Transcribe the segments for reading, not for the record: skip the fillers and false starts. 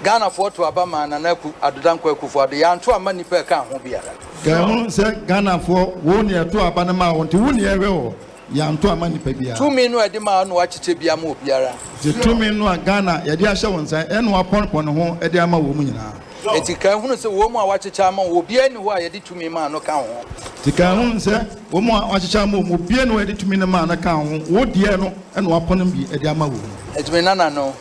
Ghana for to Abama and Adudanko for the Yan to a money per count will be a Ghana for 1 year to Abanama on to 1 year. Yan to a money per year. 2 men were demand watch to be a move. The 2 men were Ghana, Yadia Shawans, and one point on home, Ediama woman. It's a woman watch a charm will be anywhere I did to me, man, no count. The Canon said, Woman watch a charm will be anywhere to me, man, account, what Diano, and one upon him be Ediama woman. It's me, Nana, no.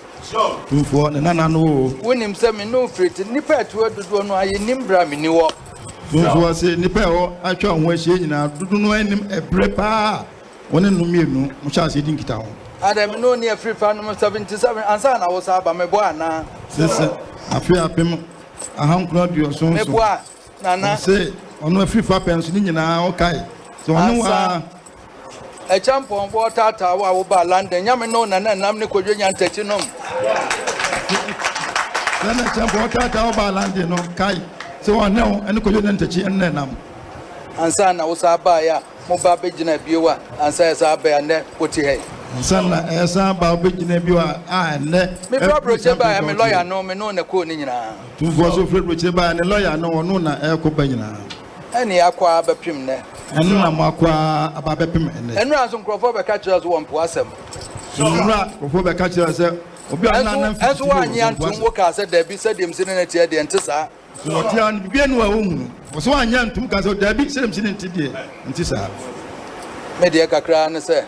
Two for the Nana, no. When him send me no free to nipper to do no, I nimbra me new. Don't say nipper, I try and wish you now, do no end him a brepa. One in Lumino, which I said in town. I am no near free fan number 77, and son, I was up by my boy now. Listen, I fear him. I have Claudio soon. Nana say, on no free for pension now, okay. So I know a champ on water tower over London, Yamino, and I'm Nicolian touching them. Then a champ water tower over London, okay. So I know, and Nicolian touching and then and son, I was a buyer, mobile Bejina Bua, and says I bear net what he had. Son, as about Bejina Bua, and me probably by a lawyer, no me no Nakunina. Two was of Richeba and a lawyer, no one, air compagna. Any aqua bapim, and no aqua about bapim, and ransom Crawford catchers one possum. So, Crawford catchers, as one young worker said, there be said him sitting at the Antissa. What young bien was 1 young to Caso Debbie, sent him sitting today, and Tissa. Media Cacran, sir.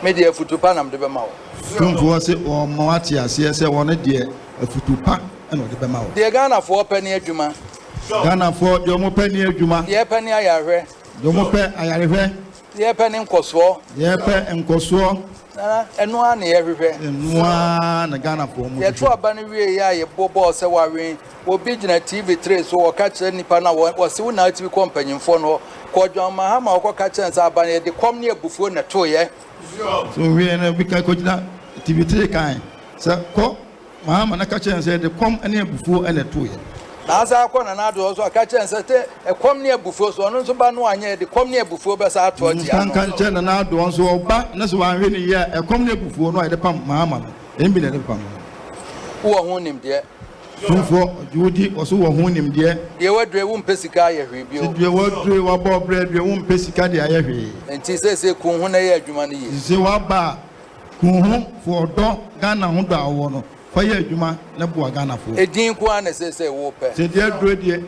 Media Futupanam de Bemau. Don't force it or Moatia, CSA wanted dear a Futupa and the Bemau. Dear Ghana for penny Juma. Ghana for Jomo penny Juma. Dear penny I are Jomope I are dear penny Coswo. Dear pen and Coswo. And one everywhere. And one a Ghana for me. The 2 Bannery, a bobo, so worrying, will be in a TV trace or catch any panel was soon out to be company for no. Quadron Mahama or catchers are by the come near before the 2 year. So we can coach that TV kind. So, Mahama Nakacha and said, the come near before and a 2 year. As I can and also a catcher and said, a come near before, so no ban 1 year, the come near before Bessa 20. Can't tell and out once or back, and that's why I'm really here. A come near before, no, the pump Mahama, and be the pump. Who are him, dear? For Judy or so won him, dear. You were driven Pessica, review. You were driven Bob bread, you won't Pessica, and she says, a Kuhuna, Jumani. See what bar Kuhun for dog, Ghana, Honda, or fire Juma, Nabua Ghana for a dean Kwan, as they say, Whopper. Said, dear,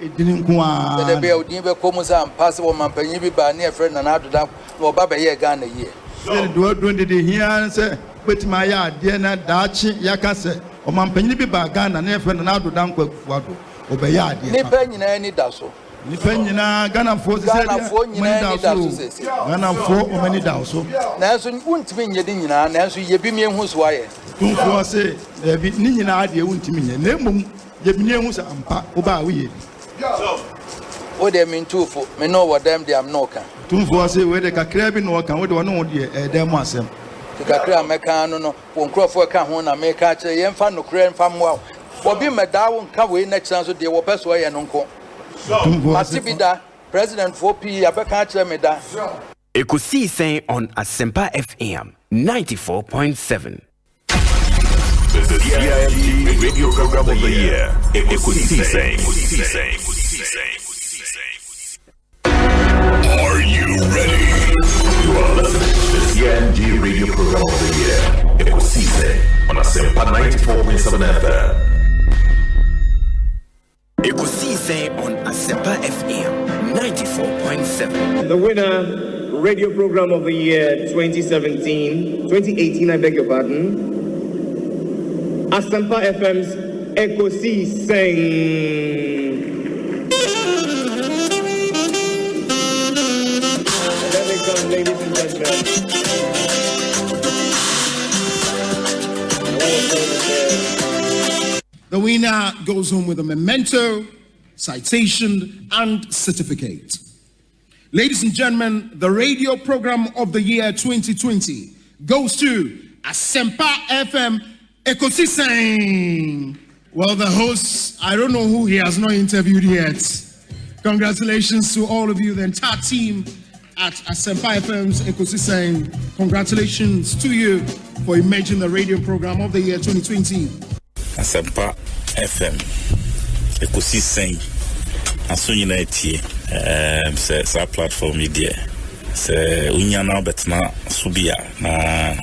it didn't Kwan. The Bell Diva Comosa and possible man, Penny by near friend and out of that, or Baba Year Ghana year. Said, do I do it here and say, but my yard, dear Dachi, Yakase. O man penyi bi ba Ghana na efe na ado dan kwa kwado obeyade ni penyina ni daso ni penyina Ghana fo se nyina ni daso Ghana fo o mani daso na so untimi nye di nyina na so ye bi mi ehu so aye tunfo se bi ni nyina ade untimi nye na emum ye bi ni ehu sa ampa oba we ye o de min tufo me no wo dem de am no kan tunfo se we de kakra bi no kan we de wono de dem asem kakra meka no wonkrofo ka ho na meka che yemfa no kra mfa mo obi medawo nka we na kira so de wo peso ye no nko Matibida president for P abeka che meda Ekosiisen on Asempa FM 94.7. The CIMT Radio Program of the Year. Ekosiisen. Are you ready? You are listening to the CIMT Radio Program of the Year. Ekosiisen on Asempa 94.7 FM. Ekosiisen on Asempa FM 94.7. The winner, Radio Program of the Year 2018, I beg your pardon. Asempa FM's Ekosiisen. Let me come, ladies and gentlemen. The winner goes home with a memento, citation, and certificate. Ladies and gentlemen, the radio program of the year 2020 goes to Asempa FM Ekosiisen. Well, the host, I don't know who he has not interviewed yet. Congratulations to all of you, the entire team at Asempa FM's Ekosiisen. Congratulations to you for emerging the radio program of the year 2020. Asempa FM Ekosiisen Asonyina etie sa platform media se unyana betna subia na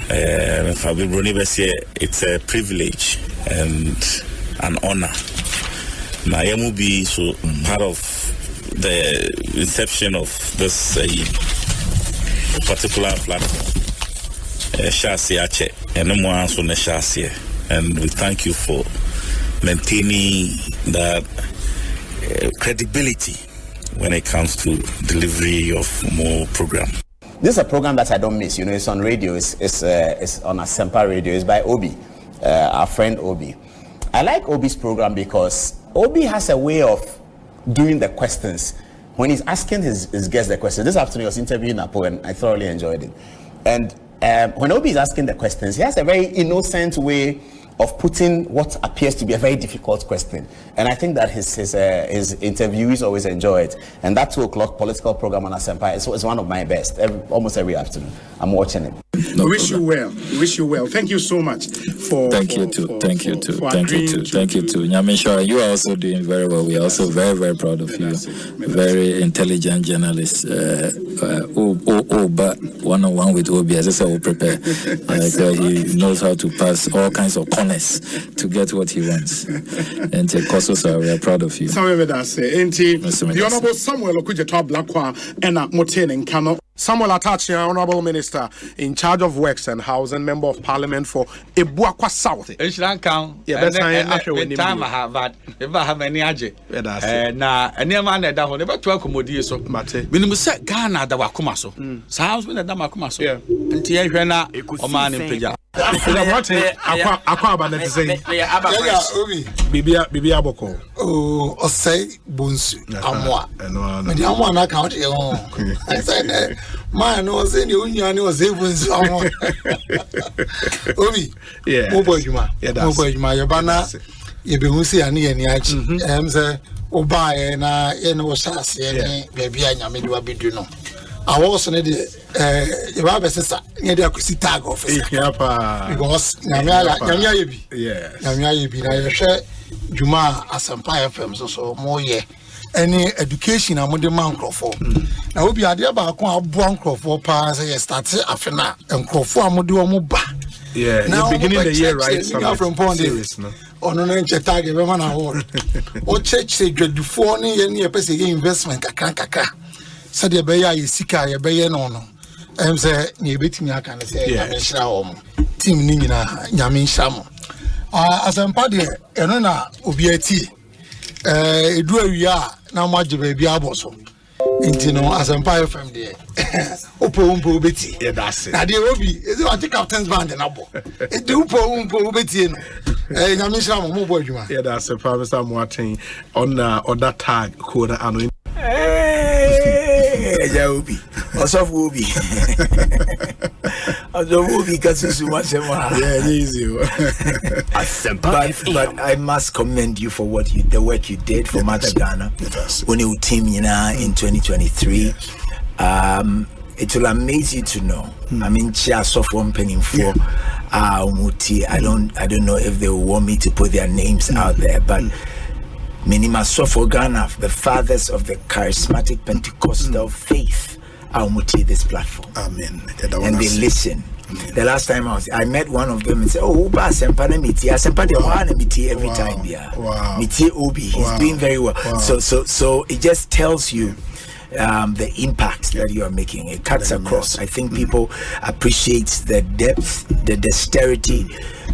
Fabibroni bese it's a privilege and an honor. Na yamu be so part of the inception of this particular platform. Shasiache and no so ne shasie, and we thank you for maintaining that credibility when it comes to delivery of more program. This is a program that I don't miss. You know, it's on radio. It's on Asempa Radio. It's by Obi, our friend Obi. I like Obi's program because Obi has a way of doing the questions when he's asking his guests the questions. This afternoon, I was interviewing Apo, and I thoroughly enjoyed it. And when Obi is asking the questions, he has a very innocent way of putting what appears to be a very difficult question. And I think that his interviewees always enjoy it. And that 2:00 political program on Asempa is one of my best. Almost every afternoon, I'm watching it. We wish you well. Thank you so much for. Thank you too. Nyamisha, you are also doing very well. We are also very, very proud of you. Very intelligent journalist. But one-on-one with Obi, as I said, will prepare. He knows how to pass all kinds of corners to get what he wants. And Kososa, we are proud of you. The Honorable Samuel Okudjeto Blakwa and Motene Nkano. Samuel Atachi, Honorable Minister in charge of Works and Housing, Member of Parliament for Ebuakwa South. It's not count. Yeah, that's time I have that. If I have any aje. Na any man that will never to accommodate so. When you say Ghana, that wakuma so. Sounds when the Damakuma so. And Tiana, or man in Pija. Bibi Aboko. Oh, Osei, Bonsu, Amwa. And the Amwana count your own. I said, man was in the Union, was able to. Obi, yeah, Mobojuma, Yabana, Yabusi, and Yachi, Emse, Oba, and was baby, and Yamidua Biduno. I also need the Rabbi sister near the Tag office. Because Namia Yabi, I share Juma Asempa FM, so more ye. Any education I'm on the man for. Now, we be a dear about one crop for pass, I started Afena and Crofo Moduamuba. Yeah, now beginning the year, right? From Pondis. On an tag, everyone award. Or church say, dread before any investment, Kaka. Said the Baya is Sika, a Bayan on. I'm say, near betting, I can say, Yamisha, Team Nina, Yamin Shamo. As I'm party, and then Obiati, do we are now much baby aboso. Intino, as I'm fire from there. Opo Betty, yeah, that's it. I did Obi, is it a captain's band and abo? It do Opo Betty, Yamisha, mobile, yeah, that's a promise I'm watching on that tag, Koda and Obi, also Obi. Obi, because it's much yeah, easy. But I must commend you for the work you did for Mother Ghana when you team in 2023. It will amaze you to know. I mean, just of one penny for Muti. I don't know if they will want me to put their names out there, but. Minima for Ghana, the fathers of the charismatic Pentecostal faith, are muti this platform. Amen. And they listen. The last time I met one of them and said, "Oh, Asempa Asempa de Wana miti every time there. Miti Obi, he's doing very well." So it just tells you the impact that you are making. It cuts across. I think people appreciate the depth, the dexterity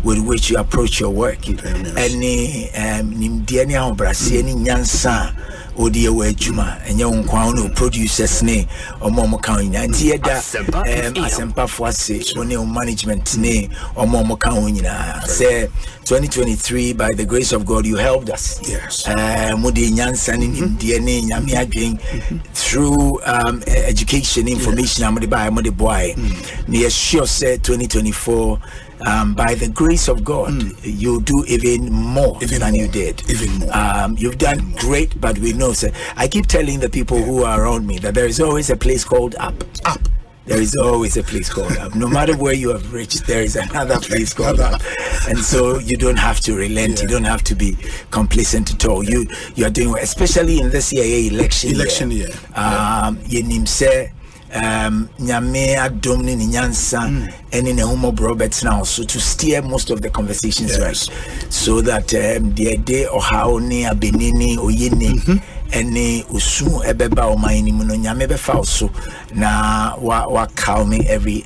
with which you approach your work. Any nimdiania obrasi any nyansa odi ewe juma enye nkwa no producers ne omo kan nyina ntie da Asempa Fuase one management ne omo kan nyina say 2023 by the grace of God you helped us. Yes. Mudi nyansa ni nimdie ne nyame adwen through education information amode buy amode boy. Me sure say 2024 by the grace of God, you do even more than you did. Even more. You've done great, but we know, sir. I keep telling the people who are around me that there is always a place called up. Up. There is always a place called up. No matter where you have reached, there is another place called up. And so you don't have to relent. You don't have to be complacent at all. You are doing well, especially in this election year. Yenimse nyame adom ni nyansa and in a homo Roberts now, so to steer most of the conversations right, so that the day or how near benini or yini any usu ebeba o maini muno nyame be fa so na wa calm me every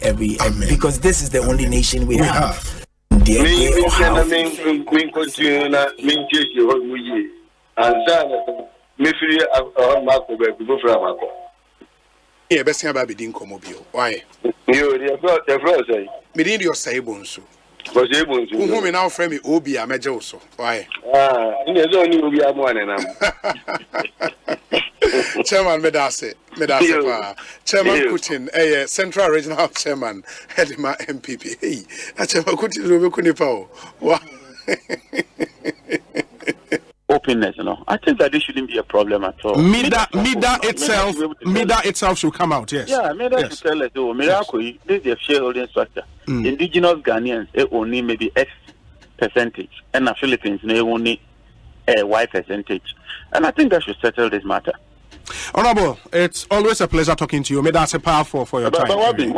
because this is the only nation we have. The day or how continue na minjeje ho muyi anza me free mako be go fra mako. Yeah, best thing about being comobile. Why? You the Osei. Me didn't your say Bonsu. Osei Bonsu. Who me now frame me Obi a major also. Why? There's only Obi a one and Chairman Medase. Chairman Putin, Central Regional Chairman, Hedima MPP. Hey, Chairman Putin will be Kunipao. Wow. Openness, I think that this shouldn't be a problem at all. Mida itself should come out, yes. Yeah, Mida should tell us, Miracle, this is a shareholding structure. Indigenous Ghanaians, only maybe X percentage, and the Philippines, they only Y percentage. And I think that should settle this matter. Honorable, it's always a pleasure talking to you. May that's a powerful for your time. What be, and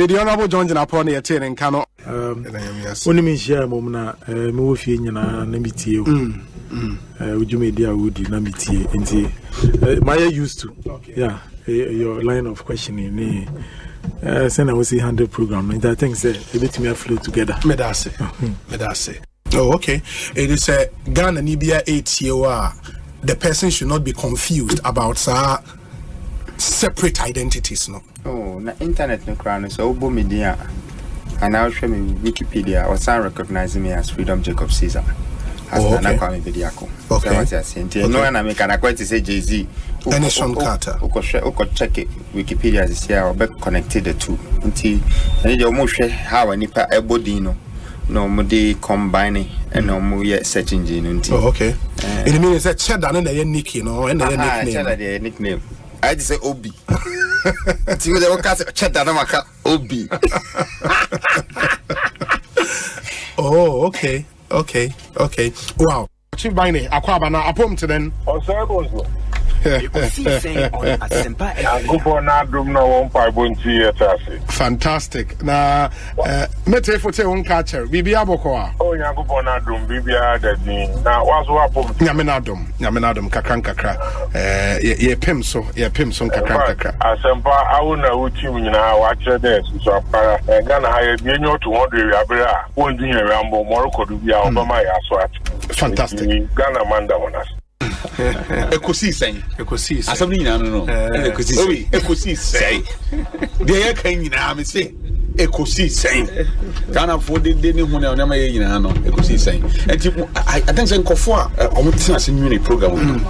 the honorable joins in upon the attain and cannot. Only me share Momna, Mofi in Namiti. Would you make dear Woody Namiti? And Maya used to. Yeah, your line of questioning. Send I was 100 program, and I think a bit me flow together. Medase. Oh, okay. It is a Ghana Nibia 8 year. The person should not be confused about separate identities, no. Oh, na internet no crown so Obo media. And I'll show me Wikipedia or some recognize me as Freedom Jacob Caesar. As okay. Okay. No, and I make an acquaint to say Jay-Z. Denison Carter. Check it. Wikipedia is here or back connected the two. Until you almost how a nipa ebodino. No, mudi combining and no more search engine. Oh, okay. It means that Cheddar and the Nicky, no, and the nickname. Cheddar, nickname. I just say Obi. See the workers Cheddar Namaka Obi. Oh, okay. Wow. Chief Bine, Aquabana, upon to then. Bonsu. Ekosiisen On Asempa FM. Fantastic. Na mete fote won catcher. Bibia bokoa. Oh, Yankopon adum bibia dadin. Na waso apom. Nyamenadum kakra. Ye pem so kakra. Asempa awuna uti nyina wa kire des so apara. Ghana haye bienyo to 100 abira. Won din yambo moroko du bia obama ya so at. Fantastic. Ghana manda wonas. Ekosiisen. Asabni nyina no. Ekosiisen. Dey kan nyina me say Ekosiisen. Ghana for de ni hu na na ma nyina no Ekosiisen. And I think say nkofo a omutina se new program.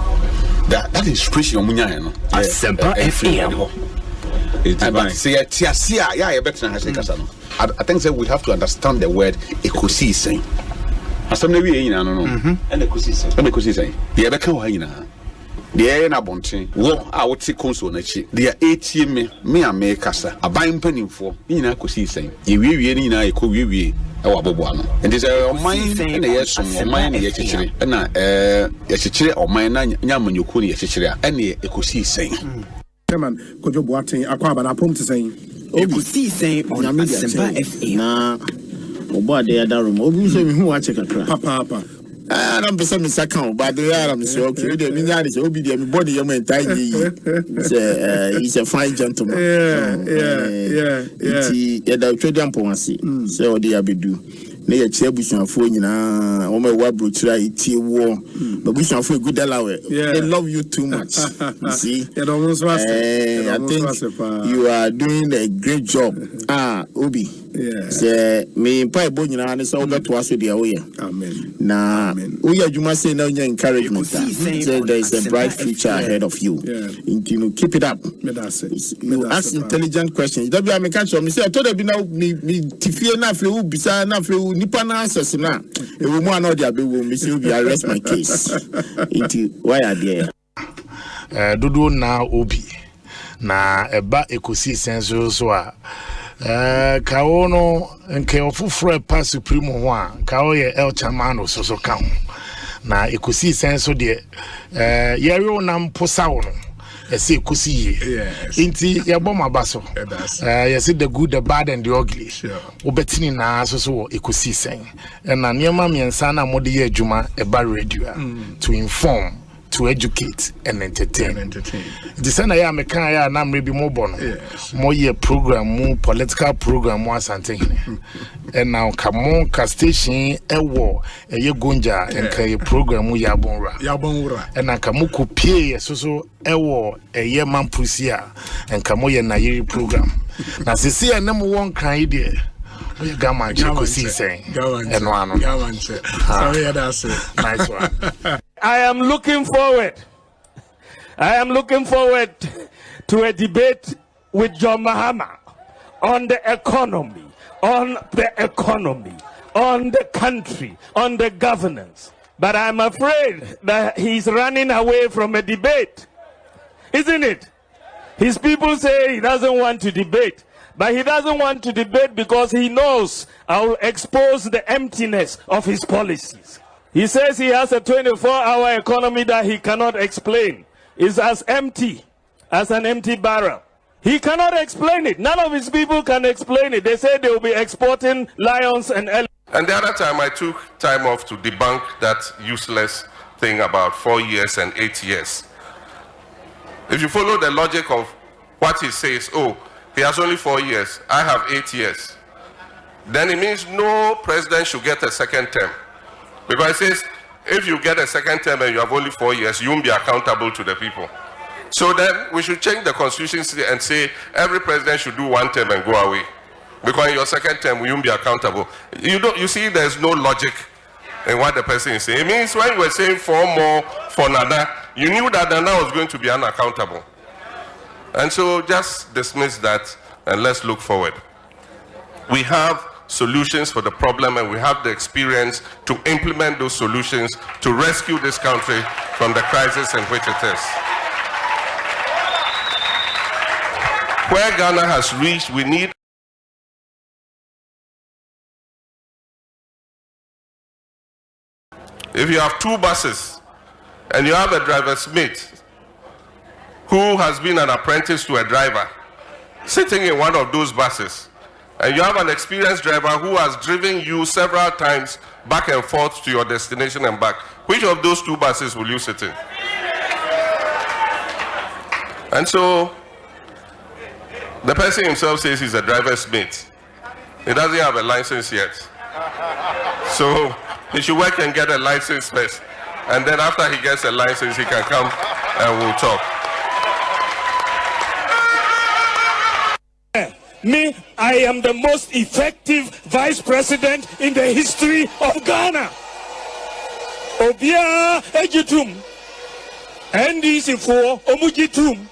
That inspiration omunya no. Asempa FM. It's say tiasia ya better na kasa no. I think say we have to understand the word Ekosiisen. Asam na wie nyina no and Ekosiisen de be kan ho nyina de na bonten wo a wote konso na chi de etie me kasa aban mpanimfo nyina Ekosiisen ye wie nyina ekọ wie e wa bobo ano and is oman na yeso oman na ye chichire na ye chichire oman na nyamanyoku na ye chichire a na Ekosiisen man kojo boaten akwaba na prom te sen Ekosiisen On Asempa FM na obo ade ya darum obi so mi hu wa che kakra papa na mpesa mi saka but they are me say okay dey mi nya dey obi dey mi body yam entai yi say he's a fine gentleman yeah ya da twedi ampon ase say odi abedu na ya chia busuafo nyina o ma wa brochura itie wo but busuafo good dalawe they love you too much you see I think you are doing a great job Obi Say me pa ebo nyina ne so beto aso de awoye. Amen. Na we adwuma say na nya encouragement. Say there is a bright future ahead of you. You know, keep it up. You ask intelligent questions. That be I make sure me say I told you now me tifie na fe u bisa na fe u nipa na access na. E wo mu ana de abewo me say you arrest my case. Why are there? Dodo na obi na eba Ekosiisen so a kawo no nke ofufro pa supreme ho a kawo ye el chamano so ka ho na Ekosiisen so de yero na mposa wo no ese Ekosiye inti yebo mabaso yesi the good the bad and the ugly obetini na so Ekosiisen na niema miensa na mode ye adwuma eba radio to inform, to educate and entertain. The sana ya meka ya na mrebi mo bono. Mo ye program mo political program mo asante. And now kamo ka station ewo ye gonja enka ye program mo yabonra. And na kamo kopie so ewo ye mampusia enka mo ye na yiri program. Na sisi ya na mo won kan ide. Gama Ekosiisen. Nice one. I am looking forward to a debate with John Mahama on the economy, on the country, on the governance. But I'm afraid that he's running away from a debate, isn't it? His people say he doesn't want to debate. But he doesn't want to debate because he knows I will expose the emptiness of his policies. He says he has a 24-hour economy that he cannot explain. It's as empty as an empty barrel. He cannot explain it. None of his people can explain it. They say they will be exporting lions and elephants. And the other time I took time off to debunk that useless thing about 4 years and 8 years. If you follow the logic of what he says, he has only 4 years, I have 8 years, then it means no president should get a second term. Because it says, if you get a second term and you have only 4 years, you won't be accountable to the people. So then we should change the constitution and say every president should do 1 term and go away. Because in your second term, you won't be accountable. You see, there's no logic in what the person is saying. It means when you were saying 4 more for Nana, you knew that Nana was going to be unaccountable. And so just dismiss that and let's look forward. We have solutions for the problem and we have the experience to implement those solutions to rescue this country from the crisis in which it is. Where Ghana has reached, we need if you have 2 buses and you have a driver's mate who has been an apprentice to a driver sitting in one of those buses, and you have an experienced driver who has driven you several times back and forth to your destination and back, which of those 2 buses will you sit in? And so the person himself says he's a driver's mate. He doesn't have a license yet. So he should work and get a license first. And then after he gets a license, he can come and we'll talk. Me, I am the most effective vice president in the history of Ghana. Obia ejitum, NDC for omujitum.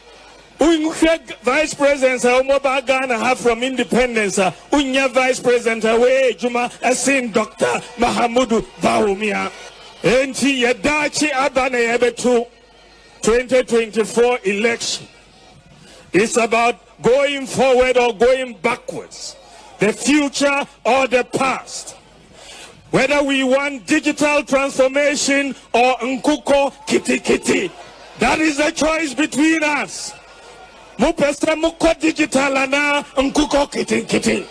Unshek vice president Omoba Ghana have from independence. Unya vice president away Juma Asin Dr. Mahamudu Bawumia. Enti Yadachi Abane Ebetu 2024 election. It's about going forward or going backwards, the future or the past. Whether we want digital transformation or nkuko kiti kiti, that is the choice between us. Mupesta muko digital ana nkuko kiti kiti.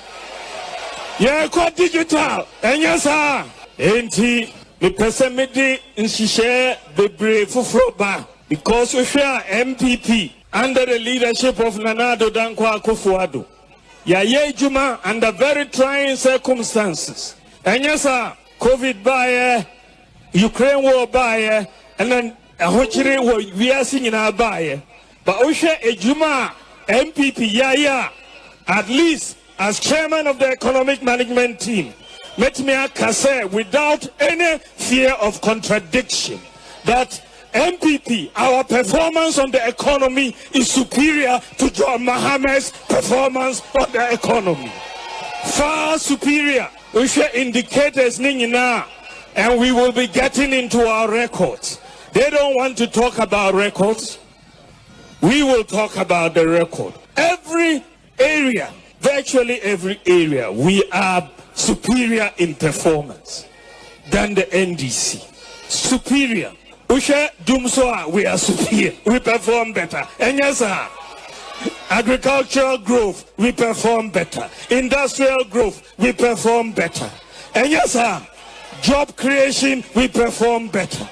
Yeah, ko digital. Enyasa. Enti mupesta midi nshishe bebre fufroba because we share MPP. Under the leadership of Nana-Addo Dankwa Akufo-Addo, Yaye Juma under very trying circumstances. And yes, sir, COVID by Ukraine war by and then Ahochiri we are singing our by. But Osha Ejuma MPP Yaya at least as chairman of the economic management team, let me say without any fear of contradiction that MPP, our performance on the economy is superior to John Mohammed's performance on the economy. Far superior. We share indicators now, and we will be getting into our records. They don't want to talk about records. We will talk about the record. Every area, virtually every area, we are superior in performance than the NDC. Superior. Usha Dumsoa, we are superior. We perform better. And yes, sir. Agricultural growth, we perform better. Industrial growth, we perform better. And yes, sir. Job creation, we perform better.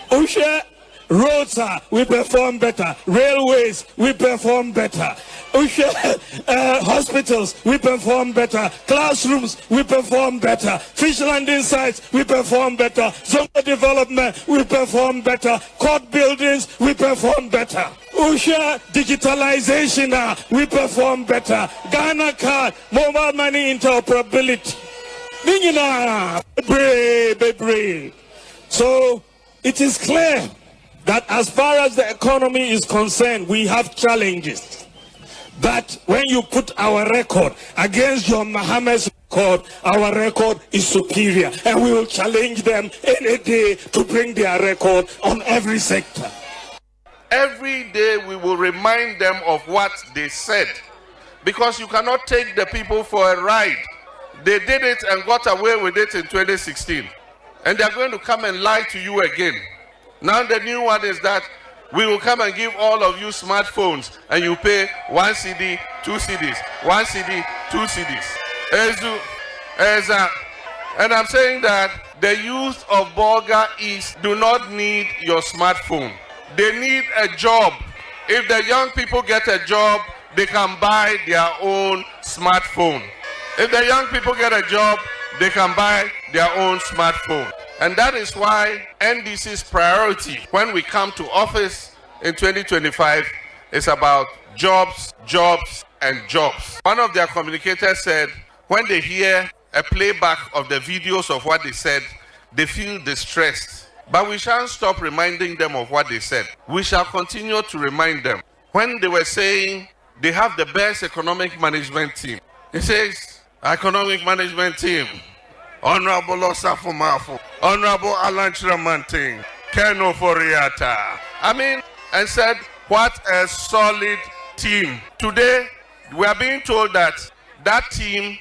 Usha roads, we perform better. Railways, we perform better. Hospitals, we perform better. Classrooms, we perform better. Fish landing sites, we perform better. Zone development, we perform better. Court buildings, we perform better. Digitalization, we perform better. Ghana card, mobile money interoperability. So it is clear that as far as the economy is concerned, we have challenges. But when you put our record against John Mohammed's record, our record is superior. And we will challenge them any day to bring their record on every sector. Every day we will remind them of what they said. Because you cannot take the people for a ride. They did it and got away with it in 2016. And they are going to come and lie to you again. Now the new one is that we will come and give all of you smartphones and you pay 1 CD, 2 CDs, 1 CD, 2 CDs. And I'm saying that the youth of Bolga East do not need your smartphone. They need a job. If the young people get a job, they can buy their own smartphone. If the young people get a job, they can buy their own smartphone. And that is why NDC's priority when we come to office in 2025 is about jobs, jobs, and jobs. One of their communicators said when they hear a playback of the videos of what they said, they feel distressed. But we shan't stop reminding them of what they said. We shall continue to remind them. When they were saying they have the best economic management team, he says, economic management team, Honorable Osafo Mafu, Honorable Alan Chiramanting, Keno Foriata. And said, what a solid team. Today, we are being told that that team,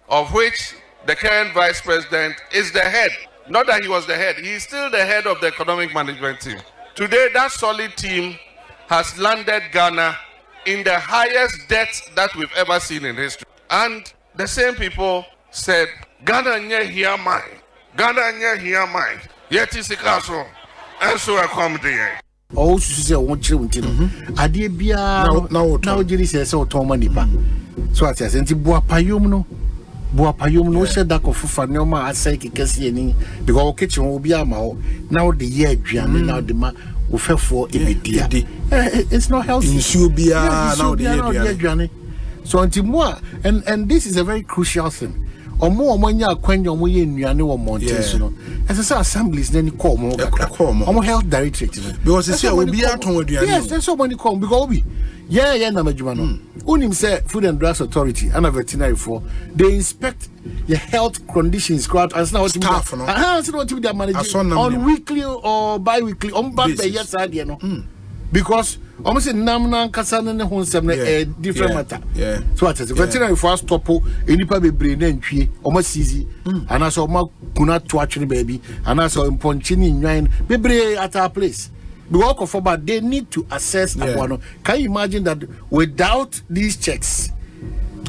of which the current vice president is the head, not that he was the head, he is still the head of the economic management team. Today, that solid team has landed Ghana in the highest debt that we've ever seen in history. And the same people said, Ghana nye here mine. Ghana nye here mine. Yet is the castle. And so I come there. Oh, she said, won't you? Adia Bia now, Jerry says, so Tom Nipa. So I said, Buapayum no said that of Fanoma, I say, Cassiani, because kitchen will be a mao. Now the year, Gianni, now the man will fail for immediately. It's not healthy. You should be now the year, Gianni. So until more, and this is a very crucial thing. Or more money when you're in mountains, you know. As I say, assemblies then you call more health directorate. Because it's will be out on yes, there's so many call because Namajumano. Unim say Food and Drugs Authority and a veterinary for they inspect your health conditions crowd and now staff what they manage on weekly or bi-weekly on back yes idea no. Because almost in Namna Kasana Honsam a different matter. Yeah. So what is veterinary first topo, any pabe brain and tree, almost easy, and I saw my kuna to actually baby, and I saw him punching in wine, baby at our place. We walk off about they need to assess one. Can you imagine that without these checks?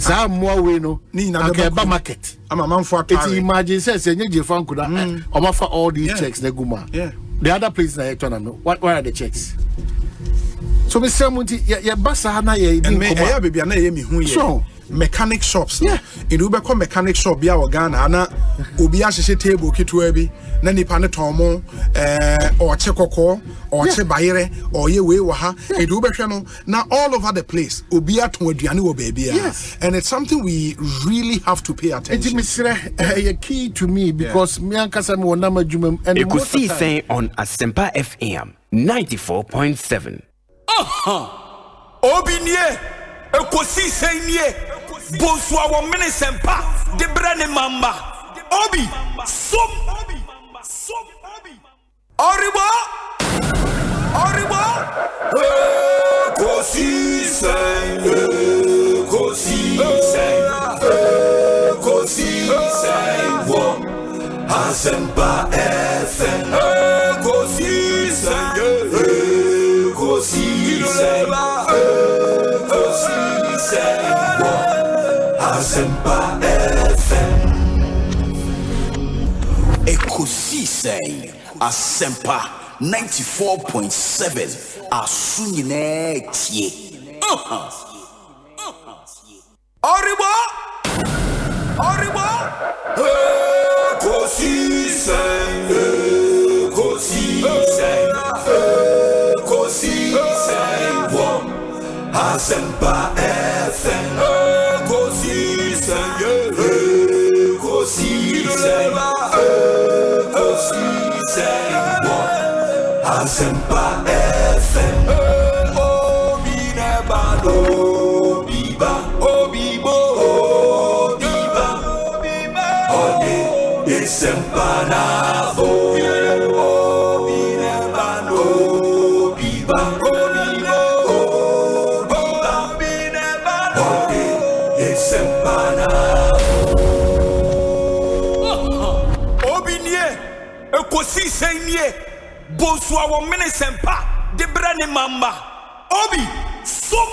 Some more we know market. I'm a man for it. Imagine says you found could offer all these checks, Neguma. Yeah. The other places I what are the checks? So Mr. Munti, ya basa na ya idi nkoma. Baby na ye me hu ye. So, mechanic shops. Yeah. In Uber call mechanic shop bia Ghana na obi ahye table kitwa bi na nipa ne tomo or chekoko or che bayere or ye we wa ha. In Uber hwe now all over the place obi aton aduane wo baby. Yes. And it's something we really have to pay attention. It's a key to me because me ankasa me wona madwuma and Ekosiisen on Asempa FM 94.7. Obinie Ekosiisen nie Bonsu awo minisempa de brane mamba Obi som Oribo Ekosiisen wo Asempa FM Ekosiisen Asempa FM Ekosiisen Asempa 94.7 Asunyine tie Oribo Ekosiisen wo Asempa FM Ekosiisen wo Asempa FM Obi nebalo biba obibo biba Ode Asempa na bo Obi nebalo biba Ekosiisen nie Bonsu awo minisempa de brane mamba Obi som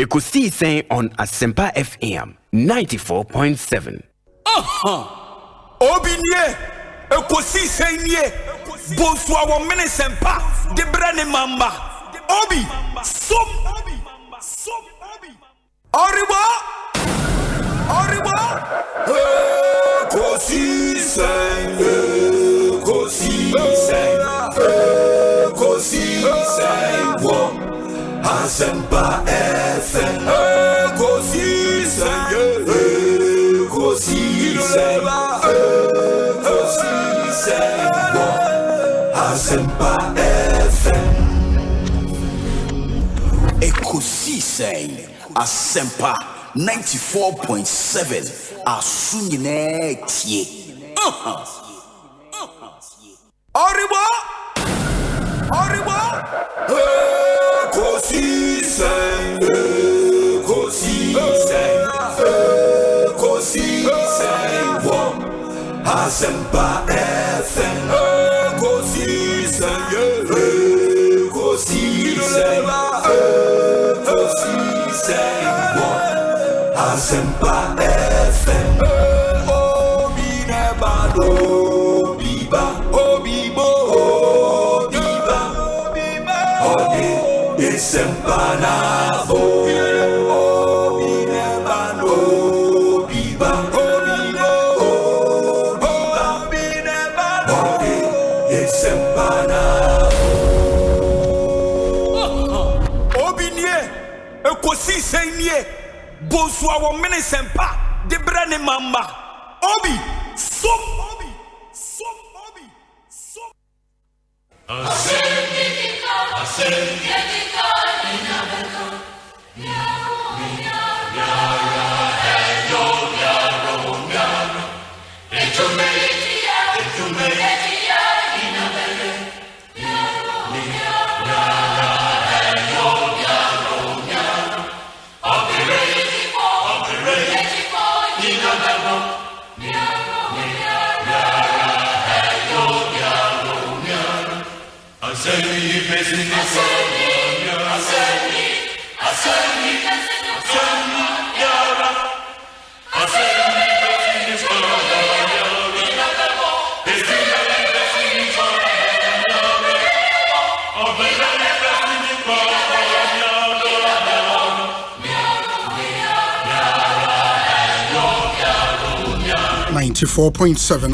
Ekosiisen on Asempa FM 94.7. Obinye, Ekosiisen ye, Bonsu our Menesempa, the Brane Mamba, Obi, Som, Oriwa, Ekosiisen, Asempa FM, Ekosiisen, Asempa FM. Ekosiisen, Asempa 94.7. Asunyine tie. Oriwa. Ekosiisen, Asempa FM, Ekosiisen, Asempa FM. Obi nebado, biba, obibo, biba, obi isempanabo. Obi nebado, biba, obibo, biba, obi isempanabo. Obi nie, Ekosiisen nie. Bonsu our Menesempa, the Brane Mamba, Obi, Som.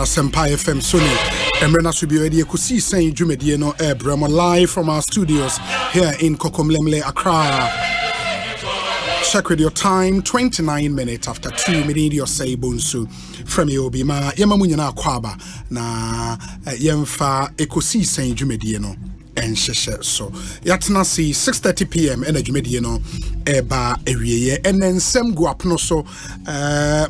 Asempa FM Sony. Emrena Subiwedi Ekosiisen Jumedie no Bremo live from our studios here in Kokomlemle, Accra. Check with your time, 29 minutes after 2 minutes. Osei Bonsu from Obi ma yemamunyana kwaba na yemfa Ekosiisen Jumedie no enhyehye so yatena si 6:30 p.m. Jumedie no eba ewieye enensem gu apno so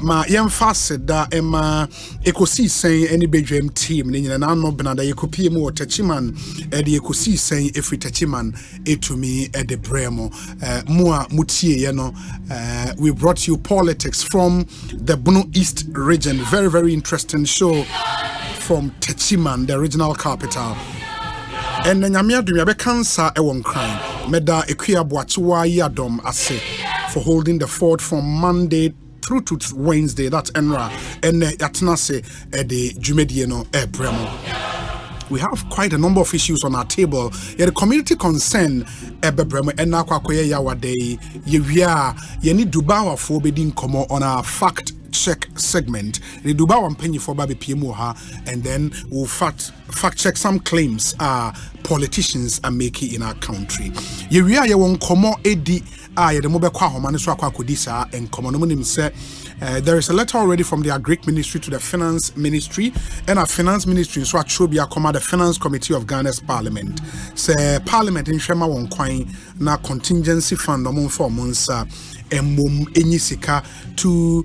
ma yemfa seda ema Ekosiisen eni bedwam team ne nyina na no benada yekopie mu Tachiman de Ekosiisen efri Tachiman etumi de bremo mu a mutie ye no we brought you politics from the Bono East region. Very, very interesting show from Tachiman, the regional capital. And then Yamia Dumiabe Kansa Ewon Crime, Meda Equia Boatua Yadom Ase for holding the fort from Monday through to Wednesday. That's Enra and Yatnase the Jumedieno Bremo. We have quite a number of issues on our table. The community concern Bremo and Nakwakoya Yawade Yevia Yeni Dubawa for Bedin Komo on our fact check segment. The Dubawa penny for Babi Piemoha, and then we'll fact check some claims politicians are making in our country. Yevia Yawon Komo Edi the mobile Kwahomaniswa Kudisa and Komonomonim said. There is a letter already from the Agric Ministry to the Finance Ministry, and our Finance Ministry so Achobia Koma the Finance Committee of Ghana's Parliament. Say Parliament in Shema won coin na contingency fund among 4 months enyisika to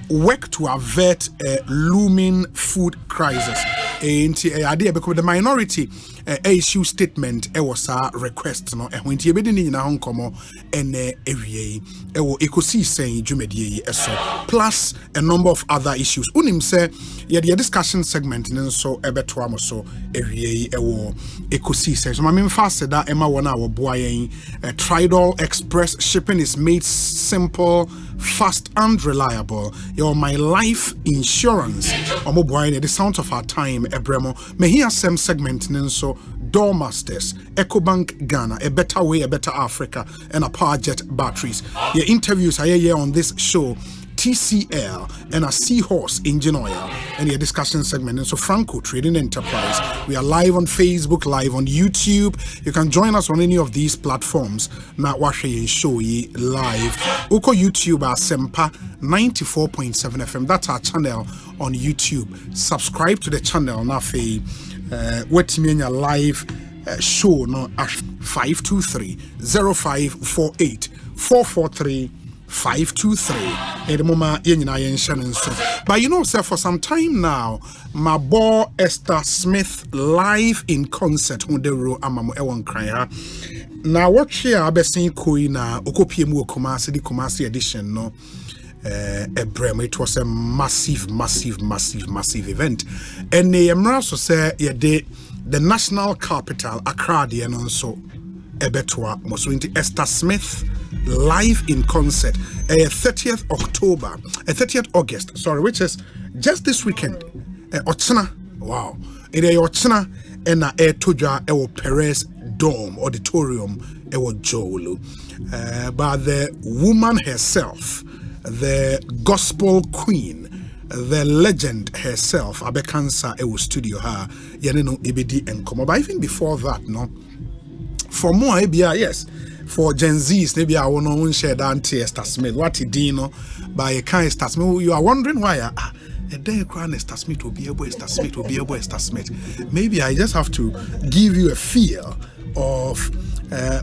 work to avert a looming food crisis. The minority issue statement was a request no when tie bedi ni nyina ho nkomo ene ewie ewo Ekosiisen dwumadie eso plus a number of other issues unim say ye the discussion segment nso ebeto am so ewie ewo Ekosiisen so ma me fa seda ema wona wo boa yen Tridal Express shipping is made simple, fast and reliable. Your My Life Insurance omo boa yen the sound of our time ebremo me here same segment nso Doormasters, EcoBank Ghana, a better way, a better Africa, and a power jet batteries. Your interviews are here on this show. TCL and a Seahorse engine oil and your discussion segment. And so Franco Trading Enterprise. We are live on Facebook, live on YouTube. You can join us on any of these platforms. Now watch and show ye live. Uko YouTube Asempa 94.7 FM. That's our channel on YouTube. Subscribe to the channel now. What mean your live show no 523-0548 443 523 and mama yenyina yen so. But you know, sir, for some time now, my boy Esther Smith live in concert on the road amamo ewon kran. Now what share abesin koi na okopiem wo Kumasi the Kumasi edition no. It was a massive event. And the so say the national capital Accra and also Ebetwa Moswinti Esther Smith live in concert 30th August, sorry, which is just this weekend. Ochina, wow. It is Ochina and Toja Ewo Perez Dome Auditorium Ewo Jolu. But the woman herself, the gospel queen, the legend herself, Abekansa Ewo Studio ha Yaneno Ibidi and Komo. But even before that, no, for more ABI, yes, for Gen Zs, maybe I want to share that Esther Smith. What he did, no, by a kind Esther Smith. You are wondering why a day crown Esther Smith will be able Esther Smith will be able Esther Smith. Maybe I just have to give you a feel of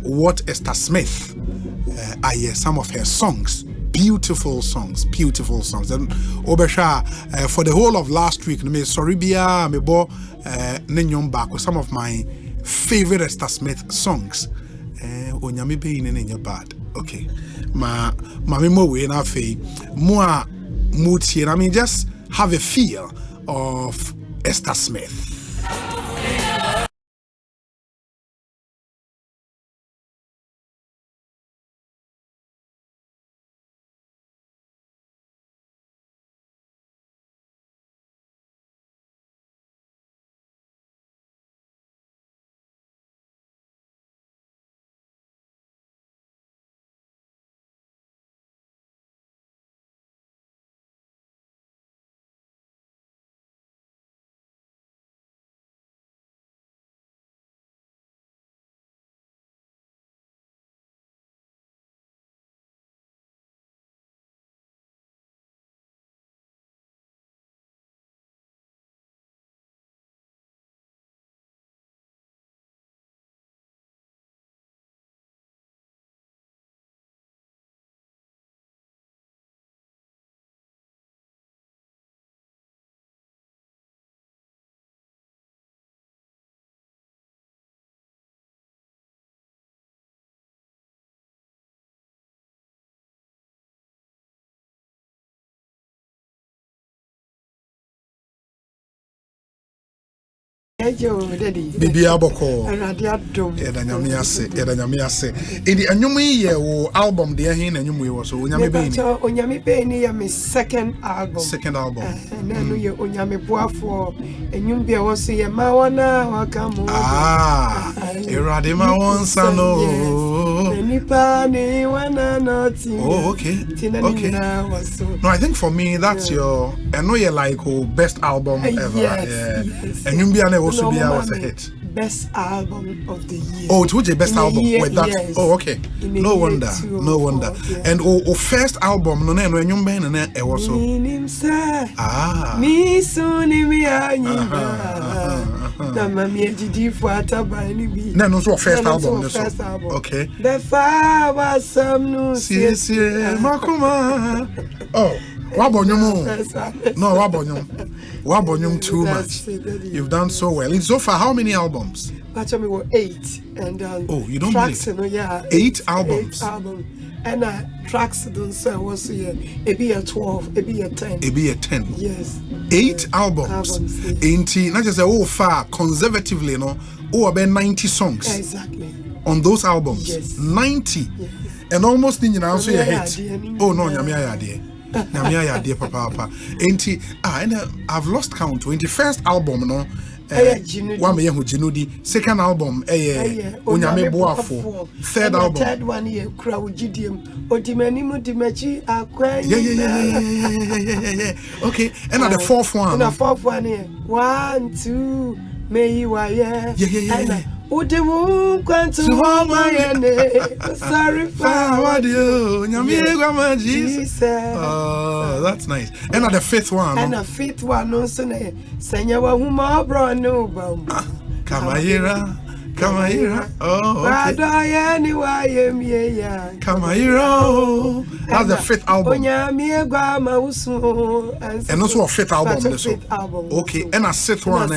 what Esther Smith I hear some of her songs. Beautiful songs. And Obesha for the whole of last week, me sorry bia me bo nenyom back with some of my favorite Esther Smith songs. Onyame be in your bad. Okay. Ma mo we na fe mo muti. I mean, just have a feel of Esther Smith. Bibi aboko eda nyame ase edi anyumu ye wo album de hin anyumu ye wo so onyame be ni ya me second album na no ye onyame boafo anyum bia wo so ye ma wona wakamu erade ma wonsa no nipa ni wana not okay no, I think for me that's your I know you like best album ever. Yes. And you also was a hit. Best album of the year. Oh, it was your best album with that. Yes. Oh, okay. No wonder. Yeah. And first album no when you been and it also. Me soon me no first album. Okay. The fire was some no. Makuma. Oh. Wabonyum. No, Wabonyum. Wabonyum too much. You've done so well. So far, how many albums? Actually, we were 8. And you don't tracks, believe? Yeah. 8 albums. 8 albums. And tracks don't say was here. It be a 12, it be a 10. It be a 10. Yes. 8 albums. Ain't not just say far conservatively, about 90 songs. Exactly. On those albums. Yes. 90. Yes. And almost in also a hit. Oh no, Nyamia idea. Nyamia idea, papa. Ain't and I've lost count. 21st album, one me who Jinudi. Second album, Onyame Boafo. Third album. Third one here, Crowdidium. Odimani Mudimachi, Aqua. Yeah. Okay, and the fourth one. And the fourth one here. 1, 2, may you are yeah. Udimu kwantu homayene. Sorry for you. Jesus. Oh, that's nice. And the fifth one. And the fifth one also ne. Senyawa huma bro no bam. Kamaira. Oh, okay. Kamaira. That's the fifth album. And also a fifth album. Okay, and a sixth one.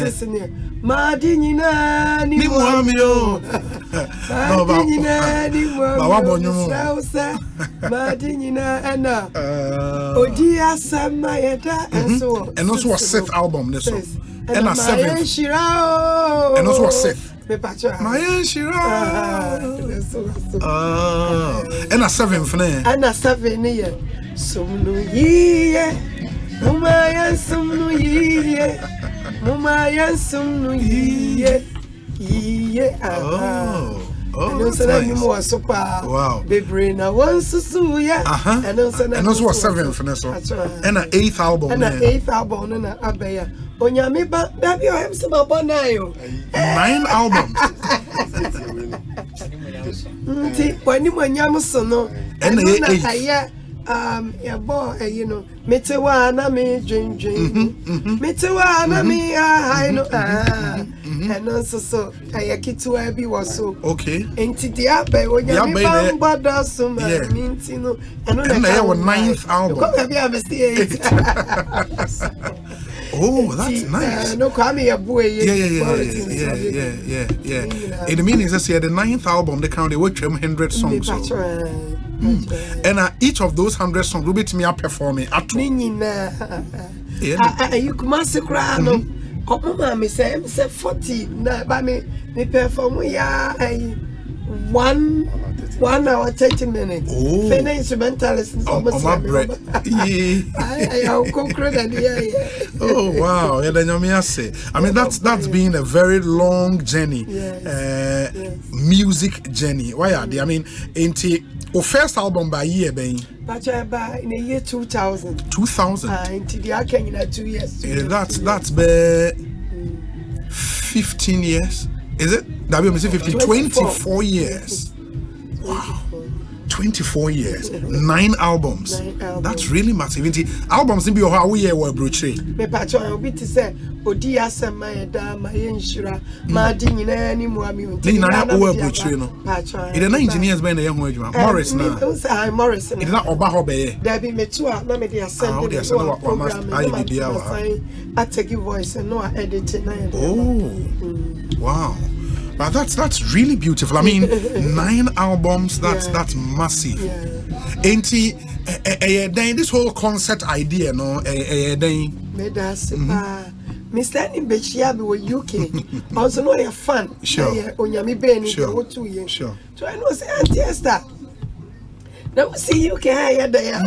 Madinina ni mwamio. No, Madinina ena. Odi asama yeda and so on. And also a sixth album. And a seventh. And also a sixth. Mayan Shira. And a seventh. And a 7 year. Sumnu ye. Mumayan sumnu ye. Mumayan sumnu ye. Oh, that's nice. Wow. Bebrina once suya. And also a seventh. And an 8th album. And an 8th album. And an abaya. Onyame ba baby o hem se baba na yo 9 albums. Nti wani mwanyam so no and na aya ya bo metewa na me dwendwen metewa na me no and so aya kitwa bi wo so okay nti dia ba onyame ba mbada so ma nti no eno na 9th album ko be am say 8 Oh, that's nice. No, come here, boy. Yeah. In the meaning, that's the 9th album. They count. They work 100 songs. That's right. And each of those 100 songs will be to me performing. You come and say, "Crano." Oh, mama, me say 40. Na, but me perform. 1 hour 30 minutes. Oh, Fena instrumentalist is almost my bread. Oh wow, I mean that's been a very long journey. Music journey. Why are they? I mean, first album by year being in the year 2000. 2000. Into the in 2 years. That's be 15 years. Is it? That be 15. 24 years. Wow. 24 years. 9 albums. That's really massive. Albums in how we were brochure. Me patron obi to say odi asema eda ma yenshira ma di nyina ni mu ami ni na o brochure no. Patron. Ida na engineers be na ye ho adwuma. Morris na. Morris na. Ida na oba ho be ye. Da bi metu a na me dey send the program. I take voice and no edit na. Oh. Wow. But that's really beautiful. I mean, 9 albums. That's massive. Ain't this whole concert idea, no? Mr. Nimbechia be UK. Also, no, you're fan. Sure. Onyami Ben. Sure. So I know say Auntie Esther. Now we see UK higher there.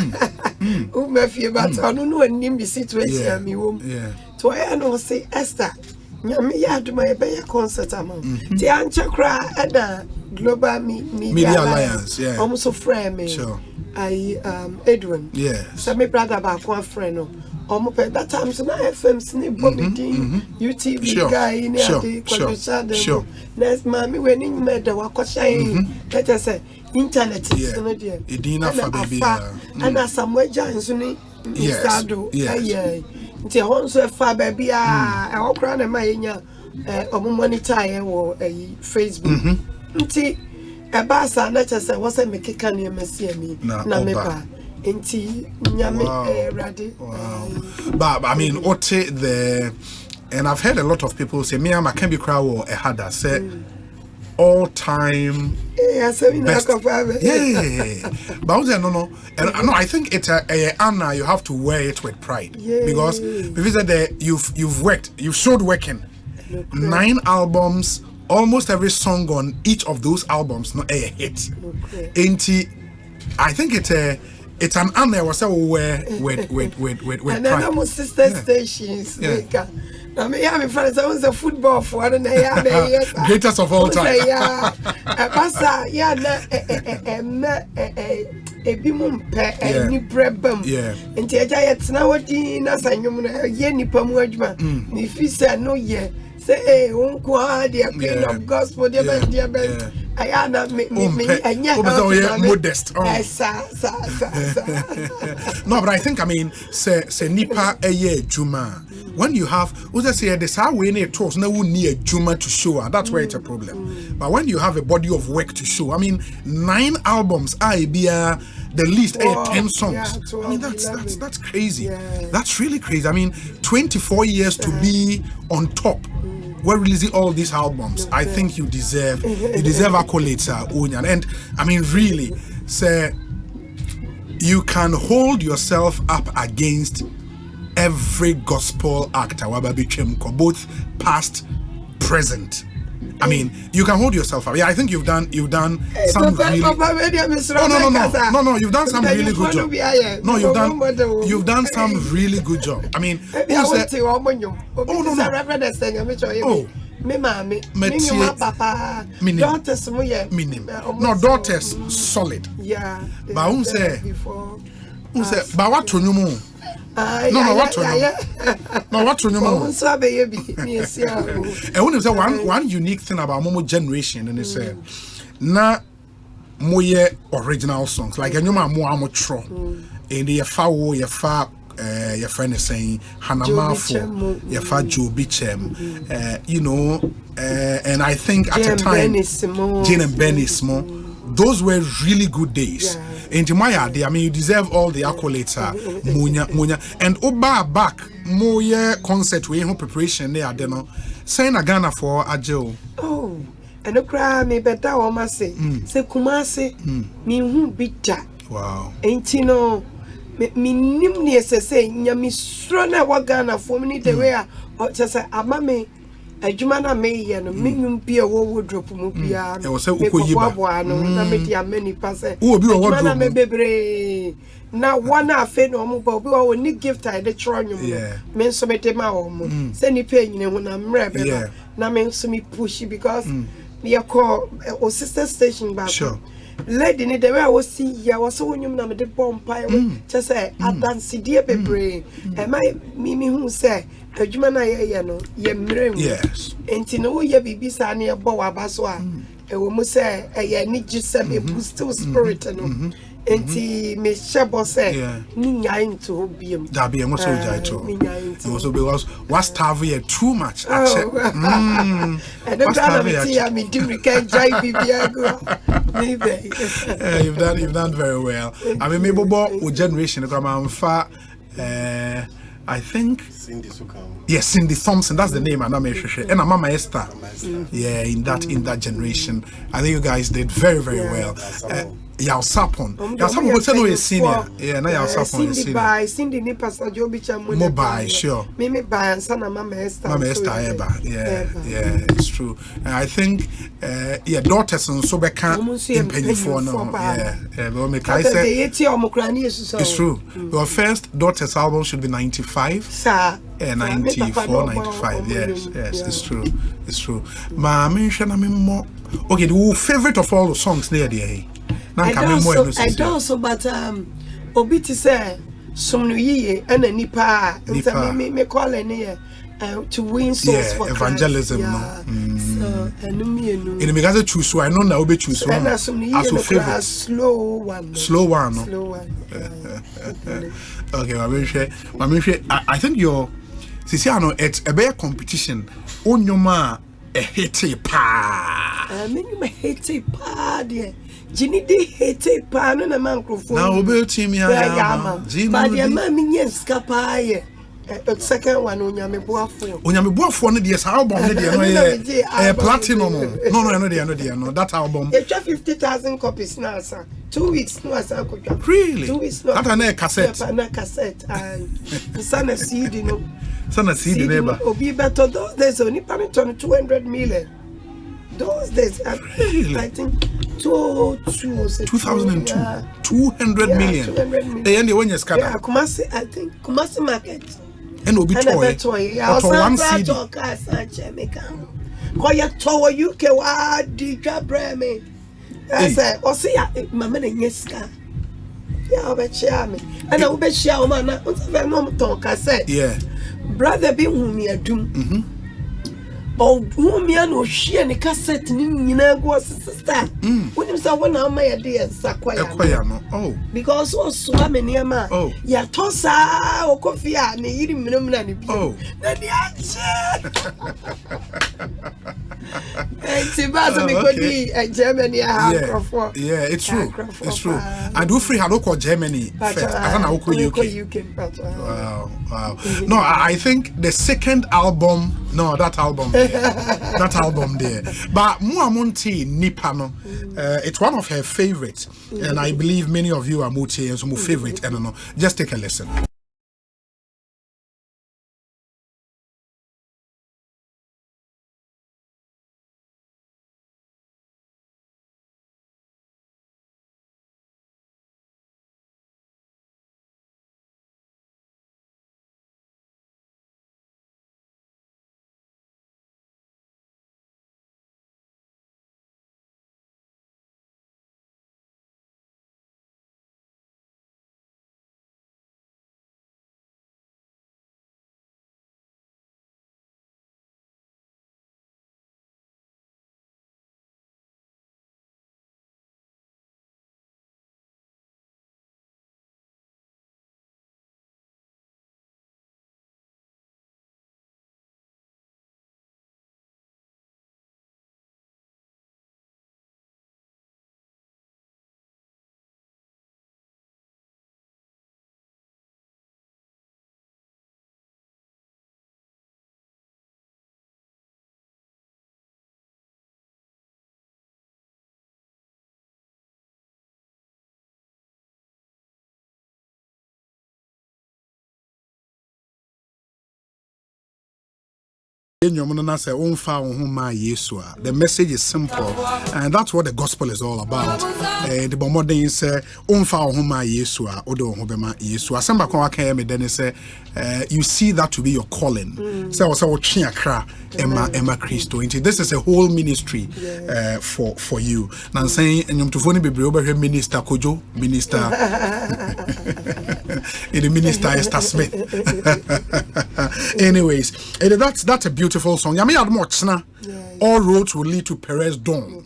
Mafia, but I don't know a nimby situation. Yeah. So I know say Esther. Me had my better concert among the Anchakra at the Global Media Alliance. Yeah. Almost a friend me. Sure. Edwin. Yeah. So my brother about one friend. Almost at that time, so now FM Snip Bobby UTV guy in the Sure. Next, mommy, when you met the Wakosha, let us say internet is no dear. Edina for baby. And as some way Johnson in Sado. Yeah. Nti honso fa ba bia e okra na mayenya monitor wo Facebook nti e ba sa na chese wo se mekeka ne mesi ami na me ba Inti nyame ready. Wow. But I mean, Ote the, and I've heard a lot of people say, me and Makembi Crow a hada say all time. Best. Yeah. But no. And no, I think it's a Anna. You have to wear it with pride because you've worked, you've showed working. 9 albums, almost every song on each of those albums, not a hit. I think it's an honor was with and then I'm sister stations. I mean, I'm friends. I was a football for and greatest of all time. Yeah, a bimum pe ni brebam. Yeah, and the giants now what in as I know ye pam wajma. If you say no ye. Say, hey, uncle, the queen of gospel, dear Ben. I am not me, modest. No, but I think, I mean, say Nipa a year Juma. When you have, who's say this how we need tours, no one need Juma to show, and that's where it's a problem. But when you have a body of work to show, I mean, 9 albums, I be the least 10 songs. I mean, that's crazy. That's really crazy. I mean, 24 years to be on top. We're releasing all these albums. I think you deserve accolades, Onyan. And I mean, really, say you can hold yourself up against every gospel actor, both past, present. I mean, you can hold yourself up. Yeah, I think you've done some really. No, you've done some really good job. No, you've done some really good job. I mean, daughters solid. Yeah. But who say? But what to you? What to know? And when you say one unique thing about Momo generation, and they say, na moye original songs like you know more amatro, and the foul your friend is saying Hanamafo, your fa Joe Bichem, you know, and I think at the time Jane and Benny Small. Those were really good days. And in my idea, I mean, you deserve all the accolades. Munya. And Oba back, more concert, we have preparation there. I don't know. Saying a Ghana for a Joe. Oh, and the cry me better, or must say, say Kumasi, me who beat that. Wow. Ain't you know, me nimni say, Yami strona wa Ghana for me the way or just say, Amame. Ajumana me no minimum pia wo drop mu pia no na me dia many pass ajumana me bebre na one afe no mo ba obi wo ni gift I the tronum me so me tema wo mo se ni pay nyine ho na mre be na me so me push because me call o sister station back lady ni the way I was see ya was so nyum na me de bomb pie just say adansi die bebre e mai me hu say adwuma na ye no ye mrem enti no ye bibi sa na ye bo wa baso a e wo mu say ye ni gise me boost spirit no enti me shebo say ni nya into obiem da be mo so jai to no so because what starve here too much actually and the time me do can jai bibi ago maybe you've done very well. I mean maybe about generation come am fa I think Cindy Thompson, that's the name, and I'm and Mama Esther. Yeah, in that generation, I think you guys did very well. Yaw Sapon was a senior. Yeah, now Yaw Sapon is senior. Cindy ni Pastor Joby Cham mobile, sure. Me buy and son Mama Esther. Yeah, it's true. And I think daughters and so become in penny for now. Yeah, well, make I say it's true. Your first daughters album should be 95. Sir. 94, 95. Yes, it's true. Ma mention more. Okay, the favorite of all the songs there. I don't so, but Obiti say some ye and a nipa me call in to win souls for evangelism. So and in because choose so I know now be choose one as a favorite. Slow one. Okay, I think your Sisiano it's a better competition on your ma a hate pa. Me hate pa dear. Jini de hate pano na microphone. Now obe team ya but the man yes kapaye. Second one Onyame Boafo no de album no de no platinum no that album it 50,000 copies now sir 2 weeks no asa kodwa really 2 weeks no that na cassette and sana CD no neighbor obi better those days only pay 200 million those days really? I think 2002 200 million and when you scatter Kumasi I think Kumasi market and obi toy or one CD ko ya toy UK wa di jabreme I say o see mama na nyeska ya obechia me ana obechia o mana o se no ton cassette yeah brother bi hu mi adum oh me no hie ne cassette ni nyina go sister when say when am my dey sakwaya no oh because o so amene ma ya tosa o kofia ne yiri minumna ne bi na di ache Germany yeah it's true I do free how to Germany first UK wow no I think the second album that album there but Muamonti Nipano it's one of her favorites and I believe many of you are Muti and some favorite I don't know just take a listen. The message is simple, and that's what the gospel is all about. The bomodin say Asempa say you see that to be your calling. Emma Christo. This is a whole ministry for you. Now saying Minister Kojo, Minister the Minister Esther Smith. Anyways, that's a beautiful song. All roads will lead to Perez Dawn.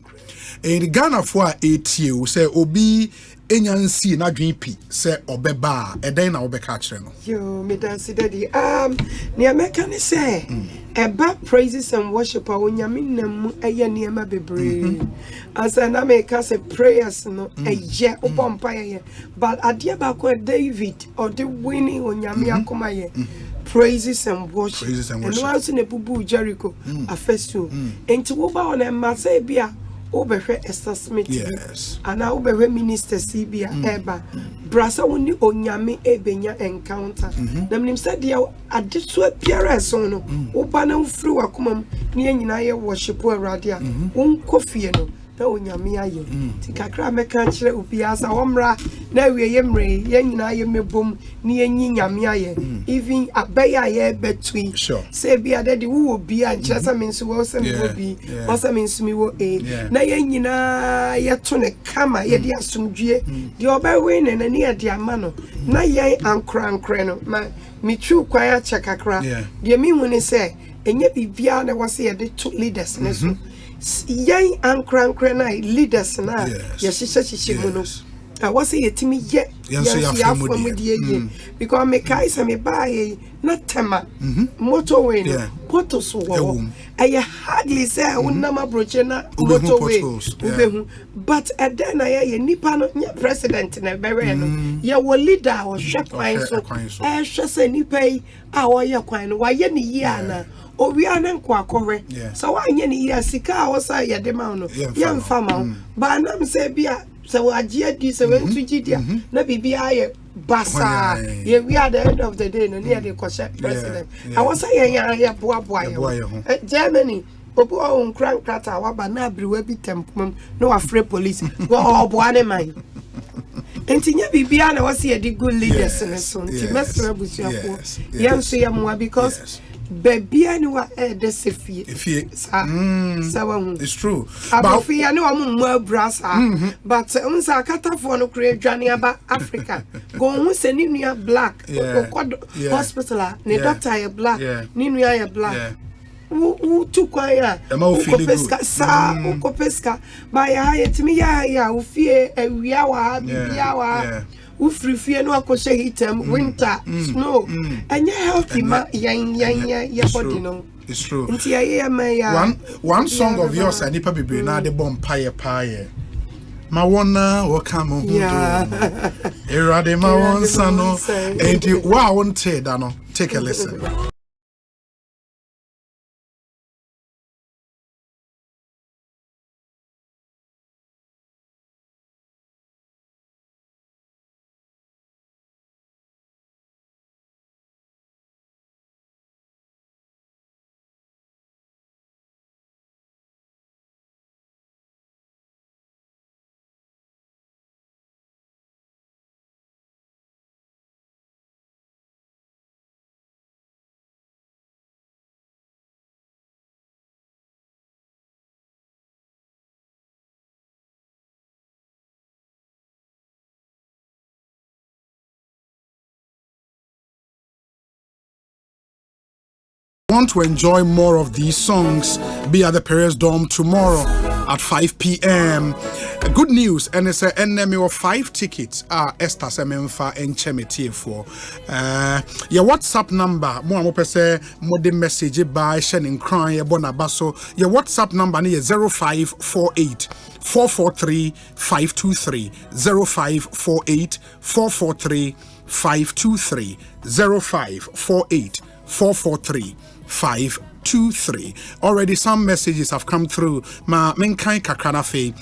The Ghana for 8 years say Obi enyansi na dwinpi say obeba eden na obeka kire no. Yo, me dance daddy. Near meka say eba praises and worship a onyame nam eye niema bebre. As na meka say prayers no eye obompa ye. But adia ba ko David or the winning onyame akoma ye. Praises and worship. And once in a bubu Jericho afestu. Enti wo ba on ma say bia Oberhe Esther Smith, yes, and now Oberhe Minister Sibia Eba Brasa woni onyame ebenya encounter. Namnim said dia adeso appearance no oba na mfiri wakomam ne nyina ye worship Awurade a wonkofie no na onyame aye ti kakra meka kire obi asa omra na wie ye mre ye nyina ye mebom ne yenyi nyame aye even abaya ye betui say bia de wo obi a nkyesa menso wo se me obi wo se menso me wo na ye nyina ye to ne kama ye de asomdwie de obawe ne ne ye de ama no na ye ankra no ma mitru kwaya chakakra de mi hu ne say enye bibia na wo se ye de to leaders ne so Yay and crank leaders na yes mu no I was say yetimi ye because me kai say me buy na tema motor way no photos wo I hardly say unama brochena motorway but at then I nipa no president na bere no ye wo leader o hwe kwan so hwe se nipa yi a wo ye kwan no wa ye ne yi ana o wi ana nko akore so wa nye ne yi sika a wo sa ye de ma no ye mfa ma ba na m say bia so wa je di so wen tu gidia na bibia ye basa we at the end of the day no near the president I was saying ya boa Germany obu on crank crata wa ba na abriwe bi tempum no afraid police go boa ne man entinya bibia na was here the good leaders in so nti mesra busuafo yam so yam wa because baby anwa the sefie it's true but fi anu amumma brasa but unsa katafo no kure dwane aba Africa go hu se ni nua black hospital ne doctor ya black ni nua ya black u tu kwa ya ukopeska sa ukopeska ba ya yetimi ya u fie awia wa bibia wa ufrifie no akoshe hitem winter snow anya healthy ma ya body no it's true one song of yours and nipa bibi na de bomb pie ma wona wo come hu erade ma won sano and wa won te da no take a listen. Want to enjoy more of these songs, be at the Perez Dome tomorrow at 5 p.m. Good news, and it's an enemy of 5 tickets. Esther Semenfa and Chemity for your WhatsApp number. More say more message by Shannon Cry Bonabaso. Your WhatsApp number is 0548 443 523 0548 443 523 0548 443 523. Already some messages have come through. Ma menkai kakranafe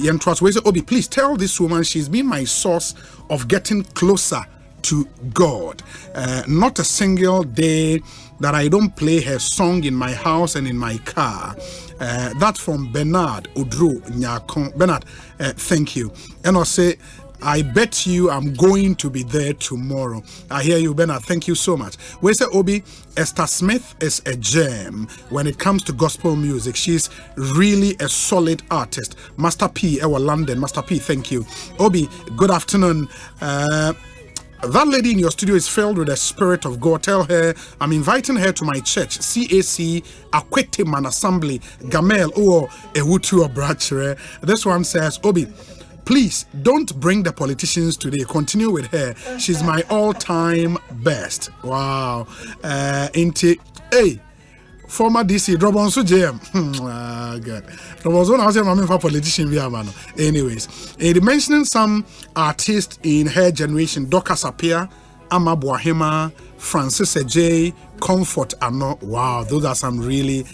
yentwas we say Obi, please tell this woman she's been my source of getting closer to God. Not a single day that I don't play her song in my house and in my car. That's from Bernard Udru Nyakon. Bernard, thank you. And I'll say I bet you I'm going to be there tomorrow. I hear you, Bernard. Thank you so much. We say Obi, Esther Smith is a gem when it comes to gospel music. She's really a solid artist. Master P, our London. Master P, thank you. Obi, good afternoon. That lady in your studio is filled with the Spirit of God. Tell her I'm inviting her to my church, CAC Akwete Assembly, Gamel or Ewutu or Brachere. This one says, Obi, please don't bring the politicians today. Continue with her. She's my all-time best. Wow. Hey, former DC, Bonsu JM. Good. Bonsu now say I'm for politician via man. Anyways, mentioning some artists in her generation: Dorcas Apia, Ama Boahema, Francis J, Comfort Ano. Wow, those are some really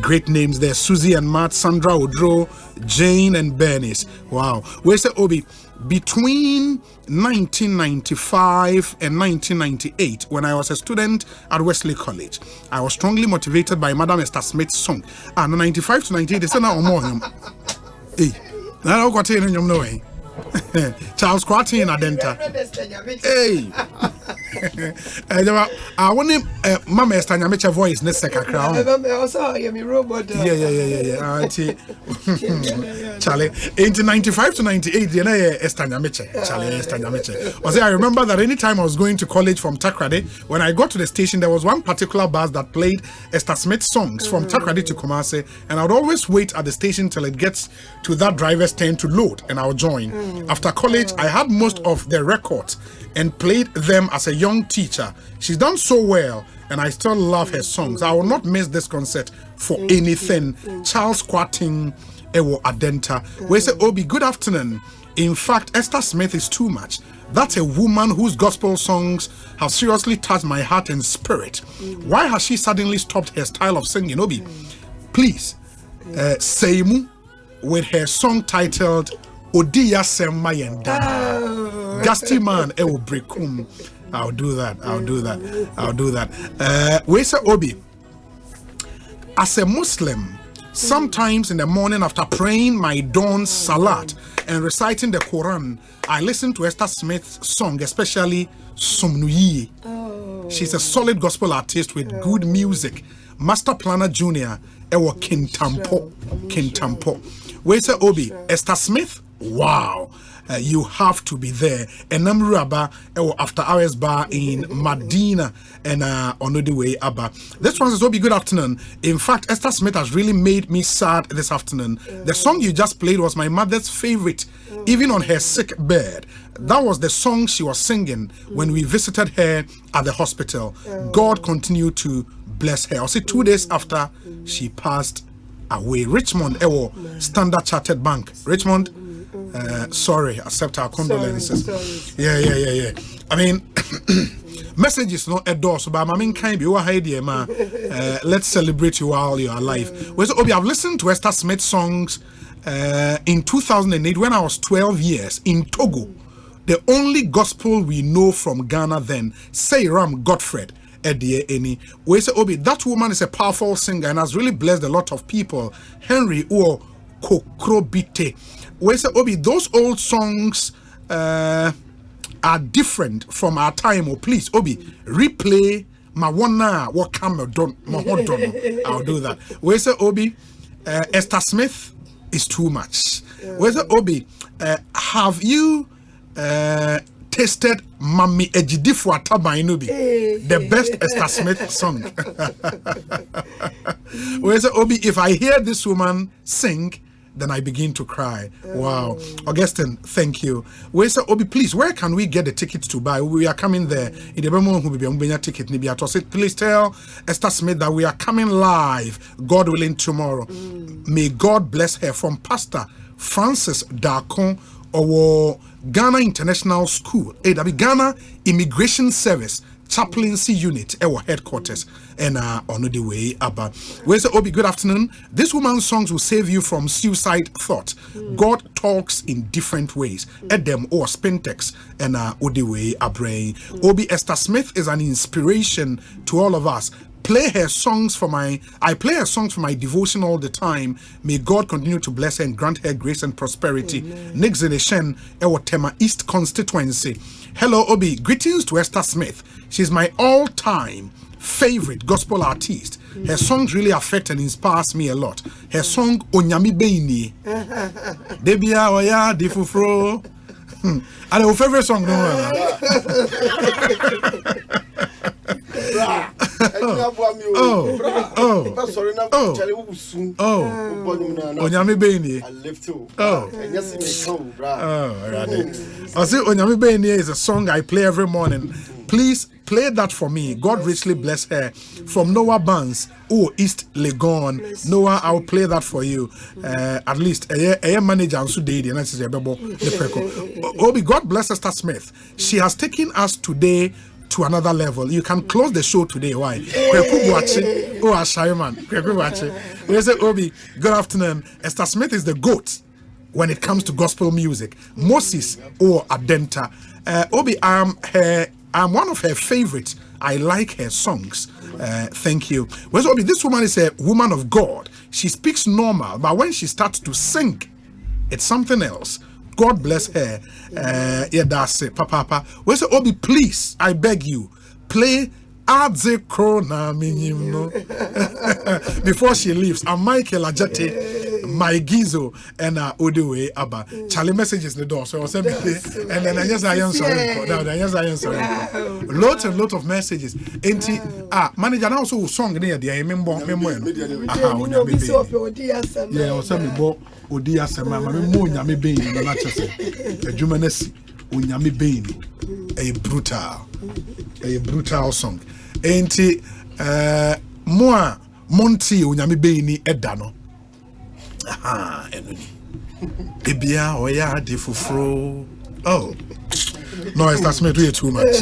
great names there. Susie and Matt, Sandra Odro, Jane and Bernice. Wow. We say Obi, between 1995 and 1998, when I was a student at Wesley College, I was strongly motivated by Madam Esther Smith's song. And 95 to 98, they said now more him. Hey, now I got to know way. Charles Quatin Adenta. Hey. I want him Mama Esther Nyamecha voice next second crown. Also I am a robot. Yeah. Auntie Charlie, into 95 to 98, Esther Nyamecha. Charlie Esther Nyamecha. I remember that anytime I was going to college from Takrade, when I got to the station, there was one particular bus that played Esther Smith songs from Takrade to Kumasi, and I would always wait at the station till it gets to that driver's turn to load, and I'll join. After college, I had most of their records and played them as a young teacher. She's done so well, and I still love her songs. I will not miss this concert for anything. Charles Quating Ewo Adenta. We say, Obi, good afternoon. In fact, Esther Smith is too much. That's a woman whose gospel songs have seriously touched my heart and spirit. Why has she suddenly stopped her style of singing, Obi? Please, Seimu, with her song titled Odiya Semma Yenda. Gusty man, Ewo Brekum. I'll do that. We say, Obi, as a Muslim, sometimes in the morning after praying my dawn salat and reciting the Quran, I listen to Esther Smith's song, especially Sumnuyi. She's a solid gospel artist with good music. Master Planner Jr. Ewo Kintampo. We say, Obi, Esther Smith, wow. You have to be there. And Namraba after hours bar in Medina and on the way Abba. This one says, Obi, good afternoon. In fact, Esther Smith has really made me sad this afternoon. The song you just played was my mother's favorite, even on her sick bed. That was the song she was singing when we visited her at the hospital. God continue to bless her. I'll say 2 days after she passed away. Richmond, Standard Chartered Bank. Richmond, sorry, accept our condolences. Sorry. Yeah. I mean, messages not a door, so but I mean, kind be let's celebrate you while you are alive. Well, so, Obi, I've listened to Esther Smith songs in 2008 when I was 12 years in Togo. The only gospel we know from Ghana then, Seiram Godfred. We say, Obi, that woman is a powerful singer and has really blessed a lot of people. Henry or Kokrobite. We say, Obi, those old songs are different from our time. Oh, please, Obi, replay Mawana, what camera done, I'll do that. We say, Obi, Esther Smith is too much. We say, Obi, have you tasted Mami Ejidifu Atabainobi, the best Esther Smith song? We say, Obi, if I hear this woman sing, then I begin to cry. Wow. Augustine, thank you. We say, Obi, please, where can we get the tickets to buy? We are coming there. In the moment who will be ticket, please tell Esther Smith that we are coming live, God willing, tomorrow. May God bless her. From Pastor Francis Darkon or Ghana International School, Ghana Immigration Service Chaplaincy Unit, our headquarters, and on the way Abba. We say, Obi, good afternoon. This woman's songs will save you from suicide thought. God talks in different ways. Edem or Spintex and the way Abrain. Obi, Esther Smith is an inspiration to all of us. I play her songs for my devotion all the time. May God continue to bless her and grant her grace and prosperity. Next generation, our Tema East constituency. Hello, Obi. Greetings to Esther Smith. She's my all-time favorite gospel artist. Her songs really affect and inspires me a lot. Her song Onyami Beini. Debia Oya Difufro. And her favorite song, no. Onyame Beni. I say Onyame Beni is a song I play every morning. Please play that for me. God richly bless her. From Noah Barnes, East Legon. Noah, I'll play that for you. At least a manager and so did Obi, God bless Esther Smith. She has taken us today to another level. You can close the show today. Why? We say, Obi, good afternoon. Esther Smith is the GOAT when it comes to gospel music. Moses or Adenta. Obi, I'm one of her favorites. I like her songs. Thank you. Well, Obi, this woman is a woman of God. She speaks normal, but when she starts to sing, it's something else. God bless her. Yeah, that's it. Papa. Well, so Obi, please, I beg you, play Adze Krona Minimno before she leaves. And Michael Ajate, my Gizo, and Odewe Abba. Charlie messages the door. So I was saying, and then I answer. Lots and lots of messages. Manager now also song there. I remember. Yeah, I was saying Odi Asempa, mo nyame beni na na chese. Adwumanesi onyame beni. A brutal. A brutal song. Ain't it? Moi, Monty, Unyami Beni, Edano. Aha, Enuni. Ebia, Oya, Defufro. Oh, no, it's not me too much.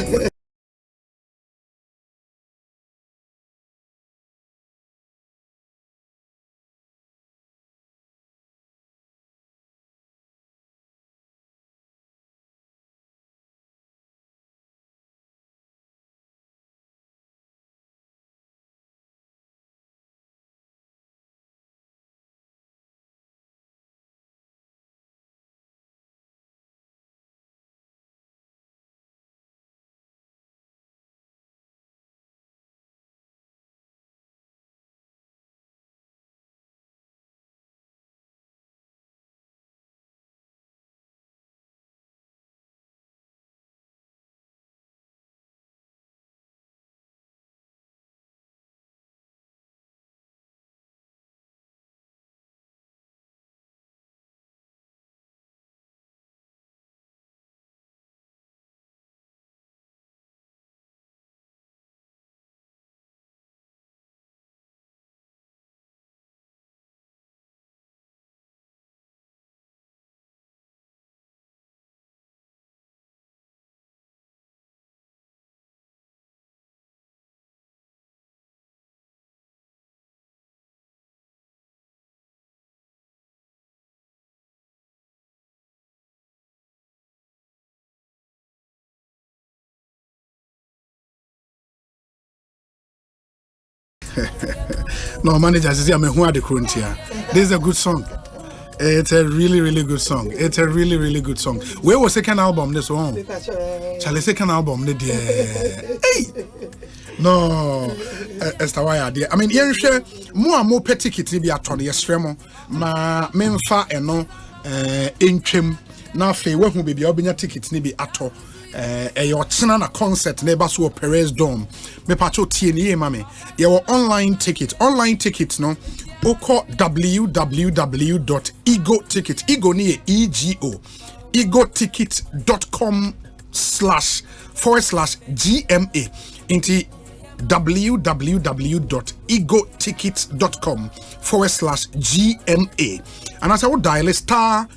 No, manager says, I'm a the Cruntia. This is a good song. It's a really, really good song. It's a really, really good song. Where was second album this one? Charlie second album hey. No, Esther why dear. I mean, you share more petty kitty be at on yestremo. Ma memfa eno intrim. Now fe we who be obinya ticket ni be ato. Your na concert neighbor so Perez Dome. Me pacho TNA mame. Your online tickets no. Oko www.egoticket ego ni ego egoticket.com//GMA into www.egoticket.com/GMA and as I would dial *713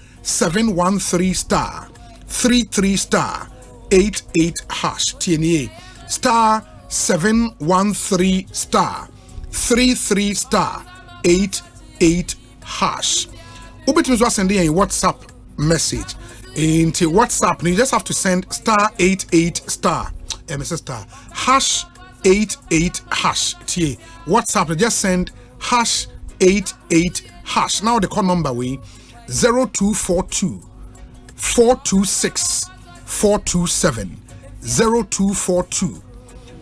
*33 *88 TNA *713 *33 *88 Ubetim was sending a WhatsApp message into WhatsApp. You just have to send *88 #88 TA WhatsApp. Just send #88 Now the call number we 0242 426 427 0242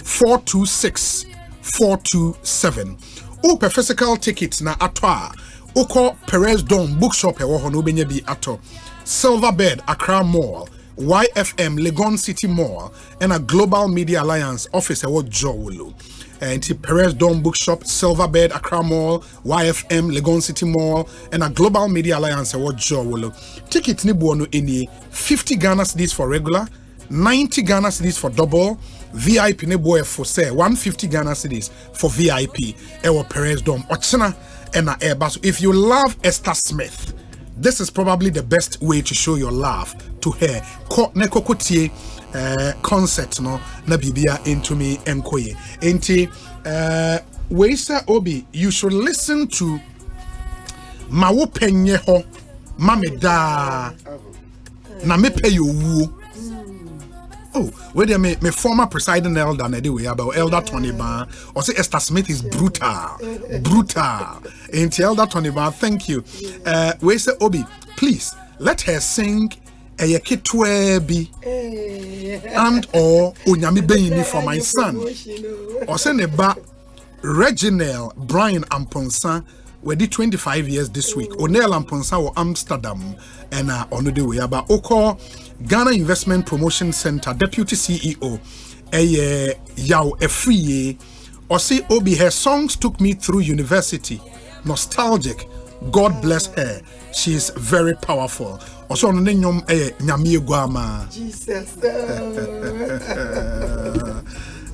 426 427. Upe physical tickets na atwa Uko Perez Dome Bookshop ewo hono benye bi ato Silverbed Accra Mall YFM Legon City Mall and a Global Media Alliance office ewo Jowolo and Perez Dome Bookshop Silverbed Accra Mall YFM Legon City Mall and a Global Media Alliance ewo Jowolo. Tickets ni buono eni 50 Ghana cedis for regular, 90 Ghana cedis for double, VIP ne boy for say 150 Ghana cedis for VIP ewo Perez Dome Ochina and a airbus. If you love Esther Smith, this is probably the best way to show your love to her. Nekokotie concert no na bibia into me enkoye. Enti Weisa Obi, you should listen to Mawo Penye ho Mameda na mepe yo wu. Oh, where they me former presiding elder anyway about Elder Tony Ban or say Esther Smith is brutal. And Elder Tony Ban, thank you. We say Obi, please let her sing Eyekitwebi and or Onyami Beyini for my son. Or say neba Reginald Brian Amponsa. We did 25 years this week. Onel Amponsa or Amsterdam and on the way about Oko Ghana Investment Promotion Center Deputy CEO Yao Efriye or say Obi, her songs took me through university. Nostalgic. God bless her. She is very powerful. Also on the nyam Nyami Guama. Jesus.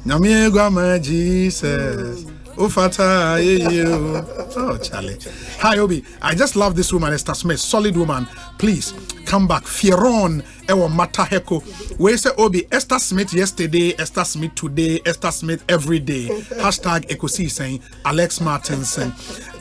Nyame Gwama Jesus. Ufata you. Oh, Charlie. Hi, Obi. I just love this woman, Esther Smith. Solid woman. Please come back. Fieron Ewa Mataheko. We say Obi, Esther Smith yesterday, Esther Smith today, Esther Smith every day. Hashtag Ekosiisen, Alex Martinson.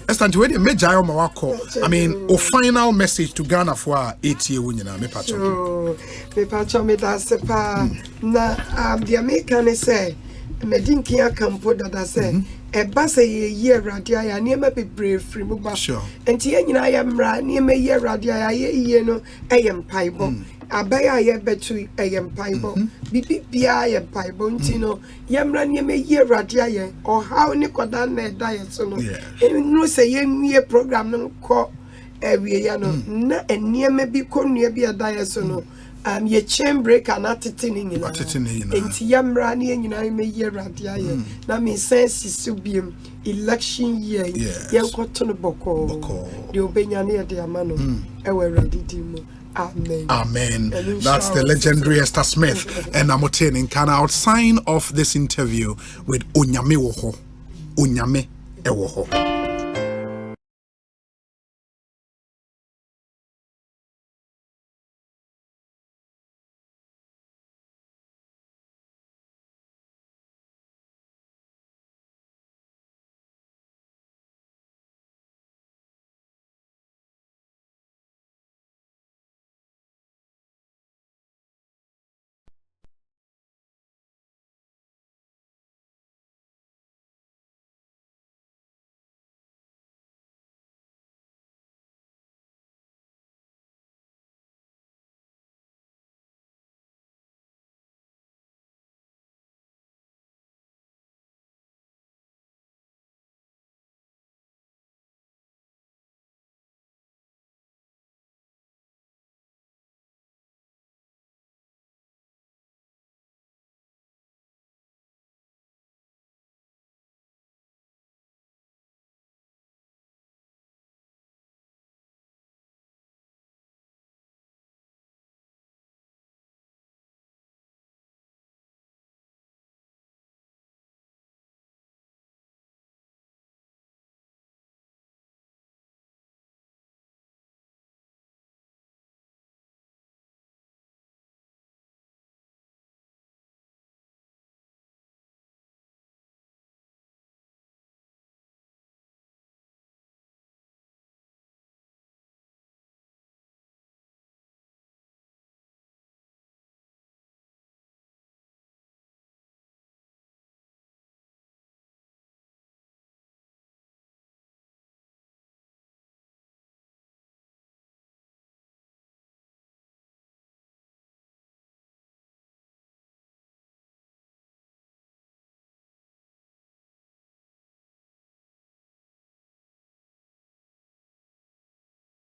Esther, to wait, me jayo mawako. I mean, a final message to Ghana for 8 years. Me pacho. Me pacho me da sepa. Na the American say. Medinkia campo that say a bass a year radia near me be brave free muba. Sure. And Tian I am ran near me year radia ye no I am piebo. Abaya ye betu I am piebo. Bibi I am piebo tino yam ran near me year radia or how Nicodan diet so no. And no say ye program no call every yano na and near me be con near be a diet so no. Ye chain break and attitting in Yamra near you may year radia. Now me sense is subium election year. Young cotton boko. The Obeyania de Amano. Ewe ready demo. Amen. Amen. That's the legendary Esther Smith. And I'm obtaining can out sign off this interview with Unyame Woho. Unyame Ewoho.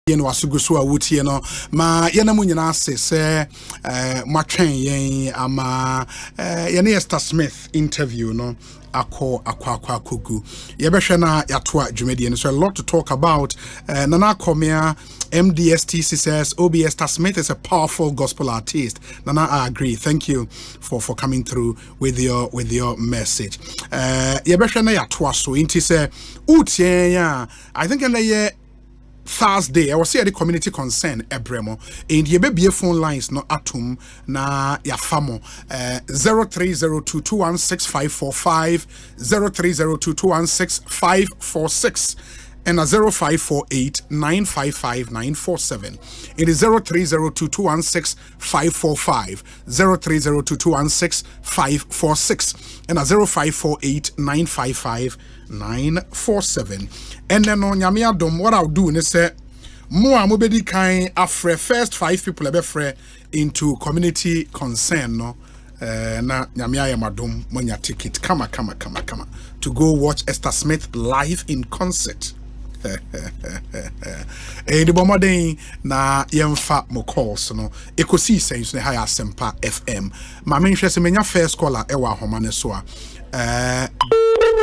yen wasugu so awutie no ma yana mu nyina ase se matwen yen ama yana Esther Smith interview no akwa kugu ye behwe na yatoa dwumedie no so a lot to talk about. Nana Komia MDSTC says Obi Esther Smith is a powerful gospel artist. Nana, I agree. Thank you for coming through with your message. Ye behwe na yatoa so inti se utie ya I think in the Thursday, I was here at the community concern Ebremo. And ye be phone lines no atum na ya famo 0302216545 0302216546 and a 0548955947. It is 0302216545 0302216546 and a 0548955947. And then on Yamiadom, what I'll do is say more mobedi kind afre first 5 people ever into community concern no na Yamia Madom when your ticket come to go watch Esther Smith live in concert. The bomarding na yemfa mo calls no Ekosiisen so high Asempa FM. My main interest menya first caller ewa homane so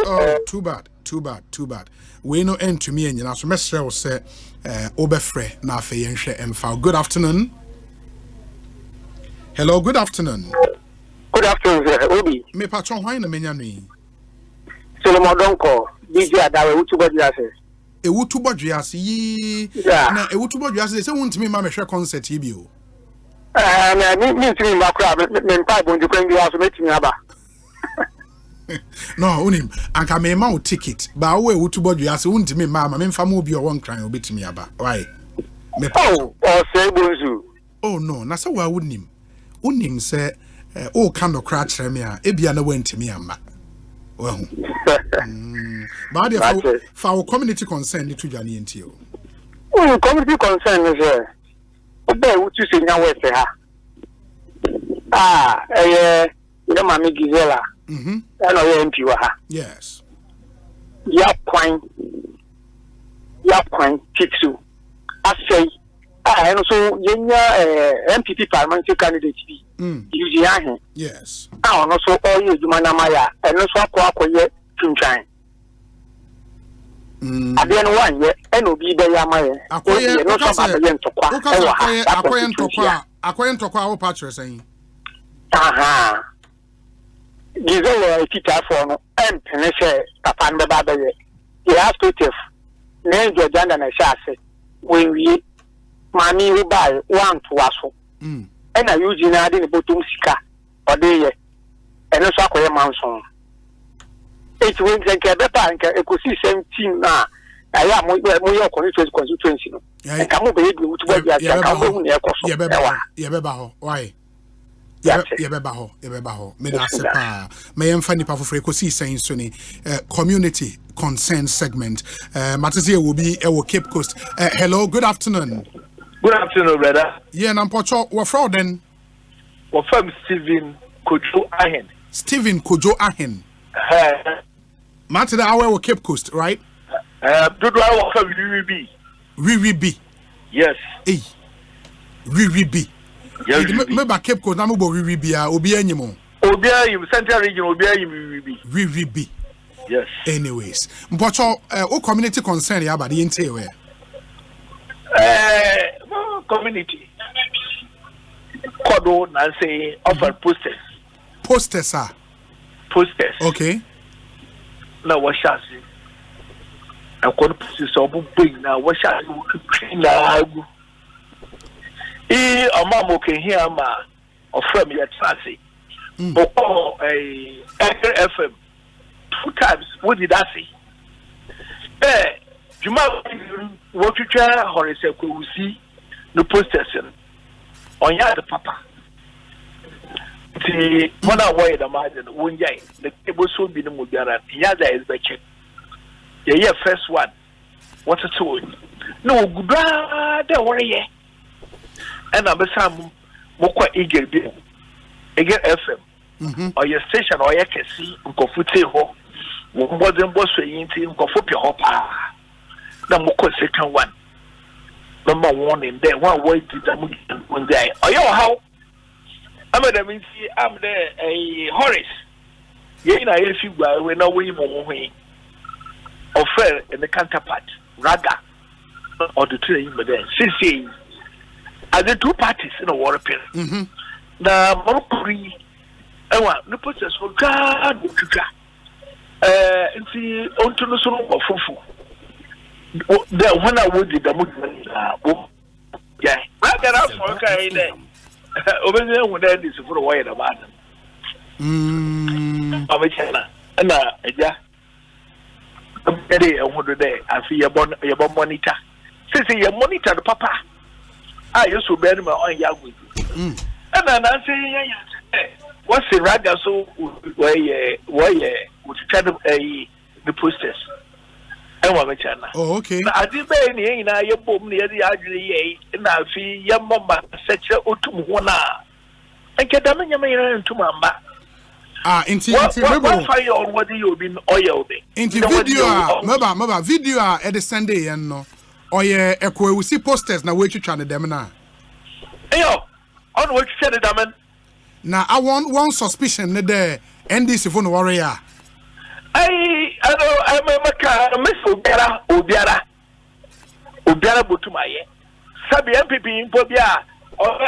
oh too bad. We no end to me and you so mesre will say obefre na afa yenhwe emfa. Good afternoon. Hello, good afternoon. Good afternoon, sir. Obi. Me patron why na menya no. Solomon Donko. DJ Adawe Utubodwiase. Utubodwiase yi. Na Utubodwiase say wontimi ma me hwe concert yi bi o. Na me ntimi ma kra me mpa bonju kwangi aso metimi aba. No, unim anka me ma o ticket ba wo Utubodwiase wontimi ma me mfa ma obi o won kran obetimi aba. Why? Me Osei Bonsu. Oh no, na say wa wonim. Unim say o kan no kra kire me a ebia na wantimi amba. Well, but for our community concern, it to Johnny and you. Community concern is obey what you say now. Mammy Gizella. I know MP. Yes. Yap Quine Kitsu. I say, and also MPP parliamentary candidate. Yes. I also all you Manamaya and also Aquacoye Tunchine. I didn't want yet, and will be the Yamaya. Aquayan Tokwa Patcher saying. Aha. Gizel a teacher for and Penesha Tapan the Babaye. He has to tell. Name your Jan and a chassis. When we Mammy will buy one to us. And I use in adding a bottom sika or day, and also a manson. 8 wings and Cabapa and Ekosiisen team now. I am more constituency. I come over to what why? Yebebaho. Me na sepa. Me yemfa nipa foforo Ekosiisen Sony community concern segment. Matizia will be Cape Coast. Hello, good afternoon. Good afternoon, brother. Yeah, Nampocho, what fraud then? What from Stephen Kojo Ahen. Stephen Kojo Ahen. Martin, our Cape Coast, right? Do I work from UB? UB. Yes. Hey. UB. Yes. Remember Cape Coast, I'm about UB. Obi anymore. Obi, Central Region, Obi, UB. Yes. Anyways, Mpocho, o community concern ya about the interior. Community. Kodo Nancy offer posters. Posters, sir. Posters. Okay. Now what shall see? I could put this up big now. What shall you clean now? A mamma can hear ma or from your taxi. Oh, a FM 2 times. What did I say? You might what you try or is a see no posters on your papa. The one away the margin, one day, the table soon be the Mugara, the other is the check. The first one. What a tool. No, good brother, worry. And I'm a Sam Mokwa Eagle Bill. Eagle FM. Or your station or your Cassie, Unkofute Ho. More than boss saying to Unkofupi Hopper. The Moko second one. Number 1 in there, one way to the one day. Oh, yo, how? I'm the Horace. You know, if you go, we know we move or fair in the counterpart, Raga, or the train, but then CC are the 2 parties in a war appeal. The Morocco, I want the process for God, and see, on to the sort of Fufu. The one I would do the movement. Yeah, I got out for a kind of over there when that is for a while about them. I'm a channel, and yeah, I'm ready. I want to day. I see your monitor. Since you monitor the papa, I used to bear my own young with you. And then I say, what's the raga so why would you try to the posters? Oh, okay. I did any in your boom near the Agri, and I feel your mamma such a utumwana. And get them in your man to Mamba. Into fire or what you been oil. Into video, Maba video at the Sunday and no. Or yeah, we see posters now. Where you trying to them now? Yo, on what you said, Daman. Now I want one suspicion there. NDC phone warrior. I know I'm a Miss Obiara Butumaye. Sabi MPP in Pobia,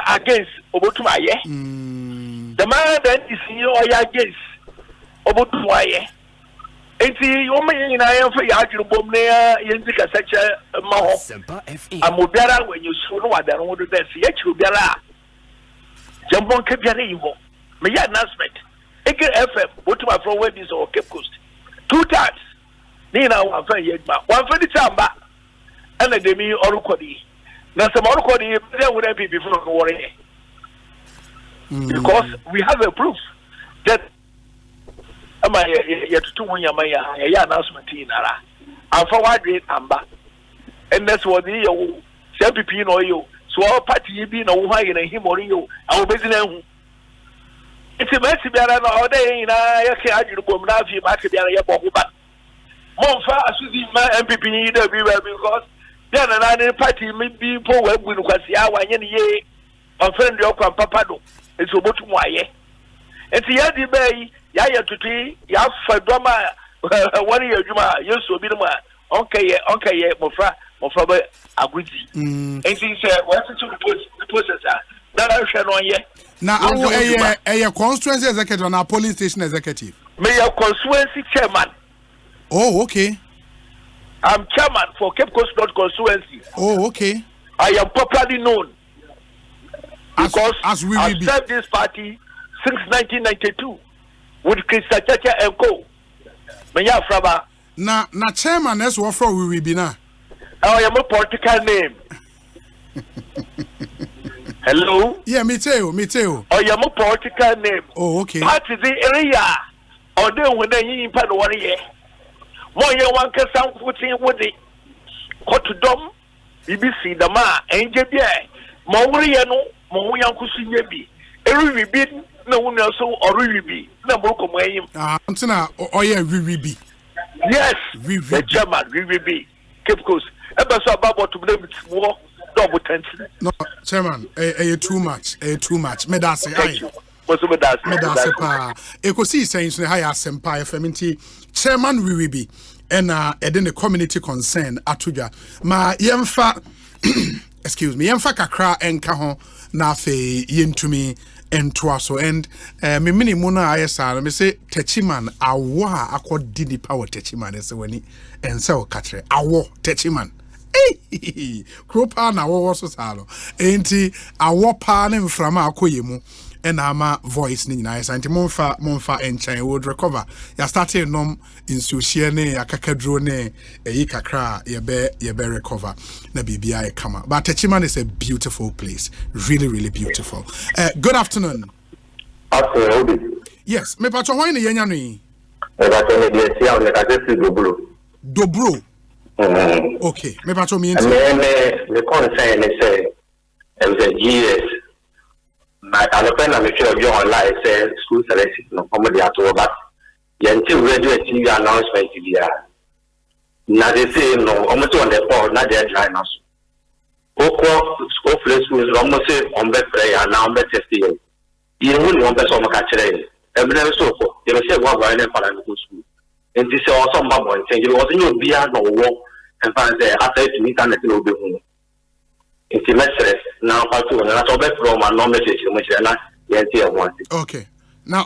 against Obotumaye. The man then is against Obotumaye. Enti women in I am for Yaju Bomnea, Yenzika such a Maho. Amubera when you saw what they want to do, yet you Bera. Jambon Kepianivo. May announcement. Eke FM, what to my from where this or Cape Coast. 2 times. Nina one for Yedma, 1 for the Tamba, and a demi Orukodi. Now some Orukodi, there would be before the war. Because we have a proof that. Ama ya tutu nya maya ya announcement inara amfa wadwe amba and that's what you CPP no yo so party bi na wo ha ye na himori yo awo bezina hu iti mesi biara na ode ina ya ke ajiru bom na fi ma ke biara ya bohu ba monfa asuzi ma MPP ni da bi because there na party mi bi po wa gbu kwasi awanye ne ye on friend yo kwa papa do eti obotu mu aye eti ya di bai ya tutu ya fadoma wani ya juma yesu bi ma onkaye mofra ba aguji enti say we have to the process that I share no ye na awo eye constituency executive na police station executive me your constituency chairman. Oh, okay. I'm chairman for Cape Coast North constituency. Oh, okay. I am popularly known because as we I've served this party since 1992 with Christa Chacha and Co. Menya Fraba. Na chairman is what for we will be now. I am a political name. Hello? Yeah, me too. I am a political name. Oh, okay. Party the area or they when they in part 1 year. 1 year one can sound footing with the Hotudom, BBC, the ma, and JBA, Mawriano, Mawayankusi Yebi, every bit, no one else or Ruby, no Boko Mayim. Antina, or yeah, Ruby. Yes, the German, Ruby, Cape Coast. Ever so about to blame it war, double tension. No, Chairman, too much. Me da say aye. What's me da pa. Ekosiisen On Asempa FM Chairman Ruby and then the community concern atuja. Ma yemfa excuse me, yemfa kakra enka ho na fe yentumi entwaso and me minimum na ayesa me say techiman awa akodi ni power techiman ese wani ense o katre awo techiman kropa na wo so salo enti awo pa ne mframa akoyemu and ama voice ni nyina esa enti monfa enchan would recover ya started nom insushie ne akakadro ne eyi kakra ye be recover na bibia e kama but Techiman is a beautiful place, really beautiful. Good afternoon. Afternoon. Yes, me pacho hwan ne yenya no yi me pacho ne de sia on ka se dobro. Okay, me pacho me enti me concern is say it was a GS. But I don't know if you online say school selection no comedy at all, but until radio TV announcement here. Now they say no, almost on the board, not their dryness. School schools almost say on bed prayer now on bed testing. You wouldn't want to some catch it. Every so you know say what going for school. And this is also bubble and change. It wasn't your beer no walk and find there after to meet and it will be home. It's a message now. Okay. Now,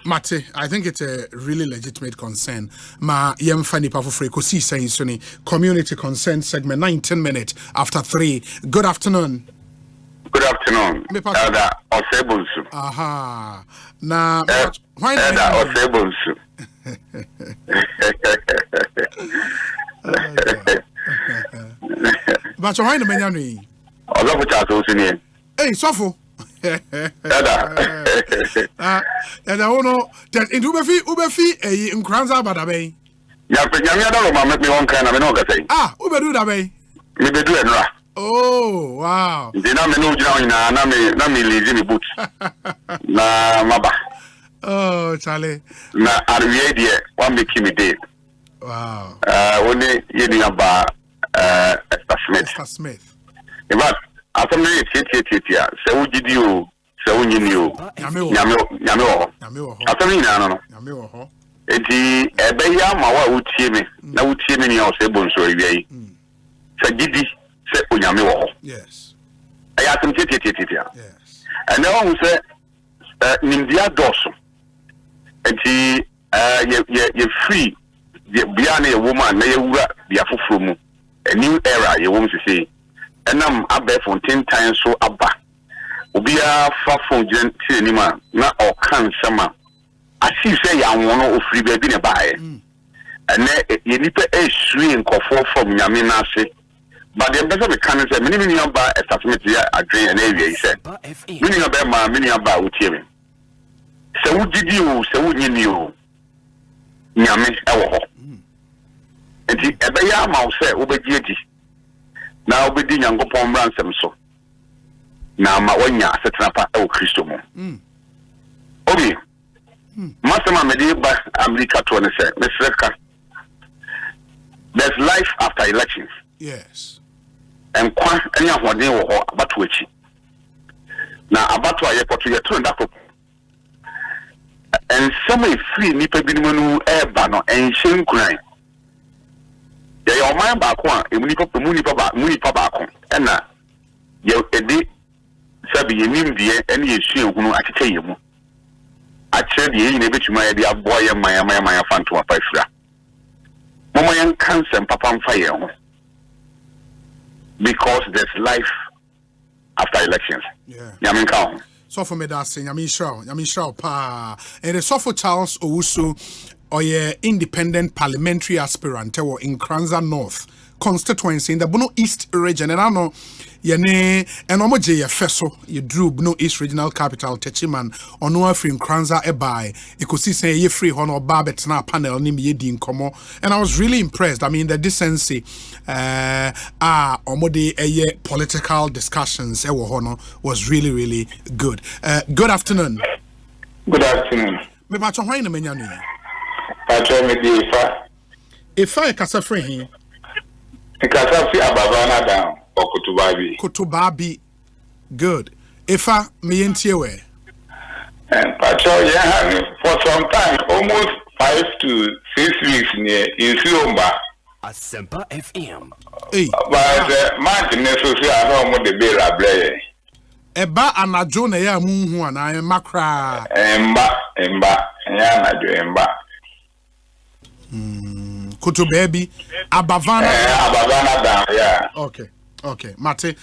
Mate, I think it's a really legitimate concern. Ma yemfani pa for Ekosiisen Suni community concern segment 19 minutes after 3. Good afternoon. Good afternoon. Elder Osei Bonsu. Aha. Na why Elder Osei Bonsu. But why the menu? Hey, Sofo. And I know that in Ubefi, in Kranza Badabe. Make me one kind of an Ah, Ubedu Dabe. Maybe do it. Oh, wow. The Nami Lizini Boots. Na Maba. Oh, Charlie. Na Arvia, one make me dead. Wow. Only you about Esther Smith. But after me, so would you, so you knew. Yamo. After me, no. Eti ebeya ma wa utie me na utie me ni o se bonso ewia yi. Se gidi se onyame wo. Yes. I asked him, and now who said, India Dosso, and you're free, beyond a woman, may you be a full a new era, you won't see. And I'm up there for 10 times so abba. Ubi a far from Gentilima, not all can summer. I see say I want to free baby in a buy. And then you need a swing from Yaminasi. But the better we can say, many by a statement here, a drain and area, he said. Many about my many about with him. So, what did you say? Would you knew Yami? And the Abaya Mouse said, Obedi. Now, Obedi Yango Pom ransom so. Now, my one ya set up a Christomo. Obi, Master Mamadi by America to say, Mr. Redcar. There's life after elections. Yes. And kwa any of what they were about to which. Now, about to a to your turn up. And some free Nipa Binimanu air banner and shame crime. They are my back one, a Munipa back, and now you're a day. Sabi yenim die ene yesu ehunu atete yemu ache die yin ebetuma ya dia boy maya fanto apafira mama yan cancer papa mfa ye ho because there's life after elections. Yamin ka so for me that say Yamin Shao pa and the Sofo Charles Owusu oye independent parliamentary aspirant in Kranza North constituency in the Bono East region, and I know yene enomoje ye feso ye drew Bono East regional capital Techiman ono afri Kranza ebai Ekosiisen ye free hono babet na panel ni me di nkomo, and I was really impressed. I mean the decency omode eye political discussions ewo hono was really good. Good afternoon. Good afternoon. Me ba chon hwan na menya no Pacho me di Ifa e kasa free hin Ikasafi ababana down or Kutubabi. Good. Ifa me yentie we. And Patrol for some time, almost 5 to 6 weeks near in Siomba. Asempa FM. But Martin Nessosi are no the Bella Blay. Eba anajo na ya muhu ana makra. Emba, Yana. Kutu baby abavana down, yeah. Okay Mate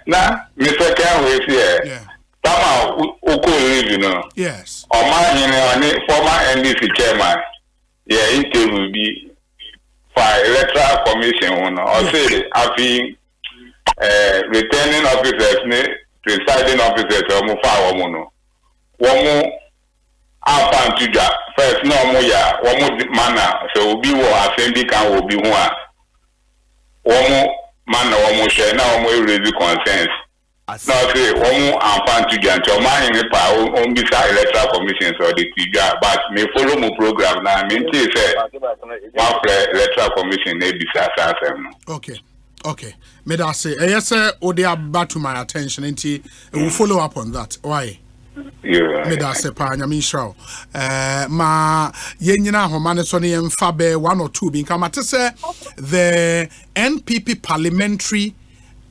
na Mr. Ken we here Tama Uko live, you know. Yes. Former NDC chairman, yeah, interview be for electoral commission or say having returning officers, presiding officers or Afan tuja first no mo ya wo mo mana so obi wo assembly kan wo bi ho a wo mo mana wo mo share na wo mo raise concerns na say wo mo afan tuja nto man ni pa on bi sa electoral commission so the tuja but me follow mo program na me nti say one electoral commission na bi sa asem no. Okay me da say yes odi aba to my attention nti we will follow up on that. Why? Yeah. Me da se pa Yamin Shao. Ma yenyina homa ne so ne yemfa be 1 or 2 bi nka mate se the NPP parliamentary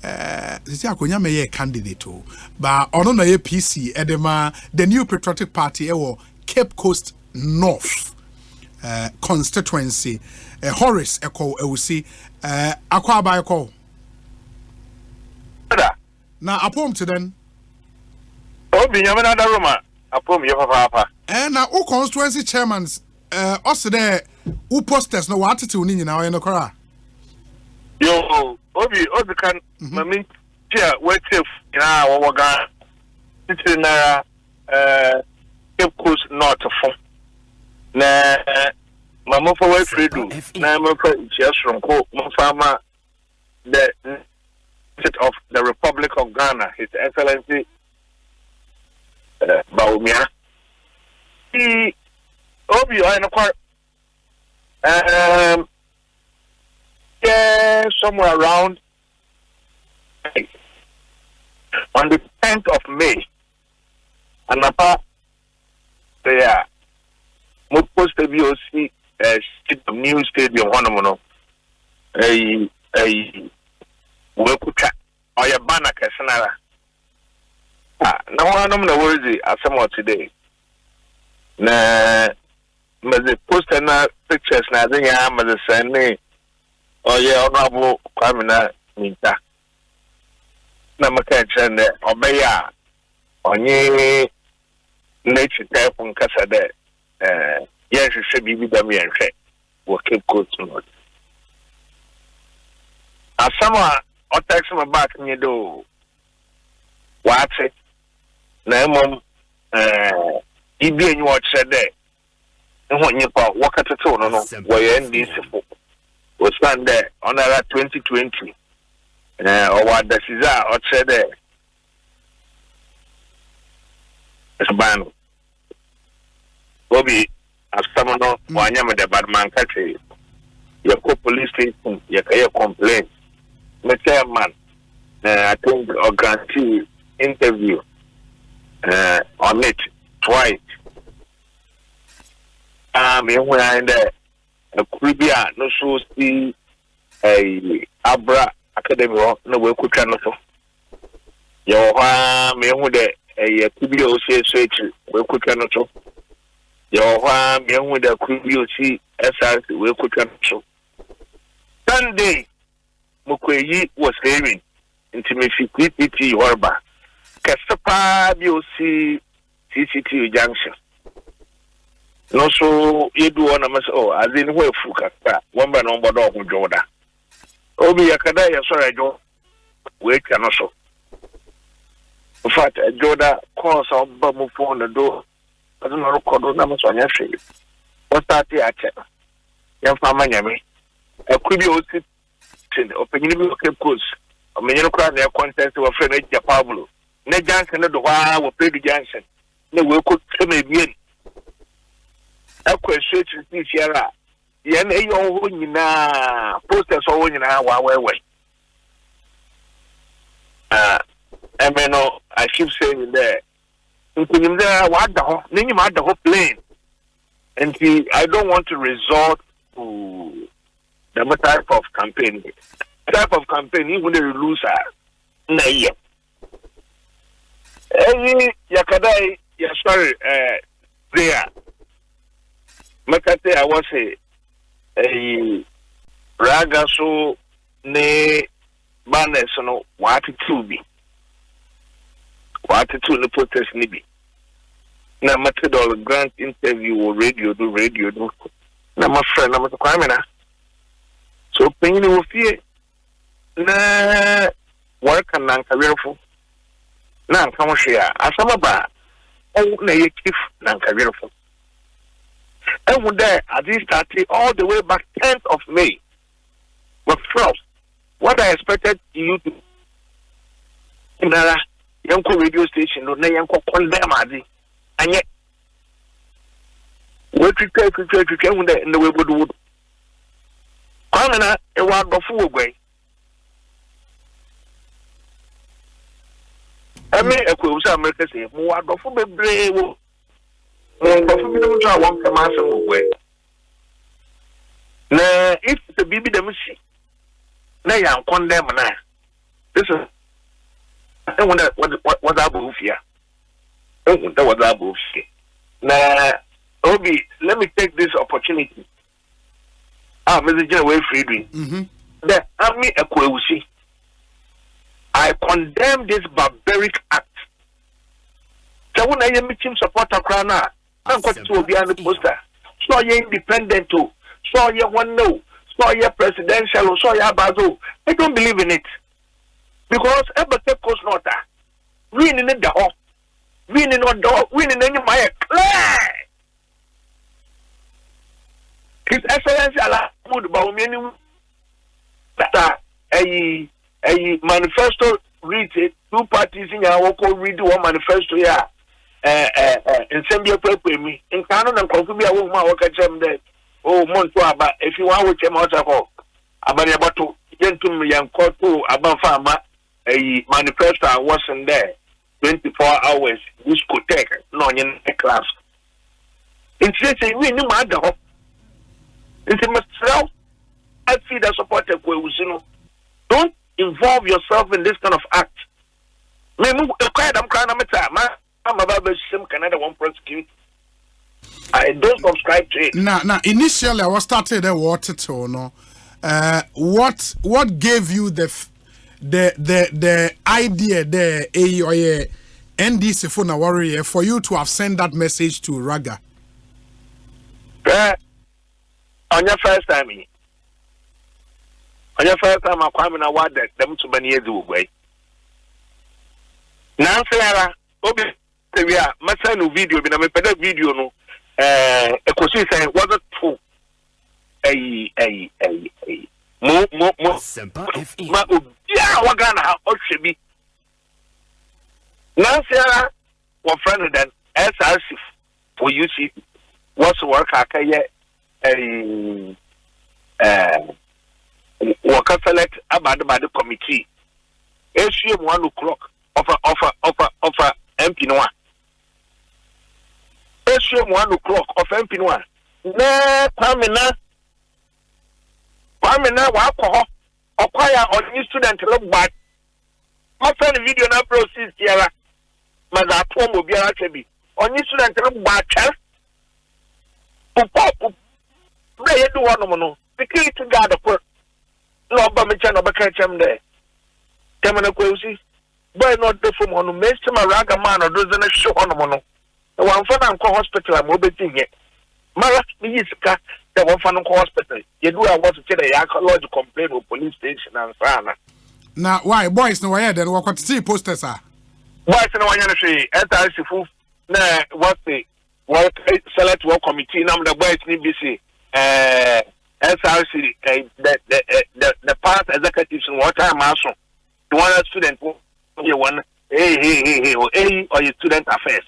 sisi akonya me ye candidate o ba ono na ye PC edema the New Patriotic Party ewo Cape Coast North constituency Horace Eko ewusi akwa aba eko na apom to then Obi nyamena da Roma apom yo papa na o constituency chairmans also there who posters no what to ni nyina no kora yo obi kan mami tia wetif na wo ga titi na Cape Coast North fo na mama for we fredu na me fa chiasronko mo fama the President of the Republic of Ghana, His Excellency Baumia. He Obi I know somewhere around on the 10th of May, and apart there, most post the VOC new stadium one a Wekuta oye bana kesenara na wanum na worzi Asempa today na maze poster na pictures na adenya maze sene oye honorable Kwamina Minta na maka chende obeya onye nature type nkasa de yehwehwe bibi da me yenhwe wo Cape Coast North Asempa o text me back me do wate na emom ibi enyu o chede ho nyipa wakatete no no wo ye NDC fo o stand there on 2020 o wa dasiza o chede esbano obi Asempa no wanya me de badman kache ye ko police station ye ka ye complaint me chairman I think or grantee interview on it twice when I in the Caribbean no so see a Abra Academy no we could channel so yo me who the a Kubio search we could channel so yo me who the Kubio see SRC we could channel so Sunday Mukweyi was hearing intimacy PPT Warba Kastapa BOC CCTV junction. No so you do on a mess as in where Fukaka, one by number dog with Joda. Obi Yakada, sorry, Joe. Wait, and also. In fact, Joda calls on Bamu phone the door. I don't know what numbers on your shape. What's that? Young Farmer Yami. A Kubio opinion of Cape Coast. A million crowd their contest to a friend at Pablo. Ne Johnson, the wire will pay the Johnson. No, we could say maybe. A question is here. Yen a young na posters all in our way. I keep saying there. Including there, what the whole name of the whole plane. And see, I don't want to resort to the type of campaign. Type of campaign, even the loser. Nay. Yakadai, sorry, there. Makate, I was a raga so ne banners no what to be. What to the protest nibi. Na matadol grant interview or radio do. Na my friend, I'm a Kwamina. So pain will fear. Na work and non career for. Na come share. Asempa oh na ye chief non career for. And when there at this started all the way back 10th of May. But first, what I expected you to Nara Yanko radio station no na Yanko condemn adi. And yet what you take when there in the way would Kwamina e wa dofu ogwe. Ame Ekosiise America say mo wa dofu bebre wo. Mo dofu bi no try one come asem ogwe. Na if the bibi dem si na ya condemn na. This is I wonder what about here. That was about here. Na Obi, let me take this opportunity. Mr. Away Freedom. The army Ekosiise. I condemn this barbaric act. So when I am meeting supporter crana, I'm going to be on the poster. So you're independent too. So you one no. So you're presidential. So you're bazo. I don't believe in it. Because ever Cape Coast North, winning in the hall, winning on door, winning in my clear. His Excellency Alamoud Baumenu that a manifesto read it, two parties in our read one manifesto here. In Sambia Pepe me in Canon and Confubia woman work at them there. Oh, Montua, if you want to come out of all about to gentlemen young court about farmer a manifesto wasn't there 24 hours, which could take no in a class. It's we knew my dog. It's a myself. I see the supporter Ekosiise. Don't involve yourself in this kind of act. Me move quiet. I'm crying. I'm about to shame Canada one prosecute. I don't subscribe to it. Now, initially I was started the water to no. What gave you the idea there, NDC for na warrior for you to have sent that message to Raga? On your first time, I come in a word that them too many years away. Now, Sarah, Obi, we are Masano video, but I'm a better video. No, Ekosiisen wasn't true. Asempa FM. Yeah, what Ghana or should be. Now, Sarah, one friend then SRC for you see what's work I can worker select about the committee. Issue 1 o'clock offer MP Noah. Issue 1 o'clock of MP Noah. Ne Pamina Wako acquire on new student look back. My friend video now proceeds here. Maza Tomo Biara Chebi. On new student look back. Pupo. They do one no. Security guard of no Bamicha no Bakacham there. Tamana Kwesi. Boy not the from on Mr. Maraga man or doesn't show on mono. The one for them hospital I'm obeting it. Mara Miska, the one for hospital. You do I want to tell a lodge complaint with police station and Sana. Now why boys no why then what see posters are? Boys no one say SRC na what the work select work committee number the boys need be SRC the past executives in what time also the one student you one hey or your student affairs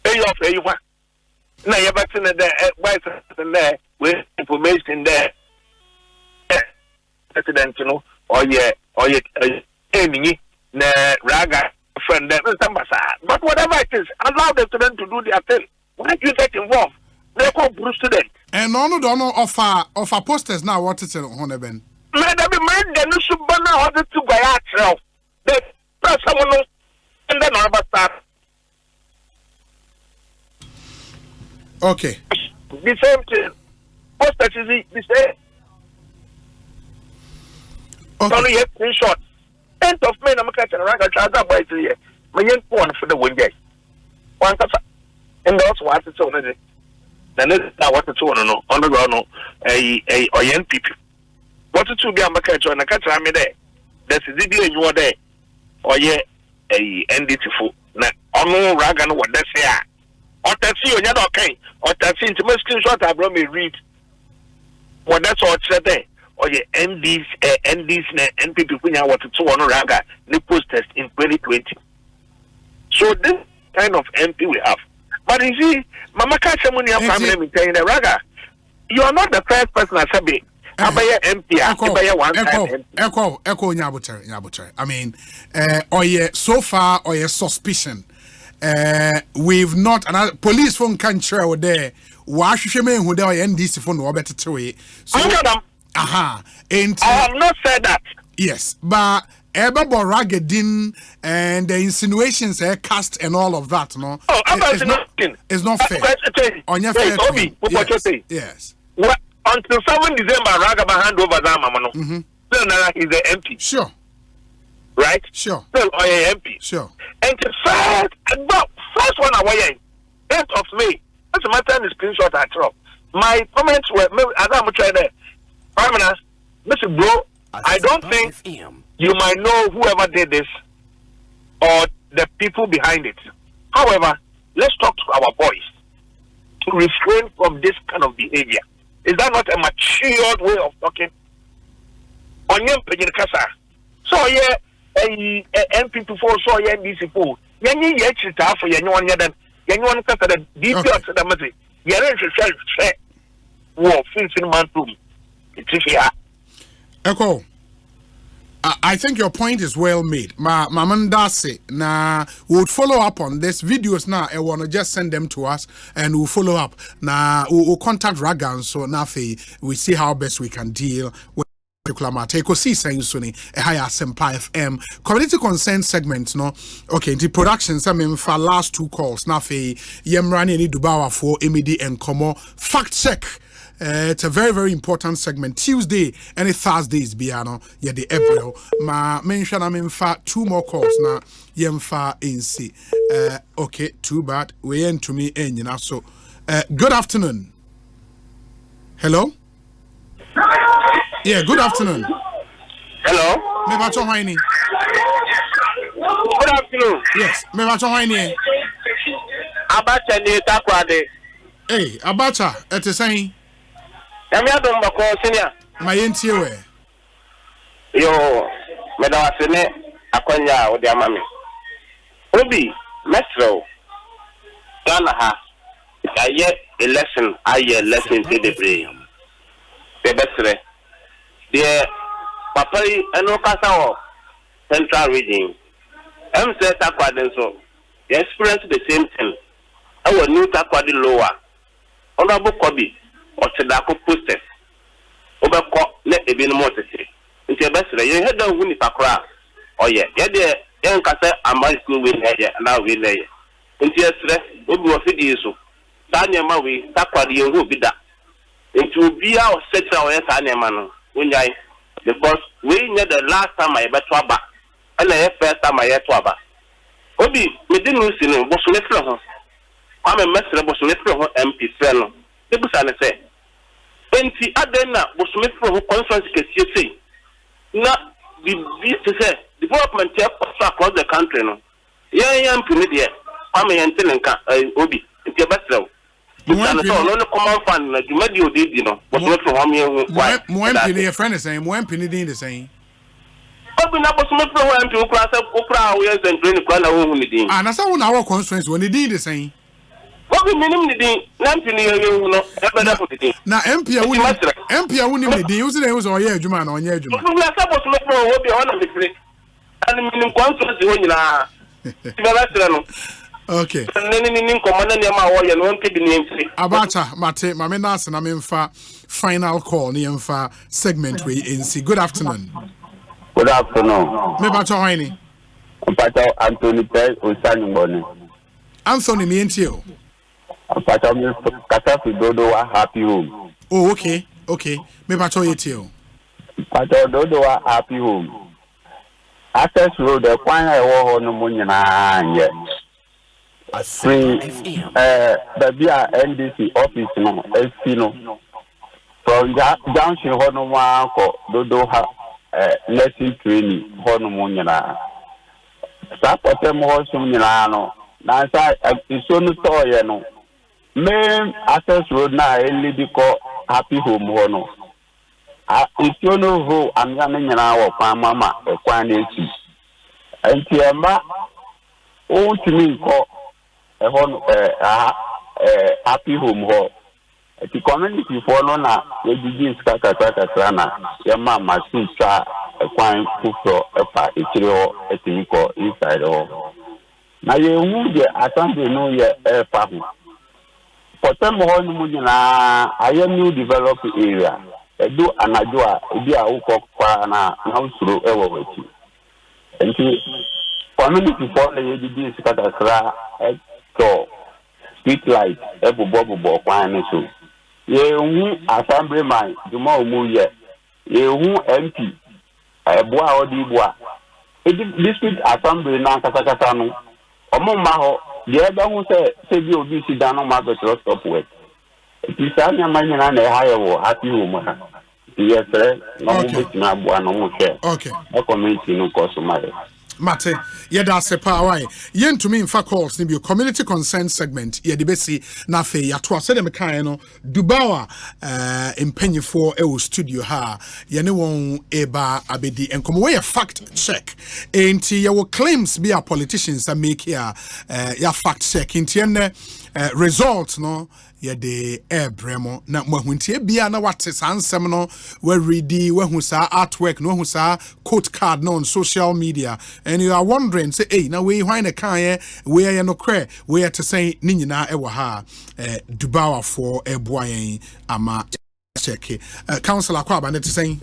of you now you're back in there with information there president you know or any Raga friend there but whatever it is allow the student to do their thing. Why do you get involved? They call Bruce student. And no offer posters now what is it on Ben? Madam, the new subana order to buy out. They press someone and then I'll start. Okay. The same thing. Posters is the same. Okay. Only a screenshot. End of May, I'm catching a record. I'll buy it here. My young one for the win day. One cup. And also what it's on it. Then this is what it's on the ground. A young people. What to be a catch on a catch I made there. That's the video you are there. Or a NDT fool. Now, on no Ragan, what that's here. Or that's you, you're not okay. Or that's into my screenshot. I brought me read. What that's all said there. Or NDs, NPP, what to on Raga, the post test in 2020. So this kind of MP we have. But you see, Mama Kachamuni family saying the Raga, you are not the first person I said be. MP, Echo Nyabuter. I mean, so far, suspicion. We've not, and police phone can't share there. Why should you mean who they are NDC phone or better to it? So, and I have not said that. Yes, but Eba Ragadin and the insinuations cast and all of that, no? Oh, it's not fair. On your fair. Yes. What? Until 7 December, Ragaba hand over Zamamano. Still, he's the MP. Sure. Right? Sure. Still, MP. Sure. And the first one away, 8th of May. That's a matter of screenshot I drop. My comments were, as I'm trying to, Prime Minister, Mr. Bro, I don't think you might know whoever did this or the people behind it. However, let's talk to our boys to refrain from this kind of behavior. Is that not a matured way of talking? Onion Pejikasa. So, MP24, so NDC4. Yanni Yachita for Yanuan Yadan, Yanuan Kasa, the DP of the Mati. Yaran should say, war, finishing man room. It's here. Echo. I think your point is well made. Mamandase, na we'll follow up on this videos now. I wanna just send them to us and we'll follow up. Now we'll contact Ragan so now we see how best we can deal with particular matter Ekosiisen so ni ehaya Asempa FM community concern segment no okay the production some for last 2 calls na fe yemrani ni dubawa for emidi enkomo fact check. It's a very, very important segment. Tuesday and Thursdays, Biano, yeah, the April. Ma mention I'm in fact 2 more calls now. Yemfa in C. Okay, too bad. We end to me, and you know, so good afternoon. Hello? Yeah, good afternoon. Hello? Me bacho haini. Good afternoon. Yes, me bacho haini. Abacha ni takwade. Hey, Abacha, it is saying. Yami adom bako senior. Mayentie we. Yo, medawasene akwanya odi amami. Obi, metro. Ghana ha. Aye election, election to the brain. The best. The papa eno kasa o central region. Say takwade so. They experience the same thing. Our new takwade lower. Honorable Kobi. Or Sedako posters. Obeko let a bin motete. Into a best, you had done winning Pakra. Oh, yeah, yeah, young Cassa, and my school win here, and now we lay. Into yesterday, Obu of Fidiso. Tanya Maui, Takwa, the young be that. Into be our set our Tanya Mano, when I, because we know the last time I bet Waba, and the first time I had Waba. Obi, we didn't lose in a Boston. I'm a messer of Boston MP fellow. Ebusane say enti adena bosome from conference kesi say na the development across the country no yan pini de kwame yente nka obi enti ebesrew Ebusane so no common fund na jumadi odidi no bosome from hom yehu mo MP ne friend say mo MP ne din de say obi na bosome from MP okra we yen train kwa na wo hu ni din na sa wo na wo conference wo ni din de say Obi minim ni din na MP ni yehu no ebeda ko din na MP a woni ni din usi na hu so oye adwuma na onye adwuma obi na sa boso mekro obi ona mekre ani minim conference ho nyina tibela no okay ni komanda ne ma wo ye no nke bi ni ntri Abacha mate mame na ase na memfa final call ni memfa segment we NC good afternoon Good afternoon me bacho haini Pato Anthony Pell Osani Mbone Anthony ni ntio Pato mi kata fi dodo wa happy home. Oh, okay. Me bacho yetio. Pato dodo wa happy home. Access road the kwanya ewo ho no mu nyina anye. Baby a NDC office no SC no. From junction ho no wa ko dodo ha lesson training ho no mu nyina. Support mo ho sum nyina no. Na sa iso no to ye no. Main access road na elidi ko happy home ho no. Iso no ho anya nyina wo kwa mama e kwa na echi. Enti ema o timi ko e ho no happy home ho. The community for no na we begin skaka na ya mama sincha e kwa kufro e pa etire ho etimi ko inside ho. Na ye hu de assembly no ye e pa ho. Potem ho no mu nyina aye new develop area. Edu anajo a ebi a ukokwa na usuro e wo wachi. Enti community for le ye begin skaka e to street light e bobo kwa na so. Ye hu assembly man duma omu ye hu MP eboa odi boa district assembly na kasa no omo ma ho de ebe hu se bi obi si dan no ma be stop work ti sa nya ma nyina na ha ye wo happy home ha yes sir no mo be na boa no mo hwe okay e community no ko so mare Mate, yeda sepa why yen to me in fact calls ni community concern segment ye de besi na fe ya to ase de mekan no Dubawa empanyefo e wo studio ha ye ne won eba abedi enkomo we fact check enti ye wo claims be a politicians that make ya fact check enti ne results no ye de bremo na mahuntie bia na wate sansem no we ready we hu sa artwork no hu sa quote card no on social media and you are wondering say hey na we hwan na kan we ye no kre we to say ni nyina e wo ha Dubawa for eboa yen ama check. Councillor Kwaba net saying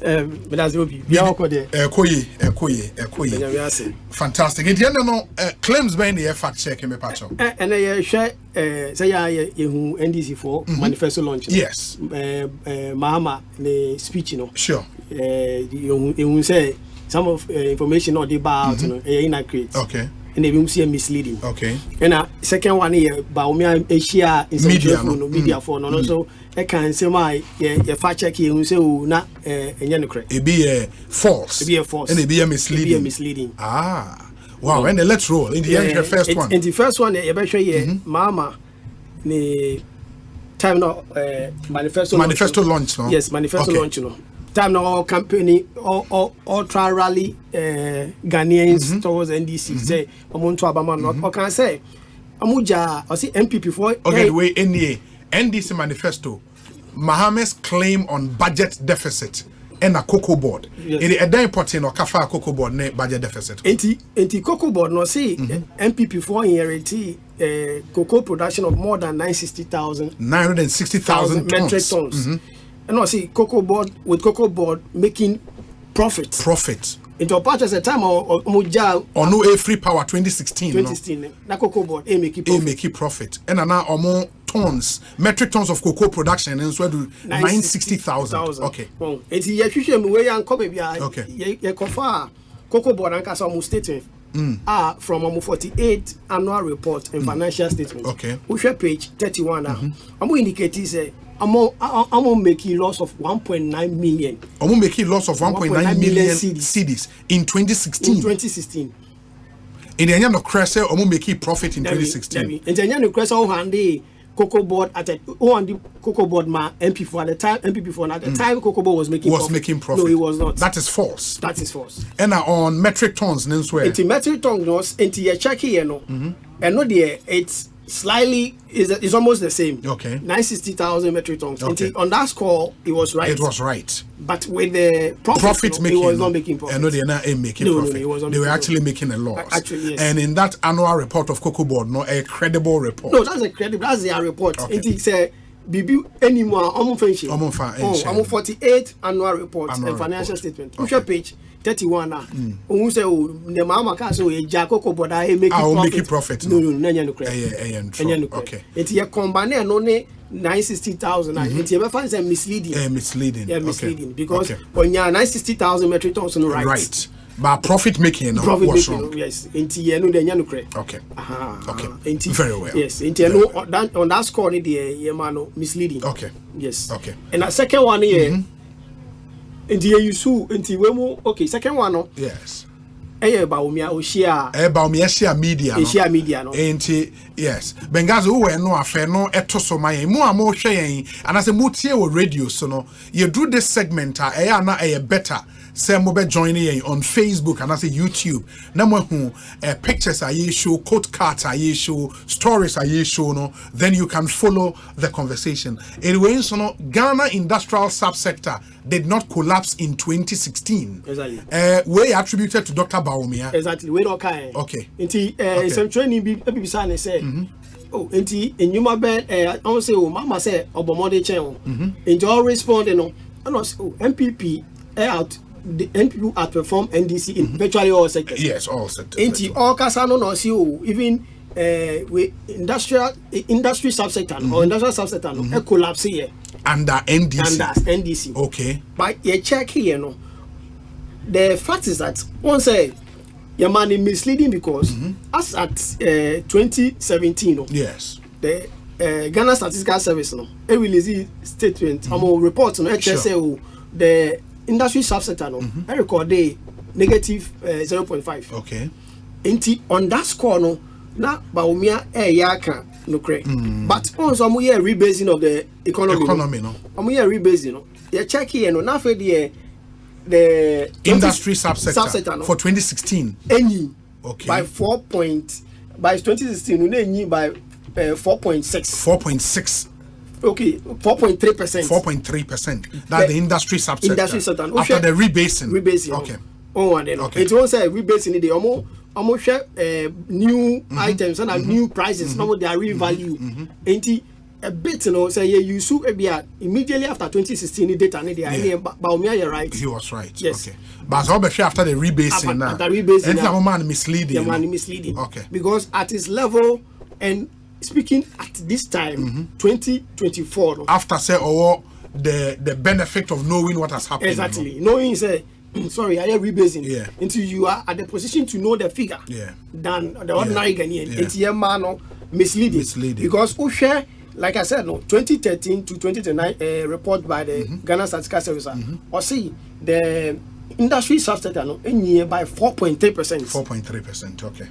fantastic. It you know claims by the fact check me patch up. And I share say you NDC4 manifesto launch. Yes. Mahama the speech Sure. You say some of information not about inaccurate. Okay. And they will see misleading. Okay. And second one here, Baumia Asia is media for no so I can say my fact check here say na it be false. It be false. And it be misleading. Ah. Wow, and let's roll. In the end, the first one. In the first one, you better say Mama the time no manifesto launch no. Yes, manifesto launch no. Time now company or try rally Ghanaians towards NDC say amuntu abama no or can say amuja or see MPP for okay the way NDC manifesto Mohammed's claim on budget deficit and a cocoa board it a day important or kafa cocoa board ne budget deficit enti cocoa board no see MPP for inherit cocoa production of more than 960,000 metric tons. And I see cocoa board making profit. Into a part of the time or muja or no free power 2016. Na cocoa board make profit. And now more tons, metric tons of cocoa production and so do 960,000. Okay. It's ye way and come okay. Ye cocoa board and cast almost statement. From almost 48 annual report and financial statement. Okay. We share page 31 now. I'm indicating say I'm making loss of 1.9 million. I'm making loss of 1.9 million cedis in 2016. In 2016. In the end of Cressel, I'm making profit in 2016. In the end of Cressel, handy cocoa board at the cocoa board ma MP for the time MPP for at the time cocoa board was making profit. No, it was not. That is false. That is false. And on metric tons, then swear. It's metric tons, into your check here, no. And no, dear, it's slightly is almost the same. Okay. 960,000 metric tons. Okay. On that score, it was right. It was right. But with the profit making, it was not making profit. And no, they're not making profit. No, it was not. They were actually making a loss. Actually, yes. And in that annual report of Cocoa Board, no, a credible report. No, that's a credible. That's their report. Okay. It is BB anymore. I'm 48 annual reports and financial statement. Which page 31 now. Who say the mama can say Cocoa Board I make profit. No, okay. It's a combine and only 960,000. It's a fans and misleading. Misleading. Because when you're 960,000 metric tons on the right. But profit making was wrong. Yes. Into the okay. Okay. Very well. Yes. Into on that score the misleading. Okay. Yes. Okay. And the second one here. Into you sue into wemo. Okay. Second one. Yes. Baumia media no. Yes. Bengazi we no afa no eto so mayen mu a mo hwe yen anase mo tie wo radio so no you do this segment na better say mo be join yen on Facebook and say YouTube na mo hu pictures are show quote cards are show stories are show no then you can follow the conversation anyway so no Ghana industrial subsector did not collapse in 2016. Exactly. We attributed to Dr. Baumia. Exactly. We don't care. Okay. Inti some training be say oh inti enyuma ben I want say mama say obomode chen inti all respond no and MPP out the NPP outperform NDC in virtually all sectors. Yes, all sectors. Inti all kasa no see even we industry subsector or industrial subsector collapse here. Under NDC. Okay. But you check here, no. The fact is that one say your man is misleading because as at 2017, no. Yes. The Ghana Statistical Service, no. A release statement, report, no. HSA, the industry subsector, no. I record the negative 0.5. Okay. On that score, no. Na Baumia yaka. No correct. But also I'm here rebasing of the economy no. I'm here rebasing no. You check here no. Now for the industry subsector no. For 2016. Any. Okay. By 2016 we by 4.6. 4.6. Okay, 4.3%. 4.3%. That's the industry subsector. Industry sector. After the rebasing. Okay. Oh, and then okay. It won't say rebasing the almost new items and new prices. Now they are revalue. a bit, say you sue immediately after 2016 data, you're right. He was right. Yes. Okay. But after the rebasing now. After rebasing now. Man misleading. The man misleading. Okay. Because at his level, and speaking at this time, 2024. After say the benefit of knowing what has happened. Exactly. Knowing say, sorry, I am rebasing. Yeah. Until you are at the position to know the figure. Yeah. Than the ordinary Ghanaian. Yeah. It's your man misleading. Because Osei, like I said, 2013 to 2029 report by the Ghana Statistical Service, Osei, the industry subsector by 4.3%. 4.3%, okay.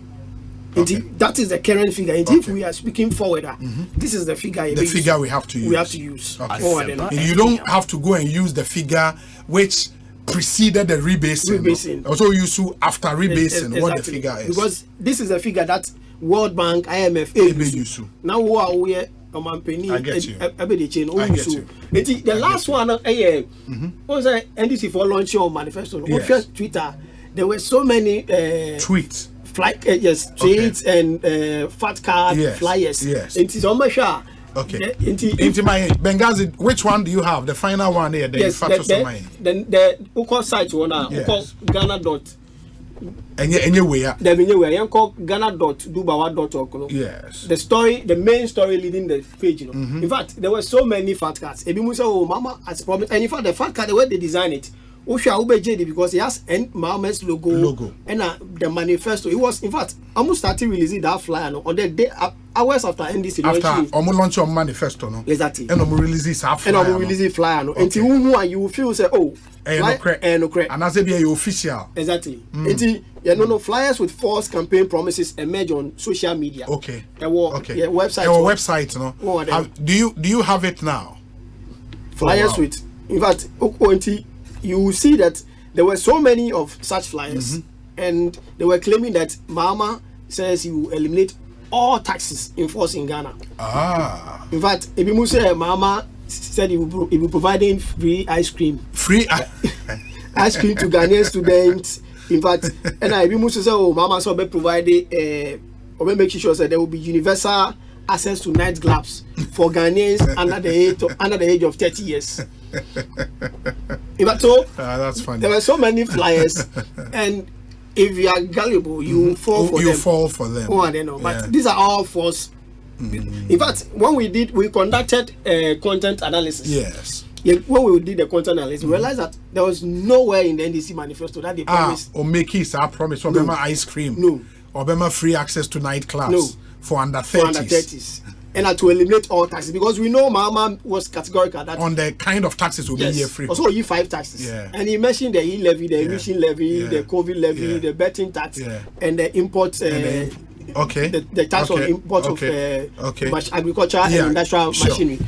That is the current figure. If we are speaking forward, this is the figure. The figure we have to use. We have to use. Okay. You don't have to go and use the figure which preceded the rebasing. Also use after rebasing what the figure is. Because this is the figure that World Bank, IMF, use. Now we are I get you. The last one, was NDC for launching on manifesto. Yes. Twitter, there were so many tweets, tweets and fat card flyers. Yes. It is almost sure. Okay. Into my Benghazi, which one do you have? The final one here. The Uko site one now. Ghana dot. Anyway, Ghana.dubawa.org. Yes. The main story leading the page. In fact, there were so many fat cards. Mama has promised. And in fact, the fat card, the way they design it, because it has Mama's logo and the manifesto. It was, in fact, almost started releasing that flyer on the day hours after NDC launching. After launch your manifesto, no? Exactly. And release flyer. And release flyer. Until you feel say, oh. And as a be official. Exactly. Flyers with false campaign promises emerge on social media. Okay. Website. No. Do you have it now? Flyers with. In fact, you will see that there were so many of such flyers, and they were claiming that Mama says he will eliminate all taxes enforced in Ghana. In fact, Mama said he will be providing free ice cream. Ice cream to Ghanaian students. In fact, and I say, Mama so be providing or make sure that there will be universal access to night clubs for Ghanaians under the age of 30 years. That's funny. There were so many flyers, and if you are gullible, you fall for them. But these are all false. In fact, when we conducted content analysis. Yes. When we did the content analysis, we realized that there was nowhere in the NDC manifesto that they promised. Or make it our promise. Or ice cream. No. Or free access to nightclubs. No. For under 30s. And to eliminate all taxes, because we know Mama was categorical that on the kind of taxes will be here free. Also, you 5 taxes. Yeah. And he mentioned the e-levy, the emission levy, the COVID levy, the betting tax, and the import. The tax on import of agriculture and industrial machinery.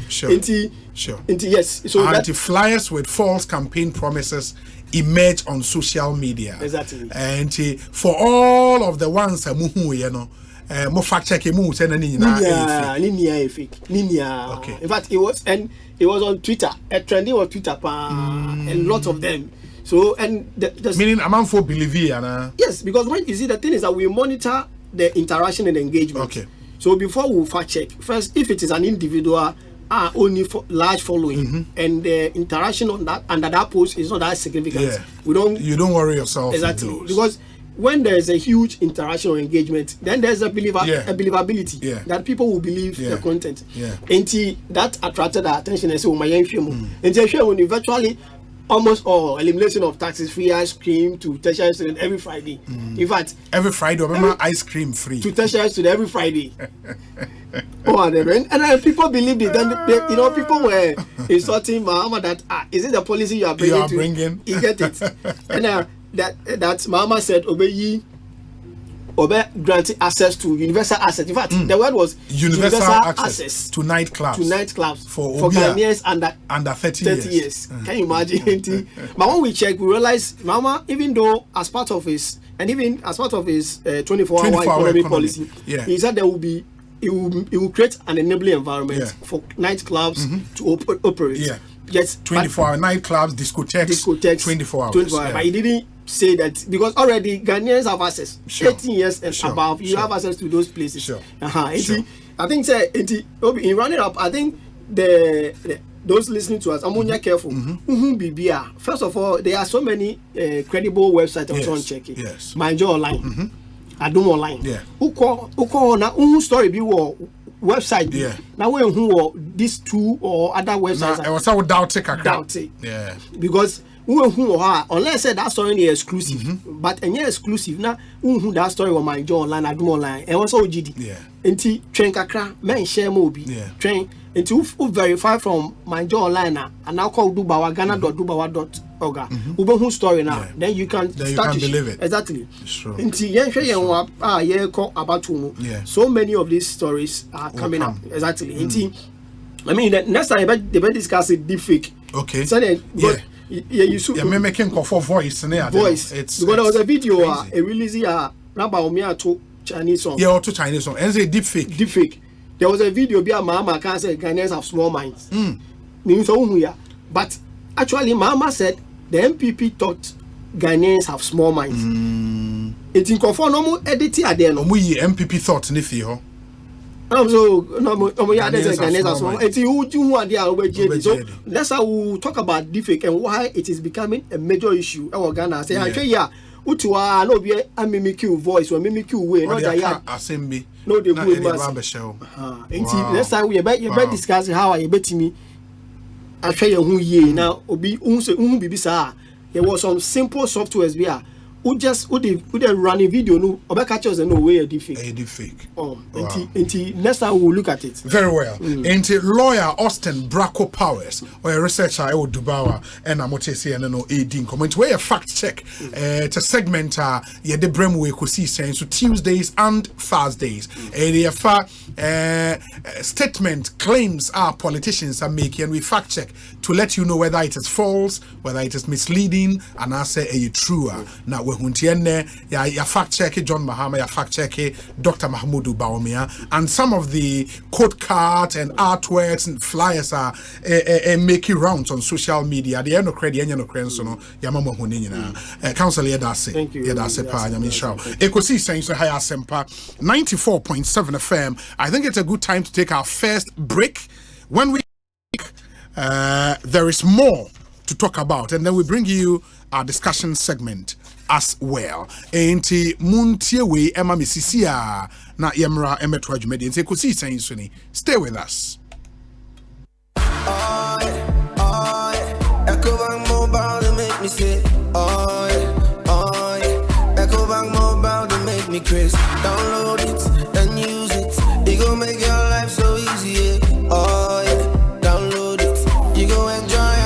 Yes. So flyers with false campaign promises emerge on social media. Exactly. And for all of the ones more fact checking moves and fake. Okay. In fact, it was on Twitter. Trending on Twitter, a lot of them. So meaning among for believe yes, because when you see the thing is that we monitor the interaction and engagement. Okay. So before we fact check, first if it is an individual only for large following and the interaction on that under that post is not that significant. Yeah. You don't worry yourself. Exactly. Because when there is a huge interaction or engagement, then there's a believability that people will believe the content. And that attracted our attention and so my and virtually almost all elimination of taxes, free ice cream to tertiary student every Friday. In fact, every Friday, ice cream free to tertiary student every Friday. And people believed it. Then people were insulting Mama that is it the policy you are bringing? You get it. And that Mama said obey granting access to universal access. In fact, the word was universal access to nightclubs for Ghanaians under 30 years. Can you imagine? But when we check, we realize Mama, even though as part of his 24-hour economic policy, he said there will be it will create an enabling environment for nightclubs to operate. Yes, 24-hour nightclubs, discotheques, 24 hours. But he didn't say that because already Ghanaians have access. 18 years and above, you have access to those places. I think say in rounding up, I think those listening to us, I'm careful. First of all, there are so many credible websites on checking. Yes. Mind Your Online. I do online. Yeah. Who call na story be website. Yeah. Now when who these two or other websites. I was so doubt it. Yeah. Because who unless say that story is exclusive, but any exclusive na who that story on Mind Your Online, I do online. And also GD. Yeah. Enti train kakra men share mo bi. Yeah. Train enti who verify from Mind Your Online and now call Dubawa Ghana.dubawa.org. Who story now. Yeah. Then you can believe it. Exactly. It's true. Yeah. So many of these stories are coming up. Exactly. I mean, the next time they discuss it deep fake. Okay. So then, you should. Yeah, making for voice. Voice. Because there was a video, a release to Chinese song. Yeah, to Chinese song. And say deep fake. Deep fake. There was a video be a mama can say Ghanaians have small minds. Means so but actually, Mama said the MPP thought Ghanaians have small minds. It's in conform no editing at the end. MPP thought nifi so Ghanaians have small. It's who are there. So that's how we talk about defect and why it is becoming a major issue. Our Ghana say, Utua no be a mimic voice or mimic way. No, Asembi. No, they will show. Next time we about discussing how I bet me. I tell you who ye now obi bibisa. There was some simple softwares here. Who they run a video no oba catchers and no way a deep fake. Next time we will look at it. Very well. Lawyer Austin Bracco Powers or a researcher I would Dubawa and Amotesi and no AD comment where a fact check to segment the Bremwe Ekosiisen so Tuesdays and Thursdays. Statement claims our politicians are making and we fact check to let you know whether it is false, whether it is misleading, and I say a true. Now we ya fact check John Mahama, ya fact check Dr. Mahmoud Baumia, and some of the code cards and artworks and flyers are making rounds on social media. The end of credit, no credit, so no yamama hunina. Council Yedase, Yedase Pa, Yamisha. Ekosiisen So Asempa 94.7 FM. I think it's a good time to take our first break. When we there is more to talk about, and then we bring you our discussion segment as well. Enti muntiewe ema misisia na yemra emetwa dwumedi enti Ekosiisen so ni. Stay with us. Ecobank mobile to make me say Ecobank mobile to make me crazy. Download it and use it. It gon' make your life so easy. Download it. You go enjoy it.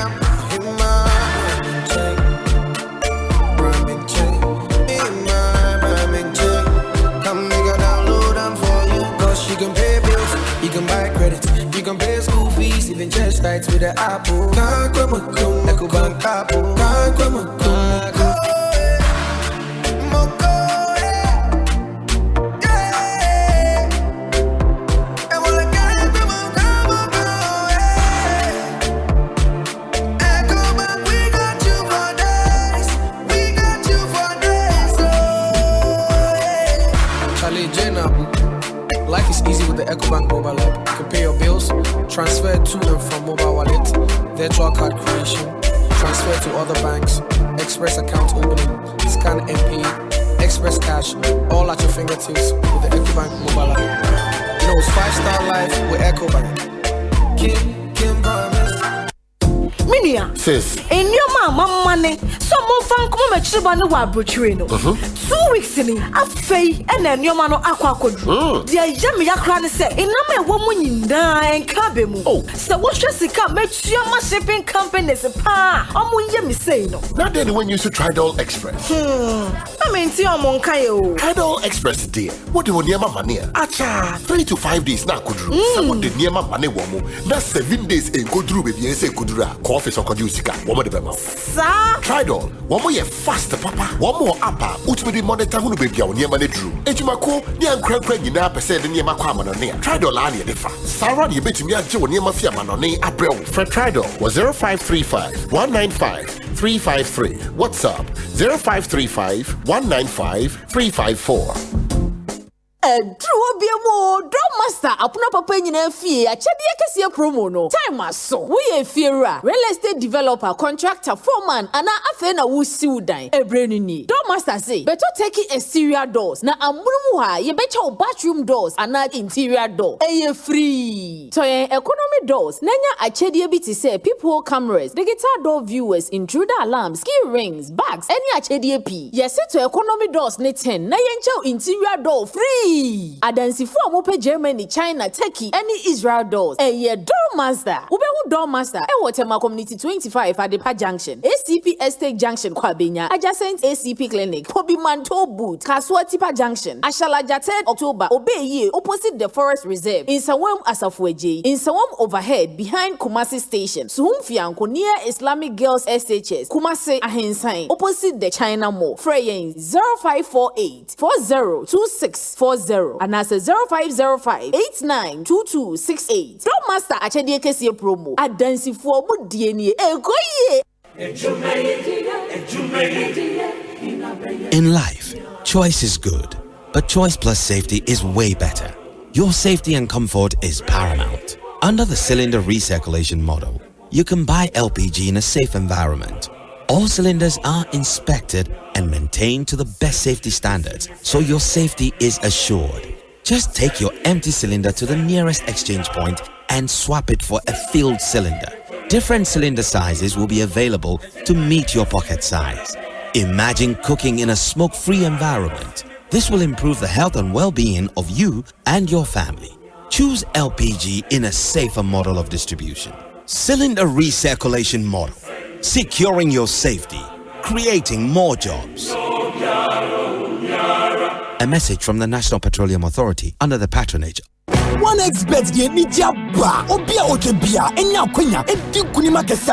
You can buy credit, you can pay school fees, even church nights with the Apple. Ecobank Apple. Life is easy with the Ecobank mobile app. You can pay your bills, transfer to and from mobile wallet, virtual card creation, transfer to other banks, express account opening, scan and pay, express cash, all at your fingertips with the Ecobank mobile app. You know it's 5-star life with Ecobank. Kim promise. Minia. Sis. In your money. Someone found come at Chibano Wabuchino. 2 weeks in a fay and then your man aqua could. Dear Yammy Akran said, in a woman in die and cabin. Oh, so what should she come? Make sure my shipping company is a pa. Yami say no. Not anyone used to Tridol Express. I mean, see, I'm on Kayo. Tridol Express, dear. What do you near my money? Acha, 3 to 5 days now could do. Someone did near my money woman. That's 7 days in go through with Yense Kudura, office or Kodusika, woman of them. Sir, Tridol, one more fast, papa, one more upper, which will be monitor who baby on near money drew. Ejimako, young crank, you now percent near my common on near. Tridol, I need defa. Sarah, you bet me a Joe near my fiaman on near April. For Tridol was 0535 195 353. WhatsApp 0535 195 354. Drew Biamo, Drum Master, Apuna Papa nyina fie, achede kese promo no. Time aso. We e fiera, real estate developer, contractor, foreman, ana afe na wo siw dan. Ebrenu ni. Drum Master say, better take exterior doors. Na amurumu ha, ye becha o bathroom doors ana interior door. Eye free. So economy doors. Nanya achede bi ti say people cameras, digital door viewers, intruder alarms, key rings, bags, any achede pi. Yes to economy doors ne 10. Na yencha interior door free. Adansi for mope Germany, China, Turkey, any Israel doors. Eye door master. Ubehu door master. Wotema community 25 at the Junction. ACP Estate Junction Kwabenya. Adjacent ACP Clinic. Pobi Manto Boot. Kaswa Tipa Junction. Ashalaja 3rd October. Obeye opposite the Forest Reserve. In Sawam Asafweji. In Sawam overhead behind Kumasi Station. Suhumfianko near Islamic Girls SHS. Kumasi Ahensain. Opposite the China Mall. Freyen 0548 402640 and as a 0505 892268. Don't master achede kesi promo. Adansi for mu dieni ekoye. In life, choice is good, but choice plus safety is way better. Your safety and comfort is paramount. Under the cylinder recirculation model, you can buy LPG in a safe environment. All cylinders are inspected and maintained to the best safety standards, so your safety is assured. Just take your empty cylinder to the nearest exchange point and swap it for a filled cylinder. Different cylinder sizes will be available to meet your pocket size. Imagine cooking in a smoke-free environment. This will improve the health and well-being of you and your family. Choose LPG in a safer model of distribution. Cylinder recirculation model. Securing your safety. Creating more jobs. A message from the National Petroleum Authority under the patronage. 1xbet ye ni jaba obia otebia enya kwenya edi kunima kese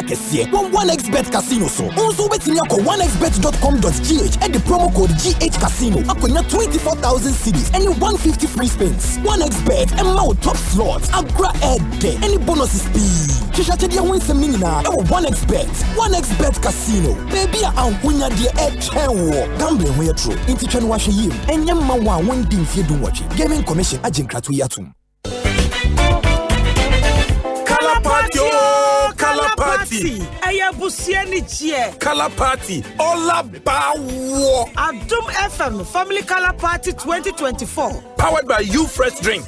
1xbet casino so unso betimi akọ 1xbet.com.gh and the promo code GH casino akonya 24,000 cedis and 150 free spins. 1xbet emma top slots agra ede any bonuses be chichache dia winsem ni na e 1xbet casino baby ankunya de e chenwo gambling we true inti twen wa hwe yim enya ma wa won di mfie dum wachi gaming commission agenkratu yatum. Party. Aya busieni chie. Color Party. Ola bawo. Adum FM Family Color Party 2024. Powered by You Fresh Drink.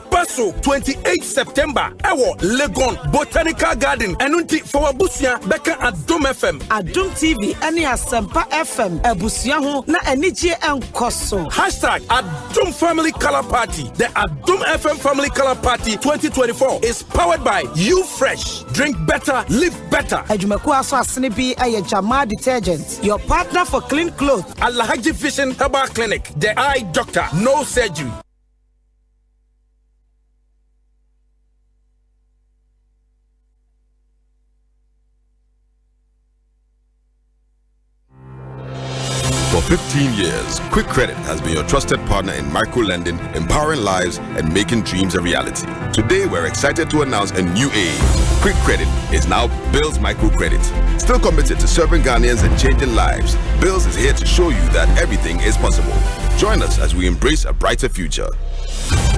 Bonsu 28 September. Ewo Legon Botanical Garden. Enunti for Busia Beka Adum FM. Adum TV any Asempa FM. Ebusia ho na enije enkoso. #Adum Family Color Party. The Adum FM Family Color Party 2024 is powered by You Fresh. Drink better, live better. Ejumeku aso asene bi eye Jama detergent. Your partner for clean clothes. Alahaji Vision Herbal Clinic. The Eye Doctor. No surgery. For 15 years, Quick Credit has been your trusted partner in micro-lending, empowering lives, and making dreams a reality. Today, we're excited to announce a new age. Quick Credit is now Bills Microcredit. Still committed to serving Ghanaians and changing lives, Bills is here to show you that everything is possible. Join us as we embrace a brighter future.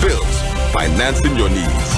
Bills, financing your needs.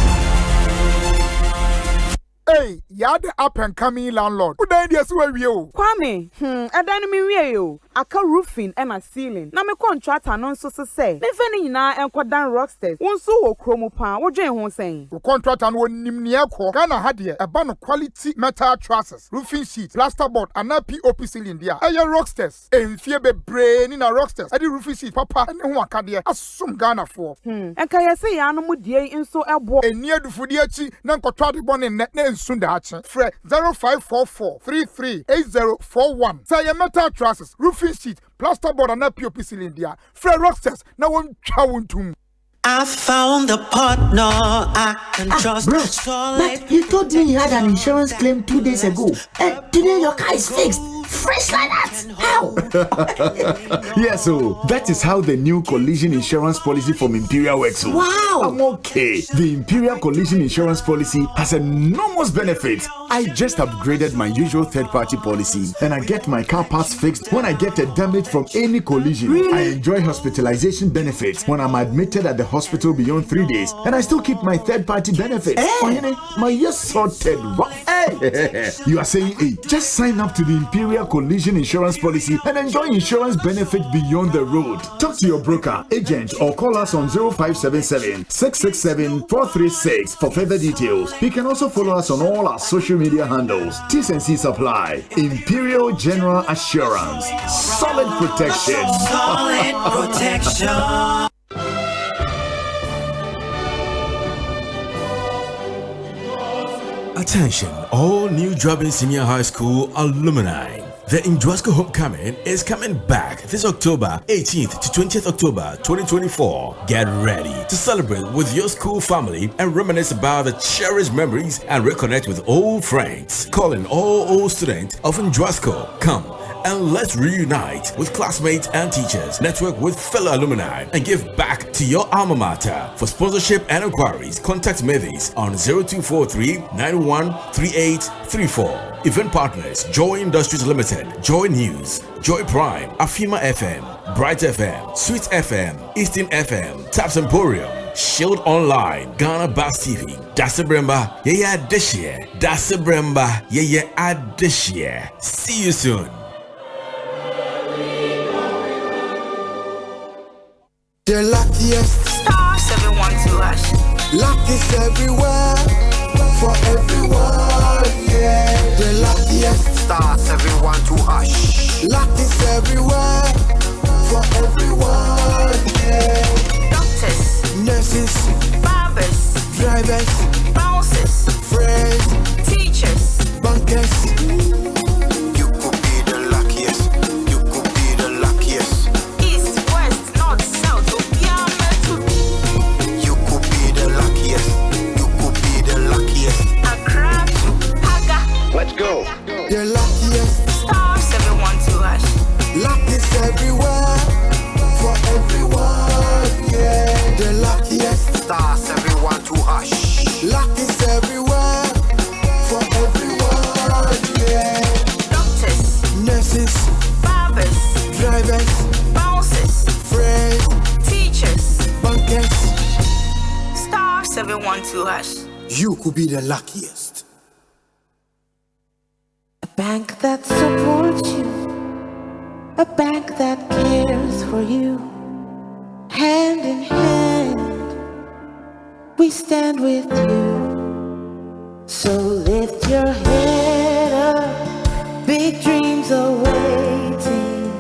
Hey, you're the up and coming landlord. Who died yesterday with you? Kwame, I done me you. Aka roofing and a ceiling. Na me contract and so say. Me feni na enkodan rocksters. Wonso wo kromo pan. Wo dwen ho sen. The contract and won nimnia ko. Ghana had here a ban of quality metal trusses, roofing sheets, plasterboard and a POP ceiling there. Aye rocksters. En fie be brain in a rocksters. Adi roofing sheet papa and who aka there. Asum Ghana for. Enka ye say ya no mu die nso ebo. Enia du fudi achi na nkotwa de bon ne Sunda Hachi. Fre 0544 338041. Say metal trusses, roofing sheet, plasterboard and a POP cylinder. Fre rocksters na won chawuntum. I found a partner I can trust. Bro, but you told me you had an insurance claim 2 days ago. And today your car is fixed. fresh like that? How? Yes, so that is how the new collision insurance policy from Imperial works. Wow. I'm okay. The Imperial collision insurance policy has enormous benefits. I just upgraded my usual third-party policy, and I get my car parts fixed when I get a damage from any collision. Really? I enjoy hospitalization benefits when I'm admitted at the hospital beyond 3 days, and I still keep my third-party benefits. My years sorted rough. You are saying, hey, just sign up to the Imperial collision insurance policy and enjoy insurance benefits beyond the road. Talk to your broker, agent, or call us on 0577 667 436 for further details. You can also follow us on all our social media handles. T's and C's apply. Imperial General Assurance. Solid protection. Solid protection. Attention, all new Jobbing Senior High School alumni. The Indwasco Homecoming is coming back this October 18th to 20th October 2024. Get ready to celebrate with your school family and reminisce about the cherished memories and reconnect with old friends. Calling all old students of Indwasco. Come and let's reunite with classmates and teachers, network with fellow alumni, and give back to your alma mater. For sponsorship and inquiries, contact Mavis on 0243 913834. Event partners: Joy Industries Limited, Joy News, Joy Prime, Afima FM, Bright FM, Sweet FM, Eastern FM, Taps Emporium, Shield Online, Ghana Bass TV, Dasabremba, yeah this year, Dasabremba, yeah this year. See you soon. The luckiest. Star 712 hash. Luck is everywhere. For everyone, yeah. The luckiest. Star 712 hash. Luck is everywhere. For everyone, yeah. Doctors, nurses, barbers, drivers, bouncers, friends, teachers, bankers. You could be the luckiest. You could be the luckiest. East, west, north, south, you could be the luckiest. You could be the luckiest. Accra to Paga. Let's go. The luckiest. Star 712 hash. Luck is everywhere. For everyone, yeah. The luckiest. Star 712 hash. Luck is everywhere. For everyone, yeah. Doctors, nurses, barbers, drivers, bouncers, friends, teachers, bankers. Star 712 hash. You could be the luckiest. A bank that supports you, a bank that cares for you. Hand in hand, we stand with you. So lift your head up, big dreams are waiting.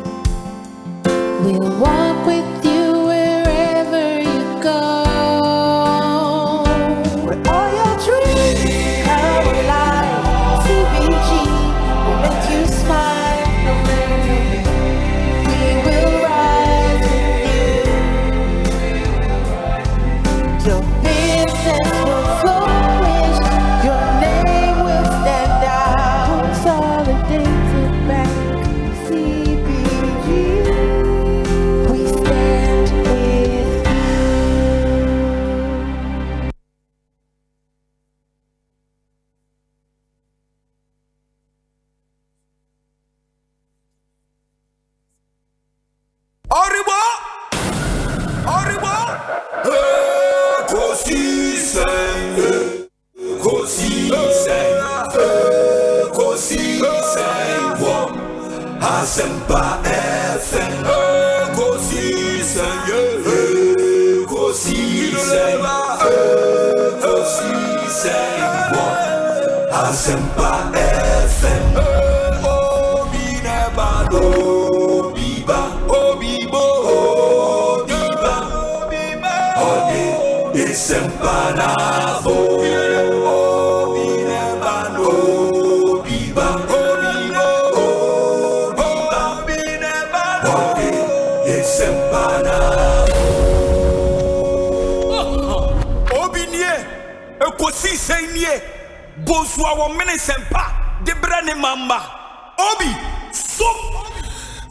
We'll walk with you wherever you go. Where all your dreams come alive. CBG will make you smile. We will rise with you. Your business will flourish. Your name will stand out. Consolidated Bank, CBG. We stand with you. Arriba! Arriba! Ekosiisen, Ekosiisen, Ekosiisen, Asempa FM, Ekosiisen, Ekosiisen, Ekosiisen, Asempa FM. Obi nebado, biba, obibo, obiba, ode isempanabo. Obi nebado, biba, obibo, obiba, ode isempanabo. Obi nie, Ekosiisen nie, Bonsu awon mene sempa, de brane mamba. Obi,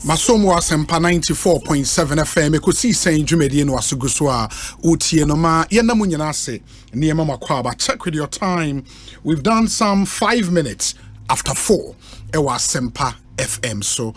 Masomo Asempa 94.7 FM Ekosiisen dwumedie no asugu so a utie no ma yena mu nyina ase niema makwaba. Check with your time. We've done some 5 minutes after 4 ewa Asempa FM. So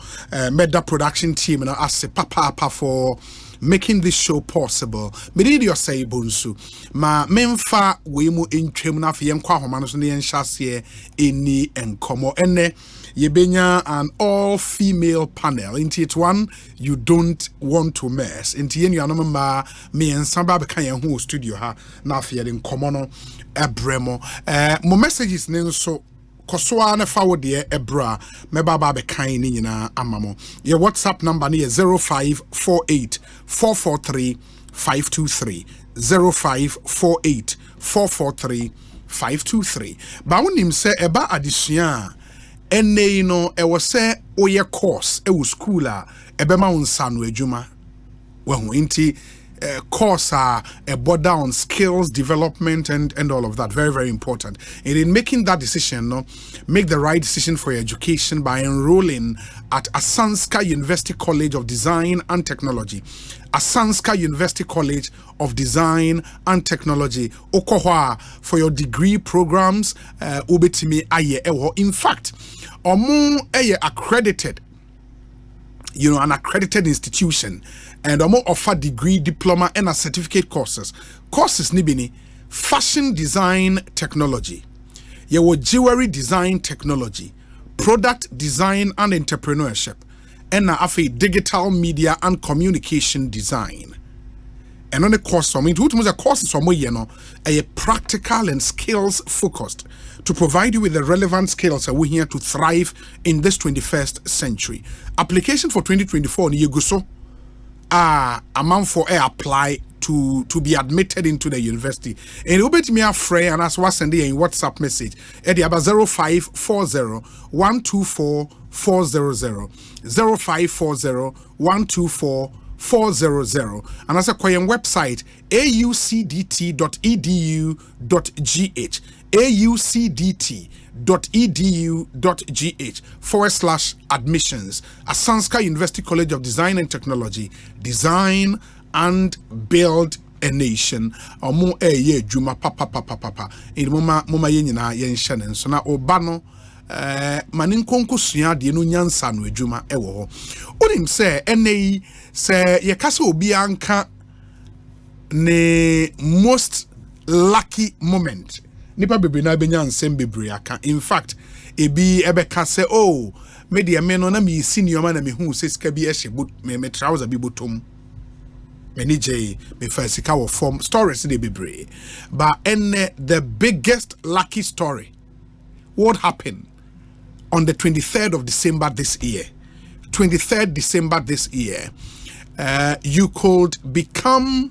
Meda production team na ase papa for making this show possible. Medidi Osei Bonsu ma memfa we mu entwem na afie nkwa homa no so ne enhyase eni enkomo ene yebenya an all-female panel. Into it one you don't want to mess. Into yenu anomma me and samba beka ye hu studio ha na afie de enkomo no ebremo. Mo messages ne so Kosoa ne forward de ebra me baba be kan ni nyina amamo. Your WhatsApp number ne 0548 443 523 0548 443 523. Ba wonim se eba adesua ene no e wo se oye course e wo school a ebema unsa no adwuma. Well, inti course a border on skills development and all of that. Very, very important. And in making that decision, no, make the right decision for your education by enrolling at Asanska University College of Design and Technology. Asanska University College of Design and Technology. Okohwa for your degree programs. Ubetimi aye ewo. In fact, omu aye accredited. You know, an accredited institution, and more offer degree, diploma, and a certificate courses. Courses nibini fashion design technology, your jewelry design technology, product design and entrepreneurship, and a digital media and communication design. And on the course, I mean, the courses from a practical and skills focused to provide you with the relevant skills that we're here to thrive in this 21st century. Application for 2024 ni yeguso amount for apply to be admitted into the university. And you bet me a free and as was sending a WhatsApp message at the 0540 124 400 0540 124 400 and as a Korean website aucdt.edu.gh aucdt.edu.gh/admissions Asanska University College of Design and Technology. Design and build a nation. Omo ye juma papa in moma ye nyina ye nhye so na obano maninkonko sua de no nyansa no adwuma ewo ho. Onim se enei se ye kase obi anka ne most lucky moment nipa bebre na benya nsem bebre aka. In fact ebi ebeka se oh me de me no na me senior man na me hu se sika bi ehye me trouser bi botom me je me fasika wo form stories de bebre but the biggest lucky story what happened on the 23rd of December this year. 23rd December this year, you could become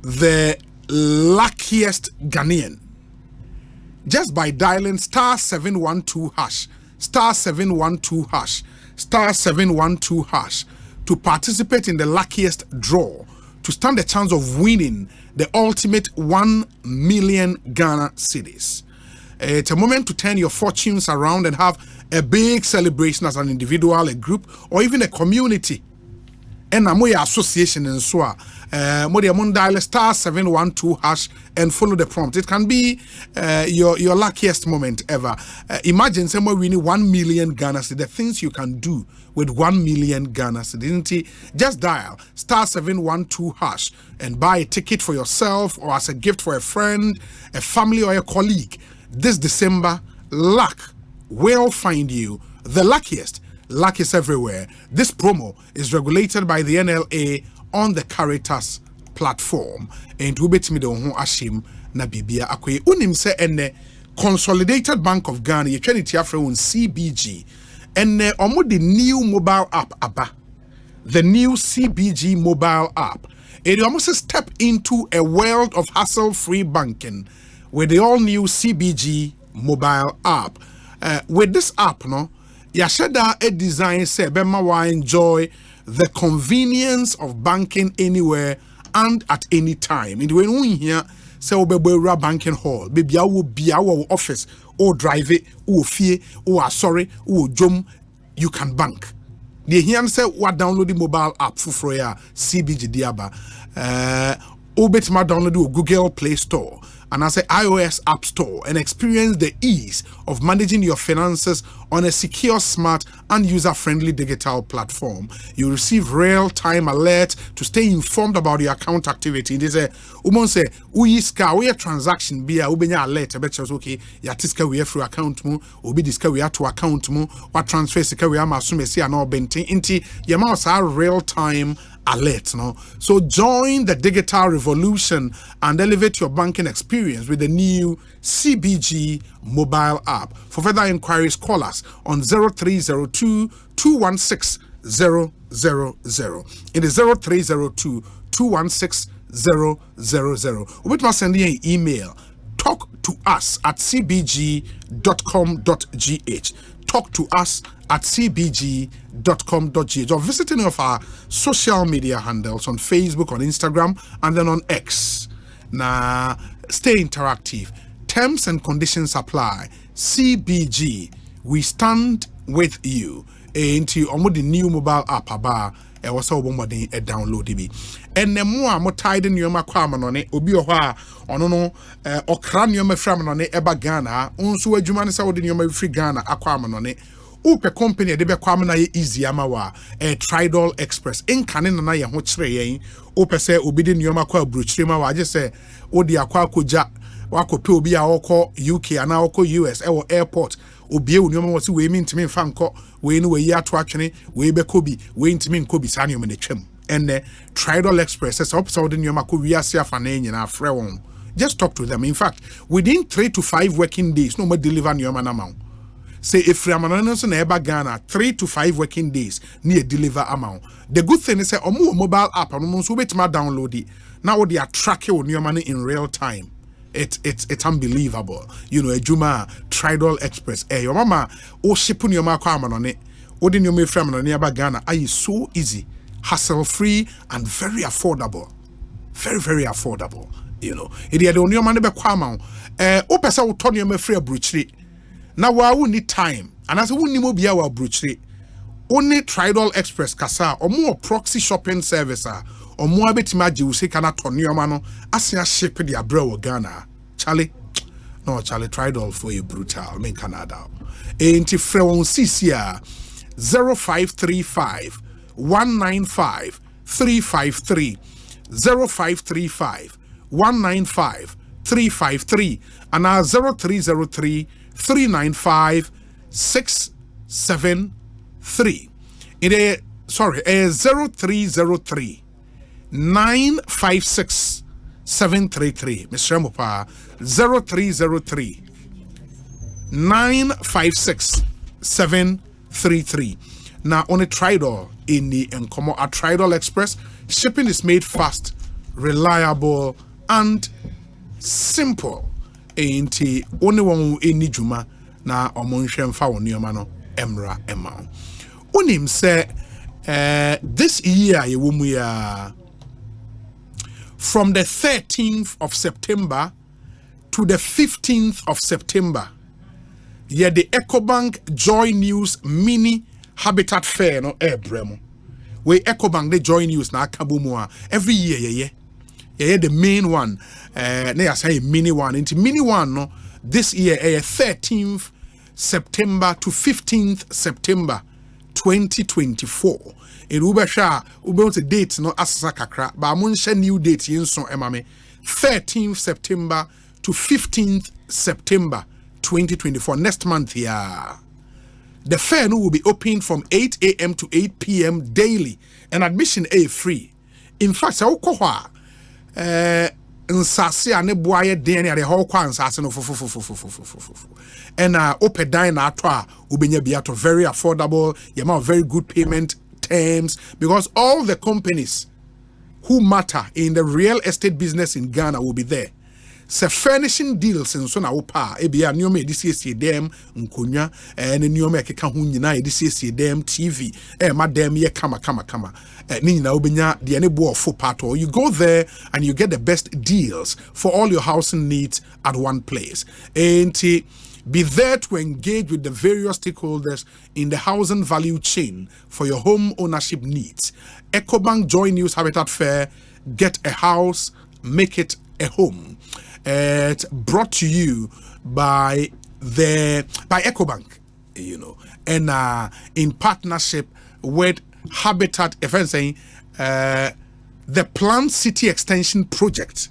the luckiest Ghanaian just by dialing star 712 hash, star 712 hash, star 712 hash to participate in the luckiest draw to stand a chance of winning the ultimate 1 million Ghana cedis. It's a moment to turn your fortunes around and have a big celebration as an individual, a group, or even a community. And a association and so on. Dial star 712 hash and follow the prompt. It can be your luckiest moment ever. Imagine somewhere winning 1 million Ghana cedis. The things you can do with 1 million Ghana cedis. Just dial star 712 hash and buy a ticket for yourself or as a gift for a friend, a family, or a colleague. This December, luck will find you the luckiest. Luck is everywhere. This promo is regulated by the NLA on the Caritas platform. And we bet me the one ashim na bibia akwe. Unim se ene Consolidated Bank of Ghana. You can afre on CBG. Ene omo the new mobile app aba. The new CBG mobile app. It almost step into a world of hassle-free banking with the all-new CBG mobile app. With this app, no, yashada a design say bema wa enjoy the convenience of banking anywhere and at any time. And when we hear say obebera banking hall, baby I will be our office or drive it or fear or sorry or jum you can bank. The here say what download the mobile app for ya CBG Diaba. Obetima download the Google Play Store and I say iOS App Store and experience the ease of managing your finances on a secure, smart, and user-friendly digital platform. You receive real-time alerts to stay informed about your account activity. They say, say, we transaction be a ubenya alert, bet okay, ya tiska we through account mu, ubi diska we to account mu, what transfer sika we ama sume si ano benti, inti, yama are real-time alert, no? So join the digital revolution and elevate your banking experience with the new CBG mobile app. For further inquiries, call us on 0302 216 000. It is 0302 216 000. We must send you an email. Talk to us at cbg.com.gh. Talk to us at cbg.com.gh or visit any of our social media handles on Facebook, on Instagram, and then on X. Now, stay interactive. Terms and conditions apply. CBG, we stand with you. Into the new mobile app aba e was so bomarding a download DB. And the more mo tied in your maquaman on it, obi oha ono no or cranium framan on it eba Ghana, unso a Juman Saudi in your free Ghana aquaman on it. Upe company de be kwamna ye easy amawa Tridal Express in kanin na ye ho kire yen upe se obi de nyoma kwa bruchire ma wa je se odi akwa koja wakope obi a okọ UK ana okọ US e wo airport obi e nyoma wo se we mi ntimi mfa nkọ we ni we yi ato atwene we be kobi we ntimi nkobi sa nyoma ne twem enne Tridal Express se opsa odi nyoma ko wiase afa na nyina afre won. Just talk to them. In fact, within 3 to 5 working days no more deliver nyoma na ma. Say if Ramanans and Eba Ghana 3 to 5 working days near deliver amount. The good thing is that omu mobile app and almost wait ma download it. Now they are tracking on your money in real time. It's unbelievable. You know, a Juma Tridal Express. Your mama shipping your mark on it. Odin your me from Eba Ghana are so easy, hassle free, and very affordable. Very, very affordable. You know, it had on your money be kwama. Opesa will turn your me free bruchery. Now we need time, and as we need more be our bruchery. Only Tridal Express kasa or more proxy shopping service or more betimaji we say cannot turn your mano as you ship the bro Ghana. Charlie, no Charlie Tridal for you brutal in Canada. Ain't if from CCR 0535 195 353 0535 195 353 and our 0303 395 673. It is 0303 956 733. Mr. Mopa 0303 956 733. Now on a Tridal in the Nkomo at Tridal Express, shipping is made fast, reliable, and simple. Ain't only one in Nijuma na omonhwem fa wonioma no emra ema. Unim say this year from the 13th of September to the 15th of September, yeah, the EcoBank Joy News Mini Habitat Fair no Bremo. We EcoBank the Joy News na Kabumua every year, yeah, the main one. I say mini one. Into mini one no this year 13th September to 15th September 2024. In Ubasha a date no asasa kakra, but amunche new date yinso emame 13th September to 15th September 2024 next month yeah. The fair will be open from 8 a.m. to 8 p.m. daily and admission free. In fact, nsase ane boaye den ya de ho kwa nsase no fo and open dine ato a ubenya bi ato very affordable, yama very good payment terms because all the companies who matter in the real estate business in Ghana will be there. Se furnishing deals in so na opa ebia nyoma edisi dem nkonya ne nyoma ekeka ho nyina edisi dem TV madam ye kama ni nyina obenya de ne bo ofo part or you go there and you get the best deals for all your housing needs at one place. And Be there to engage with the various stakeholders in the housing value chain for your home ownership needs. EcoBank Joy News Habitat Fair, get a house, make it a home. It's brought to you by EcoBank, and in partnership with Habitat, if I'm saying, the planned city extension project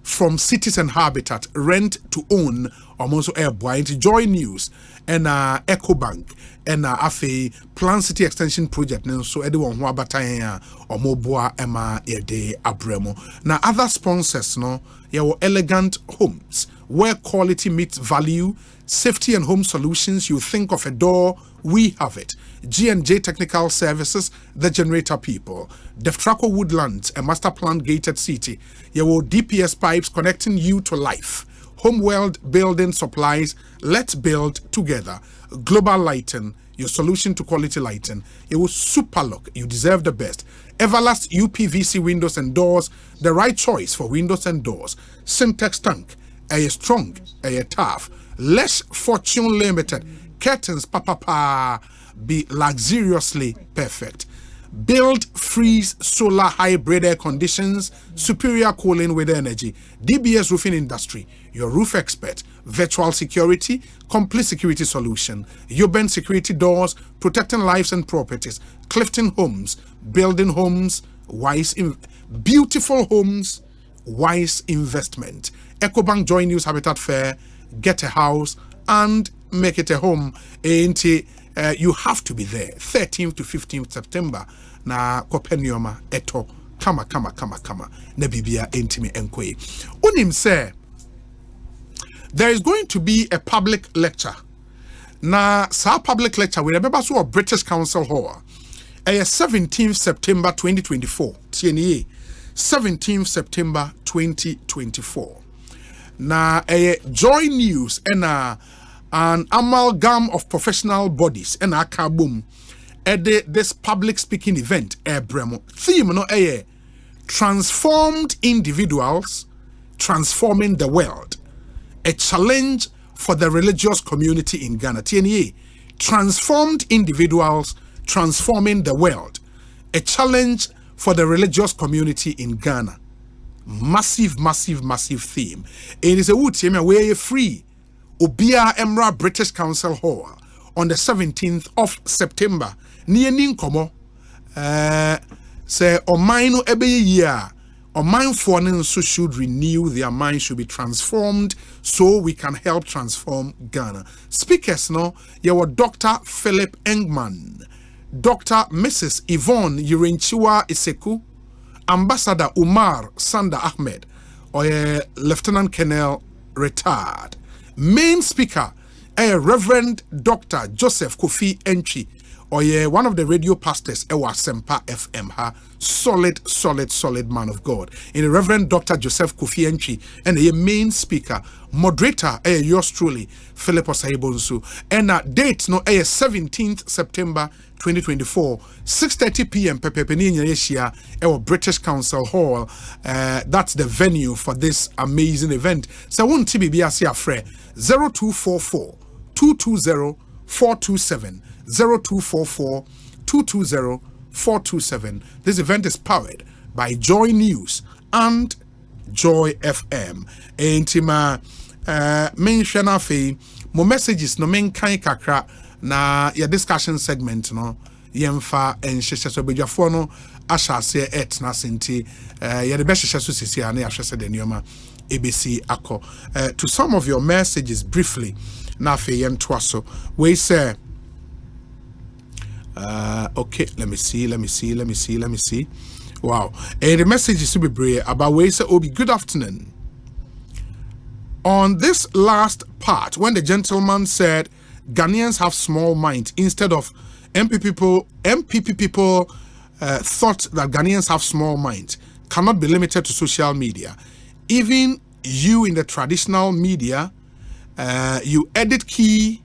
from Cities and Habitat, rent to own, almost airboy, Joy News, and EcoBank, and a planned city extension project. So everyone who abataya or moboa ema ede abremo. Now other sponsors, your Elegant Homes, where quality meets value, safety and home solutions. You think of a door, we have it. G&J Technical Services, the generator people. Deftraco Woodlands, a master plan gated city. Your DPS pipes connecting you to life. Homeworld Building Supplies, let's build together. Global Lighting, your solution to quality lighting. It was super look, you deserve the best. Everlast UPVC windows and doors, the right choice for windows and doors. Syntex Tank, a strong, a tough. Less Fortune Limited, curtains be luxuriously perfect. Build, freeze, solar hybrid air conditions, superior cooling with energy. DBS Roofing Industry, your roof expert. Virtual security, complete security solution. Yoben Security Doors, protecting lives and properties. Clifton Homes, building homes, beautiful homes, wise investment. EcoBank Joy News Habitat Fair, get a house and make it a home. You have to be there 13th to 15th September na kopenioma eto kama na bibia entimi enkwe unim say there is going to be a public lecture na sa public lecture we remember so British Council Hall 17th September 2024 TNA 17th September 2024 na Joy News and an amalgam of professional bodies and a kaboom at this public speaking event theme transformed individuals transforming the world, a challenge for the religious community in Ghana. TNA, transformed individuals transforming the world, a challenge for the religious community in Ghana. Massive theme. It is a wood theme where you're free Obia Emra British Council Hall on the 17th of September. Near Ninkomo, say, or mine every year, or mine for so should renew their mind, should be transformed so we can help transform Ghana. Speakers, you were Dr. Philip Engman, Dr. Mrs. Yvonne Yurinchiwa Iseku, Ambassador Umar Sanda Ahmed, or Lieutenant Colonel retired. Main speaker, Reverend Dr. Joseph Kofi Entry, or one of the radio pastors, Asempa FM, solid man of God. In Reverend Dr. Joseph Kofi Entry, and a main speaker, moderator, yours truly, Philip Osei Bonsu, and date 17th September 2024, 6:30 p.m. Pepepeni British Council Hall. That's the venue for this amazing event. So I want to be a friend. 0244 220 427 0244 220 427. This event is powered by Joy News and Joy FM. Intima mention afi mo messages no men kan kakra na your discussion segment no yemfa enhyehyɛ so bedwafo no ahyase et na senti ye de behyehyɛ so sisi ana yahwese de nioma ABC ako. To some of your messages briefly na afi yentoa so we say okay, let me see. Wow. And the message is to be brave about we say Obi, good afternoon. On this last part, when the gentleman said Ghanaians have small minds instead of MPP people thought that Ghanaians have small minds cannot be limited to social media. Even you in the traditional media, you edit key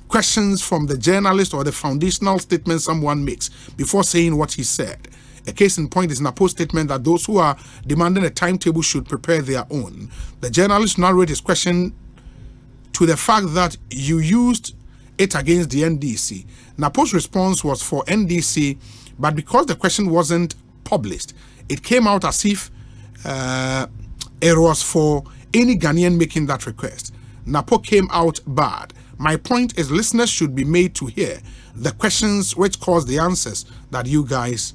questions from the journalist or the foundational statement someone makes before saying what he said. A case in point is Napo's statement that those who are demanding a timetable should prepare their own. The journalist narrated his question to the fact that you used it against the NDC. Napo's response was for NDC, but because the question wasn't published, it came out as if it was for any Ghanaian making that request. Napo came out bad. My point is listeners should be made to hear the questions which cause the answers that you guys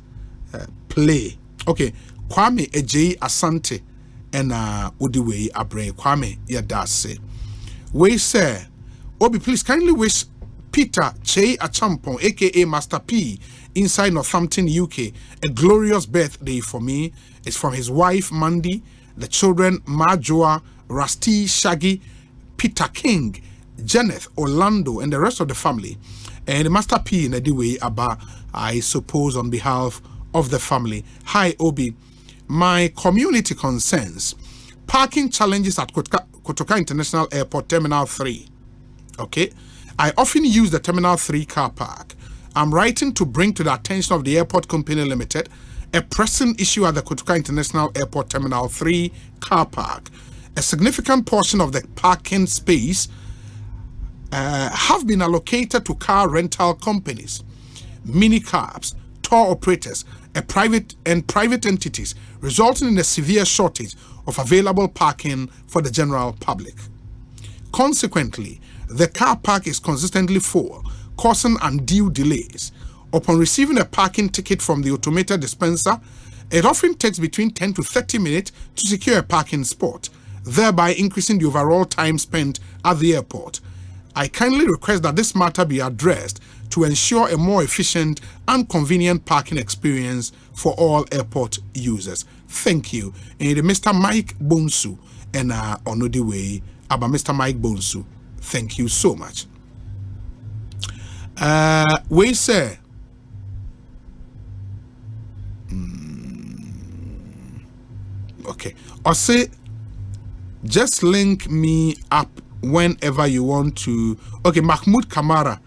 play. Okay, Kwame Eji Asante and Udiwe Abre Kwame Yadase. We say, Obi, please kindly wish Peter Che Achampon, aka Master P, inside Northampton, UK, a glorious birthday for me. It's from his wife Mandy, the children Marjoa, Rusty, Shaggy, Peter King, Janet, Orlando, and the rest of the family. And Master P in Ediwe Abba, I suppose, on behalf of the family. Hi, Obi. My community concerns parking challenges at Kotoka International Airport Terminal 3. Okay. I often use the Terminal 3 car park. I'm writing to bring to the attention of the Airport Company Limited a pressing issue at the Kotoka International Airport Terminal 3 car park. A significant portion of the parking space have been allocated to car rental companies, mini cabs, tour operators, private entities, resulting in a severe shortage of available parking for the general public. Consequently, the car park is consistently full, causing undue delays. Upon receiving a parking ticket from the automated dispenser, it often takes between 10 to 30 minutes to secure a parking spot, thereby increasing the overall time spent at the airport. I kindly request that this matter be addressed to ensure a more efficient and convenient parking experience for all airport users. Thank you. And Mr. Mike Bonsu and Onodiwe about Mr. Mike Bonsu. Thank you so much. We say okay. Osei, just link me up whenever you want to. Okay, Mahmoud Kamara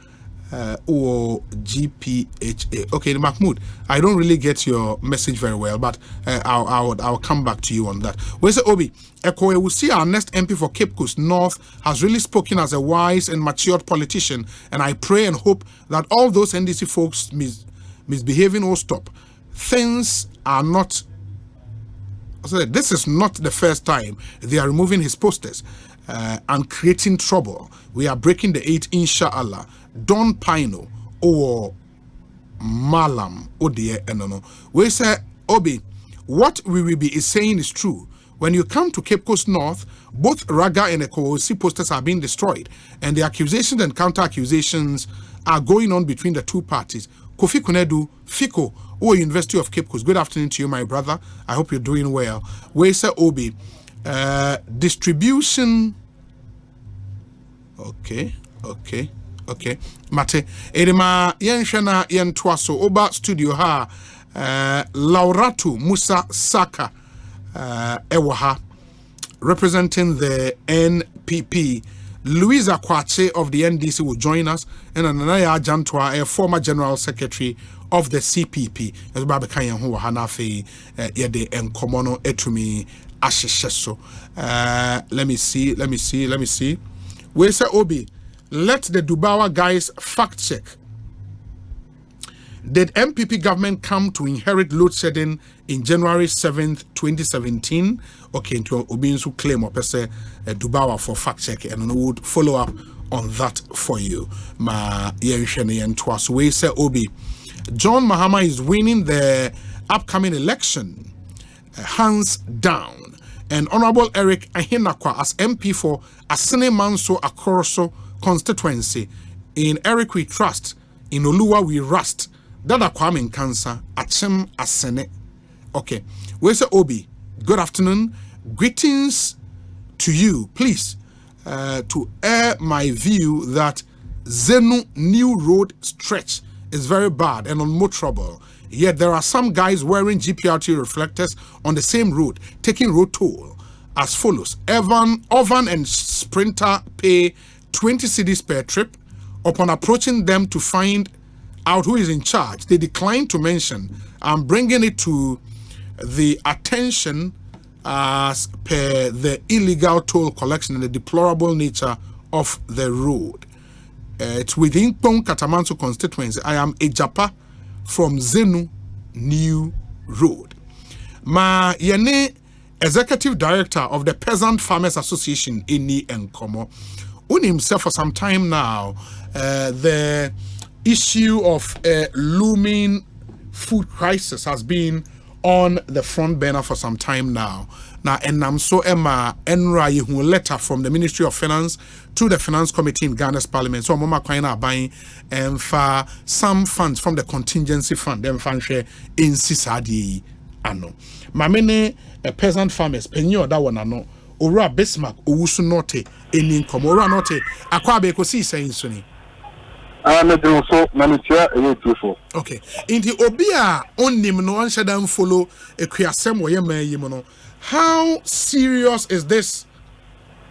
or GPHA. Okay, Mahmoud, I don't really get your message very well, but I'll come back to you on that. Where's the Obi? We see our next MP for Cape Coast North has really spoken as a wise and matured politician, and I pray and hope that all those NDC folks misbehaving will stop. Things are not. This is not the first time they are removing his posters and creating trouble. We are breaking the 8, inshallah. Don Pino or Malam Odie Enono. We say, Obi, what we will be saying is true. When you come to Cape Coast North, both Raga and Ekosiise posters are being destroyed, and the accusations and counter-accusations are going on between the two parties. Kofi Kunedu, Fiko, or University of Cape Coast. Good afternoon to you, my brother. I hope you're doing well. We say, Obi, distribution. Okay. Mate, edema yenshana yentwaso oba studio ha Lauratu Musa Saka Ewaha representing the NPP. Louisa Kwache of the NDC will join us, and Anaya Jantwa, a former general secretary of the CPP. As Babakaya who Hanafe Yede and Komono Etumi Ashisheso. Let me see. We say Obi, let the Dubawa guys fact check. Did MPP government come to inherit load shedding in January 7th, 2017? Okay, into Obinsu claim or say Dubawa for fact check, and we would follow up on that for you. Ma yenshene and twas we say Obi. John Mahama is winning the upcoming election, hands down. And Honorable Eric Ahinakwa as MP for Asene Manso Akoroso constituency. In Eric we trust, in Oluwa we rust. Dada Kwame Cancer, Achem Asene. Okay, where's the Obi? Good afternoon. Greetings to you. Please, to air my view that Zenu New Road stretch is very bad and on more trouble. Yet there are some guys wearing GPRT reflectors on the same road, taking road toll as follows. Ovan and Sprinter pay 20 cedis per trip. Upon approaching them to find out who is in charge, they decline to mention. I'm bringing it to the attention as per the illegal toll collection and the deplorable nature of the road. It's within Pong Katamanso constituency. I am Ejapa from Zenu New Road. Ma yene executive director of the Peasant Farmers Association Ini Enkomo. On himself for some time now, the issue of looming food crisis has been on the front burner for some time now. Now, and so Emma Enra who letter from the Ministry of Finance to the Finance Committee in Ghana's Parliament. So Mama Kwaina buying for some funds from the contingency fund, them fund share in Sisadi ano. Mamene a peasant farmers, penny that one ano. Ora Bismarck, Owusu Note, any income, Ora Note, Akwabe Kosi saying Sunny. Okay. In the Obia only no one shall then follow a Kriasem or Yemono. How serious is this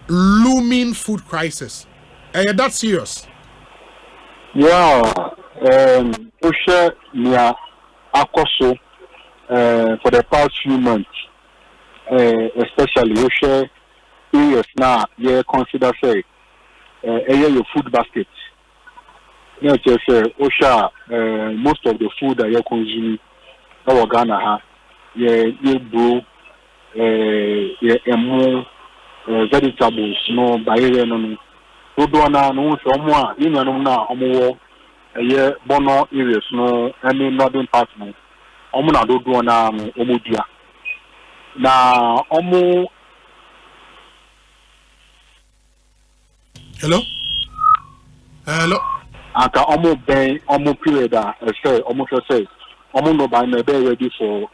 looming food crisis? That serious? Yeah, Osei Nia Akoso for the past few months, especially Osei areas now, you consider say your food basket. You just say Osei most of the food that you consume, our Ghana, you brew. Vegetables no by no Rodona no so mo you know na omo bono areas no any northern part no omo na do na omo dua na omo. Hello aka omo ben omo period say omo say omo no by me be ready for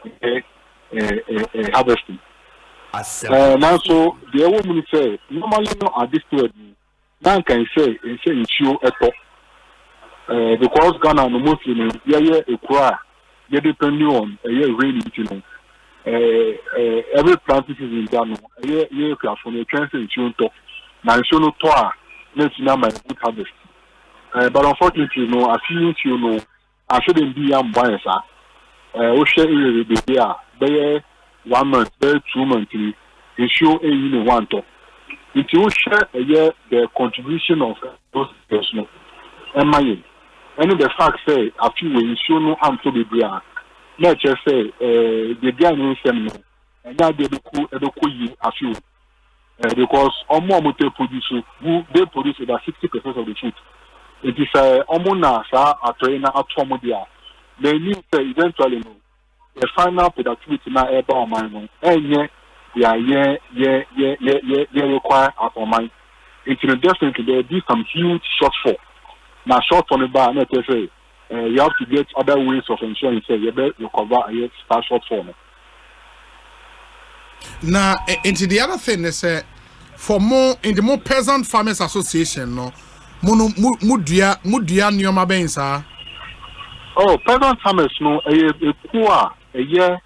harvesting. Now, so the woman say, normally at this period, man can say in show at all. Because Ghana no Muslim, a cry, depending on a year rainy, every plant is in Ghana, a year from a transfer in Chunto, now show no toa, let's now my good harvest. But unfortunately, no, I feel I shouldn't be biased. Osei will be there. 1 month, 2 months, you show a one top. If you share the contribution of those persons, and the fact say, a few ways, you know, I'm to be there. Let's just say, the Ghana seminar, and now they do you a few. Because almost they produce about 60% of the food. It is almost a trainer at Tomodia. They need to eventually know. The final productivity now about mine, and require our mind. It will definitely there be some huge shortfall. Now, short on the bar, not to say you have to get other ways of ensuring say you better recover a start shortfall. Now, into the other thing is for more in the more peasant farmers association, no, mudia nyoma bensa. Oh, peasant farmers no a poor. A year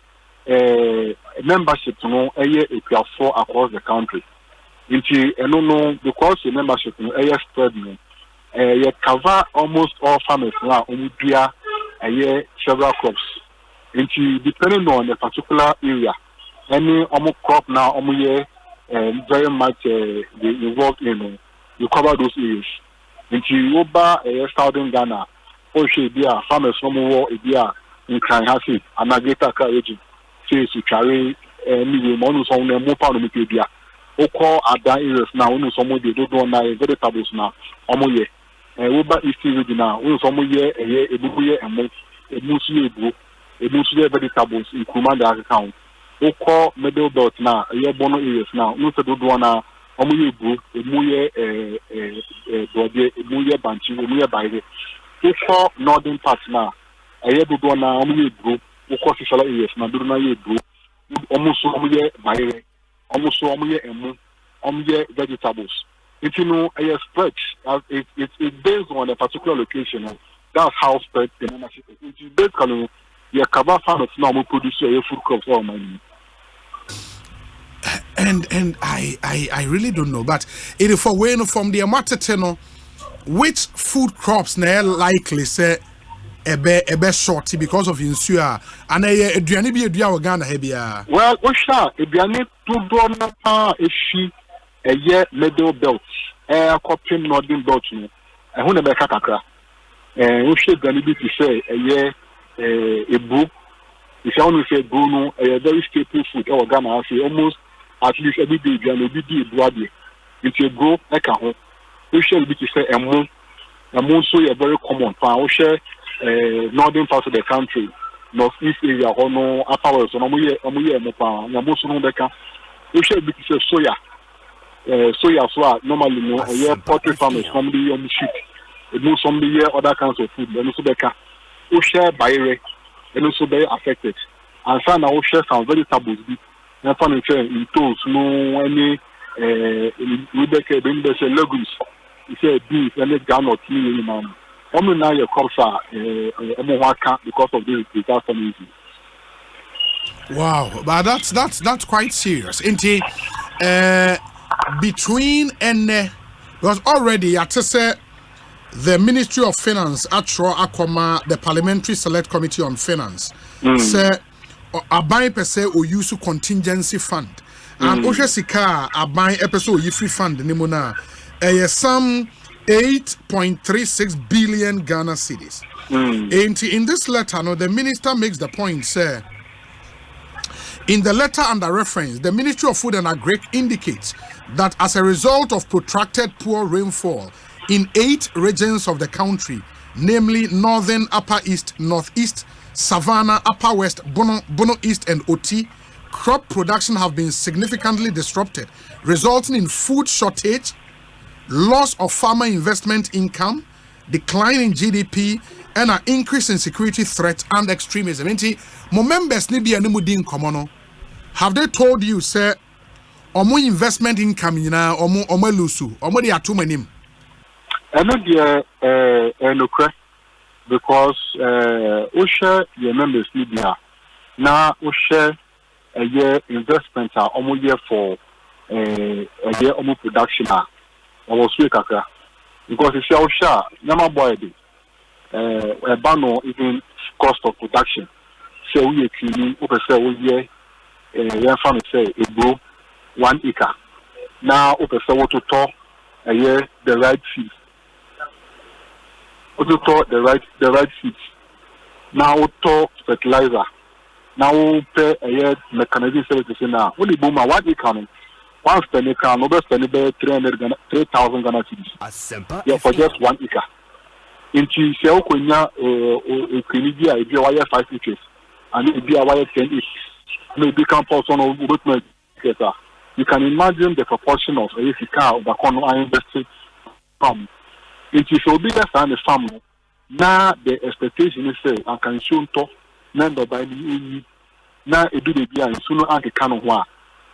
membership no a year across the country. Into no because the membership no a year spread no you cover almost all farmers now a year several crops. Into depending on the particular area, any crop now year very much involved in you cover those areas. Into over southern Ghana, Osei farmers no more in Kranhasi, and a greater region. Says to carry any money on the more pound of media. Oko at that areas now, only some of the do vegetables now, Omoye. Over East region now, only some year a buye and a musu vegetables in Kumanda account. Oko middle belt now, a year bono areas now, no to do one Omoye bro, a muye banchi, a muye by the Oko northern part now. A year do na omu group ukọ social areas na do na ye group almost omu ye bayre almost omu ye emu omu ye vegetables. If you know a spread it's based on a particular location. That's how spread the membership is. It's basically you cover farmers now who produce your food crops all money. And I really don't know, but it is for when from the Amateno, which food crops na likely say ebe shorty because of insure and aduane bi adua Ghana ha bia. Well, Osha aduane to do na eshi eye middle belt copy Northern Belt no who na be kakra we should gonna be to say a book if you want to say go no a very staple food or Ghana say almost at least every day you will be bloody if you go like a home we should be to say a moon so a very common we share northern part of the country northeast area or no upper west no we should be to say soya so normally no poultry farmers somebody on the sheep no somebody other kinds of food and also beka we share by and also very affected. And some now share some very taboos. And furniture in toes, no any Rebecca legumes. He said beef and it gun or tea man. Only now your crops are because of this disaster. Wow, but that's quite serious. Inti between and because already I just said the Ministry of Finance, Atro Akoma, the Parliamentary Select Committee on Finance, say abai per se o use contingency fund. And Osha Sika abai episode free fund nimona some 8.36 billion Ghana cedis. In this letter, no, the minister makes the point, say, in the letter under reference, the Ministry of Food and Agric indicates that as a result of protracted poor rainfall in 8 regions of the country, namely Northern, Upper East, Northeast, Savannah, Upper West, Bono East, and Oti, crop production have been significantly disrupted, resulting in food shortage, loss of farmer investment income, decline in GDP, and an increase in security threats and extremism. Members have they told you, sir, omo investment income omo lusu, omo they are too many? I know the because Osha your members need here. Now Osha a year investment are almost year for a year almost production was kakra because if you Osha number boy a ban even cost of production. So we cleaning over say we year family say a grow 1 acre. Now over say what to talk a year the right seeds. To talk the right seeds. Now talk fertilizer. Now pay a year mechanizing services now. Only boom 1 acre. One spending can over spending 3,000 Ghana cedis. Asempa. Yeah, for just 1 acre. Into Shell Quina Quinidia, if you wire 5 acres, and it be a wire 10 acres. Maybe can also on with you can imagine the proportion of a car of the corner I invested from. Into so big as the farm. Now the expectation is say I can soon talk, number by me. Now it do the beer and sooner I can of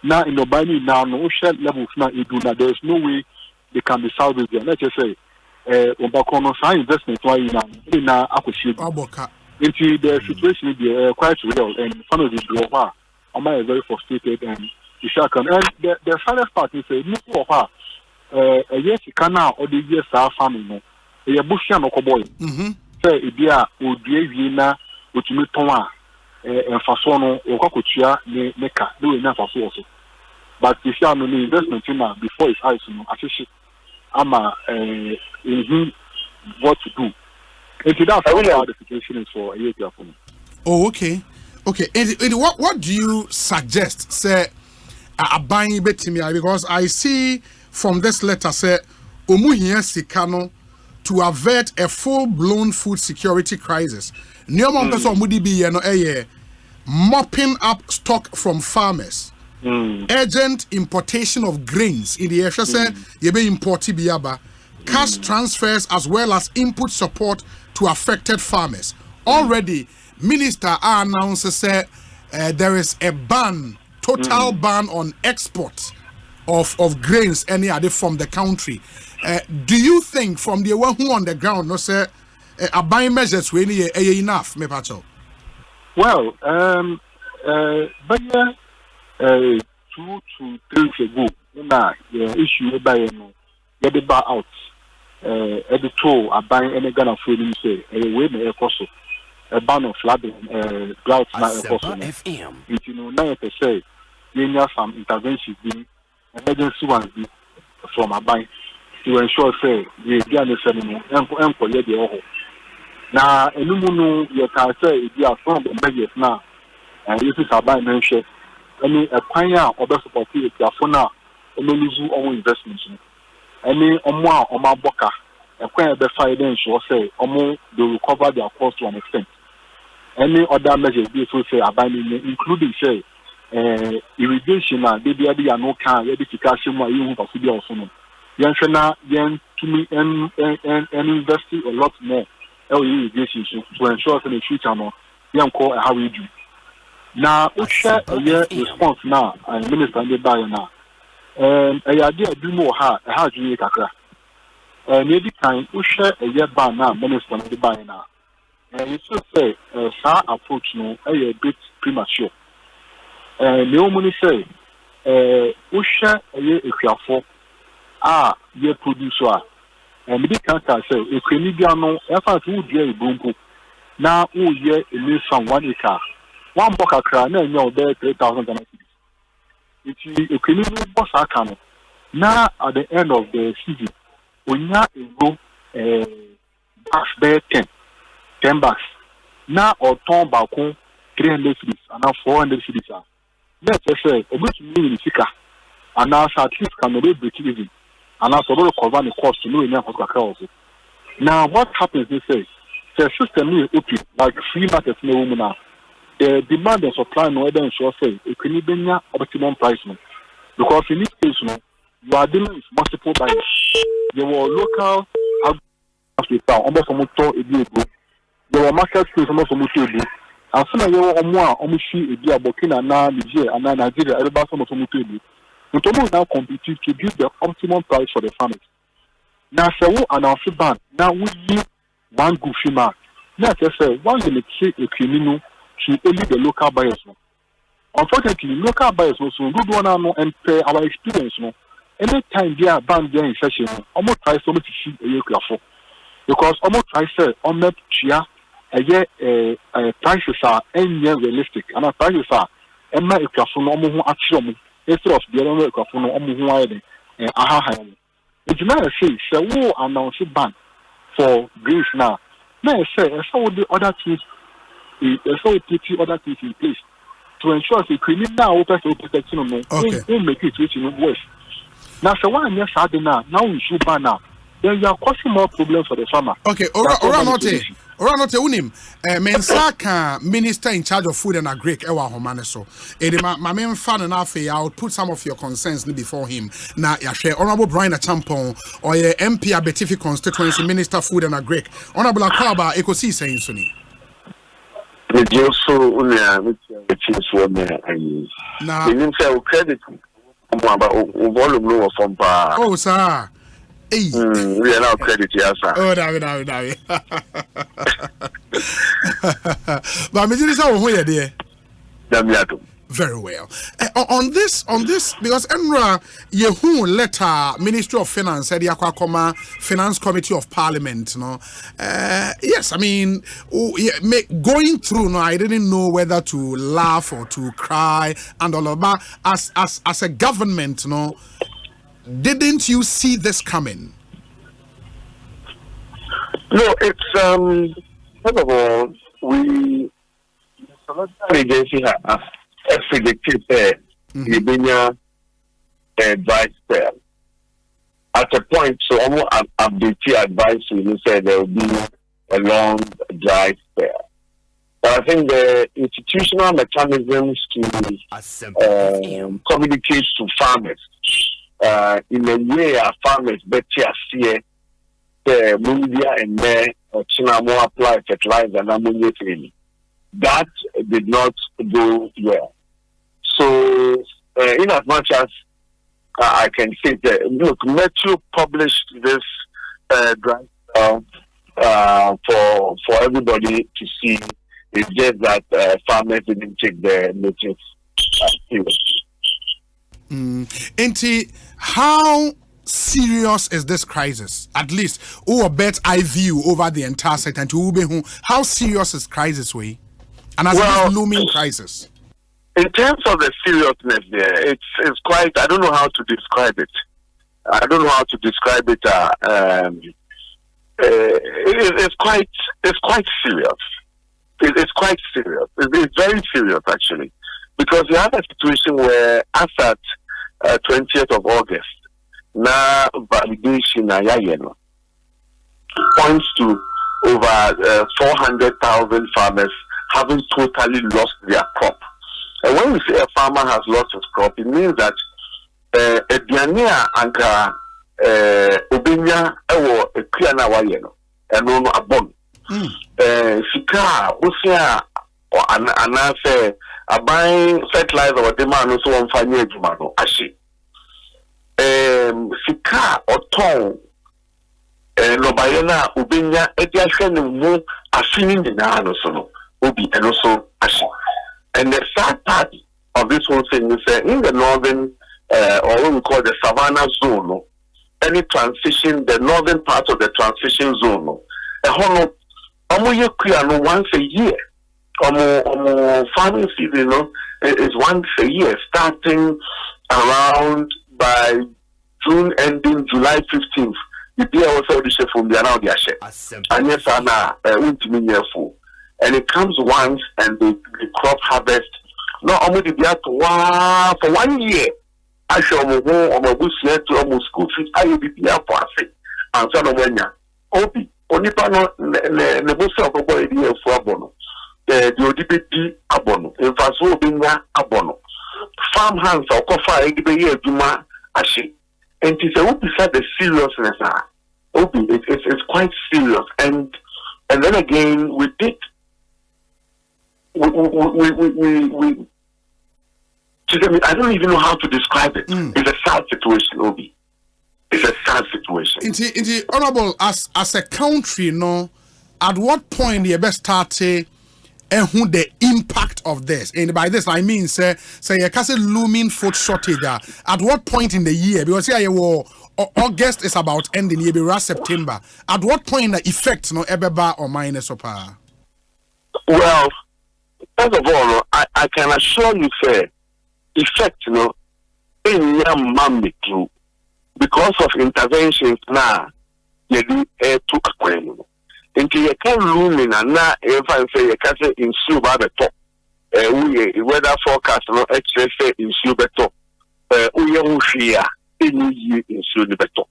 now in the binding now no shell levels now it do that there's no way they can be salvaged there. Let's just say investment why now appreciate into the situation is quite real and some of it go am I very frustrated and the saddest part is no of a yes you can now or the years are farming no a bushian or boy say it be a udie which me toma and fasono or cocochia meka do enough also. But if you have no investment in before it's eyes, actually, I'm what to do. And that's how the situation is for a year for me. Oh, okay. Okay. And what do you suggest? Say, buying betimia because I see from this letter say, Omuhia Sikano to avert a full-blown food security crisis. Neomon person mudi be mopping up stock from farmers. Urgent importation of grains in the area said yebe importi biaba cash transfers as well as input support to affected farmers. Already minister announces there is a total ban on export of grains any other from the country. Do you think from the one who on the ground no say a buying measures we need enough me pacho? Well, but 2 to 3 weeks ago, the issue by get the bar out. At the toll, I buy any Ghana food and say, a way may also a ban of flooding, drought, FM. If you know, now per se, you have some interventions, emergency ones from a buy. to ensure say we be understand no enko ye de ho na enumu no ye ka say e be from the measures now and this is about mention any a kwan a obe support e piafo na emelizu owo investments any omo a omaboka a kwan be find ensure say omo they recover their cost to an extent. Any other measures be so say abandoning, including say irrigation and they are no can edification where you have to be also no. Yanshana yen to me and invest a lot more irrigation to ensure that in the future no young call how we do. Now we share a year response now and minister and the buyer now. A idea do more how do you kakra. Maybe kind we share a year ban now minister and the buyer now. You should say, our approach no, a bit premature. No money say, we share a year if you are for, year producer. And the can't say, if you need no, if I would hear a boom, now, year in this from 1 acre. One book a crown, and you're there 3,000. If you can even boss a can, now at the end of the season, when you go, pass there 10 bucks. Now or turn back 300 cities and now 400 cities. Let's say, a bit million figure, and now at least can be break even, and now so cover the cost to know enough of the. Now, what happens is say, the system is open, like free market no woman now. The demand and supply no other ensure say, it can be optimum price. Because in this case, you are dealing with multiple buyers. There were local almost a year ago. There were market space almost a year. And some of you are more almost see a year Burkina now, Niger, and Nigeria, everybody almost a year. We now compete to give the optimum price for the farmers. Now, so we announce a ban. Now we need one goofy mark. Now, I say, one will take a criminal to only the local buyers. Unfortunately, local buyers also good one and pay our experience. Anytime they are banned there in session, almost try so much to see a year for. Because almost try say, on that chia, prices are realistic, and our prices are and my equation almost actually instead of the other equation almost it's not a say, so we announce a ban for Greece now. May I say, so the other things, so put other things in place to ensure the criminal protection will make it worse. Now, so why I'm just adding now we should ban now. Then you are causing more problems for the farmer. Okay, Oranote unim mensaka minister in charge of food and agric ewa homane so my main fan na afi I will put some of your concerns before him na ya share Honorable Brian Achampon or your MP Abetifi constituency minister food and agric Honorable Akwaba Ekosiisen On Asempa the also which is what na even say credit about volume no from pa oh sir. Hey. We are now credit, yes, sir. Oh, David. But me just how who there? Very well. On this, because Enra Yehu letter Ministry of Finance said Yakwakoma Finance Committee of Parliament. No, yes, I mean going through. No, I didn't know whether to laugh or to cry and all of that. As a government, no. Didn't you see this coming? No, it's first of all, we agency have predicted the advice there. At a point, so almost update advice we said there will be a long dry spell. But I think the institutional mechanisms to communicate to farmers in a way our farmers better see the media and there more apply fertilizer and ammonia training. That did not go well. So in as much as I can say that look, Metro published this grant for everybody to see. It's just that farmers didn't take the notice seriously. How serious is this crisis? At least, or bet I view over the entire sector. And how serious is crisis way? And as a looming crisis. In terms of the seriousness, there, it's quite. I don't know how to describe it. I don't know how to describe it. It's quite serious. It's quite serious. It's very serious actually, because you have a situation where as at 20th of August, now validation points to over 400,000 farmers having totally lost their crop. And when we say a farmer has lost his crop, it means that Ediania anka Obinya ewo Kriana Wayeno and no abon. Sika Usia or Anase a buying fertilizer or demand so on Fanya Jumano Ashi. Sika or Tong Nobayana Ubinya Ediashan mu assuming the Nano Sono Ubi and also Ashi. And the sad part of this whole thing is in the northern or what we call the savannah zone, any transition, the northern part of the transition zone, once a year. Farming season is once a year, starting around by June ending July 15th. The year also the from the around the and yes, and it comes once and the crop harvest. Not only the for 1 year. I shall move on my bush to almost school fees. I will be here for a thing. And so, Obi, only panel, the bush of a boy here for abono. The ODPT abono. In fact, so being abono. Farm hands or coffee, the year Juma, Ashi. And it's a Obi said the seriousness. Obi, it's quite serious. And then again, we did. We I don't even know how to describe it. It's a sad situation, Obi. It's a sad situation. Indeed, Honorable, as a country, at what point the best start and who the impact of this? And by this I mean say you can say looming food shortage. At what point in the year? Because here August is about ending, you be September. At what point the effects ebeba or minus or power? Well, first of all, I can assure you, sir. Effect, in young mommy too, because of interventions now, you do to acquaint. Until you can looming and now, if I say you can say in Suba the top, we weather forecast, actually say in Suba top, we are here in year in Suba top.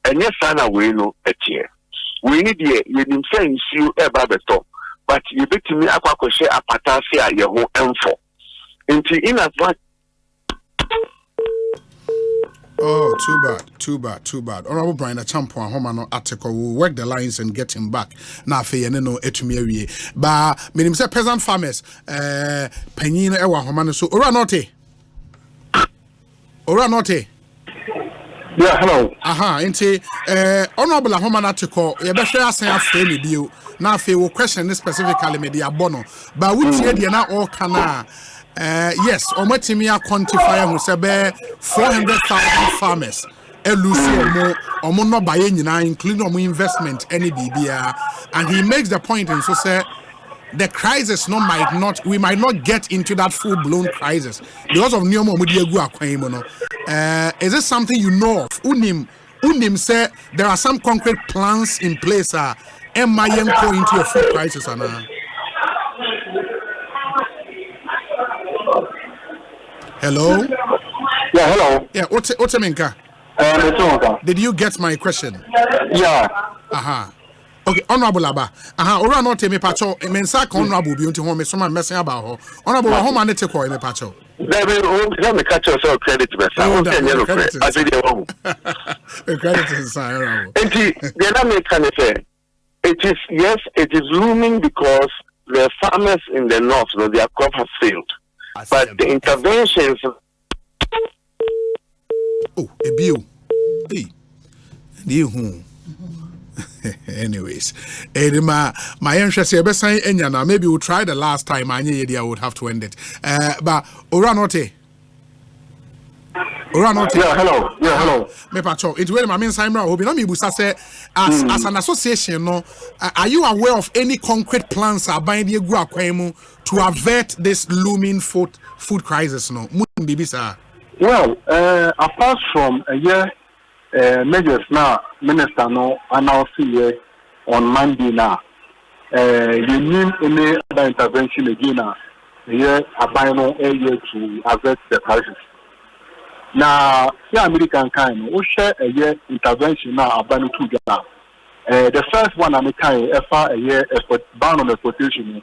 And yes, Anna, we know a year. We need you didn't say in Suba the top, but you bet me a quack a patasia, your own M4. Until in advance. Oh, too bad. Honorable Brian Achampo and Homano article will work the lines and get him back. Now, no etumiri. But meaning say peasant farmers, penyin ewa Homano so ora note. Yeah, hello. Inti Honorable Homano article, you better ask him after you. Now, if you question this specifically, maybe a bono. But we say they are not all kana. Yes, Omatimia quantifier who said 400,000 farmers. Lucy or no buying, including investment, any BBR. And he makes the point and so say the crisis we might not get into that full-blown crisis because of Nyomo Mudiagu Akwaimono. Is this something you know of? Unim said there are some concrete plans in place. Am I go into a food crisis? Hello? Yeah, hello. Yeah, what's Minka? Did you get my question? Yeah. Okay, Honorable Abba. Ora no tell me pacho. Mensa honorable be unto home so messing about her. Honorable home and take call me pacho. Let me catch yourself credit to myself. I said you wrong. Credit is honorable. It is looming because the farmers in the north, their crop has failed. But the interventions. Oh, a bill. Hey, you. Anyways, my interest here, maybe we'll try the last time. I would have to end it. But Oranote. Yeah, hello. Me pacho. It's where my main Simon Obinomi Busa say as an association, are you aware of any concrete plans are buying the Guakwemu to avert this looming food crisis? No, well, apart from a year measures now minister no announce here on Monday now. You need any other intervention again here abino area to avert the crisis. Now, the American kind, we share a year intervention now abino to Ghana. The first one American a year ban on exportation.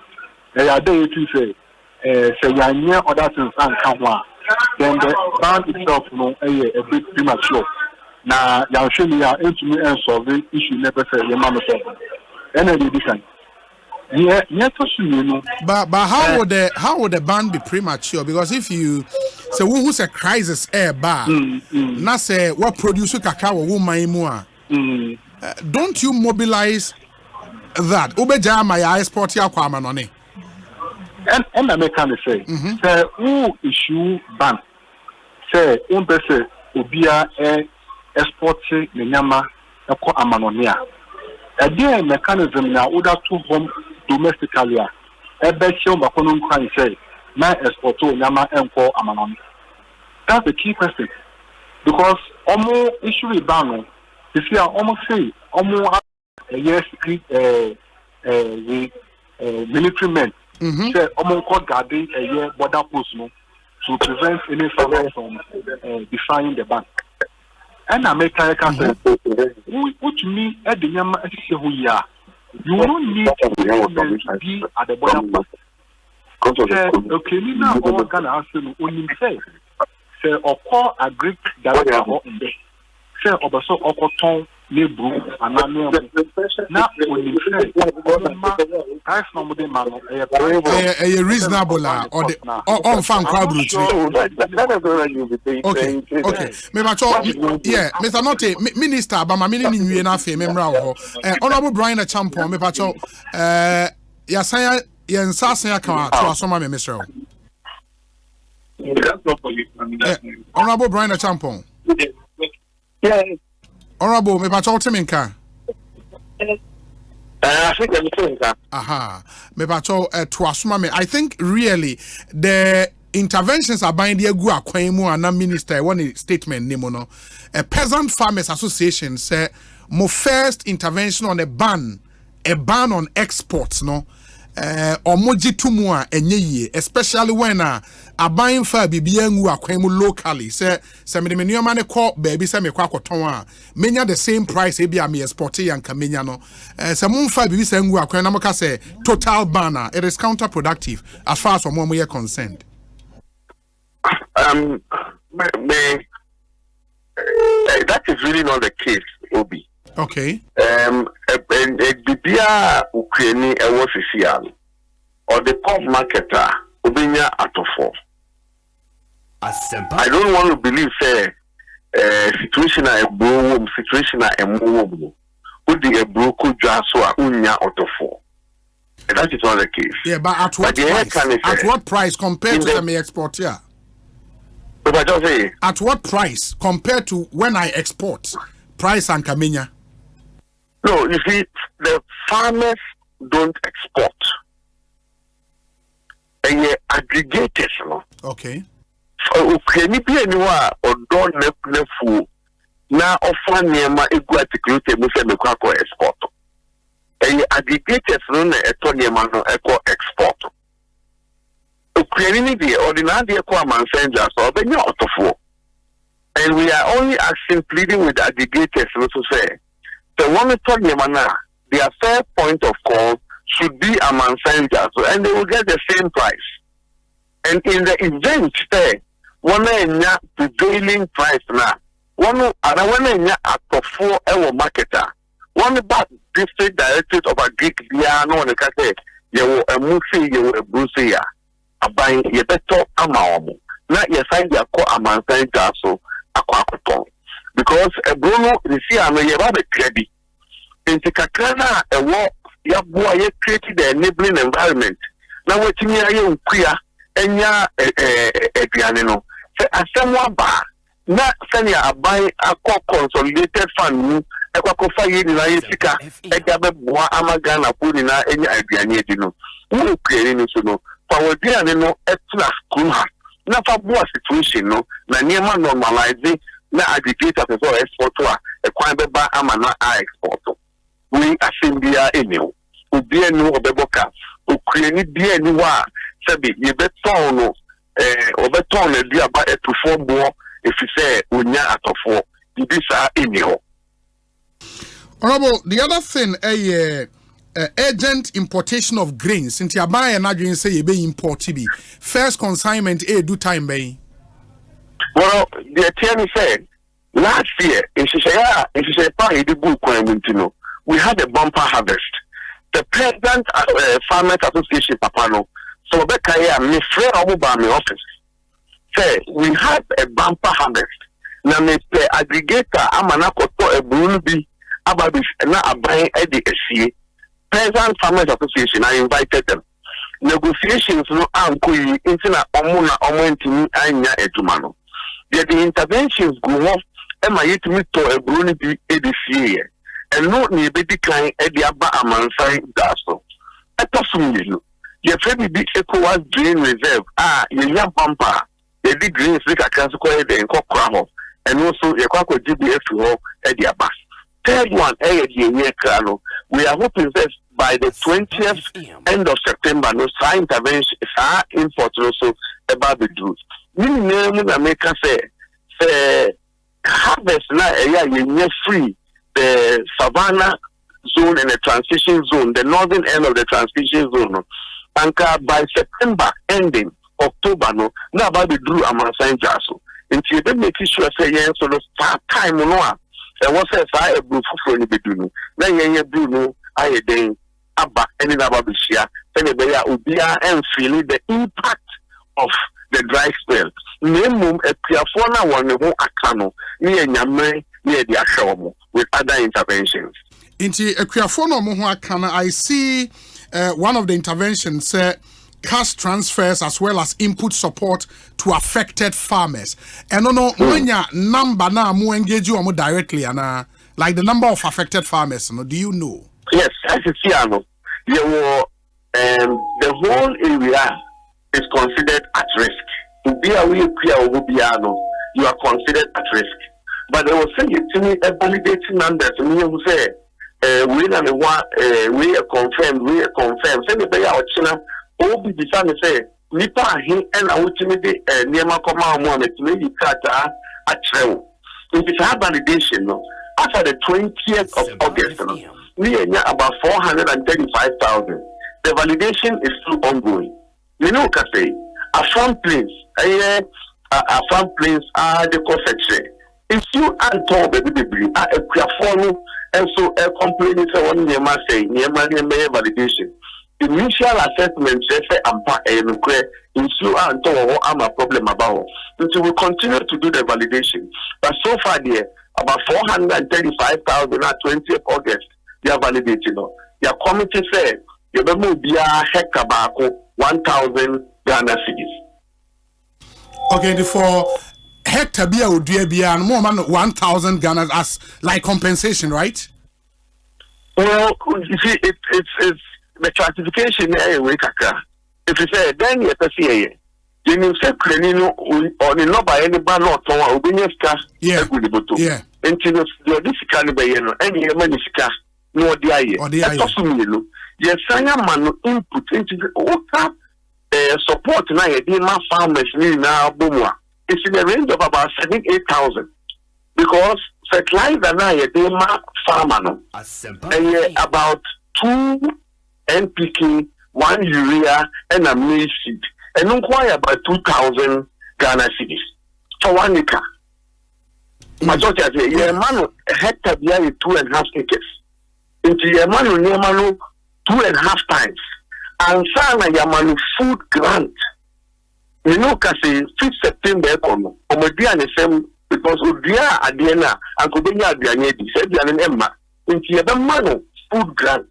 They are there to say near other things and come one. Then the ban itself a bit premature. Now, you show me into me and solve the issue never say your mama problem. And but how would the ban be premature? Because if you say who's a crisis air bar, not say what producer cacao woman more. Don't you mobilize that? Ubeja my export ya kwa manone. And I make say, say who issue ban? Say umpese ubia exporting nyama eko amanonia. A dear mechanism now order to home domestically. A betio bakonun can say, my exporto nyama enko amanon. That's the key question. Because almost issue ban. You see, I almost say almost yes, the military men say almost called guarding a year border post to prevent any farmer from defying the ban. And I make a say, what you mean at the Yama who you are? You don't need to be at the border post. Okay, now all Ghana has to only say, or call a Greek director in there. Say, Obaso Okoton, Nebru, and now when you say, price no more man, a reasonable or the on fan crowd. Okay, yeah, Mr. Note, Minister, but my meaning in Vienna, member, Honorable Brian Champon, me pacho, Yasaya, Yansasaya, to Asoma, Mr. Honorable Brian Champon. Honorable, me pacho Timinka. Aha, me pacho to me. I think really the interventions are buying the Agua Kwemu and minister one statement Nimono. A peasant farmers association say mo first intervention on a ban on exports no. Omoji tumwa enye especially when a buying for bibiangu akwemu locally say me nyoma ne call baby say me kwa koton menya the same price e bia me export yan kamenya no say mumfa bibi say ngu akwenu na moka say total banner it is counterproductive as far as omo ye concerned. That is really not the case, Obi. Okay. Bibia Ukraine was or the pop marketer Ubinya Atofo. Asempa. I don't want to believe situation a bro situation a move. Udi a bro could just unya Atofo. That is not the case. Yeah, but at what price? At what price compared to the export here? At what price compared to when I export? Price and Kamenya. No, you see, the farmers don't export. And they aggregators, no. Okay. So, can you be anywhere or don't nefu now offer nema equity export. And the aggregators run a tonyama no eco export. Ukraine the ordinary equipment senders or the out of war. And we are only asking, pleading with aggregators to say, the one their fair point of call should be among senders, and they will get the same price. And in the event, one prevailing price now, one at the 4 hour marketer, one about district directorate of a Greek piano and a you will a musi, you will a brucia, a buying your better amount. Not your side, your core among senders, so a quackton. Because a Bruno, you see, I may have a credit. In Tikakana, a war, your boy created the enabling environment. Now, what you mean, queer, and ya a piano. Say, as someone bar, not send a buy a consolidated fund, a quacofa in Sika, a gabe bois amagana pudina, and a pianino. Who creating it to know? Power piano, etna, kuma. Not a boa situation, no, na near normalizing. na aggregator for export to a kwan beba ama na export. We Asempa enu. Obi enu obeboka. Okuani bi enu wa sabi ye beton no obeton na bi aba etufo bo efise onya atofo. Dibisa enu. Honorable, the other thing agent importation of grains. Since you buy an agent say you be import TB. First consignment do time bay. Well, the attorney said last year in Shishaya, we had a bumper harvest. The President Farmers Association Papano, so Bekaya, me friend Obuba my office, say we had a bumper harvest. Now me the aggregator Amanako to a Burundi Ababis na abayin Eddie SCA. President Farmers Association, I invited them. Negotiations no ankoyi intina omuna omentimi anya edumano. The interventions go off ema yetimi to ebroni bi edifie and no ni be decline edi aba amansai daso. Etosumyelu. Ye febi bi ECOWAS drain reserve ye yam pampa. Ye di drains like a kansuko ede enko kraho and also ye kwako GBF ho edi aba. Third one, we are hoping that by the 20th end of September, no sign intervention, import also about the truth. We make us say harvest now free the savannah zone and the transition zone, the northern end of the transition zone. And by September ending, October, no, now about the drew among Saint Jasso. Until they make sure say yes, so the start time no. And what says I a blue for any bedroom? Then you blue, I day, Abba, any Nababishia, anybody Ubia, and feeling the impact of the dry spell. Name a Piafona one who Akano, near Yame, near the Ashomo, with other interventions. Into a Piafona Muhuakana, I see one of the interventions cash transfers as well as input support to affected farmers. And no when your number now mu engage you directly and like the number of affected farmers, do you know? Yes, as you see, the whole area is considered at risk. To be away you are considered at risk. But they will say to me a validating numbers to me who say we are confirmed. Send the bay out China. Obi bisa me say nipa ahin and awutimi de niema koma mo ametimi di kata atrew. It is a validation no. After the 20th of August no, we are about 435,000. The validation is still ongoing. You know what I say? A farm plains are the confection. If you aren't told baby a quiafonu and so a complaint is one niema say niema validation. Initial assessment say ampa in slow and to am a problem about until we continue to do the validation. But so far there about 435,000 at 20th August they are validated. Your committee said you will be a hectare back 1,000 Ghana cedis. Okay, for hectare beer would be and more than 1,000 Ghana as like compensation, right? Well, you see, it's the classification anyway, Kaka. If you say then you say you say Krenino or no by any ban or Ubiniska, yeah, until your difficult by any manisca, no dia, or the yes, I am input into the support now, my farmers now, Bumwa. It's in the range of about 7,000 because fertilizer now, farmer, and about 2 NPK, 1 urea, and a maize seed, and inquire about 2,000 Ghana cedis for 1 acre. Majority of the man hectare beer 2.5 acres. Into your man near manu 2.5 times. And sana yamanu food grant. You know, kasi 5th September kono. Omodia the same because Udia Adiana and Kobenya Adiane said the Emma. Into your manu food grant.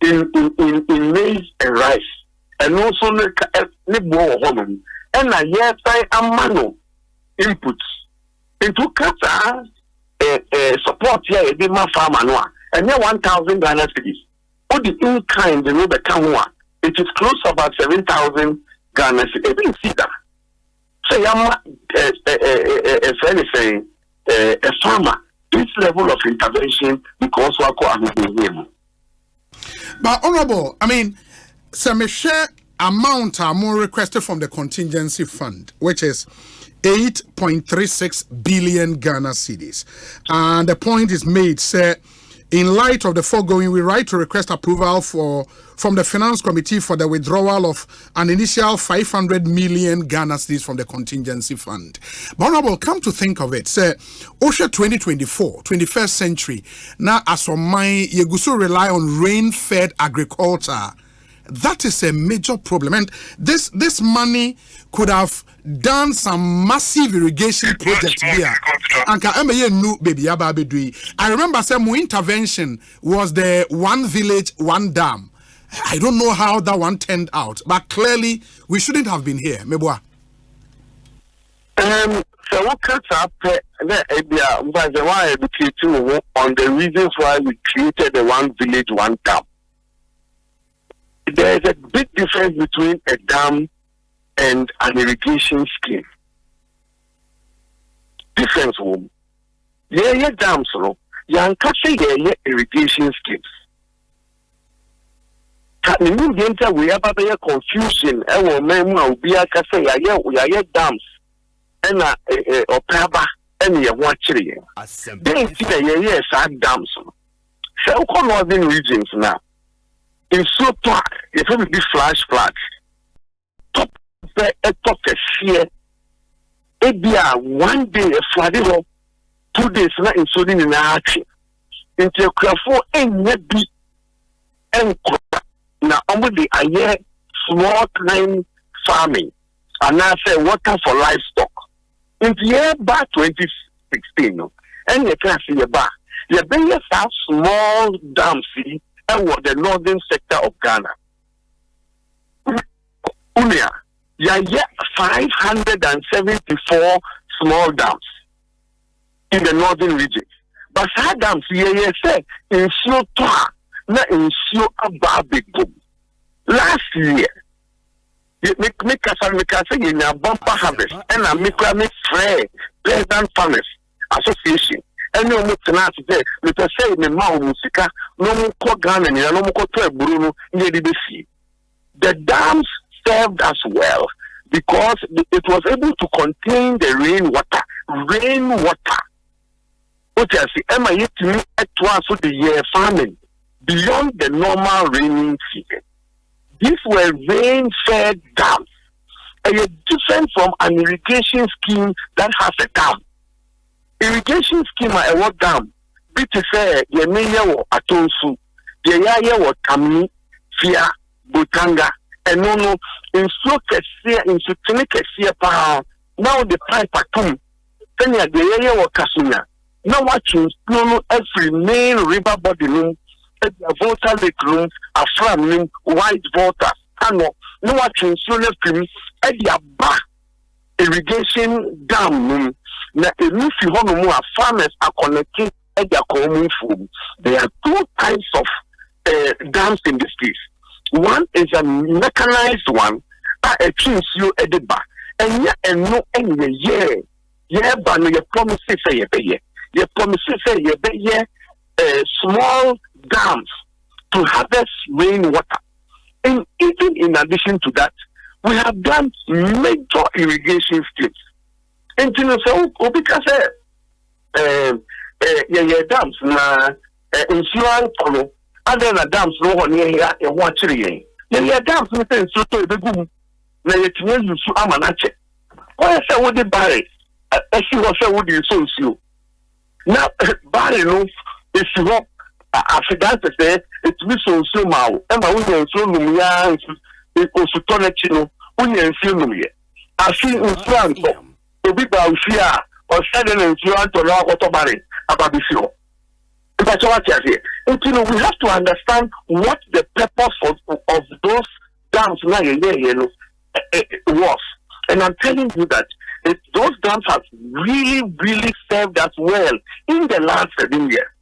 In maize and rice, and also more woman, and a year time a mano inputs into kata support here the ma farm and then 1,000 Ghana cedis. All the in kind the the Kamwa, it is close to about 7,000 Ghana cedis. I didn't see that. So I'm a friend saying a farmer this level of intervention because we are him. But honorable, I mean, some share amount are more requested from the contingency fund, which is 8.36 billion Ghana cedis. And the point is made, say, in light of the foregoing, we write to request approval from the Finance Committee for the withdrawal of an initial 500 million Ghana cedis from the contingency fund. But honorable, come to think of it, say, OSHA 2024, 21st century, now as for my, you rely on rain-fed agriculture. That is a major problem, and this money could have done some massive irrigation projects here. And I remember some intervention was the one village, one dam. I don't know how that one turned out, but clearly we shouldn't have been here. Mebwa. So what cuts up on the reasons why we created the one village, one dam. There is a big difference between a dam and an irrigation scheme. Difference, woman. Yeah, dams, no. Yeah, irrigation schemes. We have a confusion. Dams and a paba and a watchery. They see dams. So, northern regions now. In so far, if we be flash floods, top a year, it be one day a flooding, 2 days not including in action. Into a craft for any be and now only a year small time farming and now say water for livestock. In the year back 2016, and you can see a bar, you bring yourself small dams. The northern sector of Ghana. Unia, you get 574 small dams in the northern region. But some dams, you say, in so far, not in so about big boom. Last year, you make us say in a bumper harvest, and I make President Farmers Association. And no more tonight today, let us say in the Musika, no more Kogan and no more Bruno near the sea. The dams served us well because it was able to contain the rainwater. What I see, am I yet to me at once with the year farming beyond the normal raining season? These were rain-fed dams, and yet different from an irrigation scheme that has a dam. Irrigation scheme at a what dam? Bit to say, ye meya wo atonsu, ye ya wo tamni, fia, butanga, and no, in so kesiya, in so kesiya pa, now the pipe atum, then ya ye wo kasunya. Now watching, no, every main river body room, a water lake room, a farm room, white water, no watching, so left him, at the back irrigation dam room. Now, if you want more farmers are connected at their common food, there are two types of dams in this case. One is a mechanized one, a change you at the back, and yet, and no, and yeah, but your promises say your promises say small dams to harvest rainwater. And even in addition to that, we have done major irrigation schemes. And you know, so because dams na insurance follow other than dams no one here and watch it. Dams no so to be good. Na yet you so amanache. Why say what the barre? She was say what you so. Now barre no if you want after that say it be so ma o. E ma wo so no ya o so to na chi no. Unye nsi no ye. Afi insurance Obi Bausia or sudden insurance to law autobari about the show. That's what I say. You know, we have to understand what the purpose of those dams was. And I'm telling you that those dams have really, really served us well in the last 7 years.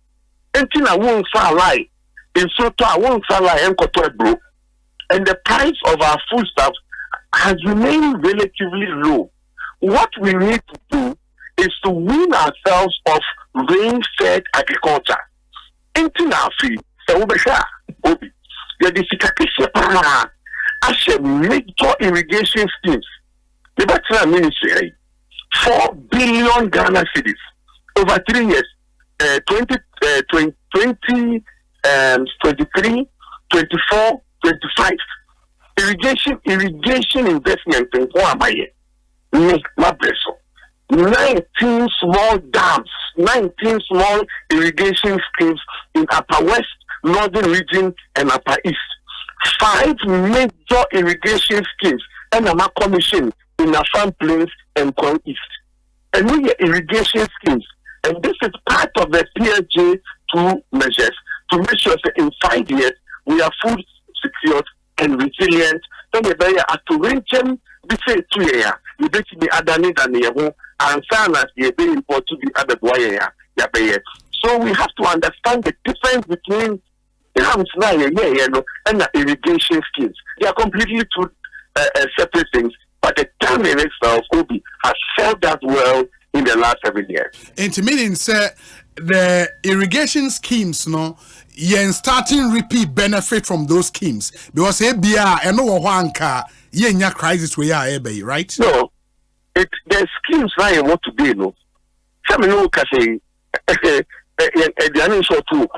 And I won't lie. In Soto, I won't lie and bro. And the price of our foodstuffs has remained relatively low. What we need to do is to wean ourselves of rain-fed agriculture. Into now, so Obi, the difficulty as a major irrigation schemes. The Veteran Ministry, 4 billion Ghana cedis over 3 years, 23, 24, 25. Irrigation investment in Kwamaye. 19 small dams, 19 small irrigation schemes in Upper West, Northern Region, and Upper East. 5 major irrigation schemes and a commission in Assam Plains and Kwang East. And we have irrigation schemes. And this is part of the PSJ 2 measures to make sure that in 5 years we are food secured and resilient. Then we are to reach them, we say 2 years. We bet me Adani than the home and Sana, they be important to be other boy. So we have to understand the difference between dams and the irrigation schemes. They are completely two separate things. But the dam in itself, Obi, has served us well in the last 7 years. And to me, the irrigation schemes, yen starting repeat benefit from those schemes because ABR and no one car yenya crisis we are ebe, right? No, the schemes now you want to be no. Some no can say the uninsured too.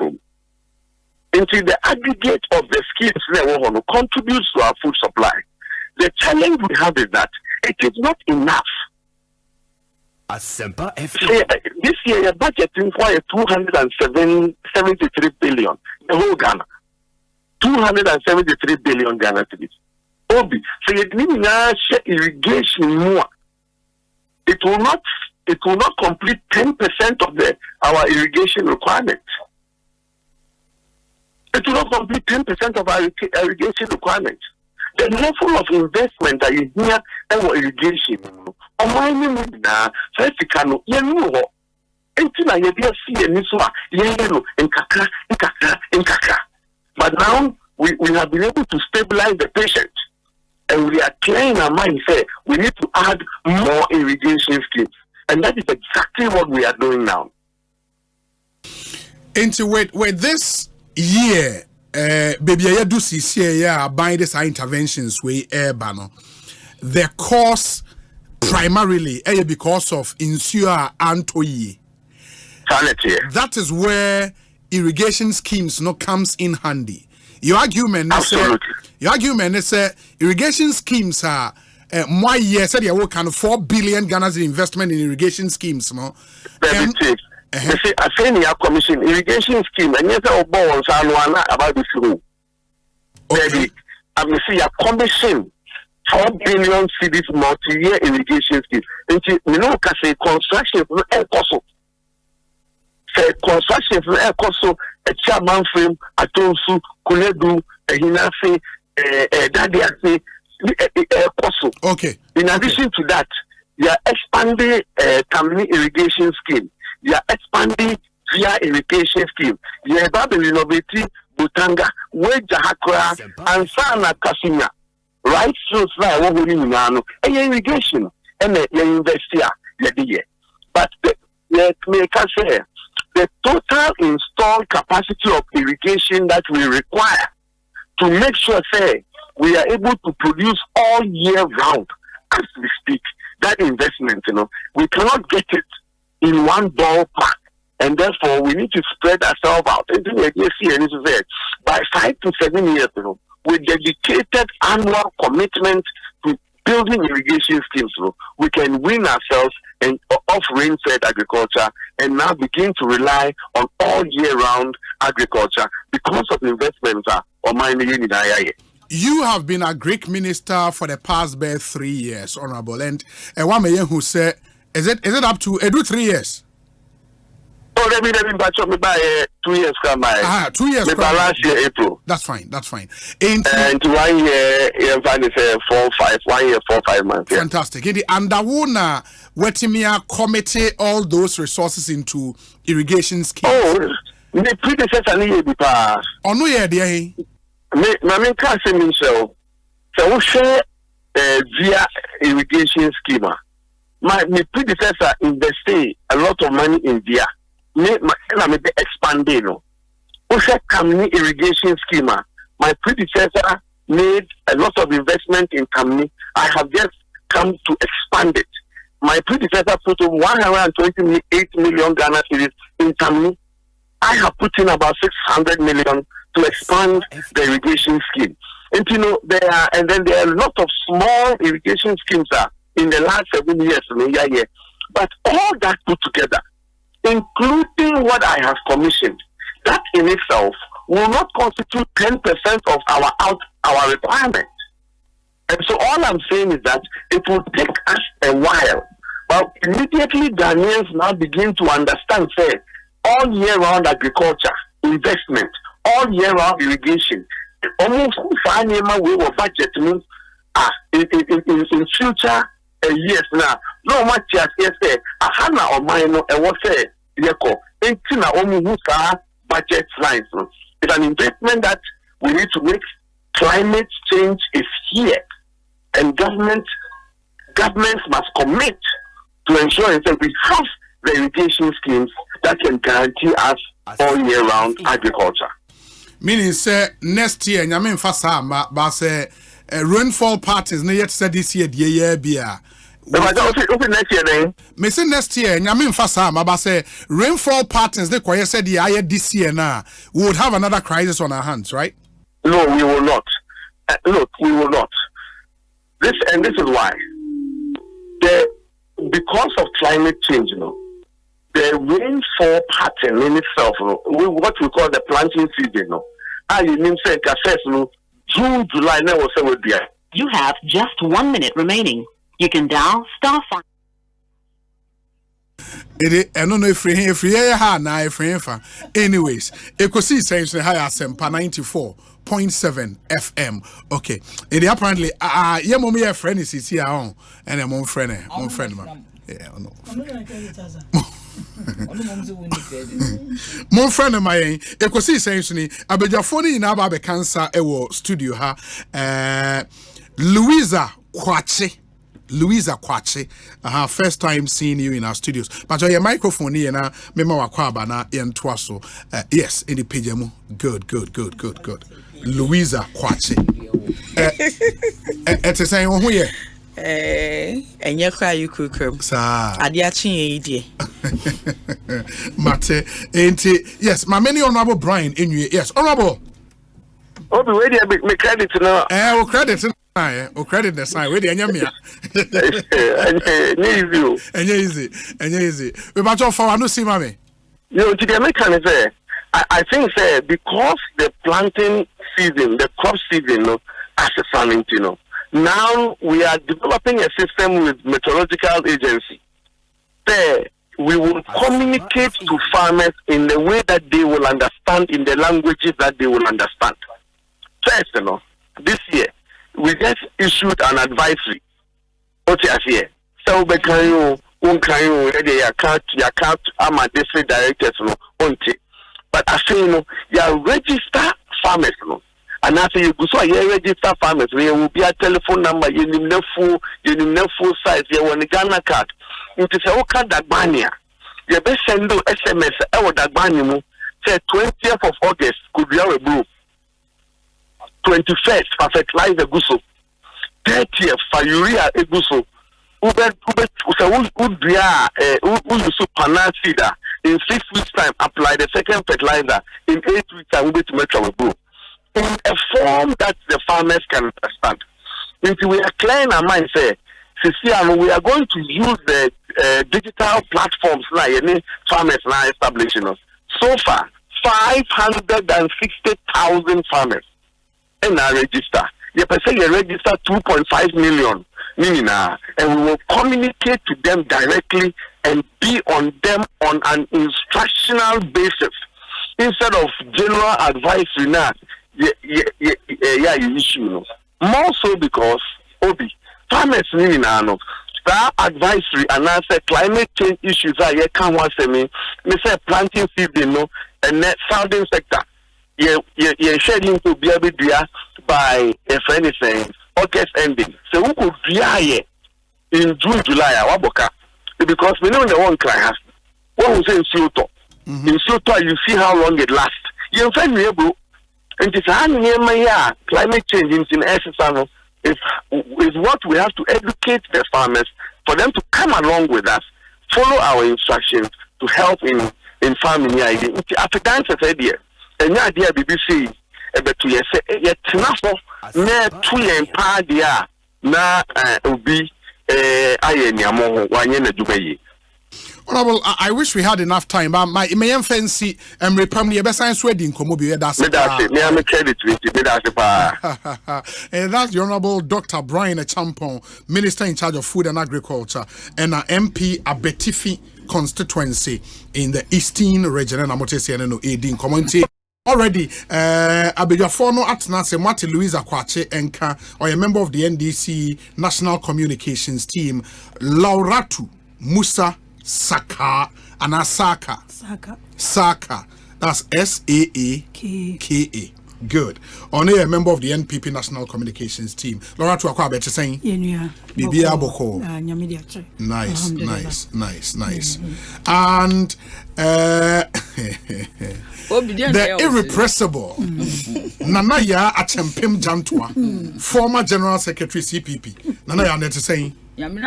Into the aggregate of the schemes that contributes to our food supply. The challenge we have is that it is not enough. Asempa this year, your budget requires 273 billion. The whole Ghana, 273 billion Ghana cedis. Obi, so you need to irrigation more. It will not complete 10% of our irrigation requirement. It will not complete 10% of our irrigation requirement. The level of investment that you hear in irrigation, but now we have been able to stabilize the patient, and we are clearing our mind. Say we need to add more irrigation schemes, and that is exactly what we are doing now. Into with this year. Baby, I do see buying these interventions way air banner. The cause primarily because of insure antoye. That is where irrigation schemes comes in handy. Your argument is irrigation schemes are my year said you work on 4 billion Ghana's investment in irrigation schemes, You see, I say in your commission irrigation scheme, and yes, our bonds are about this rule. Baby, I will see a commission 4 billion cedis multi-year irrigation scheme. And you know, can say construction for air cost. Say construction for air cost. A chairman frame, a tonsu, kuledu, a hinafe, daddy, air cost. Okay. In addition to that, you are expanding Tamini irrigation scheme. You are expanding via irrigation scheme. You are about to renovate Butanga, Wejahakra, and Sana Kasinya. Right? So, and irrigation, and you invest here. But let me say the total installed capacity of irrigation that we require to make sure, say, we are able to produce all year round as we speak. That investment, we cannot get it in one ballpark, and therefore we need to spread ourselves out. By 5 to 7 years, with dedicated annual commitment to building irrigation schemes, we can win ourselves and off rain-fed agriculture, and now begin to rely on all year-round agriculture because of investments on mining. You have been a Greek minister for the past 3 years, Honorable, and one man who said, is it up to 3 years? Oh, let me by 2 years come by. 2 years. Last year April. That's fine. And 1 year, 4, 5. 1 year, 4, 5 months. Yeah. Fantastic. In the Andawuna, Wetimia committee all those resources into irrigation schemes. Oh, the predecessor need be passed. Oh no, yeah, dear. Me can't say me so we share via irrigation schema. my predecessor invested a lot of money in there. Me expanding. Osei Kamni irrigation scheme. My predecessor made a lot of investment in Kamni. I have just come to expand it. My predecessor put in 128 million Ghana cedis in Kamni. I have put in about 600 million to expand the irrigation scheme. And you know, there are a lot of small irrigation schemes in the last 7 years. But all that put together, including what I have commissioned, that in itself will not constitute 10% of our requirement. And so all I'm saying is that it will take us a while. But immediately Ghanaians now begin to understand, say, all year round agriculture, investment, all year round irrigation, almost we will budget in future years now. No much as yes, a hana or minor, and what say, Yako, budget lines. It's an investment that we need to make. Climate change is here, and governments must commit to ensuring that we have the irrigation schemes that can guarantee us all year round agriculture. Meaning, say next year, Yamin Fasa, but say rainfall patterns, no yet said this year, the year beer. Next year, then. Me say next year, Yamin Fasa, but say rainfall patterns, the choir said the year this year now, we would have another crisis on our hands, right? No, we will not. Look, we will not. This is why. Because of climate change, the rainfall pattern in itself, what we call the planting season, you mean say June, July, never say would be. You have just 1 minute remaining. You can dial *5. I don't know if you have now anyways, Ekosiisen On Asempa 94.7 FM. Okay. It apparently yeah, mommy a friend is here on and a mom friend man. Yeah, no. Mon friend of mine, Ekosiisen abejafoni ina ba be cancer ewo studio ha Louisa Kwache, first time seeing you in our studios. But your microphone here na mema wakwaba na yentwaso. Yes, in the page mo. Good. Louisa Kwache. Ete say who here? Enye kwa you kukum. Sa. Ade a chin ye Mate, enti yes, my many honorable Brian in you. Yes, honorable. Obi we dey me credit now. O credit o credit the sign we dey anyamia. Easy. We ba cho for no see mame. You to the mechanic say I think say because the planting season, the crop season as a farming, now we are developing a system with meteorological agency. There we will communicate to farmers in the way that they will understand, in the languages that they will understand. First, this year we just issued an advisory. What you here? So we can you can't my district directors but I say you register farmers and I say you go so you register farmers. There will be a telephone number. You need no full size. You want a Ghana card. It is a okay Dagbania. You best send SMS. I would Dagbani say 20th of August could be our blue. 21st for fertilizer guso. 30th for urea eguso. Ube panacida. In 6 weeks time apply the second fertilizer. In 8 weeks time ube to make our blue. In a form that the farmers can understand. Until we are clearing our mind, say, we are going to use the digital platforms now, farmers now establishing us. So far, 560,000 farmers in our register. You register 2.5 million, and we will communicate to them directly and be on them on an instructional basis instead of general advisory now. You issue more so because farmers that advisory and answer climate change issues are you can't want me say planting season and net southern sector you shedding to be able by if anything August ending so who could in June, July, because we know the one client. What was in Soto? In Soto, you see how long it lasts. You find me able, and it's a climate change in Essex is what we have to educate the farmers for them to come along with us, follow our instructions to help in farming. Africans have said here, and the idea BBC, but to yet enough near 2 years per year na ubi ayeniamo wanyene Dubai. Honorable, I wish we had enough time, but my fancy and repam the best science wedding Komobi. That's it. And that's the Honorable Dr. Brian Achampong, Minister in charge of Food and Agriculture, and MP Abetifi constituency in the Eastern region. And I'm saying no aiding community. Already, Abejafono Atnase Mwati Louisa Kwache Enka, or a member of the NDC National Communications Team, Lauratu Musa Saka and Asaka. Saka. That's SAAKA. Good. Only a member of the NPP National Communications Team. Laura to Aqua better saying. Bibi Aboko. Nice. And the irrepressible Nanaya Achempim Jantua, former General Secretary CPP. Nanaya net saying. Almost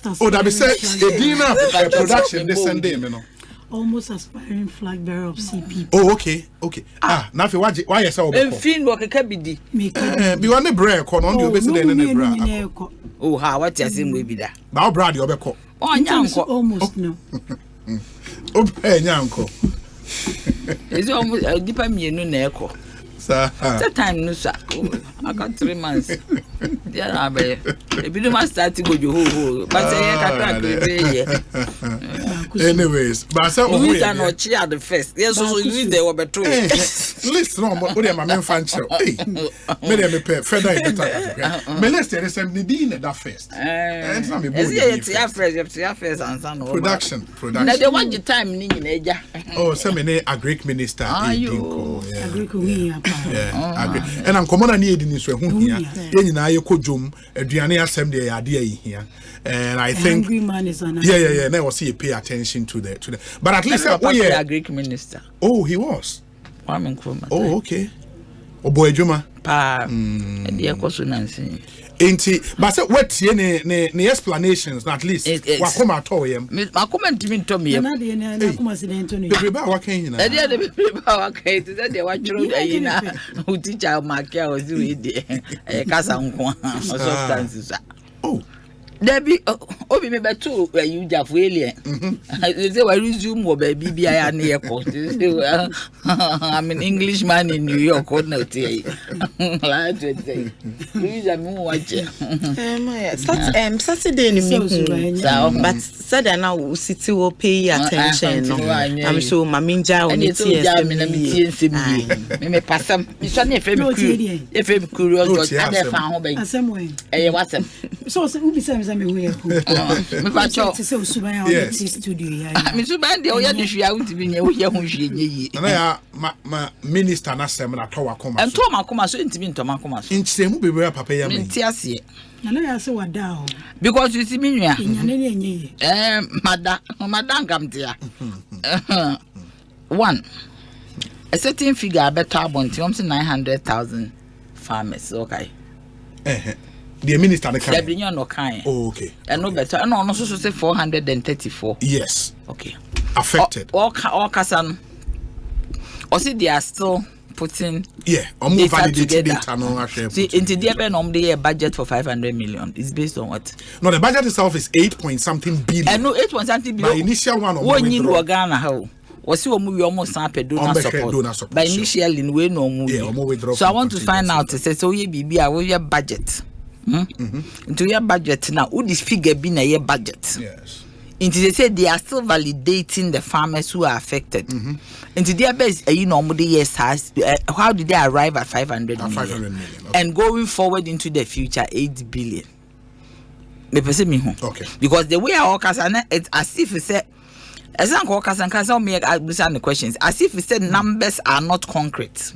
as that be said, Edina production this Sunday, almost aspiring flag bearer of CPP. Oh, okay. Now why you say Fin work kabidi. Be one the bread kon on the obesity in the bra. Oh, how what you say we be that. Ba bra the obeko. Oh, nyanko. Almost no. Oh, nyanko. It's almost deeper me no na eko. That time no sir. I got 3 months. Yeah, I be. If you don't start to go ho, but anyways, but so we are not cheer the first. Yes, so we they were better. Listen, no, but we are my main fan show. Hey, me pay further in the talk. Me let's tell you something. Be in that first. And some be bold. It's first and son. Production. Now they want your time in Nigeria. Oh, some me agric minister. Agric we and I'm common and need in this way. Then I kojum aduane asem de ade here. And I think angry man is an never see pay attention to the but at least a Greek minister. Oh, he was. Oh, okay. Oh boy Juma. Pa and the Ekosiise. But what ne explanations at least wa come at all yam. Ma comment me to me. Na de na kuma se den to ne. Beba wa kan hina. E de beba wa kan to say de wa churu da hina. Who teacher makia was we dey. E kasa nko substances. Oh. Debbie, Obi me betu you jafo alien. They say we resume wo baby bia na airport. I'm an Englishman in New York, what not here. Louisa me watch. Saturday ni me. But Saturday now city will pay attention. I'm sure maminja on it. Me pass am. Me so na FM curious and dey fan ho ben. Asemwe. Eh what am. So ubi say me we me fa cho. Say Usubaya on the studio ya. Me Usubaya dey o ya dey hwia uti bi na wo ya ho hwie nye yi. Na ya ma minister na sem na to wakoma. Ento makoma so ntimi ntoma makoma so. Nchemu bebe papa ya me. Nti ase. Na ya say wada o. Because you see me nua. Nyane ne enye. Madam Gamtia. One. A certain figure better abonti, 900,000 farmers, okay. The minister the kind. The no kind. Oh, okay. And no better. No, no, so say 434. Yes. Okay. Affected. All Kasan. Or see, they are still putting. Yeah. Or more validated data. No, see, into the budget for 500 million. It's based on what? No, the budget itself is 8-point-something billion. I know 8-point-something billion. My initial one. One year Ghana how. Was you almost sample donor support. But initially, we no move. So I want to find out. Say so ye be our year budget. Into your budget now. Would this figure be na year budget? Yes. Into they say they are still validating the farmers who are affected. Into their best, yes, how did they arrive at 500 million? 500 million. Okay. And going forward into the future, 8 billion. Okay. Because the way our Kasana, it's as if we said. As I can me answer the questions. As if we said numbers are not concrete.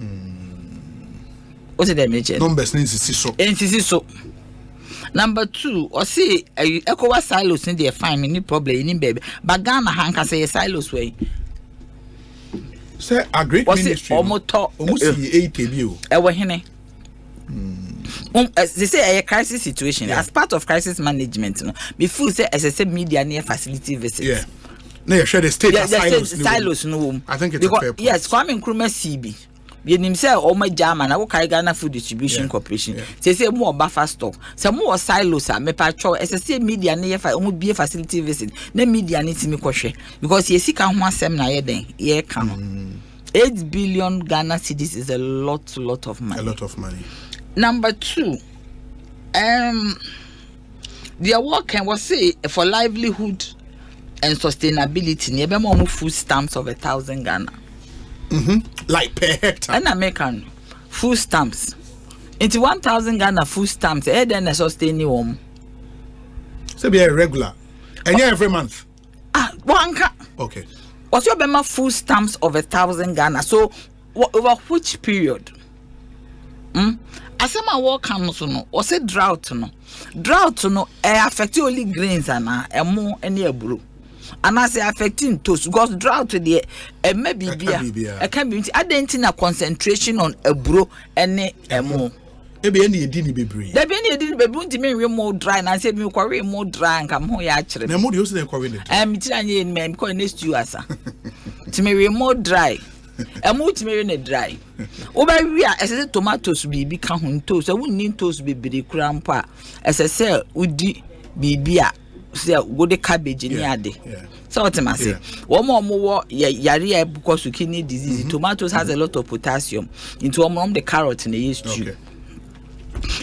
What did they mention? Numbers need to see so. Number 2, or see ECOWAS silos in there fine, any problem, any baby. But Ghana can say silos way. Say a great ministry. Almost 8 kbu. They say a crisis situation as part of crisis management. Before say as a media near facility visit. Yeah. No, share the state silos no. I think it's a fair point. Yes, Kwame Nkrumah CB. Be himself or my German, I work Ghana Food Distribution Corporation. Say more buffer stock. Some more silos are me patrol as a say media near be a facility visit. The media needs me question because you see can one sem na then. Yeah, come 8 billion Ghana cedis is a lot of money. A lot of money. Number 2, their work was say for livelihood and sustainability. Never more food stamps of 1,000 Ghana. Like per hectare. And American food stamps. Into 1,000 Ghana food stamps. Then a sustaining one. So be a regular. And every month. One okay. What's your Bema food stamps of 1,000 Ghana? So over which period? Asema war comes no, or say drought no. Drought no affect only grains and more any brew. And I say affecting toast because drought the maybe a can be identifying a concentration on a brew and more. Maybe any didn't be breed. There be any didn't be to me more dry and I said me quarry more dry and come home actually. No more using quarry. I'm telling you, man, because next to us. To me more dry. A mood to dry. Over we are as a tomatoes be become toast. I wouldn't need toast be the crampa. As I say, would be say go the cabbage in yard. So what I say, one more yari because of kidney disease. Tomatoes has a lot of potassium into the carrot in the yeast stew.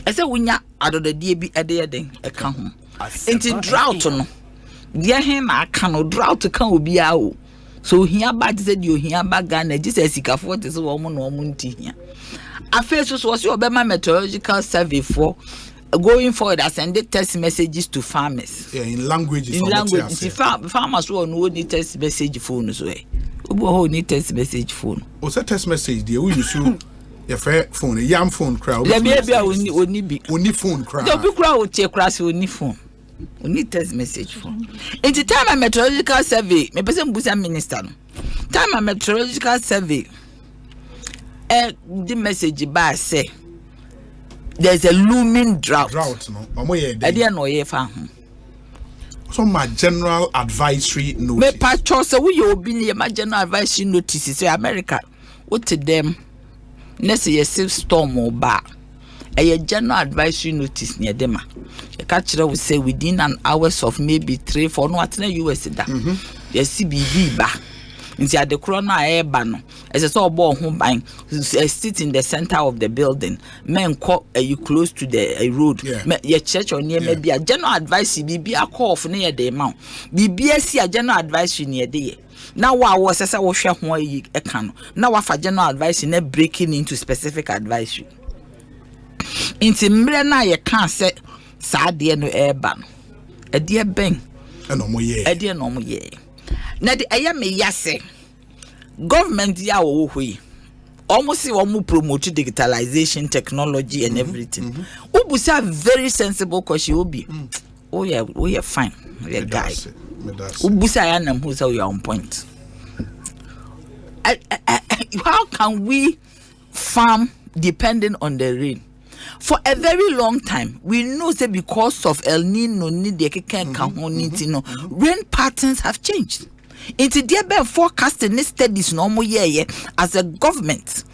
I say when ya out of the DB a day a come home. Into drought no. Dear him I cannot drought to come be out. So here bad said you here back Ghana just as he can afford this woman or munti here. A face was your Bema meteorological survey for going forward as send text messages to farmers. Yeah, in languages. In language. Farmers who need text message phones way. Who need text message phone. What's a text message dear? We use your fair phone, a young phone crowd. There may be only phone crowd. The big crowd take cross only phone. We need text message phone. In the time a meteorological survey, me person busa minister. Time a meteorological survey. The message by say there's a looming drought. Drought no. I didn't know if so my general advisory notice. Me patcho so we you be near my general advisory notice say America. What to them? Next year storm or bar. A general advisory notice near them. A catcher will say within an hours of maybe 3-4 no at the US da. Yes, CBB ba. Into the corona air ban. As a saw ball home buying sit in the center of the building. Men call you close to the road. Your church or near maybe a general advice BB a call for near the amount. BBS a general advisory near the now I was as I was share one a can. Now I for general advice in breaking into specific advisory. Into Mrena you can't say sad dear no air ban. A dear bang. A normal year. A dear normal year. Now the I am a yase. Government ya we almost see one promote digitalization technology and everything. Ubusa very sensible because she will be. Oh yeah, we are fine. We are guy. Ubusa yanam who's how you are on point. How can we farm depending on the rain? For a very long time, we know that because of El Nino, rain patterns have changed. Into dear ben forecasting studies normal year as a government.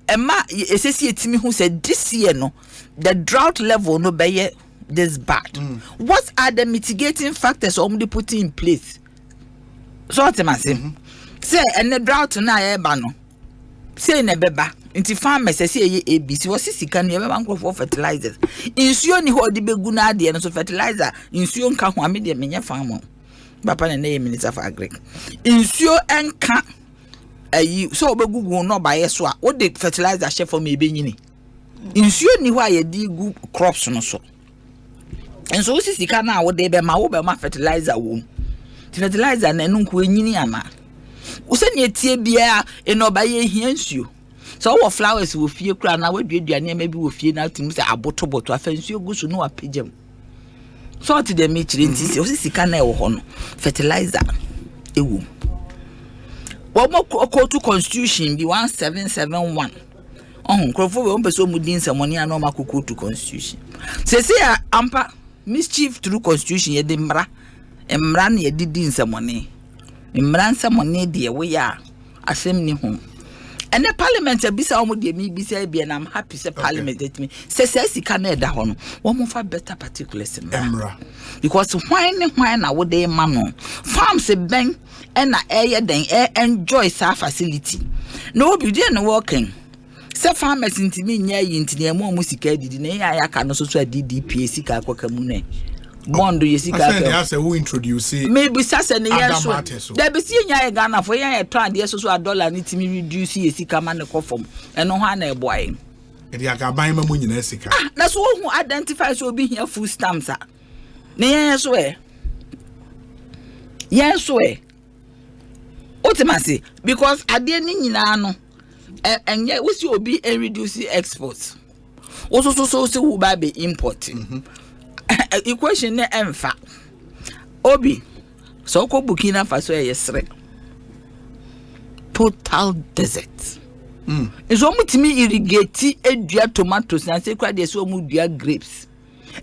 Emma associate me who said this year no, the drought level no be this bad. What are the mitigating factors only putting in place? So what am I saying? Say and the drought na eba no. Say na beba. Inti farmers say ABC was sika na eba nko for fertilizers. Insuo ni ho de begu na ade no so fertilizer. Insuo nka ho ame de menye farm. Papa na name minister for agric. Insuo enka ayi so obegugu no ba yeso a wo de fertilizer share for me be nyini. Insuo ni ho aye di gu crops no so. Enso wo sika na wo de be ma fertilizer wo. Fertilizer na enu nko enyini ana. Wo se ne tie bia eno ba ye hia nsuo. So our flowers will fear crown now we do maybe we fear now to say abotobo to afensu go so no apagem. So to the meet in this sika na e ho no fertilizer ewu. What more to constitution be 1771. Crofo we umpeso mudin money and no makuku to constitution. Say ampa mischief through constitution ye de mra emran ye didin money. Emran money de we ya asem ni ho. And the parliament bisa omo de mi bisa bi and I'm happy say parliament let me say sika na e da ho no wo mo fa better particulars emra because why na wo de ma no farms ben and na air den enjoy sa facility no be dey no working say farmers intimi nya yi intini emo mo sika didi na ya aka no so DDP sika akwaka mu ne bond ye sika ka say say who introduce maybe say na yes there be see nya Ghana for ya turn dey so $1 ni timi reduce ye sika man ko form eno ho na e boy e dey aka ban ma mu nyina sika na so who identify so be here food stamps na yes we ultimately because ade ni nyina no enye we see obi reduce exports also so who buy be import equation na emfa obi so ko Burkina Faso yesre total desert so mutimi irrigate edua tomatoes na say kwa dey so mu dua grapes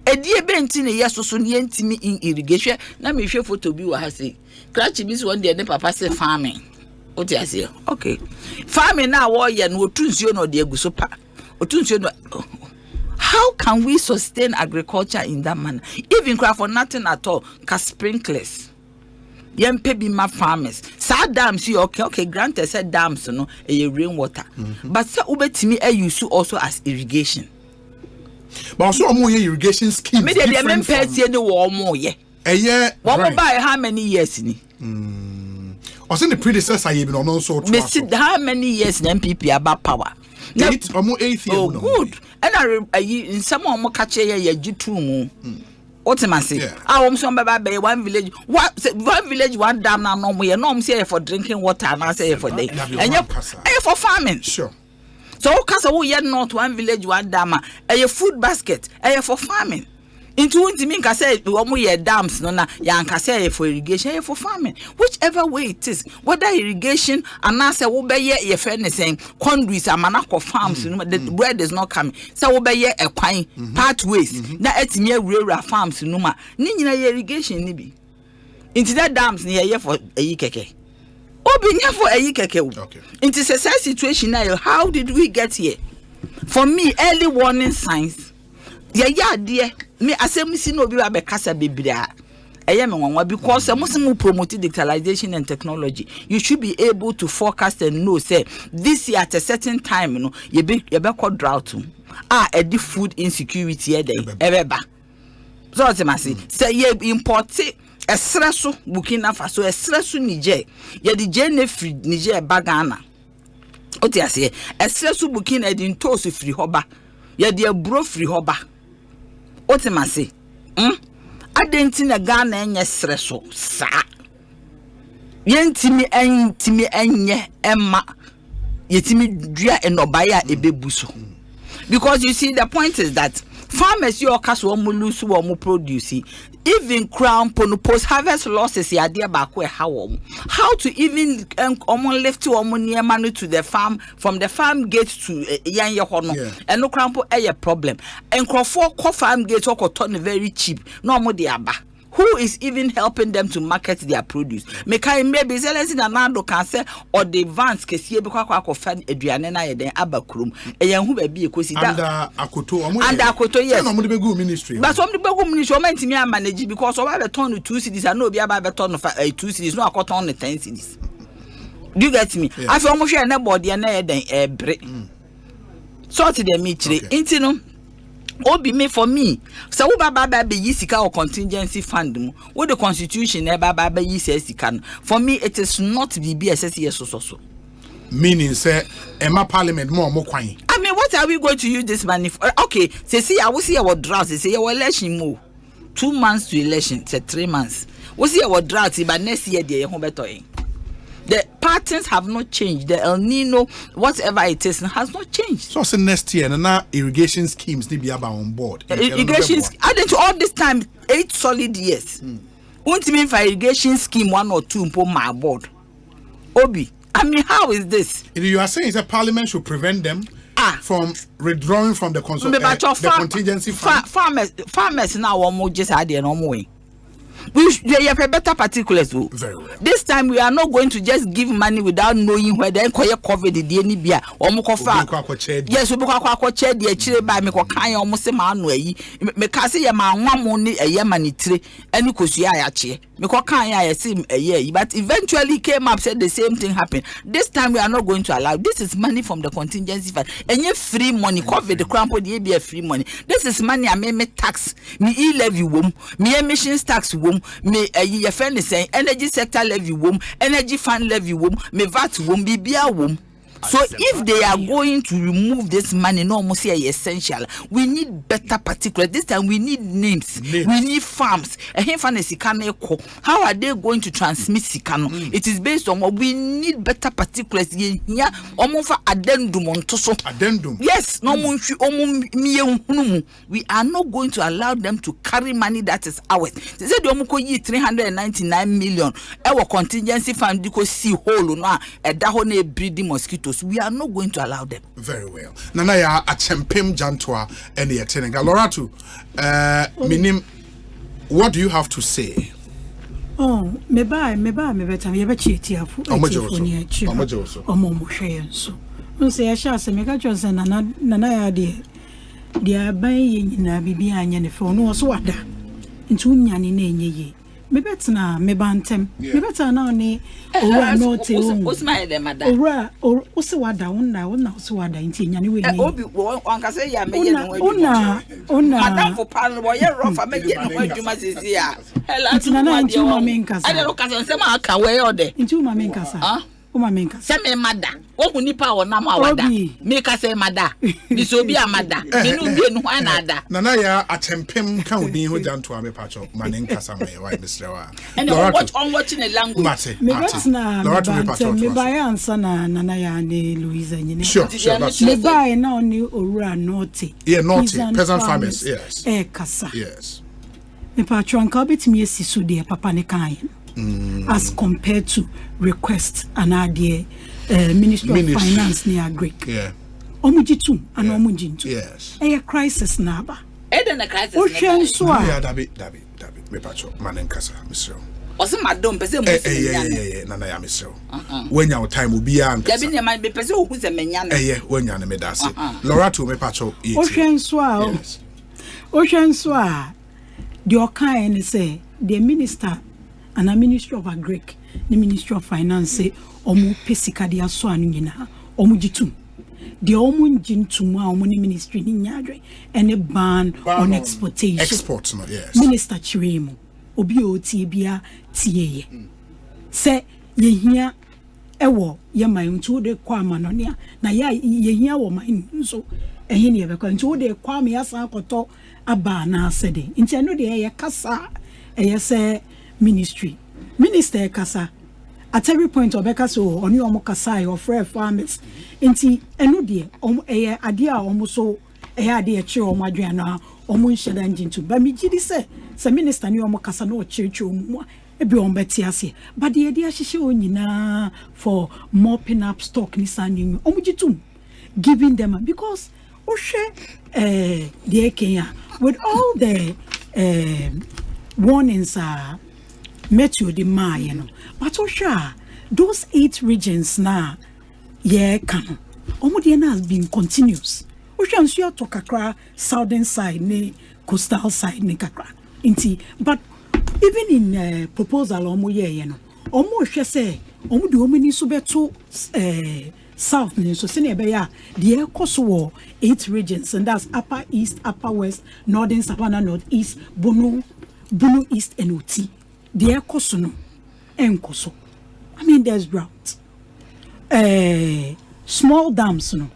edie benti ne yesoso ne yentimi in irrigation na me hwe photo bi wa ha say clutch bi so one dey ne papa say farming what you say okay farming now wo ye no otunsuo no de aguso pa otunsuo no. How can we sustain agriculture in that manner? Even cry for nothing at all. Cause sprinklers. Yempe be my farmers. Sa dams you okay, granted said dams no a rainwater. But sa ubetimi use also as irrigation. But also more irrigation schemes. Me dey men pay no wo more ye. One buy how many years ni? Also the predecessor you been also me see how many years in MPP about power. Oh, good. And I in some more catch ye G2 mu. Ultimately, I am some baby one village, one dam now no more. No, I'm say for drinking water and I say for day. And you for farming. Sure. So, because we not one village, one dam, a food basket, a for farming. Into me can say we dams no na yanka say for irrigation for farming whichever way it is whether irrigation and now say we be ye friend saying conduits and manako farms the bread is not coming say we be ye a kwan pathways na etime rural farms no ma ni nyina irrigation ni bi into that dams ni ye for eyi keke obi nya for eyi keke okay into say situation now how did we get here for me early warning signs ya dear me asem si no bi ba kasa bebrea eye me wanwa because mu promote digitalization and technology you should be able to forecast and know say this year at a certain time no ye be called drought e food insecurity e dey ebeba so ultimately say ye import esreso Burkina Faso esreso Niger ye di jene free Niger bagana oti ase esreso Burkina di ntoso free hoba ye di abro free hoba ultimately adenti na Ghana enye sreso sa yentimi enye emma yetimi dua enobaya ebebuso because you see the point is that farmers you okaso omo lose omo produce even crown post harvest losses ya there back where how to even omo lift omo near money to the farm from the farm gate to yan hono and no crown a problem and crofo farm gate or turn very cheap no omo de aba who is even helping them to market their produce mekai maybe selling na nando can say or the vans kesie be kwa fan aduane na ye den abakrum eyan hu ba bi ekosi da under akoto yes no mo de begu ministry but some de begu ministry o mantimi a manage because o ba be turn 2 cities and no be aba be turn 2 cities no akoton 10 cities do you get me afi o mo hwe na board na ye den ebre so to the mitri intino obi me for me so we baba be yisika or contingency fund mu with the constitution e baba be yisika for me it is not BBSS so meaning say Emma parliament more kwan. I mean what are we going to use this money for? Okay say I will see our drought say your election mo 2 months to election say 3 months we see our drought but next year dey ho beto yin The patterns have not changed. The El Nino, whatever it is, has not changed. So next year, and now irrigation schemes need to be on board. Irrigation, added to all this time, 8 solid years. Won't mean for irrigation scheme 1 or 2 on my board. Obi, I mean, how is this? You are saying that Parliament should prevent them from withdrawing from the contingency fund. Farmers now almost just had their normal way. We have a better particulars. Very well. This time we are not going to just give money without knowing where they cover the DNA or Mokofa. Yes, we book chair the chile by me kind almost a man way. Mekasi man 1 money a year money tree and you could see I actually. I see a year, but eventually came up said the same thing happened. This time we are not going to allow. This is money from the contingency fund. And you free money, cover the crown for the ABF free money. This is money I may tax me levy womb, me emissions tax womb, me a friend is saying energy sector levy womb, energy fund levy womb, me VAT womb, BBA womb. So if they are going to remove this money, no more say essential. We need better particulars. This time we need names. We need farms. How are they going to transmit Sikano? It is based on what we need better particulars. Here, addendum. Yes, no we are not going to allow them to carry money that is ours. They said 399 million. Our contingency fund because see whole no a dahone breeding mosquitoes. We are not going to allow them. Very well. Nanaya Achempem Jantwa and the Atenega. Loratu, Minim, what do you have to say? Oh, me better cheat here for so. No say I shall say me catch us and Nanaya dear buying in a bibi and for no swada into Yanni. Me better na me bantem. Me better na ni ora no te o. What's my mother? Ora o se wada una so wada nti nyane we ni. Obi wan ka say ya me ye no adwuma. Ona madam for pan boy ye rofa me ye no adwuma sisi a. Hela nti na na nti ma me nkasa. Ade ro ka say ma aka we ode. Nti ma me nkasa. Uma me nkasa. Say me mada. Wo hu nipa wo na ma wada. Me ka say mada. Bi so bi amada. Me no bi enu hwan na ada. Nana ya atempem ka odin ho janto ame pacho mane nkasa me why Mr. Wa. And watching a language. Mate. Me buy answer na Nana ya ni Louisa nyine. Sure. Me buy na oni owura naughty. Yeah, naughty. Peasant farmers. Yes. Kasa. Yes. Me pacho anka betimi esisu de papa ne kan. As compared to request and idea Ministry of Finance near Greek. Yeah. Omujitu and omujintu. Yes. A crisis naba. Eden a crisis. Ocean swa. Yeah, David. Me pacho manenkasa, Mr. Osi madam pese mo se yeah, Nana ya Mr. When your time will be an. Dabi ne man be pese o hu se menya. When you me dase. Lorato me pacho. Ocean swa. Ocean swa. The okan say the minister and a Ministry of Agric, the Ministry of Finance, omu pesika dia so anu nyina, omu jitum. The omu jintum a omu ni ministry ni nyadwe, and a ban on exportation. Exports, no, yes. Minister Chiremu, obi oti bia tiye. Se ye hia ewo ye man ntu de kwa manonia na ye hia wo man nso ehe ne be kwa ntu de kwa me asa akoto aba na asede. Nti eno de ye kasa say Minister Kasa at every point obeka so oni omo kasa your friend farmers nti eno de ade a omo so ade che omo adwana omo nhyeda njintu ba mi gidi se minister ni omo kasa na o chirichi omo ebi on beti ase but the ade ahihye onyina for mopping up stock ni sanding omo jitum giving them because ohwe the Kenya with all the warnings are met you the but those 8 regions now can has been continuous. Ocean to kakra southern side ne coastal side ne kakra inti but even in proposal say do omini so beto south ne so sene be ya the ekoso 8 regions and that's upper east, upper west, northern savannah, northeast, Bono East and Oti. The ekoso no enkoso. I mean there's drought. Small dams no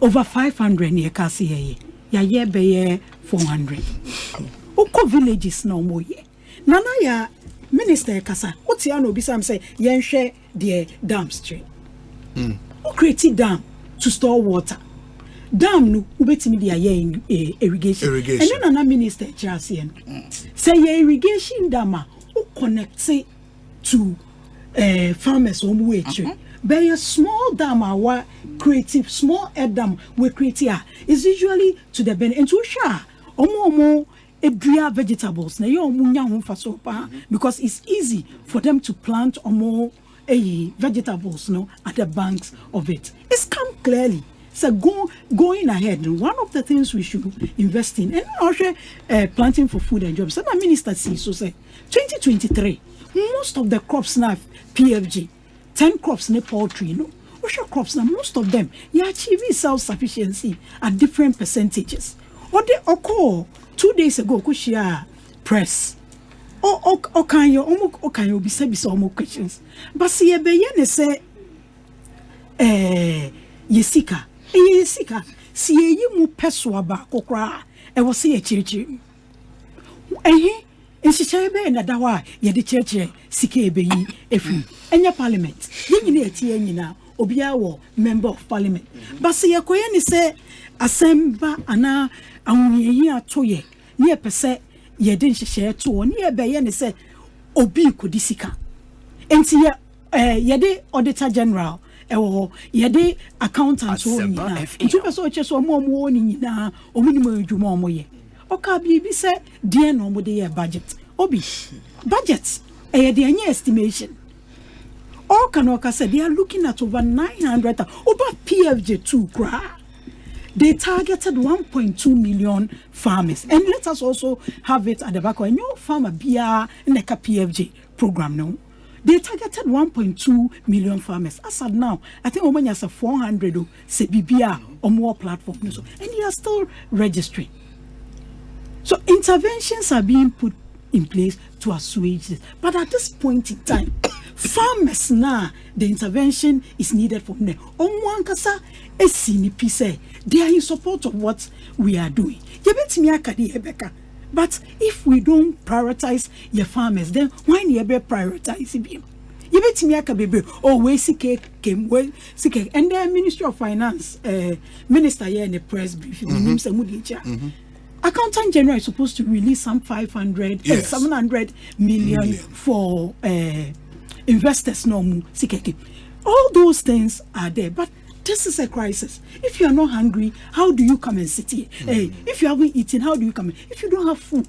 over 500 near kasi ye be 400. Oko villages no mo ye. Nana ya minister kasa oti ano bi sam say yen hwe the dam stream who create dam to store water dam no ubetimi dia irrigation and then another minister chase say irrigation dam who connect to farmers on way by a small dam our creative small dam we create here is usually to the benefit into sha omo edria vegetables na yo munya ho fa so pa because it's easy for them to plant omo vegetables at the banks of it. It's come clearly. So going ahead, one of the things we should invest in and also planting for food and jobs. So the minister says so say 2023 most of the crops now PFG 10 crops in poultry Osha crops now most of them you achieve self-sufficiency at different percentages. What they occur 2 days ago kushia press can you be said some questions but see be ne say yesika see yi mu peso ba kokra e wo say chirichiri enhye be na dawa ye de chirichiri sika ebe yi efi enya parliament nyina etie nyina obia wo member of parliament but see yekoye ne say asemba ana awuyeyi atoye ne pese ye den hye to ne ye be ye ne say obi kodisika enti ye de auditor general ye de accountant so nyina ntu pese o che so mo ni nyina o mini mo adwuma mo ye oka bi say de no mo de ye budget obi budget ye de anya estimation all can say they are looking at over 900 over PFJ2 cra. They targeted 1.2 million farmers. And let us also have it at the back of a new farmer BR in the PFJ program now. They targeted 1.2 million farmers. As of now, I think Omani has a 400 say BBR or more platforms. And they are still registering. So interventions are being put in place to assuage this. But at this point in time, farmers now, the intervention is needed from them. They are in support of what we are doing. But if we don't prioritize your farmers, then why you be prioritize them? You bet me baby. Oh, we came and the Ministry of Finance, Minister here in the press briefing, Accountant General is supposed to release some 700 million for investors. All those things are there, but this is a crisis. If you are not hungry, how do you come and sit here? If you haven't eaten, how do you come in? If you don't have food,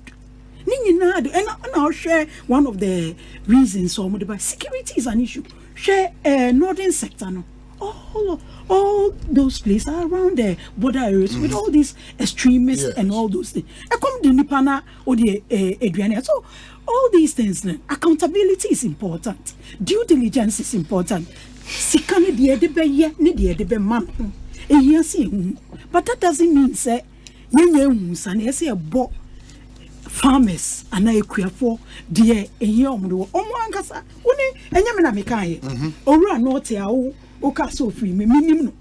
and I'll share one of the reasons. So, security is an issue. Share northern sector. All those places are around the border areas with all these extremists and all those things. I come the Nipana or the Adriana. So all these things, accountability is important. Due diligence is important. Sikane die debe ye ne die debe man. But that doesn't mean say ye bo farmers and I for dear a young omuangasa uni enyamina mekaye ora note a oka so free me minimum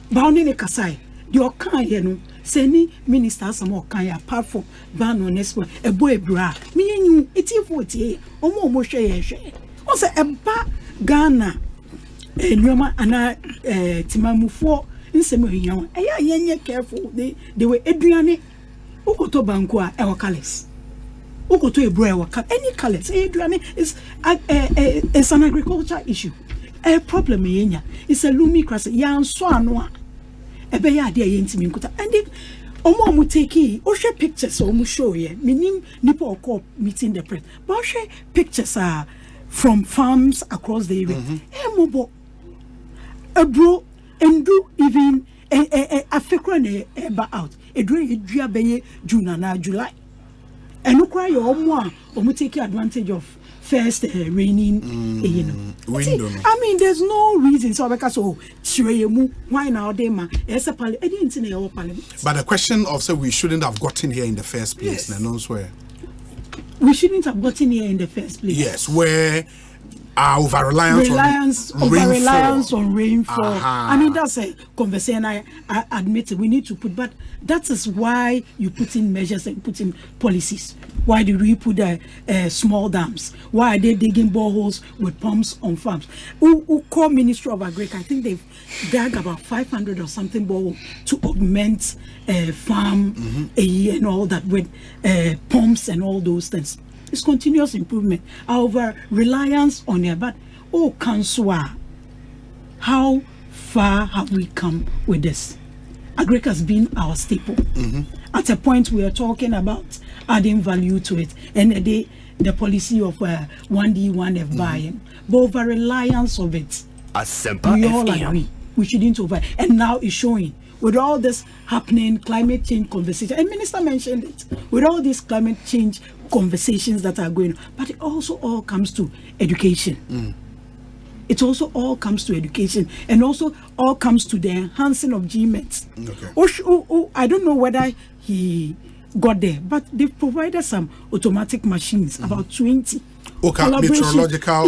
bounding a kasai your kind no say ni minister some kind apart from ban on next one a boy bra me you it's 40 omo share o say e ba Ghana nyoma ana timamufo nsem hiyan yenye careful they were aduane ukoto banku a e colors ukoto ebro e any colors aduane is it's an agriculture issue. A problem yenya is a lumicrous yan so ano a ebe ya de yentimi nkuta and omo take o pictures o show ye minim nipa okọ meeting the press but share pictures are from farms across the area mobo a bro and do even a fekra eba out a dua beye June na July and no cry your omo take advantage of first raining window. I mean there's no reason so because why now they ma but the question of say we shouldn't have gotten here in the first place. We shouldn't have gotten here in the first place. Yes, where Over-reliance on rainfall. I mean, that's a conversation I admit we need to put, but that is why you put in measures and put in policies. Why do we put small dams? Why are they digging boreholes with pumps on farms? Who call Ministry of Agriculture? I think they've dug about 500 or something boreholes to augment farm and all that with pumps and all those things. It's continuous improvement. Our reliance on it, but Kanswa, how far have we come with this? Agric has been our staple. At a point, we are talking about adding value to it, and the policy of 1D, 1F buying, but over reliance of it. Asempa we all agree we shouldn't over, and now it's showing. With all this happening, climate change conversation, and Minister mentioned it, with all these climate change conversations that are going on, but it also all comes to education. It also all comes to education, and also all comes to the enhancing of GMET. I don't know whether he got there, but they've provided some automatic machines, about 20. Meteorological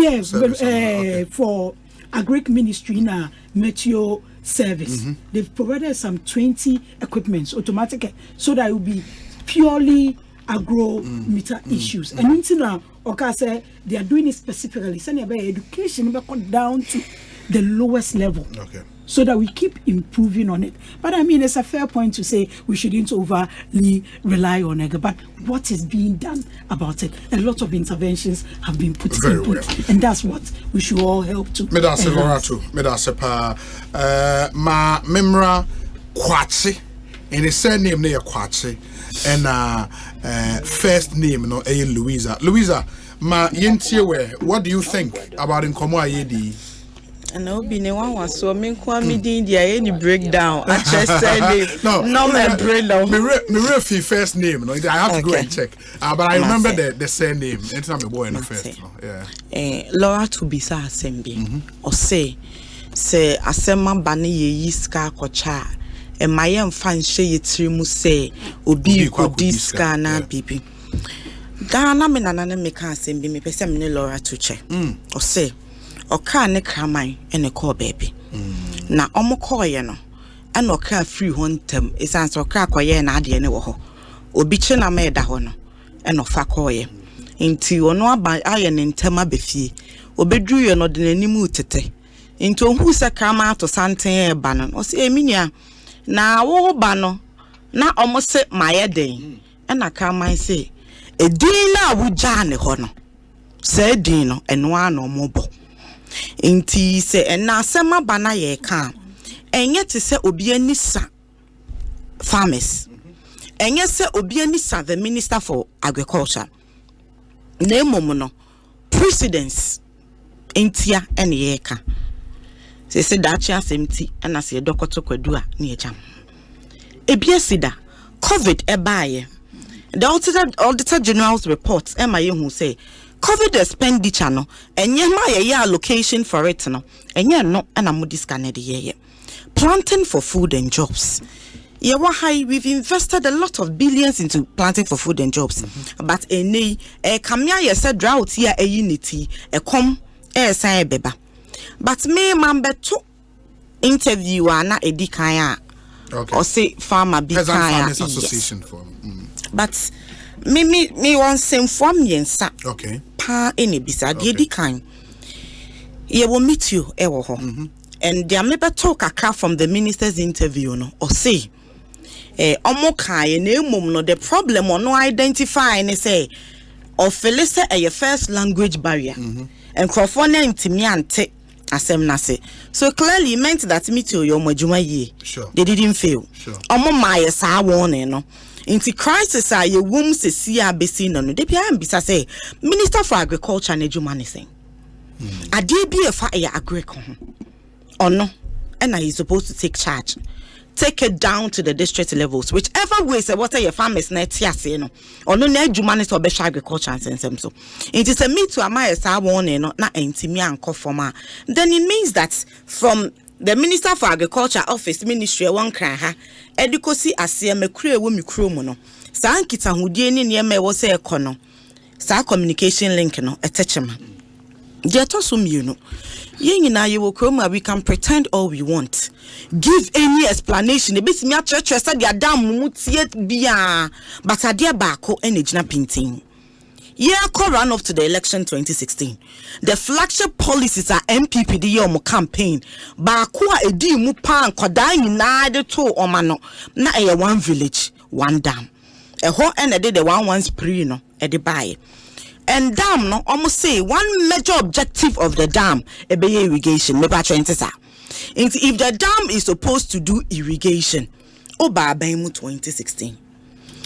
for Agric Ministry in a meteo service. They've provided some 20 equipments, automatic, so that it will be purely agro meter issues. And until now, say they are doing it specifically, sending about education down to the lowest level. So that we keep improving on it. But I mean, it's a fair point to say we shouldn't overly rely on it. But what is being done about it? A lot of interventions have been put in place, and that's what we should all help to. Medase Lorato, Medase Pa, ma memra Kwatsi, and the surname near Kwatsi, and first name no Louisa. Louisa, ma yentiwe, what do you think about Nkomo Ayedi? And I'll be no one was so mean any breakdown. I just said it. No breakdown. Me first name. No, I have to go and check. But I remember the same name. Anytime a boy in the first. Yeah. Laura to be sa Asembi. Osei say Asemma bani ye yiska kocha. And my young fan she trimu say obi ko diska na bibi. Ghana me nanane me ka Asembi me pese me Laura to check. Osei. Oka ne kraman ene call baby. Na omo call ye no. And oka free hontem. Esanso oka koye na ade ne wo ho. Obi che na me da ho no. And ofa call ye. Inti ono aba aye ne ntem abefie. Obedru ye no de nanimu tete. Inti ohu se kraman to santen e ba no. O se eminia na wo ba no. Na omo se maye den. And na kraman se edin na wuja ne ho no. Se edin no eno ano mo bo. Inti se ena Asemma bana ye kan enye te se obi anisa farmers enye se obi anisa the Minister for Agriculture na emom no precedence entia ene ye ka se dachi asemti ena se dokoto kwadu a na ye jam ebiasida COVID ebaye the auditor general's reports ema ye hu say COVID expenditure no enye ma ye allocation for it no enye no ana mo discount de ye planting for food and jobs. Ye wa high, we've invested a lot of billions into planting for food and jobs. But ene kamia ye said drought here a unity come san beba. But me mambe to interview na edi kan or say farmer be kan association for. But me want same from yensa. Okay. Pa any bisa di kan. Ye will meet you ewo ho. And they may talk a from the minister's interview no or say omo kai na emom no the problem or no identify and say or felisa a your first language barrier and crofone ntimi ante asem na say so clearly meant that meet you your majuma ye they didn't fail omo my sa warning no into crisis are your womb se see abesi no de bia ambisa say Minister for Agriculture na adwuma ne sen ade bi e fa ya agric or no, and he's supposed to take charge. Take it down to the district levels, whichever way say what are your farmers net you know, or no net humanity or better agriculture and sense so. It is a me to amaya sa warning not intimi and conforma. Then it means that from the Minister for Agriculture office ministry one cry ha edukosi asia me kure wo mi kuro mu no. Sa ankita hudie ni niam e wo say ekono. Sa communication link no etechema. Jetosum, you know. Yena, you will come, we can pretend all we want. Give any explanation. The best me at church, I said, your damn mutiet bia, but a dear bako energy painting. Yeah, run up to the election 2016. The flagship policies are MPPD yomo campaign. Bakua edi mupan kodai na de two omano. Na e one village, one dam. A whole end did the one spree no e de buy. And dam no almost say one major objective of the dam e be irrigation. Me pa sa. If the dam is supposed to do irrigation, oba mu 2016.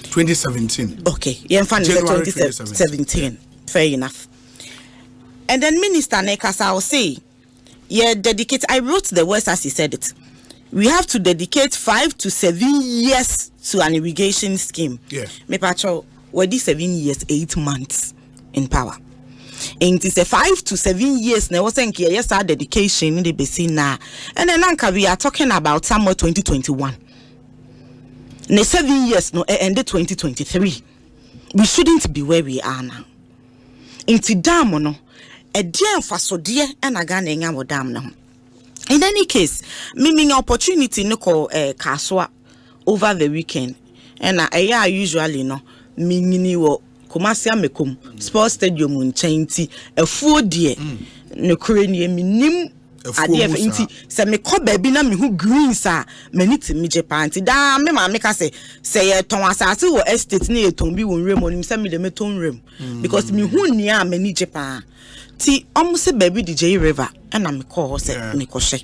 2017. Okay, yeah, January 2017. Fair enough. And then Minister Nekasa will say, yeah, dedicate. I wrote the words as he said it. We have to dedicate 5 to 7 years to an irrigation scheme. Yeah. Me patrol, well, these 7 years, 8 months in power. And it's a 5 to 7 years. Now, wasn't yes, our dedication in the basin now. And then, we are talking about somewhere 2021. Ne 7 years no ended 2023. We shouldn't be where we are now. Inti dam no e dear faso dear and aga na enya wo dam no. In any case, miming opportunity no ko kaswa over the weekend. And I usually no mingini wo Kumasi Amekum sports stadium nchenti efuo die no kure ni minim ade nti se me ko ba bi na me hu greens a mani ti me jepanti da me ma me ka se ye ton asase wo estate na ye ton bi wo nrem onim se me de me ton nrem because me hu ni a mani jepan ti omse ba bi DJ River na me ko se me ko hye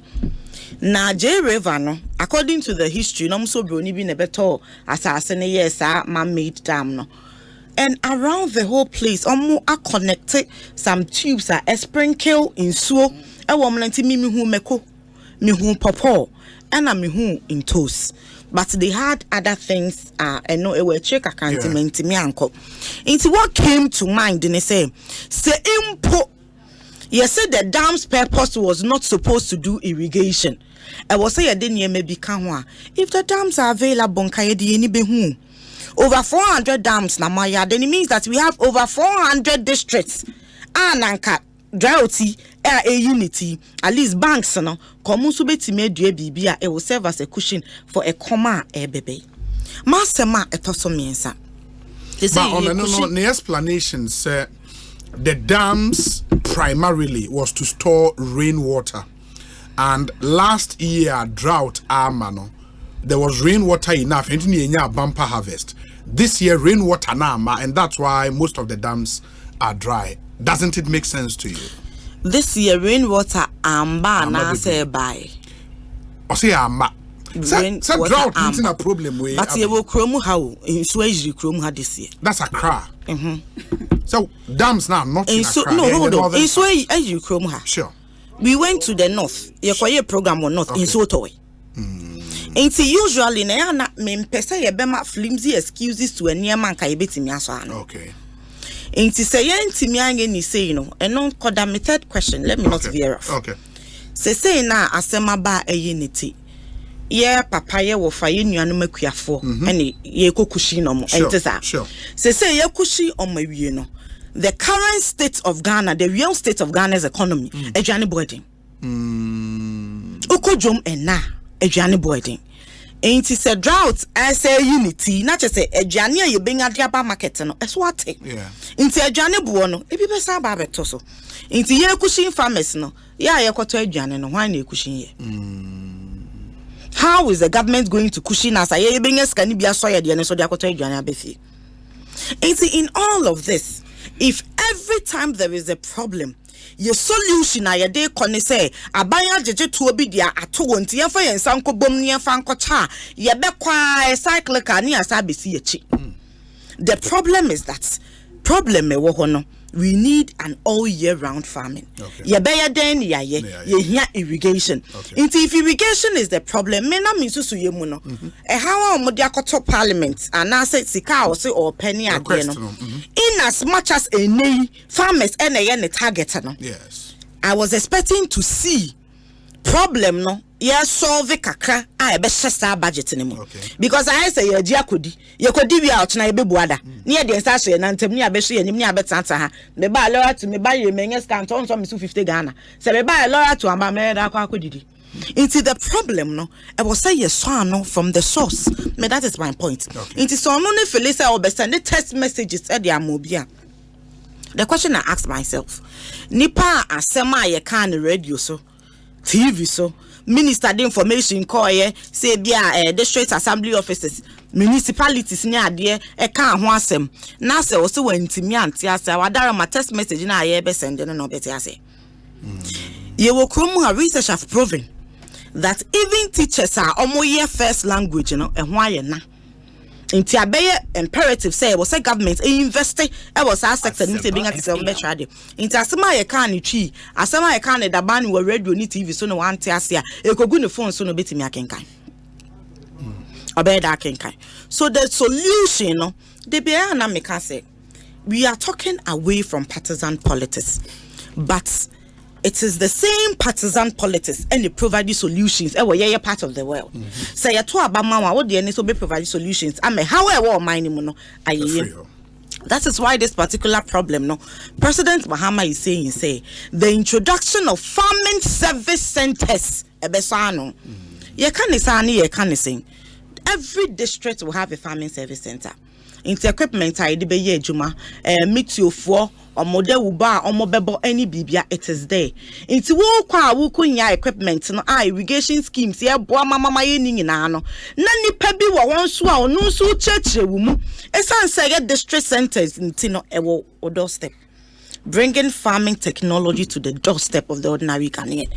na J River no according to the history no so bi oni bi na beto asase ne yes a man made dam no. And around the whole place, are connected some tubes are sprinkle in so a woman me who meko, me who popo, and I me who in toast. But they had other things, and no, it were check account me uncle. Into what came to mind, didn't say impo. You said the dam's purpose was not supposed to do irrigation. I was say I didn't maybe canwa. If the dams are available, kayedi any behu. Over 400 dams na maya, then it means that we have over 400 districts. Ananka, droughty, a unity, at least banks no, komusu beti medue bibia, it will serve as a cushion for a comma baby. Master ma etoso miensa. But on the explanation, sir, the dams primarily was to store rainwater. And last year, drought amano. There was rainwater enough, and a bumper harvest. This year, rainwater nama, and that's why most of the dams are dry. Doesn't it make sense to you? This year, rainwater amba na say by. Or say amba. Say drought isn't a problem. But you will chrome how in Swedish chrome had this year. That's a cra. So dams now not in Accra. No, hold on. In Swedish you chrome ha. Sure. We went to the north. Your quiet program or not in Sotoy. And usually na me pesa ye bema flimsy excuses to a near man kai betimi aso ano. Okay. And say ntimi ange ni say no. And non koda me third question. Let me not veer off. Okay. Say na asema ba eyiniti. Ye papa ye wo fa ye nuanu makuafo ene ye kokushi no mo entesa. Sure. Say ye kushi on my wie no. The current state of Ghana, the real state of Ghana's economy, aduane boarding. Okojom ena aduane boarding. Ain't it a drought as a unity, not just a aduane you bring at the market no. That's what it. Yeah. Into aduane buono, e be sa ba betoso. Into ye kushin farmers no. Yeah, ye kwato aduane no, why na kushin ye? How is the government going to cushion us? Ye bring us can be a soya de so they kwato aduane abefi. In all of this, if every time there is a problem, your solution are day kone say abaya jeje to obi dia ato wonti ye fa yen sanko bom ne fa nkocha ye be kwa cycle ka ne asabesi echi. The problem is that problem me wo ho no, we need an all year round farming. Ye be ye den ye here irrigation. If irrigation is the problem, me na me susu ye mu no. E how am de akoto parliament and I say sika or say or penny ade no. In as much as farmers and ne target no. Yes. I was expecting to see problem no ye solve kakra a be shesa budget ni mo because I say ye ji akodi we out na ye be buada ne ye de nsa so ye nantem ne abehwe ye nim ne abetanta ha me ba lawyer to me ba ye menye scan ton so me 50 Ghana se me ba lawyer to amba me da kwa akodidi into the problem no I will say yes no from the source me that is my point into so no ne feel say o send the text messages e dia mobia. The question I ask myself nipa asema ye kan radio so TV so minister the information call ye say bia district assembly offices municipalities ni ade e kan ho asem na say o se wantimi ante ase wadara ma text message na ye be send no beti ase ye wo krom research have proven that even teachers are omoye first language no e ho aye na inti abeye imperative say was a government invest e was our sector need to being at some better radio inti asema ye kan ni twi asema ye kan da ban we radio ni TV so no ante ase a ekogu ne phone so no betimi akenkan obeda akenkan. So the solution no the be na me can say we are talking away from partisan politics, but it is the same partisan politics and they provide the solutions. You're part of the world. Say to Abama, what the any so be provide solutions. I mean, however, no. That is why this particular problem, no, President Mahama is saying, the introduction of farming service centers. You can't say every district will have a farming service center. Into equipment I de be ye juma meet you for or model uba or mobile any bibia it is there. Into wo kwa wo kunya equipment no irrigation schemes ye boa mama ye ni nyina no na nipa bi wo won so a no so church wu mu esan say district centers into no ewo doorstep, bringing farming technology to the doorstep of the ordinary Ghanaian.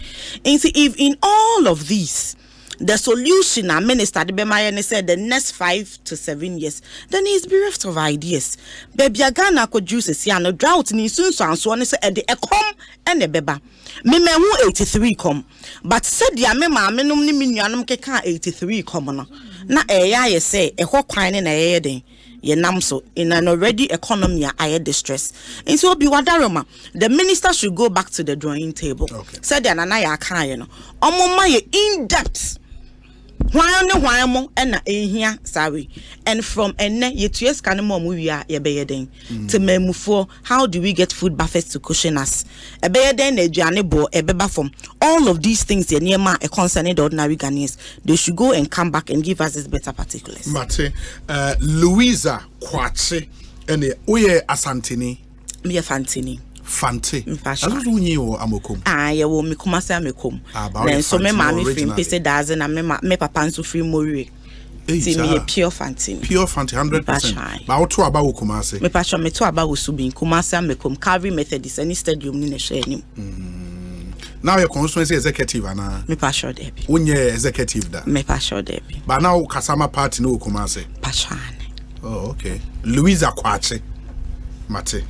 Into if in all of these the solution our minister the Bemayane said the next 5 to 7 years, then he's bereft of ideas. Baby Ghana could juice no drought ni soon so on say the ekom and the beba. Me 83 come. But said ya me ma menum ni minuanum keka 83 come no. Na ye say e ho kwan na ye den. Ye nam so in an already economy aye distress. And so be wadaroma. The minister should go back to the drawing table. Said ya na ya kan no. Omo ye in depth. Why mo na ehia sorry and from enne yetues kan mo we are ye beyeden to memufo. How do we get food buffets to cushion us e beyeden na aduane bo e beba from all of these things ye niema e concern the ordinary Ghanaians? They should go and come back and give us this better particulars. Mate Louisa Kwache ene oye asantini me fantini Fante. Azu unyi o amokom. Ye wo me kumase amekom. Then so me ma me free pese dazen na me papa nso free mori. Ti me pure Fante. Pure Fante 100%. Ba wo to aba wo kumase. Me passion me to aba wo subin kumase amekom carry Methodist any stadium ni na share nim. Now your constituency executive ana. Me passion there be. Unye executive da. Me passion there be. Ba now Kasama party no kumase. Passion. Oh okay. Louisa Kwache. Mate.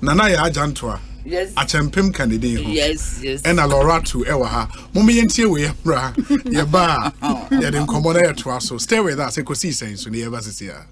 Nana ya ajantoa. Yes. Achempem candidate ho. Yes. And a Laura to ewa ha. Mummy yentie we bra. Ye ba. Ye den komoda ya to so. Stay with us. Ekosiisen so ne eba sisi ya.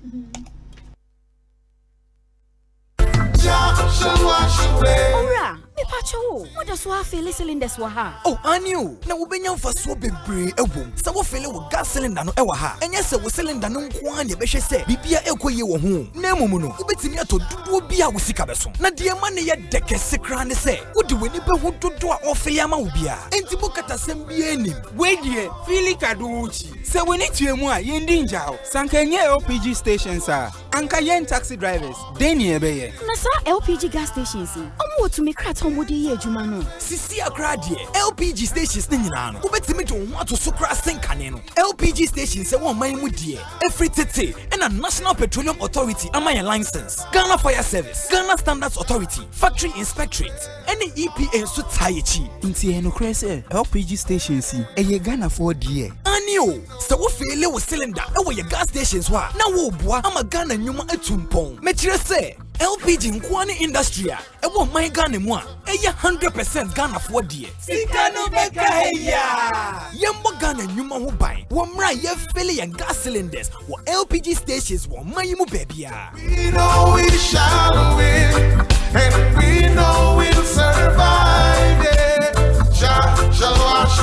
Ora, me pacho. What does wa feel cylinders wa ha? Oh, anyu. Na wo benya mfa so bebre ebom. Sa wo feel wo gas cylinder no ewa ha. Enye se wo cylinder no nko an ye behwe se bibia ekoye wo ho. Na emumu no, wo betimi ato duduo bia wo sika beso. Na de ma ne ye deke sekra ne se. Wo de wani be ho dodo a ofele ama wo bia. Enti bo kata sem bia enim. We die, fili kaduchi. Se woni tuemu a ye ndi njao. Sanka nye LPG stations a. Anka yen taxi drivers. Deni ebeye. Na sa LPG gas stations. Omo to me krat homodi ye adwuma no. Sisi akra de LPG stations ne nyina no. Wo betimi to ho ato so kra senkane no. LPG stations se won man mu de. Every tete and a National Petroleum Authority amaya license. Ghana Fire Service, Ghana Standards Authority, Factory Inspectorate, any EPA so tayechi. Inti eno krese LPG stations eye Ghana for die. Anio, so wo feel wo cylinder e wo ye gas stations wa. Na wo boa ama Ghana nyuma etumpon. Mechire se LPG nkwani industry a e wo man Ghana mu a eye 100% Ghana for die. Sika no beka heya. Yembo Ghana nyuma ho ban. Wo mra ye fill ye gas cylinders wo LPG stations wo man mu babia. We know we shall win and we know we'll survive. Yeah. Shall wash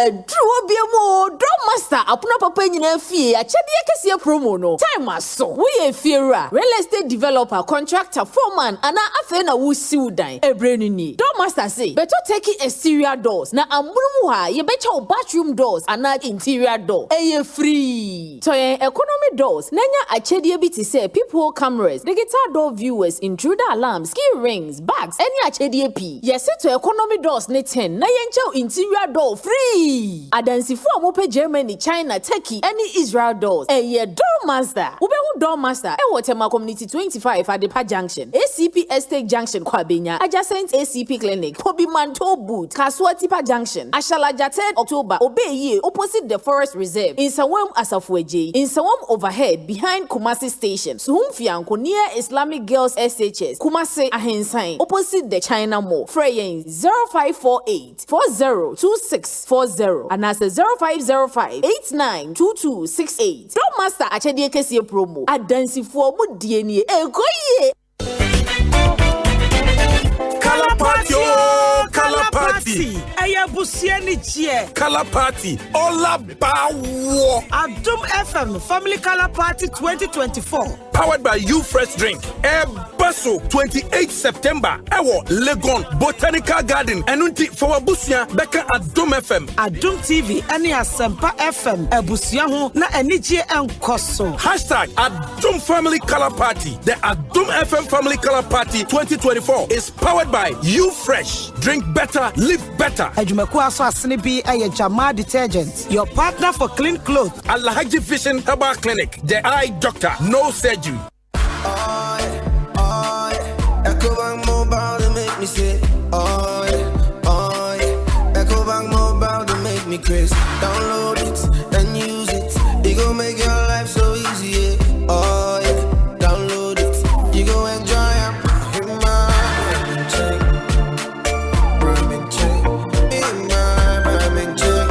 Drew Biamo, Drum Master, Apuna Papa in a fee, a Chadiakasia promo no. Time as so. We a Fiera, real estate developer, contractor, foreman, and a Afena who see dine. A brain ni. Drum Master say, better take exterior doors. Na Amurumuha, ye better bathroom doors and not interior door. A free. So economy doors. Nanya a Chadiabiti say, people cameras, digital door viewers, intruder alarms, key rings, bags, any a Chadiapi. Yes, to economy doors, net 10. Nayancho interior door free. Adansi for mope Germany, China, Turkey, any Israel doors. Ye door master. Ubehu door master. Wotema Community 25 at the Pa Junction. ACP Estate Junction Kwabenya. Adjacent ACP Clinic. Pobi Manto Boot. Kaswati Pa Junction. Ashalaja 3rd October. Obeye opposite the Forest Reserve. In Sawam Asafweji. In Sawam overhead behind Kumasi Station. Suhumfianko near Islamic Girls SHS. Kumasi Ahensain. Opposite the China Mall. Freyen 0548 402640 and that's 0505 892268. Don't master Achadi Ekosiise promo. Adansi for mu DNA. Ekoye. Color party, oh, color party. Aya busiani chie. Color party. Ola bawo. Adum FM Family Color Party 2024. Powered by You Fresh Drink. Bonsu 28 September. Ewo Legon Botanical Garden. Enunti for Busia Beka Adum FM. Adum TV any Asempa FM. Ebusia ho na enije enkoso. Hashtag Adum Family Color Party. The Adum FM Family Color Party 2024 is powered by You Fresh. Drink better, live better. Ejumeku aso asene bi eye Jama detergent. Your partner for clean clothes. Alhaji Vision Herbal Clinic. The eye doctor. No surgery. Ecobank Mobile to make me say, oh yeah. Ecobank Mobile to make me crazy. Download it and use it. It gon' make your life so easy, yeah. Oh yeah. Download it. You go enjoy it. In my Ramen check. In my Ramen check.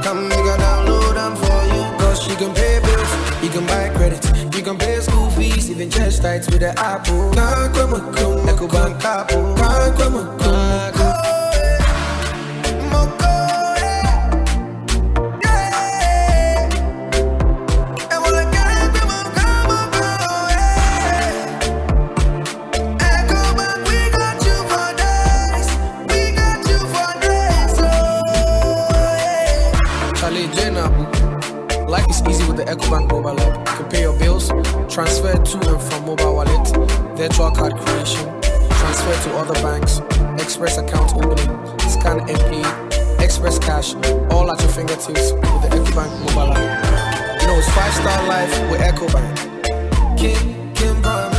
Come make a download them for you. Cause you can pay bills, you can buy credit, you can pay school fees, even chest tights with the Apple. Ecobank Apple. Life is easy with the Ecobank mobile app. You can pay your bills, transfer to and from mobile wallet, virtual card creation, transfer to other banks, express account opening, scan and pay, express cash, all at your fingertips with the Ecobank mobile app. You know it's 5-star life with Ecobank. Kim promise.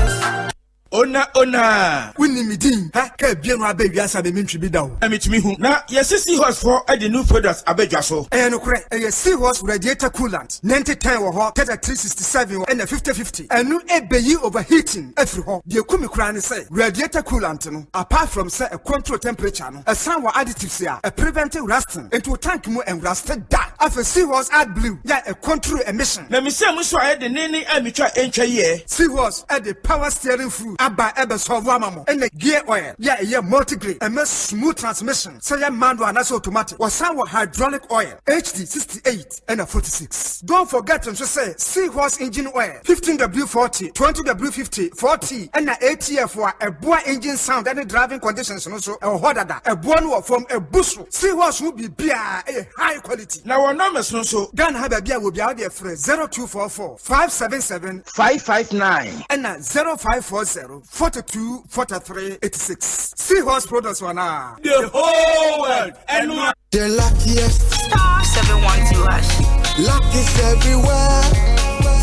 Ona winni midin ha ka bia no abedwa sa be mentwi bi dawo emitimi hu na yes seahorse for the new products abedwa so no kure seahorse radiator coolant 9010 wo ho 367 and 5050 enu ebeyi overheating afri ho de kumi kura ne say radiator coolant no apart from say a control temperature no a san wa additives a preventing rusting into tank mu and rusted da afa seahorse add blue ya a control emission na me say mu so aye de nene amitwa entwa ye seahorse at the power steering fluid Aba ebe solve amamo and the gear oil yeah multi-grade and smooth transmission so yeah manual and also automatic or some hydraulic oil HD 68 and 46. Don't forget to say Seahorse engine oil 15W40 20W50 40 and ATF for a boy engine sound and driving conditions also a hodada a one from a bush Seahorse will be beer a high quality. Now our numbers so Gun have a beer will be out there for 0244 577 559 and 0540 42 43 86. Seahorse products one the whole world and the luckiest star 712 hash. Luck is everywhere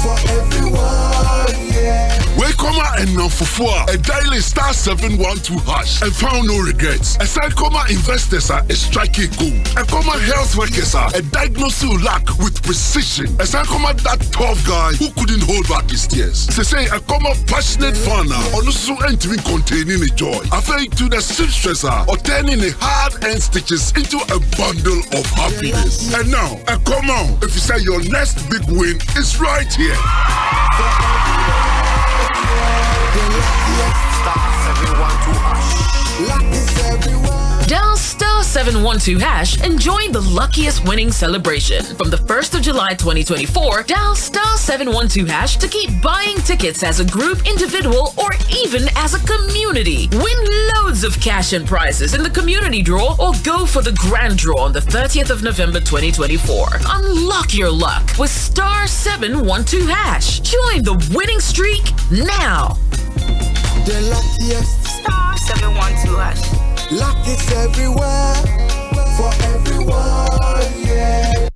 for everyone, yeah. Welcome and now for a daily star 712 hash and found no regrets. A side comma investors are a striking gold. A comma health workers are a diagnosing luck with precision. A side comma that tough guy who couldn't hold back his tears. They say a comma passionate farmer on also entering containing a joy. I think to the stressor or turning a hard end stitches into a bundle of happiness. And now a comma if you say your next big win is right here. Luck is Dial *712# and join the luckiest winning celebration. From the 1st of July 2024, dial *712# to keep buying tickets as a group, individual, or even as a community. Win loads of cash and prizes in the community draw or go for the grand draw on the 30th of November 2024. Unlock your luck with *712#. Join the winning streak now. The luckiest *712#. luck is everywhere for everyone, yeah.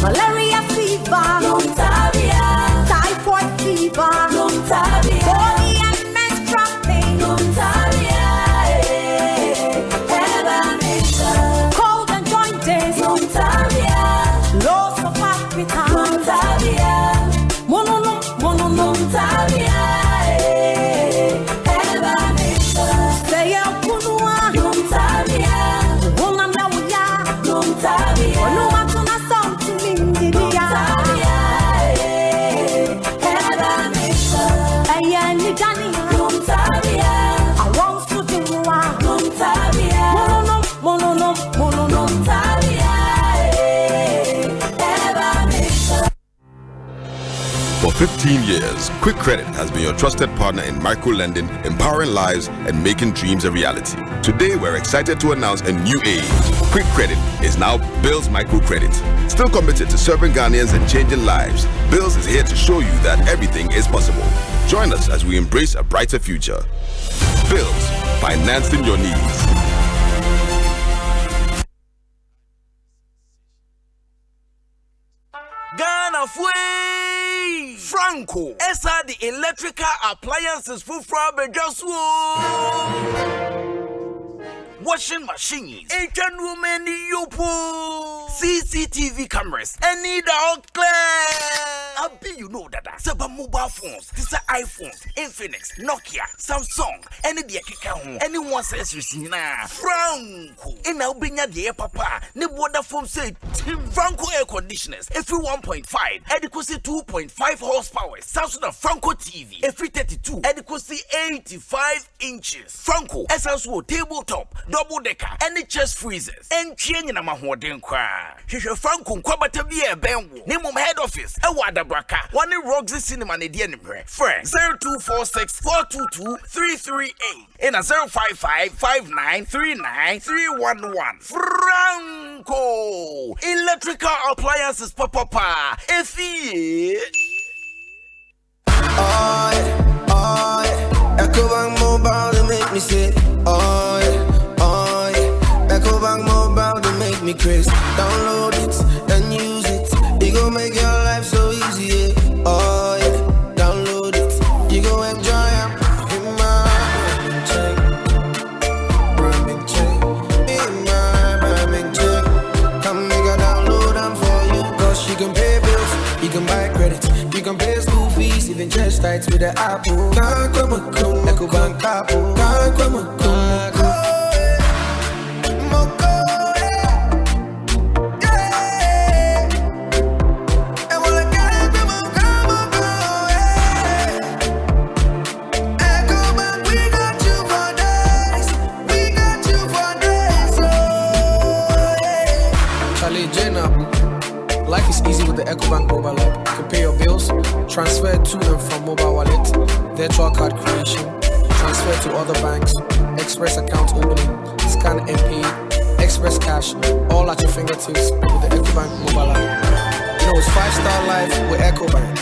Malaria fever, typhoid fever, body and menstrual pain, cold and joint pains, loss of appetite, say a kunua, For 15 years, Quick Credit has been your trusted partner in micro-lending, empowering lives, and making dreams a reality. Today, we're excited to announce a new age. Quick Credit is now Bills Microcredit. Still committed to serving Ghanaians and changing lives, Bills is here to show you that everything is possible. Join us as we embrace a brighter future. Bills, financing your needs. Ghana Fway! Franco, esa the electrical appliances for Frabejaswo. Washing machines, Asian women yopo, CCTV cameras, any dog clear. Abi, you know that. Seba mobile phones, these are iPhones, Infinix, Nokia, Samsung, any the home, anyone says you see na Franco. In our binya the papa, ne water phone say Franco air conditioners, every 1.5, adequacy 2.5 horsepower, Samsung Franco TV, every 32, adequacy 85 inches. Franco, essential tabletop, double decker, any chest freezers, and change na mahoden kwa. Hisha Franco kwabata biye benwo. Name head office, Ewada Braka, one Roxy Cinema ne die nimre. Friend 0246 422 338 and a 055 5939 311. Franco electrical appliances papa. Effie. Ecobank Mobile to make me say, Ecobank Mobile to make me crazy. Download it and use it. It gon' make your life so easy. Download it. You gon' enjoy it. In my ramen check. Come make a download them for you. Cause you can pay bills, you can buy credit, you can pay school fees, even chest tights with the Apple. Can't come Ecobank Apple. Can't come Life is easy with the Ecobank mobile app. You can pay your bills, transfer to and from mobile wallet, virtual card creation, transfer to other banks, express account opening, scan and pay, express cash, all at your fingertips with the Ecobank mobile app. You know, it's 5-star life with Ecobank.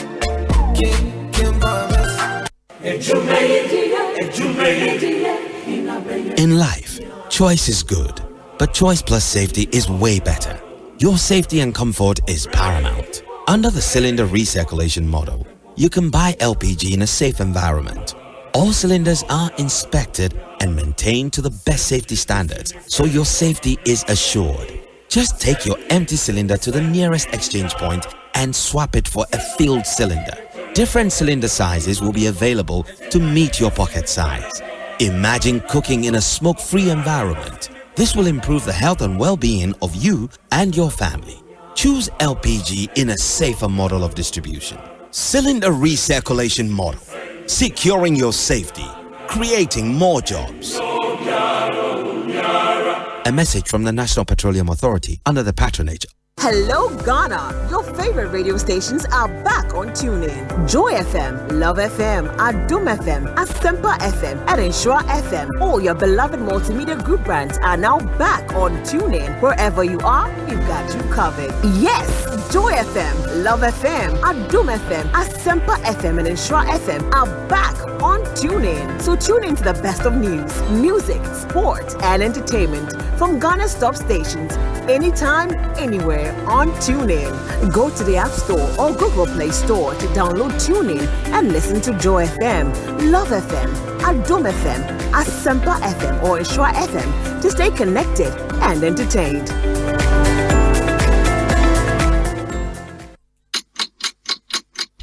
In life, choice is good, but choice plus safety is way better. Your safety and comfort is paramount. Under the cylinder recirculation model, you can buy LPG in a safe environment. All cylinders are inspected and maintained to the best safety standards, so your safety is assured. Just take your empty cylinder to the nearest exchange point and swap it for a filled cylinder. Different cylinder sizes will be available to meet your pocket size. Imagine cooking in a smoke-free environment. This will improve the health and well-being of you and your family. Choose LPG in a safer model of distribution. Cylinder recirculation model. Securing your safety. Creating more jobs. A message from the National Petroleum Authority under the patronage. Hello, Ghana. Your favorite radio stations are back on TuneIn. Joy FM, Love FM, Adum FM, Asempa FM, and Ensure FM. All your beloved multimedia group brands are now back on TuneIn. Wherever you are, we've got you covered. Yes, Joy FM, Love FM, Adum FM, Asempa FM, and Ensure FM are back on TuneIn. So tune in to the best of news, music, sport, and entertainment from Ghana's top stations anytime, anywhere on TuneIn. Go to the App Store or Google Play Store to download TuneIn and listen to Joy FM, Love FM, Adom FM, Asempa FM, or Ensure FM to stay connected and entertained.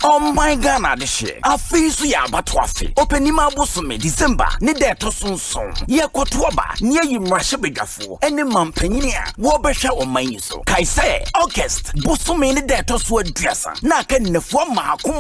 Oh my God, this shit. I feel so ya batwafi. Open hima bosume December. Ni de to sonson. Ye kwatuaba. Niye yimrashe begafo. Ene mampenyinia. Wobesha o mainso. Kaise. August. Bosume ni de to suwe dressa. Na ke nefwa maku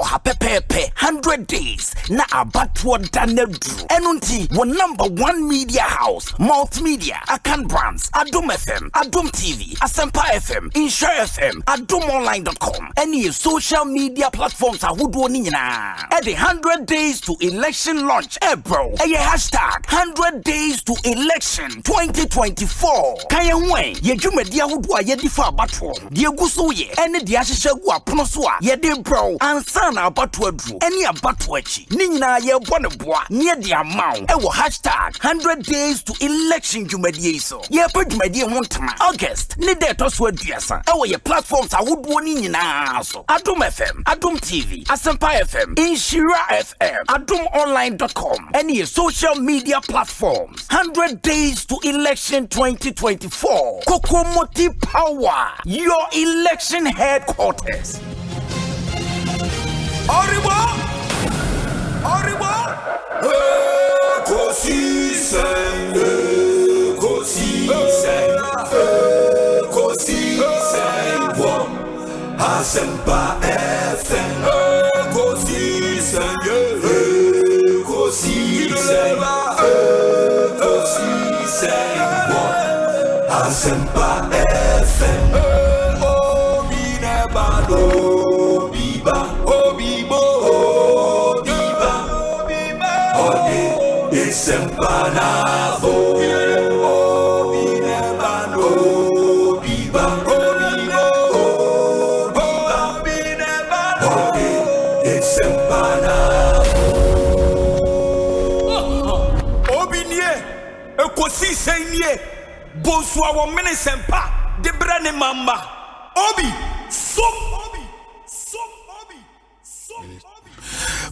ha pepepe. 100 days. Na abatwa danedru. Enunti. Wa #1 media house. Multimedia. Akan brands. Adom FM. Adom TV. Asempa FM. Ensure FM. AdomOnline.com. Any social media platforms are who do nina. At the 100 days to election launch, bro. Hashtag 100 days to election 2024. Kaya way, ye jumedia who do a yedifa battle. Ye guso ye, any diashagua pronosua, ye de bro, and son about to drew, any abatwachi, nina ye bonabwa, near the amount. Hashtag 100 days to election jumedieso. Ye put media montama. August, need that also diasa. Your platforms are who do nina. So, Adom FM. Adom TV, Asempa FM, Ensure FM, AdomOnline.com, any social media platforms. 100 days to election 2024. Kokomoti Power, your election headquarters. Arriba! Asempa FM, Ekosiisen, Ekosiisen, Asempa FM, Obinebado, Biba, Obibo, Obiba, Ode, Isempanabo. Ekosiisen Bonsu our Asempa de brane mamba Obi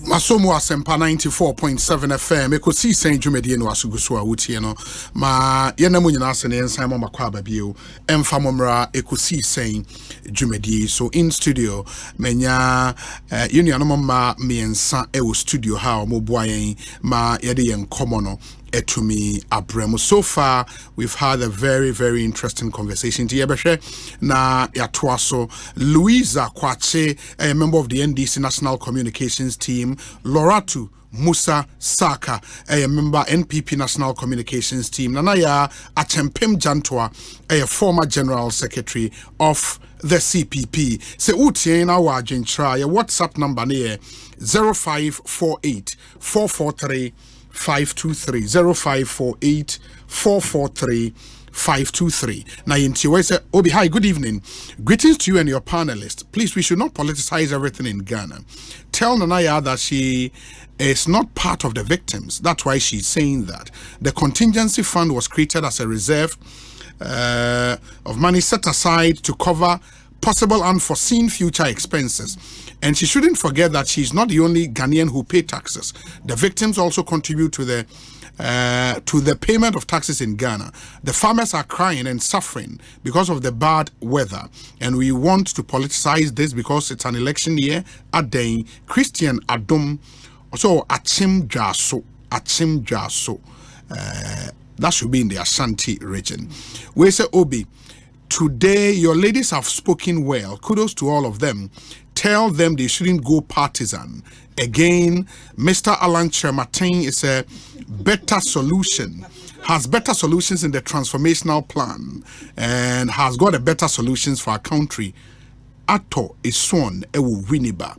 Masomo Asempa 94.7 FM Ekosiisen dwumedie no asuguso a wotie no ma yenamu nyina ase ne ensan mo makwa babio emfa momra Ekosiisen dwumedie. So in studio menya union no ma miensa e wo studio ha o mo boayen ma yede yen komono etumi abremo. So far we've had a very, very interesting conversation. Na yatwaso Louisa Kwache, a member of the NDC National Communications Team, Loratu Musa Saka, a member NPP National Communications Team, Nanaya Achempem Jantwa, a former General Secretary of the CPP. Se utien awa jentra, your WhatsApp number near 0548 443 523 0548 443 523. Now, Obi, hi, good evening. Greetings to you and your panelists. Please, we should not politicize everything in Ghana. Tell Nanaya that she is not part of the victims. That's why she's saying that. The contingency fund was created as a reserve of money set aside to cover possible unforeseen future expenses. And she shouldn't forget that she's not the only Ghanaian who pay taxes. The victims also contribute to the payment of taxes in Ghana. The farmers are crying and suffering because of the bad weather, and we want to politicize this because it's an election year. Aden Christian Adom, also Achim Jaso. That should be in the Ashanti region. We say, Obi, today your ladies have spoken well. Kudos to all of them. Tell them they shouldn't go partisan. Again, Mr. Alan Chermatin is a better solution, has better solutions in the transformational plan, and has got a better solutions for our country. Ato is son ewu winiba.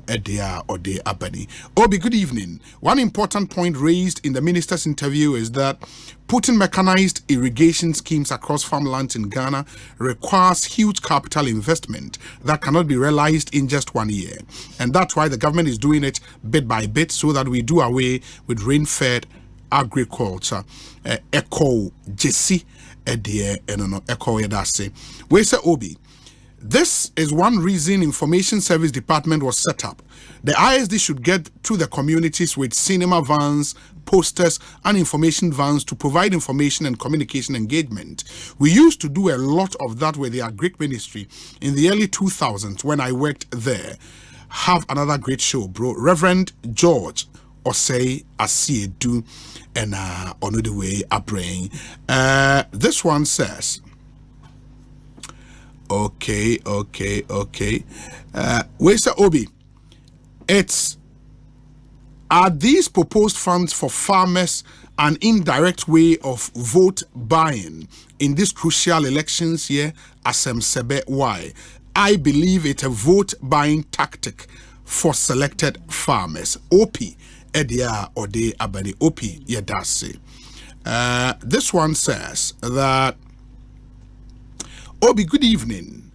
Edia Ode Abani. Obi, good evening. One important point raised in the minister's interview is that putting mechanized irrigation schemes across farmlands in Ghana requires huge capital investment that cannot be realized in just 1 year. And that's why the government is doing it bit by bit so that we do away with rain-fed agriculture. Echo Jesse Edia Enono Echo Yedase. We say Obi. This is one reason Information Service Department was set up. The ISD should get to the communities with cinema vans, posters, and information vans to provide information and communication engagement. We used to do a lot of that with the Agric Ministry in the early 2000s when I worked there. Have another great show, bro. Reverend George Osei Asiedu and Onodeway Abrain. This one says... Okay. Where's the Obi? Are these proposed funds for farmers an indirect way of vote buying in these crucial elections here? Asempa, why? I believe it's a vote buying tactic for selected farmers. OP, Edia Ode Abani, OP, Yedase. This one says that Obi, good evening.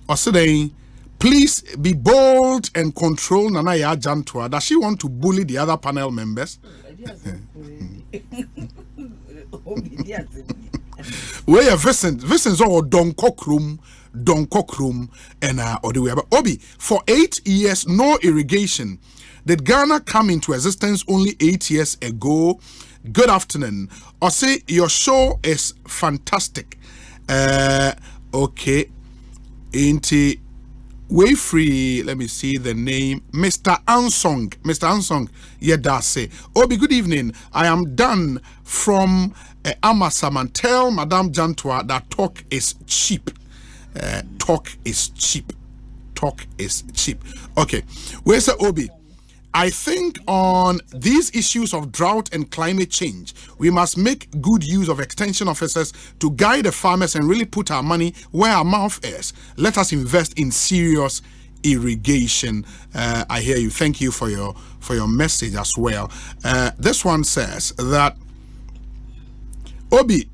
Osei, please be bold and control Nanaya Jantua. Does she want to bully the other panel members? Where Vincent or Don Cockroom, and Odiwe. Obi, for 8 years, no irrigation. Did Ghana come into existence only 8 years ago? Good afternoon. Osei, your show is fantastic. Okay. Inti way free. Let me see the name. Mr. Ansong. Mr. Ansong. Yedase. Obi, good evening. I am done from Amasaman. Tell Madame Jantua that talk is cheap. Talk is cheap. Okay. Where's the Obi? I think on these issues of drought and climate change, we must make good use of extension officers to guide the farmers and really put our money where our mouth is. Let us invest in serious irrigation. I hear you. Thank you for your message as well. This one says that Obi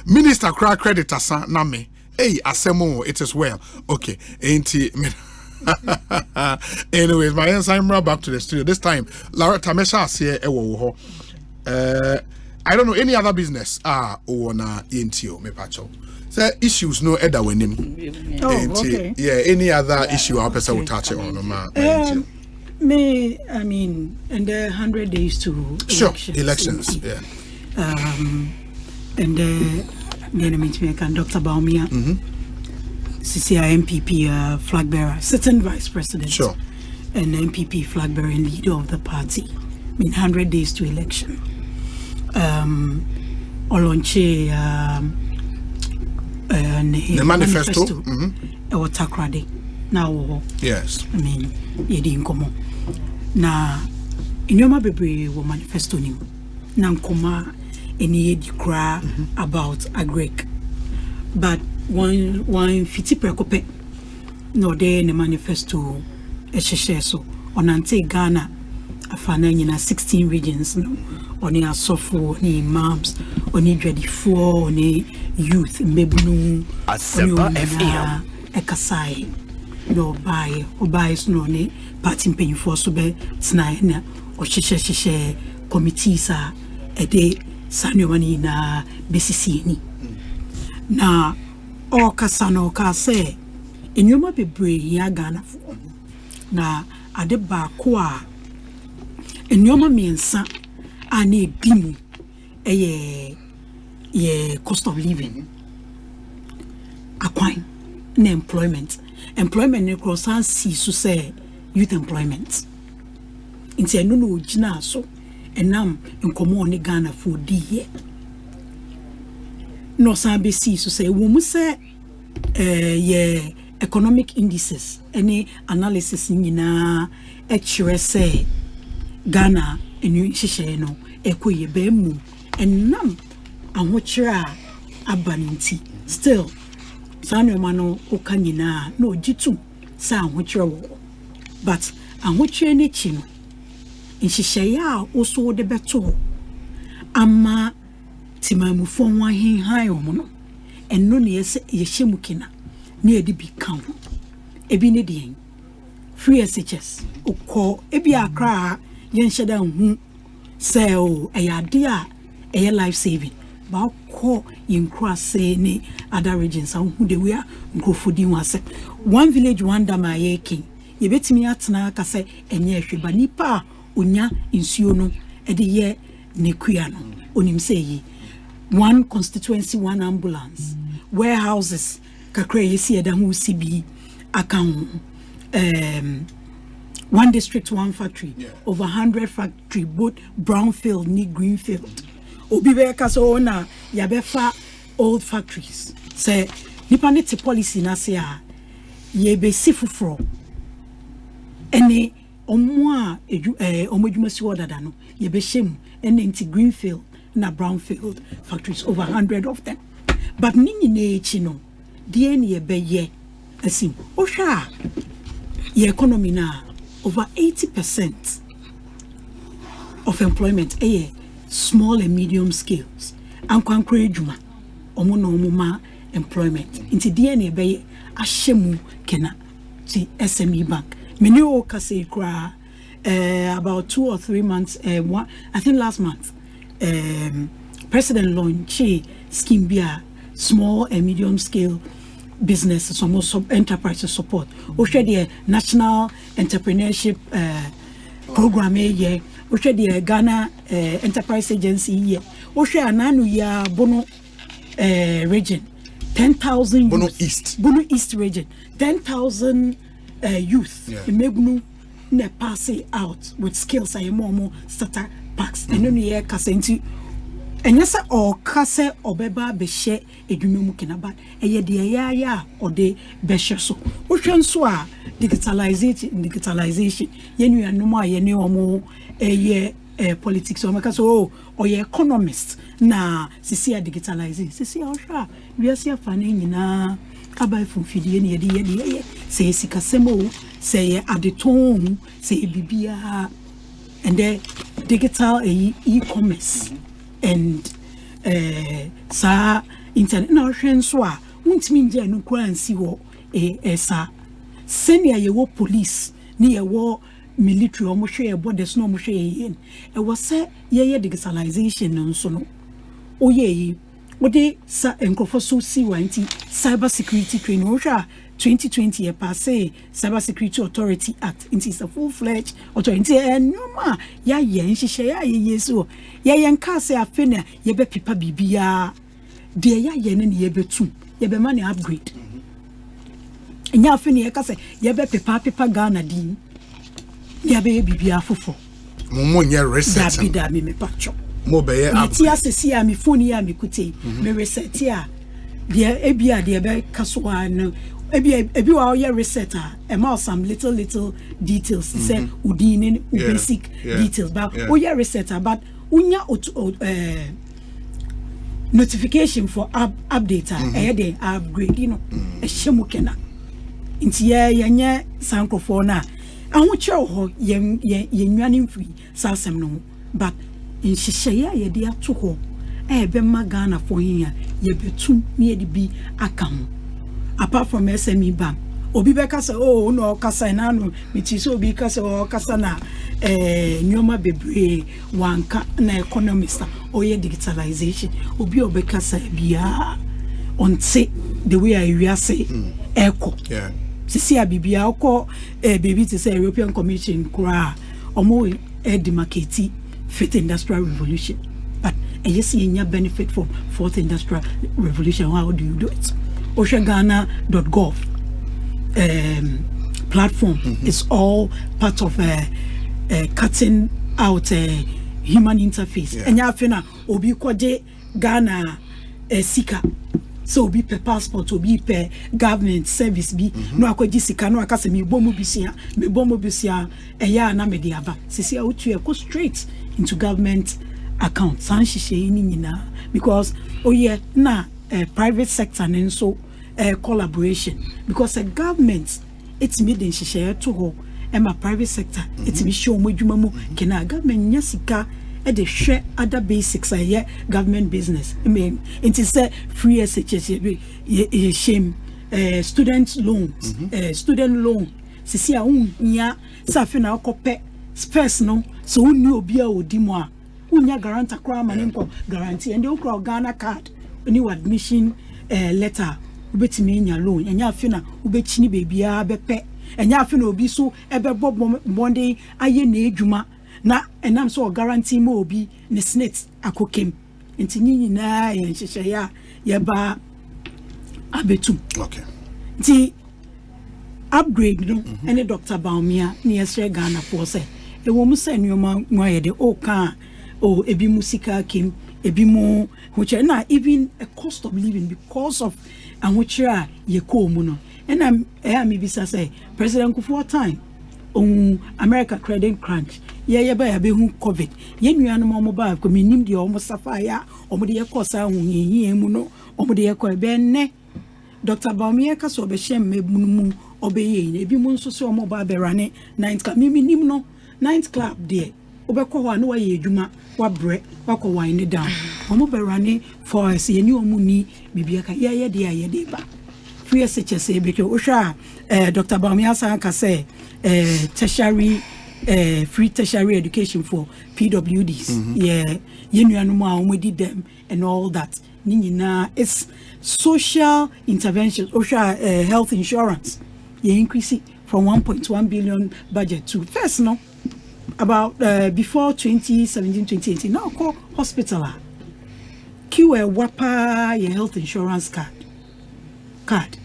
Minister Crack Creditor Name. Hey, Asemo, it is well. Okay. Anyways, my ensign back to the studio. This time, Lara Tamesha say I don't know any other business. Ona Intio me pacho. So issues no other when him. Okay. Yeah, any other issue our person will touch on ma. Me, I mean, in the 100 days to elections. Yeah. And then I meet me Dr. Baumia. CCI MPP flag bearer, sitting vice president, and MPP flag bearer and leader of the party. I mean, 100 days to election. Olonche the manifesto. Takrade. Now, yes. I mean, yedi nkomo. Na inyoma bebre wo manifesto nim. Na nkoma eni yedi kra about agric. But one fiti prekope no de ne manifesto ehhehhe so onante Ghana afana nyina 16 regions no oni asofo ni imams oni dwadifo oni youth mbebunu Asempa FM ekasai no obai so no ne party mpanyifo so be tena na ohhehhe committees a ede sanyo mani na besisi ni na ɔkasa na ɔkasa enyoma bebree ya Ghana fo na ade baako a enyoma miensa a na edimu ye cost of living akwan na employment ne cross and see so say youth employment nti eno no ogina so enam nkomo ne Ghana fo di here no san be see so say wo mu say ye economic indices any analysis nyina actually say Ghana enu hihye no ekoye ba mu enam ahokyere abaninti still sanoma no oka nyina no ogitu sa ahokyere wo but ahokyere ne chi no nhihye a oso de beto ama timamufo ho ahenhan o no enno ne yehye mukina na edi bi kan ebi ne den free SHS okọ ebi akra yenhyeda hu say o eyade a eye life saving ba ko yinkra say ne other regions hu de we nkrofodi hu ase one village one dam ayeki yebetimi atena aka say enye hweba nipa onya insuo no ede ye nekua no onim say yi one constituency one ambulance warehouses kakra yesi eda hu CB account one district one factory over 100 factory both brownfield ni greenfield obi be ka so na ya be fa old factories say nipa ne te policy na se a ye be sifufro ene omo a omodwuma si odada no ye be shem ene nti greenfield na brownfield factories over 100 of them but nini na echi no de ne ye be ye asim ohwa ye economy na over 80% of employment small and medium scales ankwankre adwuma omo na omo ma employment inti DNA be ahyemu kena ti SME bank many o kase kra about 2 or 3 months one, I think last month president launched scheme bia small and medium scale business some enterprise support o share the national entrepreneurship program here o share the Ghana enterprise agency here o share ananu ya bono region 10,000 bono east region 10,000 youth emegunu na pass out with skills ayemomo starter packs eno no ye kasenti enyasa o kase obeba be hye edwumemu kenaba eye de ya ode be hye so wohwe nso a digitalization yenu anom a yene omo eye politics o maka so o ye economist na sisi a digitalizing sisi a ohwa wiase afane nyina aba fufidie ne ye say sikasemo say adeton say bibia and the digital e-commerce and sa internet na hwen so a untimi nje no kwa ansi wo sa senior ye wo police ni ye wo military o mo hwe borders no mo hwe ye e wo say ye digitalization no so no o ye wode sa enkofo so si wanti cyber security training o hwa 2020 passé Cyber Security Authority Act it is a full-fledged authority no ma ya ye nhihye ya ye so ya ye nka se afena ye be pipa bibia de ya ye ne ye betum ye be man upgrade enya afena ye ka se ye be pipa Ghana din ya be bibia fofo mo nye reset da me pacho mo be ye upgrade ti asesi ya me phone ya me kuti me reset ya de ebia de be kasoa no ebi wa your reset a more some little details say udin basic details but your reset but unya notification for update dey upgrade you know e shemu kena nti ye sankofo na ahokyere ho ye nwane mfiri sasem no but nhihye ye dey ato ho be magana for here ye betum na ye de bi aka ho apart from SME bank obi be kasa oh no kasa na no miti so obi kasa o kasa na nyoma bebre wanka na economist o ye digitalization obi obe kasa bia on say the way I say echo. Yeah. Sisi abibia oko baby to say European Commission kura omo demarcate fifth industrial revolution. But you see any benefit from fourth industrial revolution. How do you do it? Oceangana.gov platform is all part of cutting out human interface. And you have obi kwaje Ghana sika. So be per passport to be per government service be no akwaji sika no akase me bomu bisia eya na me diaba sisi a go straight into government account san hihye ni nyina because na private sector and so collaboration because a government it's made in hihye to ho my private sector it's me show mo dwuma mu kena government nya sika the share other basics government business. I mean, it is free SHS, shame, student loans, student loan. Sisi nya safina okope space no so unu obi a odimo unya guarantee kwa manenko guarantee and the Ghana card new admission letter ubetimi nya loan enya afina ubechini baby a bepe enya afina obi so ebebo bonde aye na edwuma na enam so guarantee mo obi ne snit akokem enti nyina ye nhyehyɛ ya ye ba abetum okay ti upgrade no any Dr. Baumia ne yesre Ghana for say e wo mu say nyoma nwa de o kan o ebi musika kem ebi mu which na even a cost of living because of anwochira ye ko mu no and am me bisa say President Kufuor time on America credit crunch ye ba ya be hu covid ye nuanu mo ba ko minim de o mo safa ya o mo de ye kosa hu hihie mu no o mo de ye ko be ne Dr. Baumia ka so be hye mebunu obeye ne bi mu nso so mo ba be rane 9th club minim no 9th club de obekọ ho na wa ye adwuma wa bre wa ko wan ne down o mo be rane for us ye ni o mu ni bibia ka ye de ba free SHS be ko hwa Dr. Baumia san ka say tertiary free tertiary education for PWDs. Yeah, you know did them and all that. Nina it's social interventions, health insurance. You increase it from 1.1 billion budget to first no about before 2017-2018. Now call hospital. Q wapa your health insurance card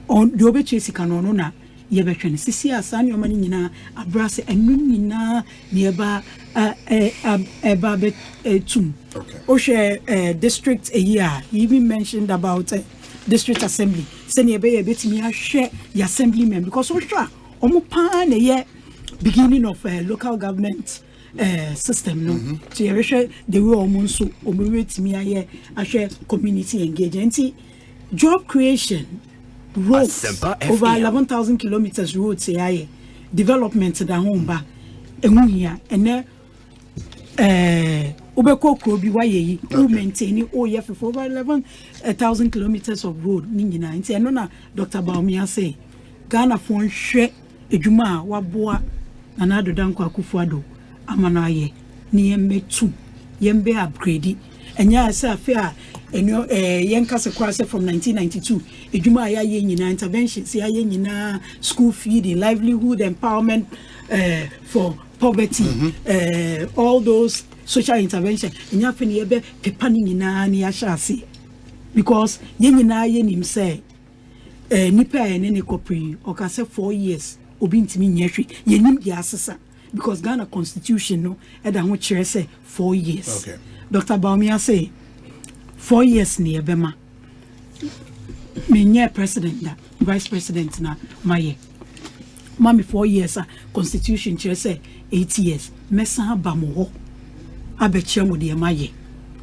on the obituary canon na. Yebetwen sisi asan yo mani nyina abrase enu nyina nieba eba tum okay district a year he even mentioned about district assembly say nieba betimi ahwe your assemblymen because ohwa omo pa na ye beginning of local government system no so you hwe the way omo nso omo betimi ahwe community engagement job creation roads over 11,000 kilometers roads development da home ba emu hia ene ubeko krobi waye who maintain for over 11,000 kilometers of road ni nyina nti eno na Dr. Baumia say Ghana fo nhwe edwuma waboa na adodanko akufuado amana aye ni yemetu yembe upgrade enya asa afia eno yenkase kwase from 1992 edwuma ya ye nyina interventions ya ye nyina school feeding livelihood empowerment for poverty all those social intervention enya fe ne be pepa ni nyina ni ya shase because ye nyina ye nim say nipa ene ne kopri okase 4 years obi ntimi nyehwe ye nim dia asesa because Ghana constitution no eda ho kire say 4 years okay. Dr. Baumia say 4 years ni ebema menye president da vice president na maye mami 4 years constitution kire say 8 years mesa ba mo ho abekye mo de maye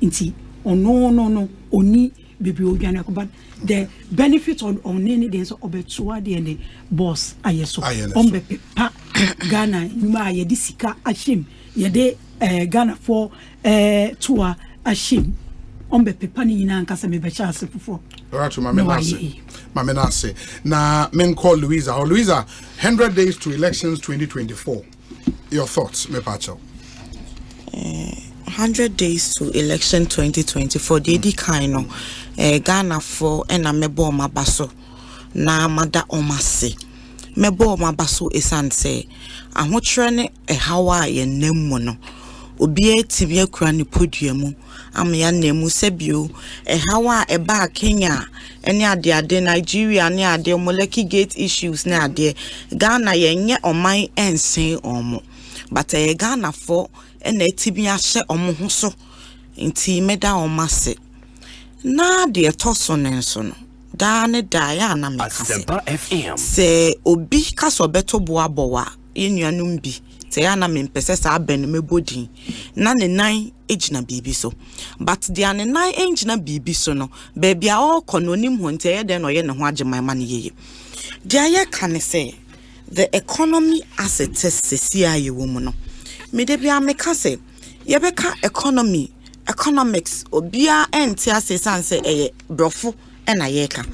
nti no oni bibi odwane ko but the benefit on any days obetua de ne boss ayeso ombe pepa Ghana nyuma ye di sika ashim ye de Ghana for tour ashim ombe pepa ni nyina nkasa me becha asefofo alright mama nase na men call Louisa 100 days to elections 2024 your thoughts me pacho 100 days to election 2024 di kind no Ghana for ena mebo mabaso na mada omase mebo mabaso esan se ahotre ne hawa ye nemu no obi atimi akura ne podium amya nemu sebio hawa eba Kenya ene ade Nigeria ne ade Moleki Gate issues ne ade Ghana ye nye oman ensen omo but Ghana for ene atimi ahye omo ho so nti meda omase na de toso nenso no da ne da ya na me Asempa FM se obi kaso beto boabowa yenuanum bi se ya na me mpese sa aben mebodin na ne nan ejina bibi so but de ane nan ejina bibi so no baby a o kononim ho nte ye de no ye ne ho ageman ma ne yeye de aye kan se the economy as it is sesia ye wo mu no me de bia me ka se ye beka economics obia enti asesan se eye brofo ena yeka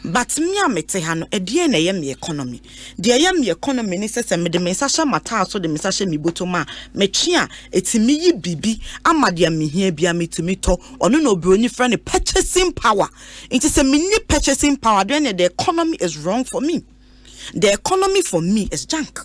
but me amete ha no edie na ye me economy de ye me economy ni sese me de me sahye mata so de me sahye mi botoma me twe a etimi yi bibi amade me hia bia metumi to ono na obi oni frɛ ne purchasing power nti se me ni purchasing power then the economy is wrong for me. The economy for me is junk.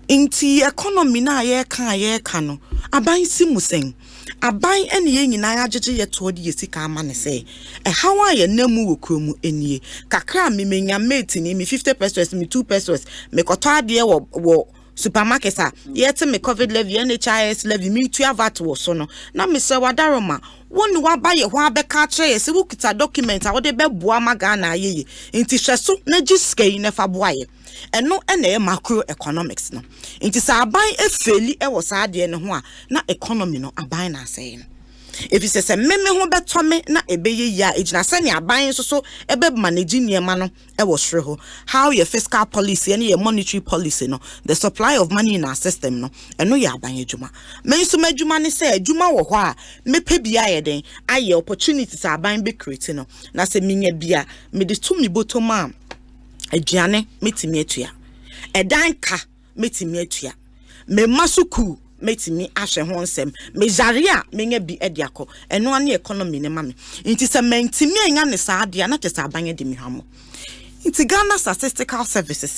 Inti economy na ye kan no aban si musen aban ene ye nyina agege ye to de yesika ama ne se how are ye namu wo kromu enie kakra me menya mate ni me 50 pesos me 2 pesos me koto ade wo supermarket a yete me covid levy NHIS levy me tu avat wo so no na me se wadaroma wonu wa ba ye ho abeka kire ye se wo kita document a wo de beboa magana ayeye inti hweso na giskei ne fa boaye eno ene e macroeconomics no inti sa aban efeli e wo sa ade ne ho a na economy no aban na asey no if you say meme ho beto me na ebeye ya ejina se ne aban so ebe manage niema no e wo hwe ho how your fiscal policy and your monetary policy no the supply of money in our system no eno ya aban adwuma men so madwuma ne se adwuma wo ho a mepe bia ye den aye opportunities aban be create no na se minya bia me de to mi botoma aduane metimi atua edan ka metimi atua me masuku metimi ahwe ho nsem me zaria menya bi ediako eno ane economy ne mame nti se mentimi anya ne saade na te sabanye de mi hamo nti Ghana Statistical Services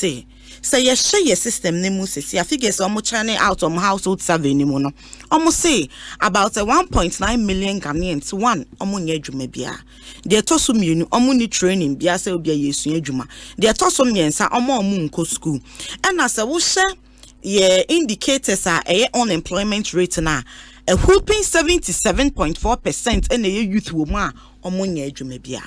say ye share your system ne mu sesi afigures omo chane out of household survey ni mu no omo say about 1.9 million Ghanaians one omo nya adwuma bia de toso mienu omo ni training bia say obia yesu adwuma de toso miensa omo nko school and as wo share ye indicators are unemployment rate na a whooping 77.4% and a youth woman omonya adwuma bia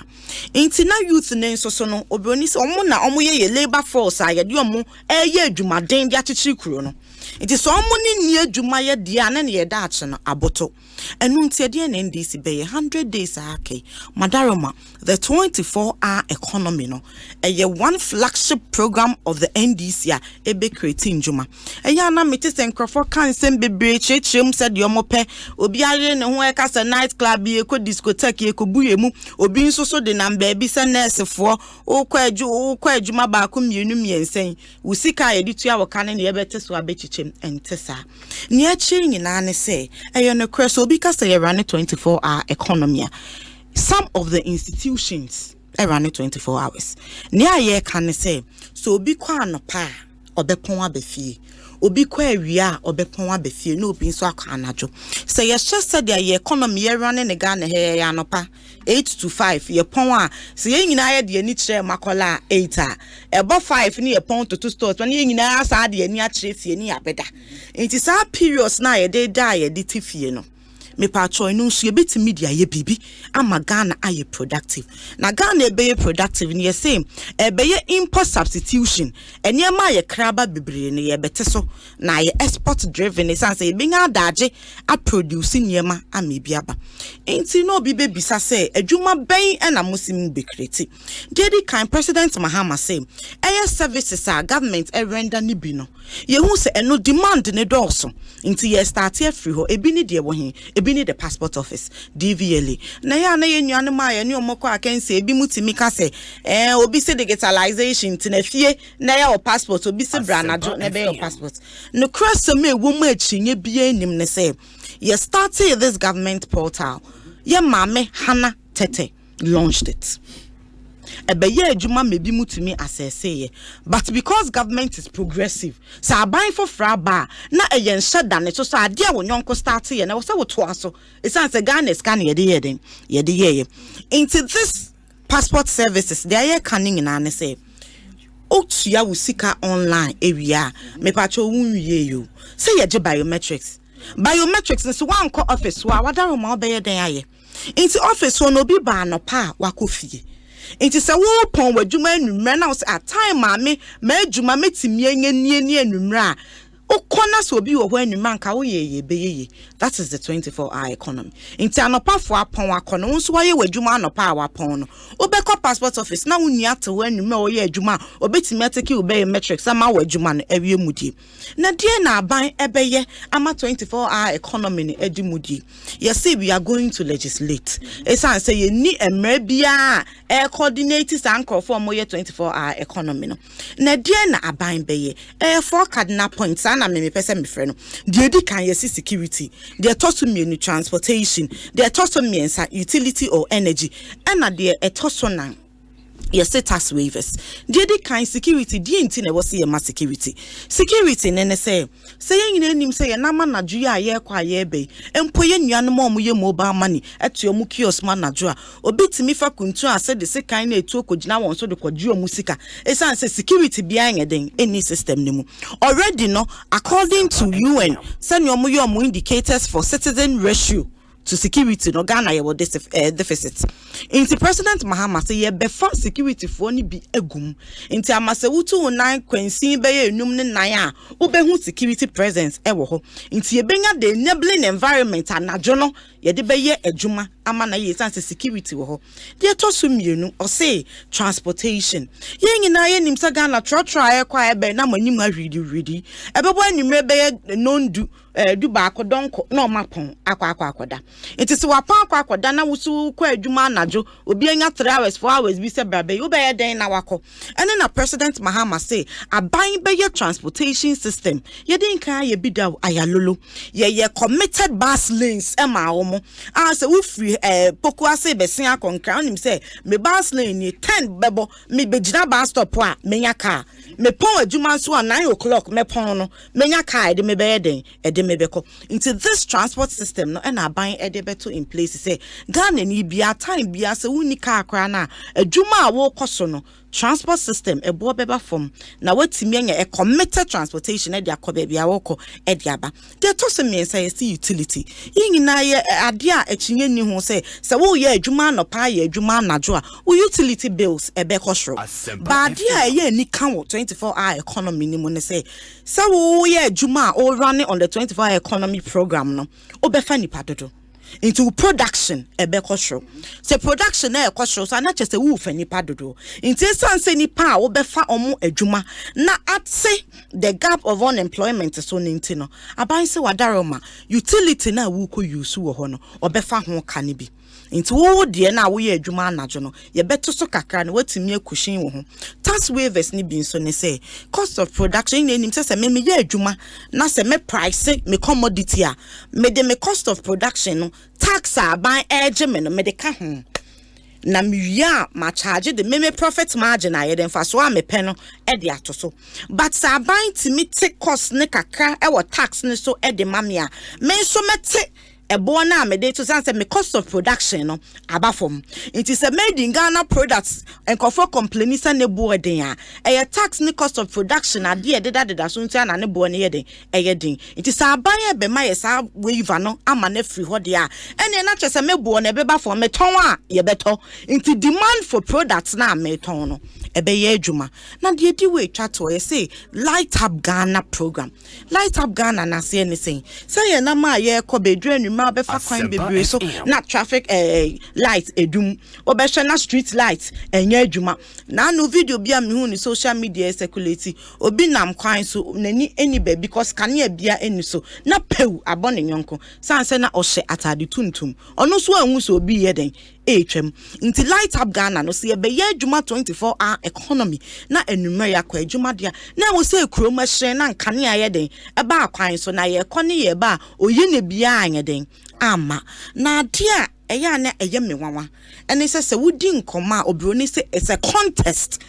enti na youth ne so no obroni se omo na omo ye labor force a ye de omo ye adwuma den bia chichiri kuro no enti so omo ni adwuma ye de ana ne ye da ache no aboto enu nti de na NDC be 100 days ake madaroma the 24-hour economy no ye one flagship program of the NDC a ebe creating juma ya na metese nkrofo kan sem bebre chechem said yo mope obi are ne ho e kasa night club ye ko discotheque ye ko buyemu obi nso so de number bi se nurse fo okwa adwuma ba ko mienu miensen usika ye ditua wo kan ne ye bete so abechichem entesa ne achi nyina ne se eyo no kra so obi kasa ye run 24-hour economy. Some of the institutions run 24 hours. Near ye can say, so be kwa no pa, or be pon abefie, or be kwa ria, or be pon abefie, no being so anajo. Say, yes, just said your economy running a gun here, yanopa, 8 to 5, your pon, say, in I had the niche macola 8, above 5 near pon to 2 stores, when you ask the near chase, near better. It is our periods now, a day die a ditifie no. Me patro no so yebeti media ye bibi ama Ghana aye productive na Ghana be productive ne same be ye import substitution ene ma ye kraba bebre ne ye bete so na ye export driven ne sanse ye binya daje a produce niema amebi aba enti no bi be bisa say adwuma ben na musim be create dedi kan president Mahama say aye services a government render ni bi no ye hu se eno demand ne dorso enti ye start here free ho ebi ni de wo hin ebi ni the passport office DVLA na ya na ye nuane ma ye ne omoko akense ebi mutimi ka se obi se digitalization tina fie na ya o passport obi se branajo na be your passport no cross me wo mu achinye bia nim ne se You started this government portal. Your mame Hannah Tete launched it. Ebeye adwuma maybe mutumi asese but because government is progressive so aban for fraba na eyen shada ne so ade a wonyonko start ye na wo se wo to aso esan se Ghana scan ye into this passport services they are canning in an say otua wo sika online area me pacho wunwie yo say ye biometrics so wan ko office wa wadaro ma obeye den aye into office wo no bi ba no pa wakofie Inti se wo pon wadwuma anumra na wo se atime maame ma adwuma metimi enye anumra ukona so bi wo anumra nka wo ye beyeye. That is the 24-hour economy. Inti anopa fo apon akono nso waye wadwuma anopa awapon no obekọ passport office na wonni ate wo anumra wo ye adwuma obetimi ateki obeye metrics ama wadwuma no awie mudie na die na aban ebeye ama 24-hour economy ne edimudie. You see we are going to legislate. Esan say ye ni emre bia coordinate sanko for moye 24-hour economy no na die na aban beye four cardinal points na me pese me frɛ no die di kan ye security, die toso me transportation, die toso me utility or energy, and na die toso nan yes tax waivers. The kind security di nti na wo se ma security ne say yen nim say na ma nadu ya ye kwa ye be empo ye nuano mo ye mobile money eto mu kiosk ma nadu a obetimi fa kuntu ase de sekan na etu okogina won so de kwadu mu sika esan say security bia den any system ne mu already no according to UN send your mu indicators for citizen ratio to security no Ghana ye will deficit. Inti President Mahama say ye befa security for ni bi egum. Inti amase wutu 9 kwensin beye enum ne 9 a obehu security presence ewo ho. Inti ye benya the enabling environment anadwo no ye de beye adwuma ama na ye sense security wo ho. De to so mienu o say transportation. Ye nyina ye nim sa Ghana trotro ye kwa ebe na manim ahwidi. Ebebo anwumre beye nondu du ba akodonko na omapon akwa it is wapa akwa na wusu kwa adwuma anajo obi anya 3 hours 4 hours bi se brabe you be den na wako and then President Mahama say aban be transportation system ye den kan ye bidaw ayalolo ye committed bus lanes e ma omo say we free poku ase be sen akonka onim say me bus lane ni 10 bebo me begina bus stop a menya car me pon adwuma so 9 o'clock me pon no menya car de me be den mebeko into this transport system no and aban edebeto in place say Ghana ni bia time bia se unika akra na adwuma a wo koso no transport system ebo beba form na watimi anya a committed transportation e dia kobe bia wo ko e dia ba de to se me say utility yinina ye ade a akinye ni ho say se wo ye adwuma no pa ye adwuma najo a wo utility bills e be kosro ba ade a ye ni kan wo 24-hour economy ni mo ne say se wo ye adwuma o running on the 24-hour economy program no obefa ni padodo into production ebekosho se production na ekosho so na chese wu fa nipa dodo into sanse nipa obefa omo adwuma na atse the gap of unemployment so ninti no aban se wadaroma utility na wu ko use wo ho no obefa ho kane bi into wo de na wo ye adwuma anajo no ye beto so kakra na watimi akushin wo ho tax waivers ni bi nso ne say cost of production ni nim se me ye adwuma na se me price me commodity a me de me cost of production no tax aban edge me no me de ka ho na miya ma charge the me profit margin aye den fa so a me pe no e de atoso but sa aban timi take cost ne kakra e wo tax ne so e de mame a me so mete ebo na me dey to say me cost of production no abafom it is a made in Ghana products and for complaining say ne bo den a tax ne cost of production ade e deda so ntia na ne bo ne yeden eyedin it is aban e be ma yesa waiver no ama na free ho de a ene na chese me bo na be ba for me ton a ye beto into demand for products na me ton no ebe ye adwuma na de di we twa to ye say light up Ghana program light up Ghana na say anything say ye na ma ye ko bedru anuma be fa kwan bebre so na traffic light edum obehwe na street light enye adwuma na no video bia me hu ni social media circulate obi nam kwan so nani any be because kan ye bia eni so na pew abone nyonko sanse na ohye atade tuntum ono so anwu so obi ye den Inti light up Ghana no see be ye juma 24-hour economy na enumere yakwa juma dia na wo say kroma hye na nkane aye den eba akwan so na ye kone ye ba oyi ne bia anye den ama na dia eya na eye mewawa ene se wudi nkoma obroni say it's a contest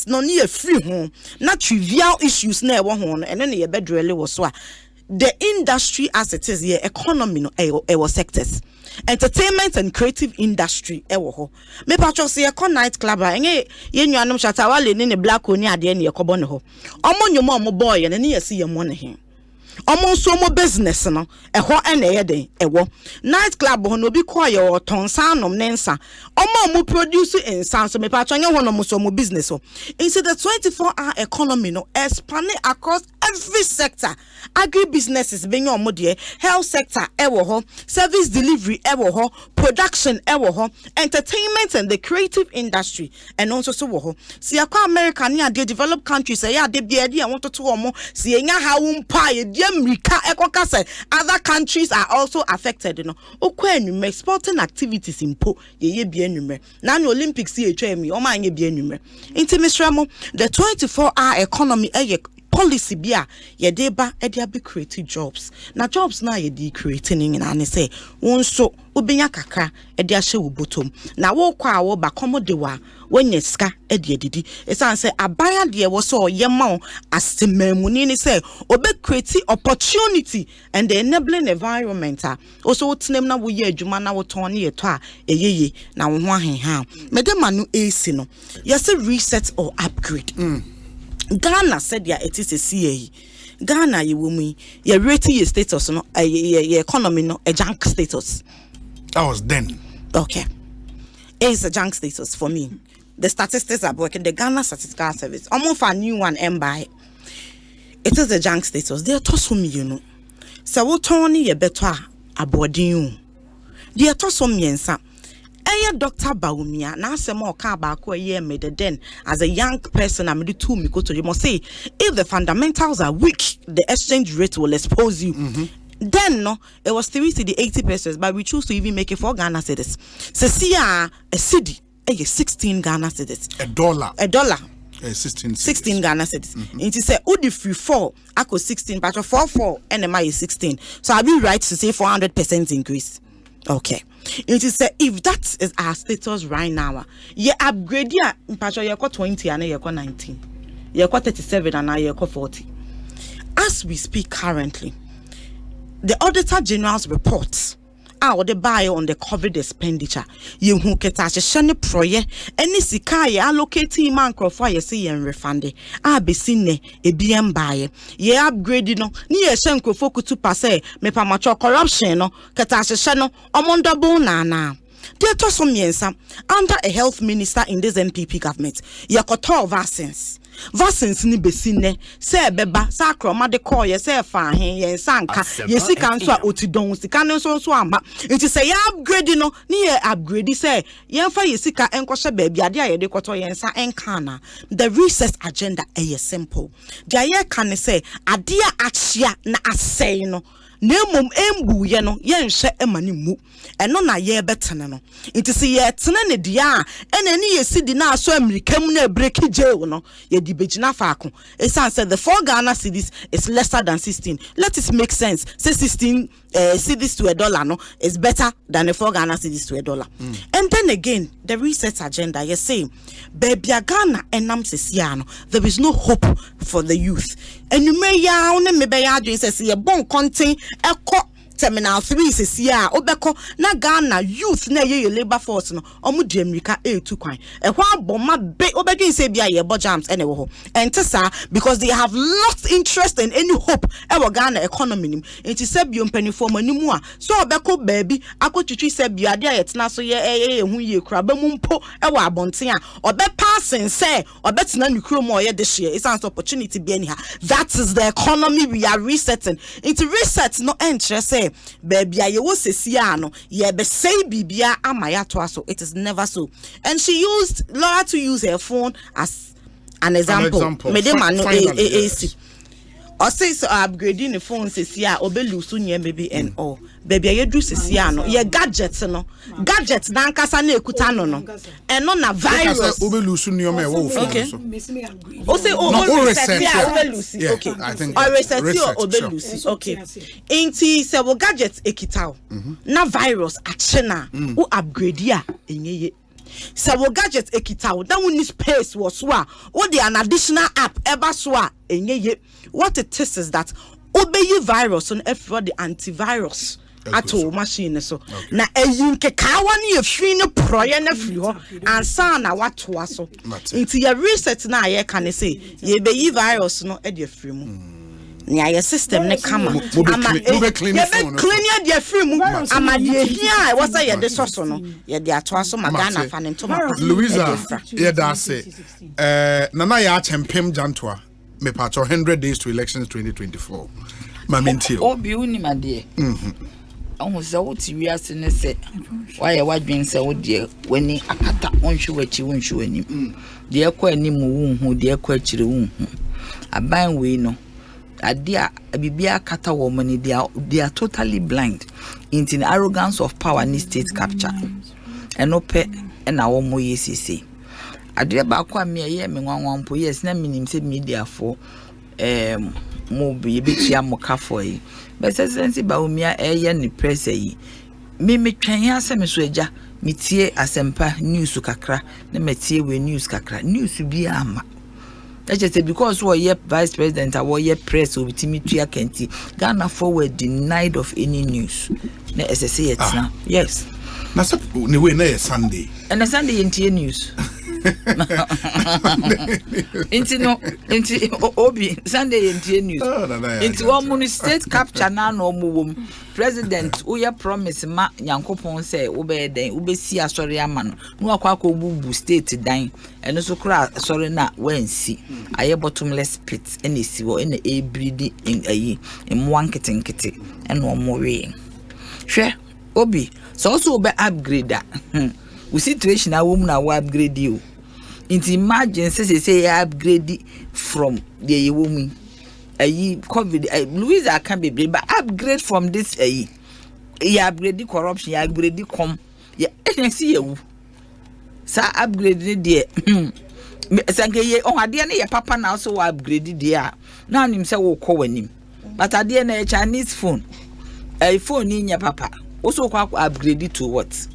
no near free home not trivial issues na ewo ho no ene ne ye bedrele wo so a the industry as it is here economy no ewo sectors entertainment and creative industry ewo ho me patcho say e night club enye ye nuanom chata wale ne black oni ade ne yekobo ne ho omo nyoma omo boy ne ye se ye mo ne he omo so mo business no eho ene ye den ewo night club ho no bi ko ye otonsa nom ne nsa omo produce insa so me patcho nye ho no so mo business ho into the 24-hour economy no expanding across every sector agri businesses being omo de health sector ewo ho service delivery ewo ho production ewo ho entertainment and the creative industry and also so wo ho see akwa America ni ade developed countries say ade bia de want to omo see enya ha wumpa ye America ekoka say other countries are also affected no okwa enume sporting activities impo ye bia enume na na Olympics ye twa mi o ma anye bia enume inti misramo the 24-hour economy policy bia ye deba e dia be create jobs na jobs na ye di creating na ne say won so obenya kakra e dia hye wo bottom na wo kwa wo ba komodewa wonye ska e dia didi esan say abaya de wo so ye ma asemamuni ni say obe create opportunity and the enabling environment also tinem na wo ye adwuma na wo ton ne ye to a eyeye na wo ho ahenha medema no AC no ye say reset or upgrade Ghana said ya it is a CAE. Ghana ye woman ye rate your status no ye economy no a junk status. That was then. Okay. It's a junk status for me. The statistics are working. The Ghana Statistical Service. Almost a new one by. It is a junk status. They are tossing me, you know. So what Tony ye better aboarding you. They are tossing me and some. Dr. Baumia, na asemo ka ba ko ye made then as a young person I'm do to me go to you must say if the fundamentals are weak the exchange rate will expose you. Then no it was 3 to the 80 pesos but we choose to even make it 4 Ghana cedis. So see a cedi 16 Ghana cedis. $1 16 Ghana cedis. It is say udi free 4 ako 16 but 4 and my is 16 so I'll be right to say 400% increase. Okay. It is if that is our status right now, you upgrade ya mpacho you 20 and you 19. You 37 and you 40. As we speak currently, the Auditor General's report the buy on the COVID expenditure. You who ketache shani proye any sikaye allocating man crofo ye see and refund. Be seen a BM buy. Ye upgrade no ni ye shen crofo kutu pase me pa macho corruption no ketache shano omondo nana. There to some yensa under a health minister in this MPP government. Yakoto vaccines ni besine se beba sa kroma de call ye se fa hen ye sanka ye sika nso a otidon sika nso amba nti se ya upgrade no ni ye upgrade se ye fa ye sika enkohye baabi ade a ye de koto ye nsa enkana the research agenda is simple dia ye kan se ade a achia na asɛe no nemom embu ye no ye nhwe emani mu eno na ye betene no nti se ye tene ne dia ena ni ye sidi na aso amerikam na break jail no ye di begina faako esan said the 4 Ghana cedis is lesser than 16. Let it make sense. Say 16 cedis to $1 no is better than the 4 Ghana cedis to $1. And then again the research agenda you say baby Ghana enam sesiano there is no hope for the youth and you may ya on me be ya adwin say ye bon content ekọ Terminal 3 is here. Obeko na Ghana youth na ye labor force no omu di America too kwan. E hwa bomma be obedin say bia ye jams ene wo ho. Entesa because they have lost interest in any hope e wo Ghana economy nim. Enti se bio mpanifo manimu a so obeko baabi akotwitwi se bia ade ayetena so ye hu ye kura ba mu mpo e wo abonten a obe passing say obetena nukro mo ye this year. It's an opportunity be anyhow. That is the economy we are resetting. Into reset no interest say baby I was no ye be say bibia amaya to so it is never so. And she used Laura to use her phone as an example. AC. Osei so upgrading the phone says yeah obelusu nye maybe and all baby you do says yeah no ye gadgets no gadgets na nkasa na ekuta no no and no na virus obelusu nye me wo phone okay so Osei reset yeah obelusi okay I think or reset your obelusi okay inti se wo gadgets ekita na virus achena wo upgrade ya enyeye so wo gadget ekita that one space was so or the an additional app ever so enyeye what it is that obey virus on every the antivirus at all machine so na eyin kekawa ni efin ne proye na free ho ansa na watoa so into your reset na ye can say ye be virus no e de free mu nya your system ne kama ama ye clean your free mu ama de hia was say ye de so no ye de atoa so magana fa ne ntoma Louisa ye da say nana ya chempem jantoa me part 100 days to elections 2024 mamenti obi unimade se woti wiase ne se waye wadwen se wode wani akata wonhwe wachi wonhwe anim de ekọ anim wonhu de ekọ akire wonhu aban we no ade a bibia akata wo mani they are totally blind into the arrogance of power ni state capture enope na wo mo yesisi ade ba kwa me ye me nwanwampo yes na minim se media for mo be betia mo kafo yi be sense ba umia eye ni press yi me twan ase me so agya metie asempa news kakra na metie we news kakra news bi ama just because we vice president or we press or bitimi tuya kenti Ghana forward denied of any news na SSA it now yes na so ni we na Sunday and a Sunday in news Inti obi Sunday in news into one state capture na no mu president uya promise ma Nyankopon say ube den ube si asori ama no akwa bubu state dan eno so kra sorry na wensi aye bottomless pit ene si wo ene e breed in ayi emwan kitenkete eno omowe hwe obi so also be upgrade we situation a woman na upgrade you into imagine say upgrade from the woman ayi covid Louisa can be but upgrade from this ayi upgrade the corruption upgrade the com see you sa upgrade the sanke ye on ade na ye papa na so upgrade there na nim say wo call wanim but ade na Chinese phone phone ni nya papa also kwa upgrade to what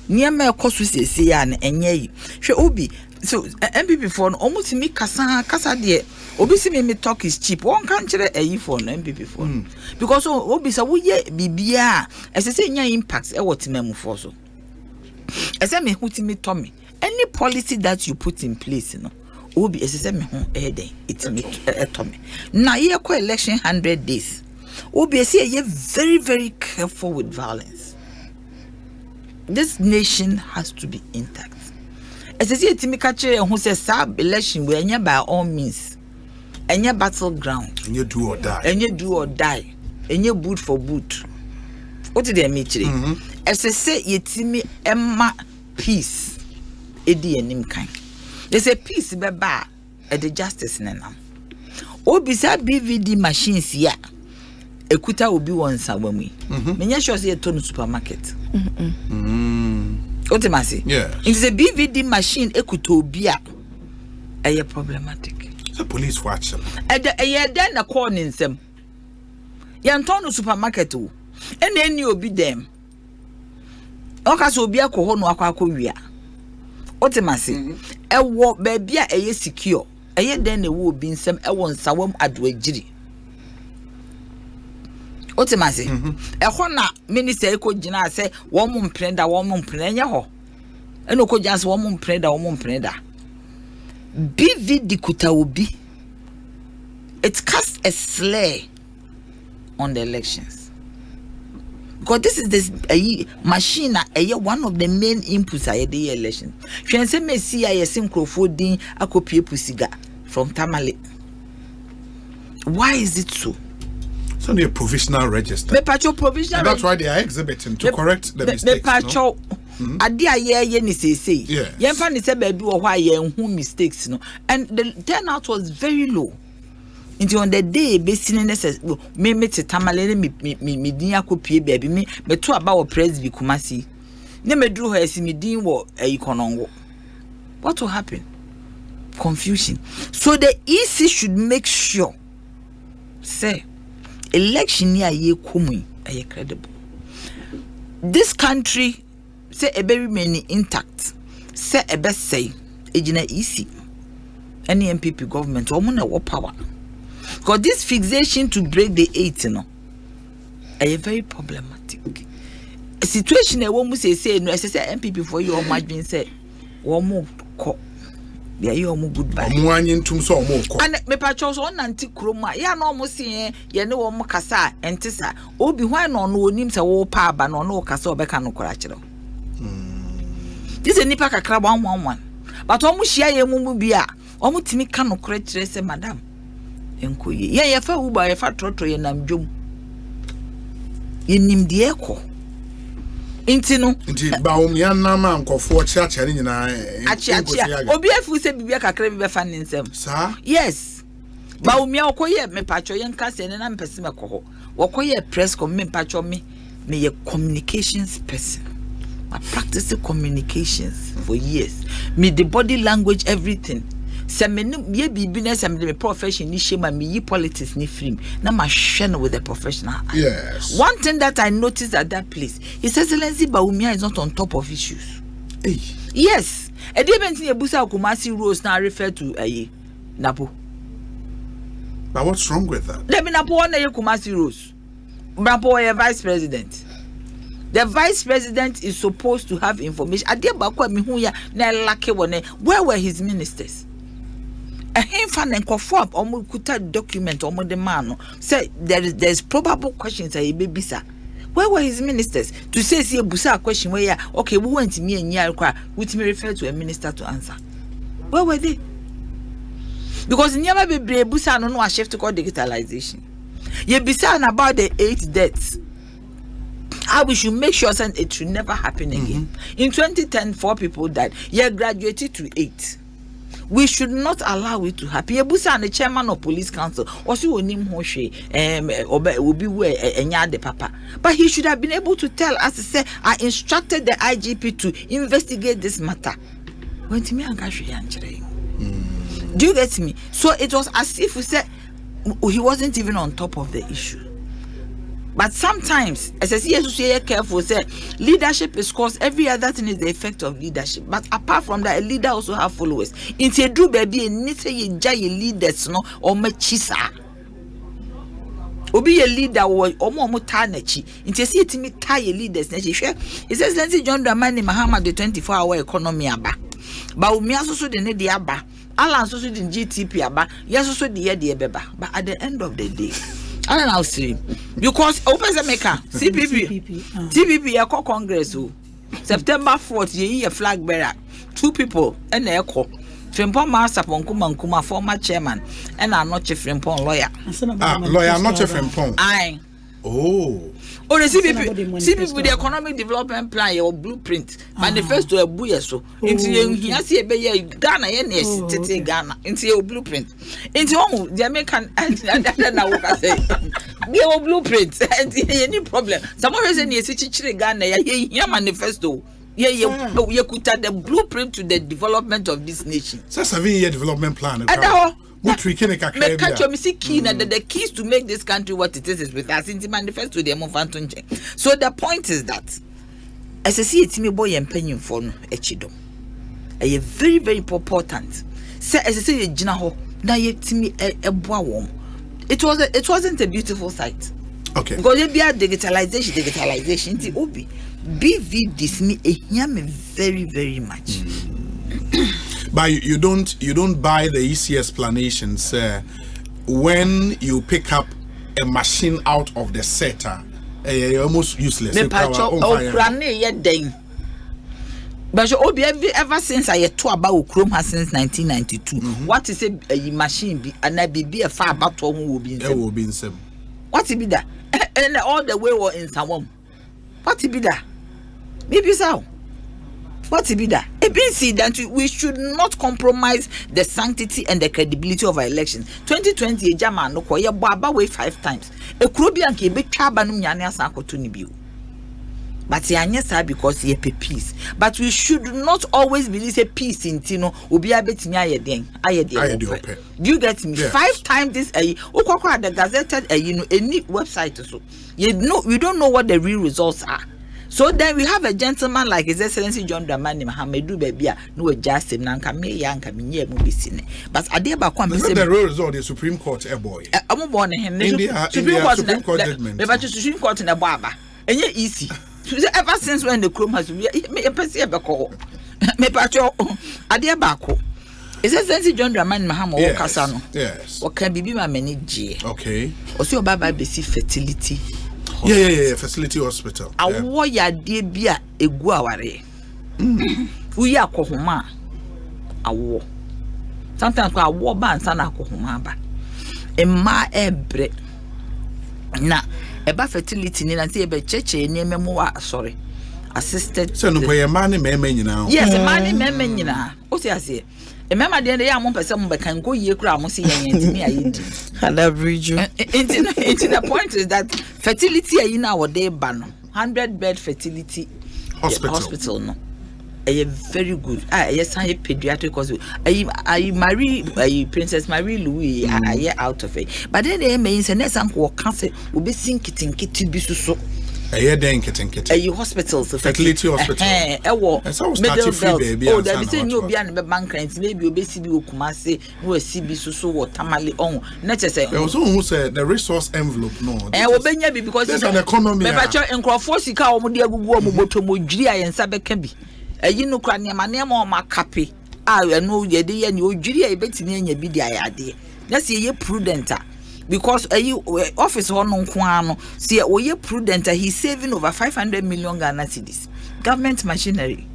niam ekoso sese ya na enye yi hwe obi so MPP phone almost me kasa de obi si me talk is cheap won kan kire ayi phone MPP phone because obi say wo ye bibia esese nya impact e wotimam for so ese me hutimi to me any policy that you put in place no obi esese me ho den it me to me na ye ko election 100 days obi ese ye very very careful with violence. This nation has to be intact. As I say, Timikache who says sab election where any by all means, any battleground, and you do or die, and you boot for boot. What did they meet? As I say, Yetimi Emma peace, Eddie and Nimkind. They say peace be bar at the justice nana. Oh, beside BVD machines, yeah. Ekuta will be one sawami. Menya sure say to supermarket. Otemasi. Yeah. It's a BVD machine ekuta obia. Eye problematic. The police watch them. Eye den na call nsem. Ya nton supermarket o. Ene eni obi dem. Oka so obi akọ ho no akọ wia. Otemasi. Ewo ba bia eye secure. Eye den na wo obi nsem ewo nsawam adoagiri. Otemase ehọ na minister eko gina say wo mo mprenda nya ho eno ko gina say wo mo mprenda BVD kuta obi it casts a slur on the elections because this is this machine one of the main inputs of the election hwen say mesi ayesin krofo din akopie pusiga from Tamale. Why is it so? It's only a provisional register. And that's why they are exhibiting to correct the mistakes. No? Yes. Mistakes, no, and the turnout was very low. Into on the day basing necess me tamale me din akopie baby me to about presby Kumasi. Ne me drew her si me din wo ikonongo. What will happen? Confusion. So the EC should make sure say election year ye komu are credible. This country say a very many intact. Say a best say ejina EC any MPP government or money or power. Because this fixation to break the 8, you know, are very problematic. A situation a woman say no, I say MPP for you or my being said, or more call. They are you more goodbye. And me patros on anti chroma, ya no more seeing, ya no more cassa, and tessa, or be why no names a war pa, but no casso becano corachero. This is a nipaka crab 111. But almost share your mumubia, almost to me cano correct, say, madam. Enkoye ye fa uba ye fa trotro ye namdwom ye nim de ekọ inti ba omia na ma nkofo chiacha ni nyina obi afu se bibia kakra bi be fa nsem sa yes ba omia okoye me pacho ye nka se ne na mpese me koho okoye press com me pacho me ye communications person. I practice communications for years, me the body language everything. Ye business and the profession ni shame and me politics ni film. Now my share with the professional. Yes. One thing that I noticed at that place, His Excellency Baumia is not on top of issues. Hey. Yes. A different thing Busa Kumasi rules now refer to Napo. But what's wrong with that? Let me Napo one Kumasi rules. Napo a vice president. The vice president is supposed to have information. Where were his ministers? A fan and conform kuta document the man say there's probable questions a baby sir. Where were his ministers to say see a busa question where okay we went to me and Yarkwa which may refer to a minister to answer? Where were they? Because never be busa no a shift to call digitalization. Ye bisa about the 8 deaths. How we should make sure that it should never happen again. In 2010, 4 people died. You graduated to 8. We should not allow it to happen. Yebusa and the chairman of police council also will name Osei will be where the papa. But he should have been able to tell us to say I instructed the IGP to investigate this matter. When to me do you get me? So it was as if we said he wasn't even on top of the issue. But sometimes, as I see, you careful, say leadership is cause every other thing is the effect of leadership. But apart from that, a leader also have followers. In say do baby, and need say you leaders, no, or mechisa. Obi a leader or more tanechi. In say see it me tie leaders. It says let's see John Dramani Mahama the 24-hour economy aba. But we also the need the aba. Allah also the GTP aba. Yes also the beba. But at the end of the day. I don't know, see, because open the maker, CPP, a Congress, September 4th, ye flag bearer, 2 people, and the echo. Frimpon Master Kuma, former chairman, and I'm not a Frimpon lawyer. Lawyer, not a Frimpon. Aye. Oh. Or the CPP with the economic development plan or blueprint, manifesto a buya so. Into you see a Ghana, yes, Ghana, into your blueprint. Into the American and say, be our blueprint, and any problem. Someone has any city Ghana, yeah, manifesto. Yeah, you could have the blueprint to the development of this nation. So, 7-year development plan. The keys to make this country what it is with us in the manifesto. So the point is that as I see it, me boy and penny for no echido. A very, very important. Say as I say, Jinaho, now yet me a boy. It wasn't a beautiful sight. Okay. Because you be a digitalization. The obi BV this me a very, very much. But you don't buy the easy explanations when you pick up a machine out of the setter, almost useless. But ever since I talk about Chrome has since 1992. What is a machine be and I be a far about who will be in some. What it be that? And all the way were in someone. What it be that? Maybe so. What it be that? ABC that we should not compromise the sanctity and the credibility of our elections. 2020 German no koye baba way 5 times. Ekrobi anke betwa ba no nyane asa akoto ni bio. But yanya because ye peace. But we should not always believe say peace in Tino obi abetimi ayeden. Do you get me? Yes. 5 times this okokwa the gazetted any website so. We don't know what the real results are. So then we have a gentleman like His Excellency John Dramani Mahamedu Bebia no just him nanka me yanka me nye mu bisine. But adeba kwa me say the real result the Supreme Court boy. Amu born him Supreme Court judgment. Me ba Supreme Court na boaba. Enye easy. Ever since when the Chrome has me person ebeko. Me pacho adeba ko. His Excellency John Dramani Mahamedu kasa no. Yes. O kan bibi ma manage. Okay. O se obaba be si fertility. Yeah, facility hospital. Awo ya de bia egu aware. Uyi akohoma. Awo. Sometimes ko awo ba ansa na akohoma ba. Emma ebre. Na eba fertility ni na say ebe cheche ni ememu wa sorry. Assisted. So no boy man ni meme nyina. Yes, man ni meme nyina. O se ase. Remember the day am person be kan go ye kura mo se yen ntimi ayedi. Ada bridge. Into the point is that fertility ayi na wode ba no 100-bed fertility hospital no. Very good. Yes, I pediatric hospital. I marry Princess Marie Louis. I out of it. But then they means next uncle cancer will be sinking bi so. Hospitals, fertility hospital. Middle belt. Oh, there be say no be an bank rent. Maybe you be CB Kumase, no CB Susu or Tamale on. Not just say. There was someone who said the resource envelope. No. Because there's an economy. Me bacho enkrofo sika o mo de agugu o mo boto mo jiri ayensa beka bi. No kra ne ma ma kape. No ye de ye ni o jiri e betimi anya bi de ayade. Na say ye prudent. Because office no nkwano see we prudent he's saving over 500 million Ghana cedis. Government machinery.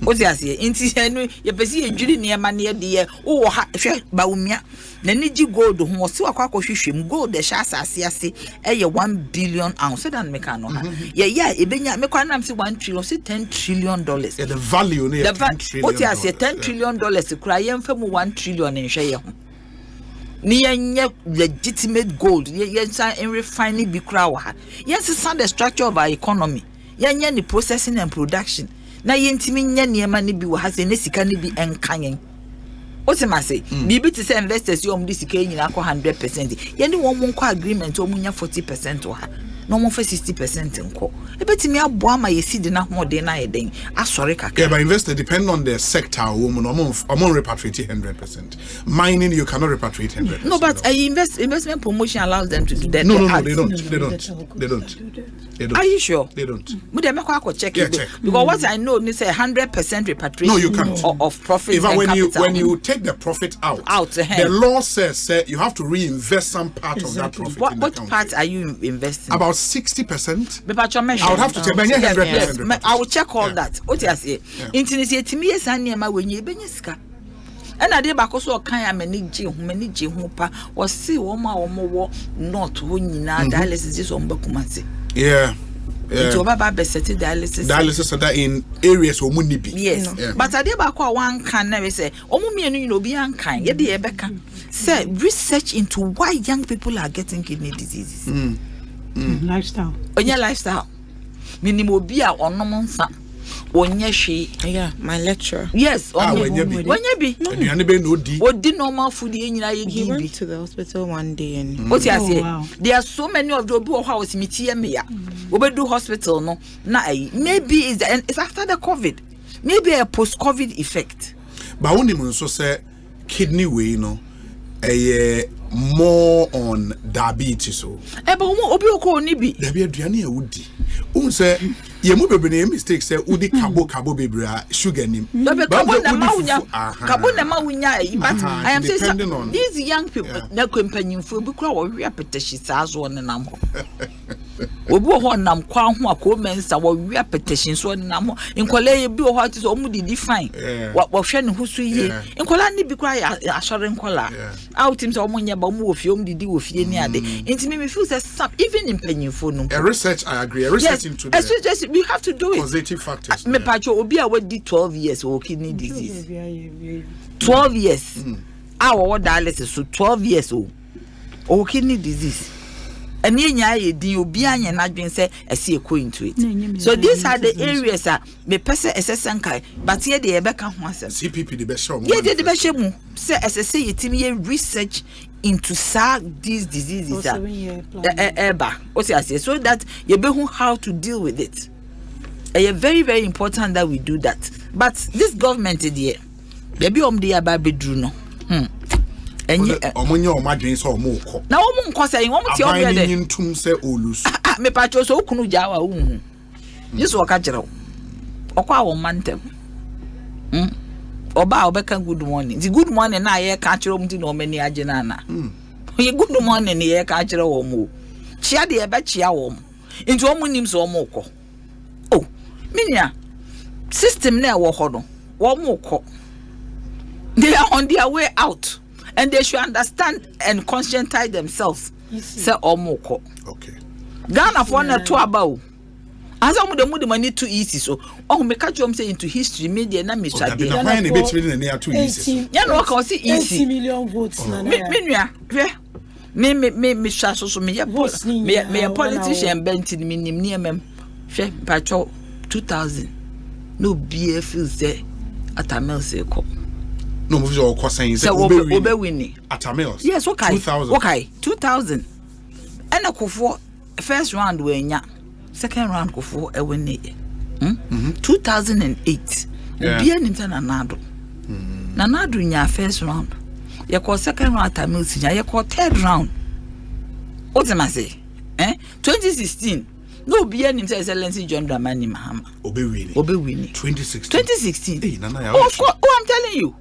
What you say? Inti enu ye pesi ye juri ne ma ne de wo ha hwe ba umia na ni ji gold ho se akwa hwehwem gold de sha asase ase 1 billion ounce so dan meka no ha ye ebenya me kwa nam se 1 trillion se 10 trillion dollars. The value ne 10 trillion. What you say? 10 trillion dollars kura ye mfa mu 1 trillion nhwe ye ho. Ni legitimate gold yes in refining bi kura wa yes it's the structure of our economy yenye ni processing and production na yentimi nya niema ni bi wa ha se ne sika ni bi enkanyen o se ma se bibi ti say investors yo mudi sika nyina akọ 100% ye ni won mo nkọ agreement o munya 40% wa no mo fa 60% nko ebetimi abo ama ye sidi na hode na ye den asore kaka. Yeah, but investors depend on the sector woman among repatriate 100%. Mining you cannot repatriate 100%. No, but investment promotion allows them to do that. No, they don't. Are you sure? They don't. But they make check it. Because what I know is 100% repatriation. No, you can't. Of profit. Even when you take the profit out, the law says you have to reinvest some part of that profit. What part are you investing? About 60%. I would have to check. 100%. I will check all that. What you say? Intimacy to me is anyama when you benyeska. And I did back also kind of manage who pa or see one more not when dialysis is on Bakumasi. Yeah. It's over by dialysis. Dialysis are in areas where money be. Yes. But I did back one can never say, oh, me and you know, be unkind. Yet the Ebeka say research into why young people are getting kidney diseases. Lifestyle. On your lifestyle. Minimum be a or no monsa. Yeah, my lecturer. Yes, when you be. What did normal food in he went to the hospital one day and what you say? There are so many of the people house me we do hospital no. Maybe it's after the COVID. Maybe a post-COVID effect. But when you so say kidney way no more on diabetes so. But obi oko ni bi. There be aduane a wudi. Say ye mu bebe na mistake say udi kabo bebre sugar nim. But kabo na mawunya but I am saying these young people na kwempanyimfo bi kura wo hwe apetashi saa zo ne nam ho. obi ho nam kwa ho akomensa wo wi petition so nam nkola ye bi ho ati so omu di define wo hwe ne husu ye nkola ne bi kwa asore nkola out him so omu nya ba omu wo fie omu di wo fie ni ade enti me feel say even in penyifo no research I agree research into the we have to do it positive factors me pacho obi a wadi 12 years o kidney disease 12 years our dialysis so 12 years o kidney disease and ye din obi anya na dwen say ese eko into it so these are the areas me pese esesenkai but here dey ebeka ho asem CPP the best show ye dey the best mu say esese yetimi ye research into these diseases eba what you say so that you be how to deal with it. It's very very important that we do that, but this government there baby dey aba bedru no enye omonye omadwen so omoko na omo nko say omo ti omo de ntum say olus me pacho so okunu jawa hu yeso ka kire okwa wo mantem oba obeka good morning the good morning na ye ka kire omti na omani age na na ye good morning ye ka kire wo mo chia de ebe chia wo mo nti omo nim so omo ko oh minia system na wo ho no wo mo ko they are on their way out and they should understand and conscientize themselves say omo ko okay Ghana for na to about as I'm the money too easy so oh me catch you say into history media na me shade na why na bet really na too easy ya no can see easy 80 million votes na me nua hwe me sha so me me politician bent me nim ne mem hwe pacho 2000 no be feel say atamel say ko no mo feel ko saying say obe win atamel yes okay 2000 okay 2000 and akofo first round we nya second round kofo e win 2008 obi anim say nanado nanado nya first round ye call second round atamel nya ye call third round what am I say 2016 no be anim say excellency John Dramani Mahama obe win 2016 hey nana ya oh I'm telling you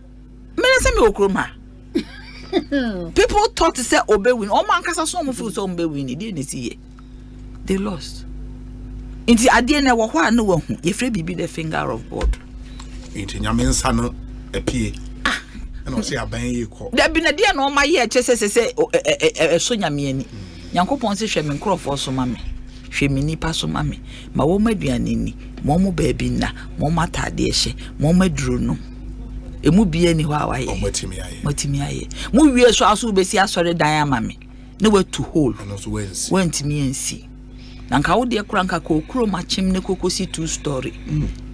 me say me okroma people thought to say obe win o man kasa so mo feel so obe win dey see they lost inti ade na wo ho a na wo hu ye frɛ bibi the finger of God inti nyamensa no epie na o say aban ye ko da bi na de na o ma ye che se so nyame ani Nyankopɔn se hwɛ me nkrɔfo so ma me hwɛ me nipa so ma me ma wo maduane ni mo mo baabi na mo matade hye mo maduro no emu bia ni ho awaye matimi aye mo wie so aso besi asɔre dan ama me na watu hole wantimi ansi na nka wo de kura nka kokuro machim ne kokosi 2 story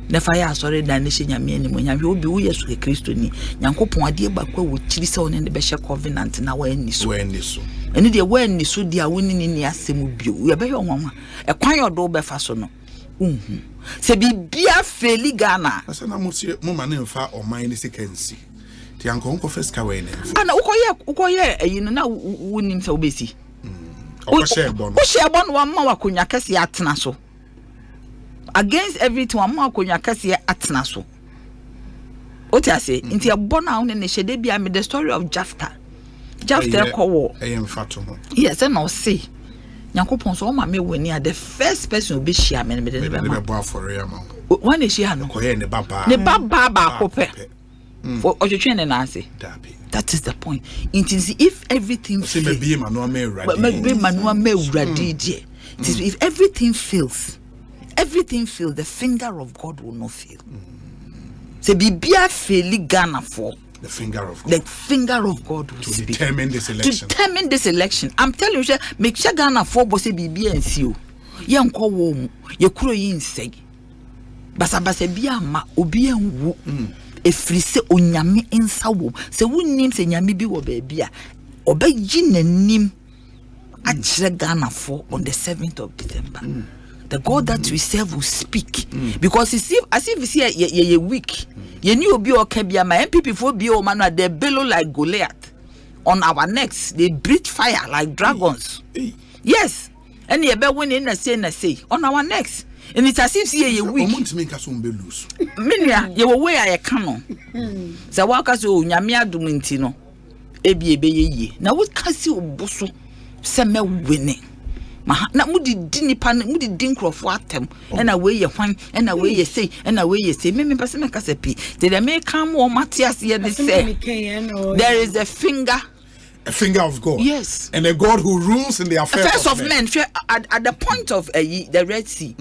na fa ya asɔre dan ne hye nyame ani mo nyame obi wo yesu ke Kristo ni Nyankopɔn ade bakwa wo kiri se one ne be hye covenant na wa ani so eni de wa ani so dia woni ni asem bio ye be hye onwanwa e kwan yodo be fa so no se bibia feli Ghana asa na mo ma ne mfa oman ne sekansi ti anko nko first ka we ne ana ukoye ayi no na wonim se obesi o share bon wa ma wa konya kase atena so against everything wa ma konya kase atena so o ti ase nti e bon na ne hede bia me the story of Jafta kowo mfa to ho yes and no see Nyankopɔn so ma me wani the first person obi share me the be bo afore ya ma when is she no koye ne baba ba ko pe for otwetwe ne na ase that is the point it is if everything fails maybe manual me uradi if everything fails the finger of God will not fail say bibia faili Ghana for the finger of God will to determine this election. I'm telling you, make sure Ghana for boss BB and see you. Yanko wo ye kuro yin say. Basa bia ma obi enwu. Efri se onyame ensa wo. Se wonnim se nyame bi wo baby a obeji nanim akire Ghana for on the 7th of December. The God that we serve will speak because as if you see ye weak. Ye knew obi okabia my MPP for bi o manu they bellow like Goliath on our necks. They breathe fire like dragons. Yes, and ye be winning na say on our necks. And it's as if see ye weak. Minia ye wo way I can. Za waka so nyame adum nti no. Ebi ye. Na what can see oboso se me winning. na mudi nipa mudi dinkrofo atem na we ye hwan na we ye say na we ye say me pese me kasa pi they make come o Matthias here they say there is a finger of God. Yes. And a God who rules in the affairs of men. At the point of the Red Sea.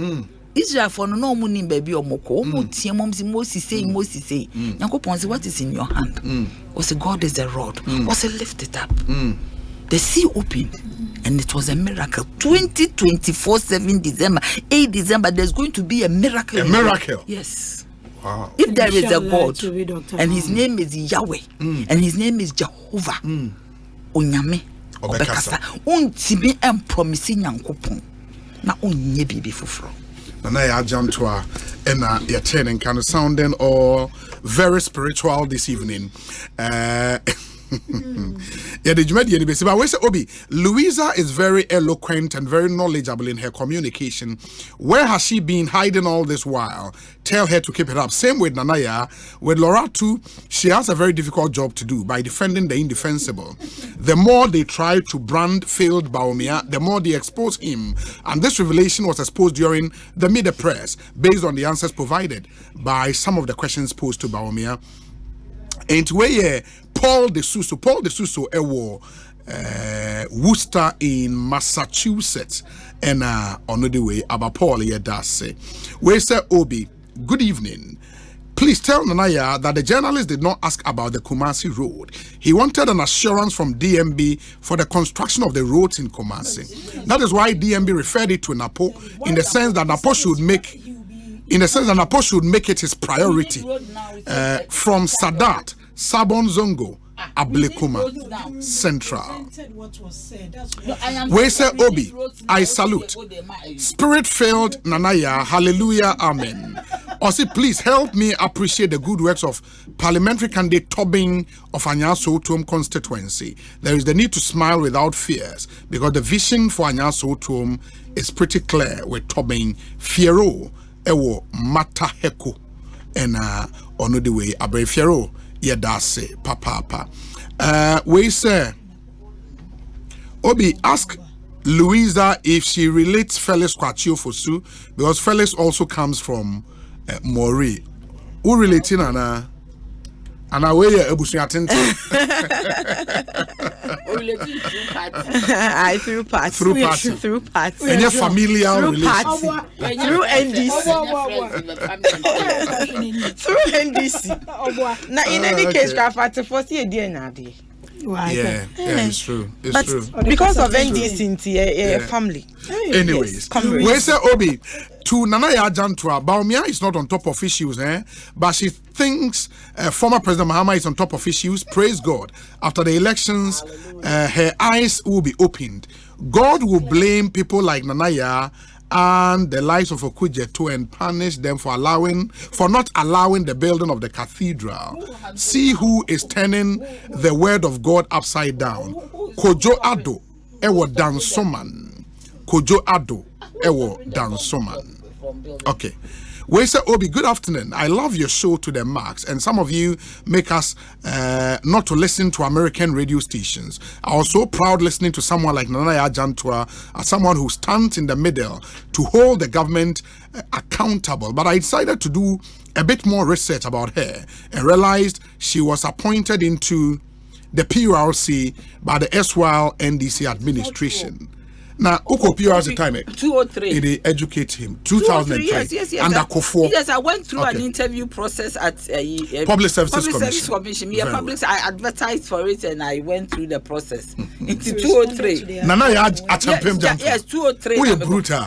Israel for no money baby or moko. Moses say. Yankopon say what is in your hand? Was a God is a rod. Was a lift it up. The sea opened. And it was a miracle. 2024 December 8 December there's going to be a miracle. A miracle. Yes. Wow. If there is a God and his name is Yahweh and his name is Jehovah. Onyame obekasa untimi empromise nyankopon na onye bibi foforo na ya jantoa ena ya turning kind of sounding or very spiritual this evening. Yeah, the Jumedi and the we say Obi, Louisa is very eloquent and very knowledgeable in her communication. Where has she been hiding all this while? Tell her to keep it up. Same with Nanaya. With Laura too, she has a very difficult job to do by defending the indefensible. The more they try to brand failed Baumia, the more they expose him. And this revelation was exposed during the media press based on the answers provided by some of the questions posed to Baumia. And where Paul de Suso ewo Worcester in Massachusetts and on the way about Paul Yedase. We say Obi, good evening. Please tell Nanaya that the journalist did not ask about the Kumasi road. He wanted an assurance from DMB for the construction of the roads in Kumasi. That is why DMB referred it to Napo in the sense that Napo should make it his priority. From Sadat, Sabon Zongo, Ablekuma, Central. We say Obi, I salute. Spirit filled Nanaya, hallelujah, amen. Osei, please help me appreciate the good works of parliamentary candidate Tobin of Anyaso Tuom constituency. There is the need to smile without fears because the vision for Anyaso Tuom is pretty clear with Tobin Fiero, Ewo Mataheko, and on the way, Abre Fiero, Yedase, Papa. We say, Obi, ask Louisa if she relates Felix Kwachio Fosu because Felix also comes from Mori. Who relating Anna? And I wear a bush attend. I through party. And your familial relation. Through NDC. Through NDC. Now, in any case, Grafati for see a DNA. Yeah, it's true. It's true. Because of NDC into family. Anyways, we say Obi to Nanaya Jantua, Baumia is not on top of issues, but she thinks former President Mahama is on top of issues. Praise God. After the elections, her eyes will be opened. God will blame people like Nanaya and the likes of Okujeto and punish them for not allowing the building of the cathedral. See who is turning the word of God upside down. Kojo Ado, Ewo Dansoman. Kojo Ado, Ewo Dansoman. Okay. We say, Obi, good afternoon. I love your show to the max, and some of you make us not to listen to American radio stations. I was so proud listening to someone like Nanaya Jantua, as someone who stands in the middle to hold the government accountable. But I decided to do a bit more research about her and realized she was appointed into the PURC by the SWAL NDC administration. Now, Oko PRC time 203. They educate him. 2003. Yes. And Akofo. Yes, I went through an interview process at Public Services Commission. Yeah, I advertised for it and I went through the process. Into 203. Nana ya achampem jam. Yes, 203. Who brutal.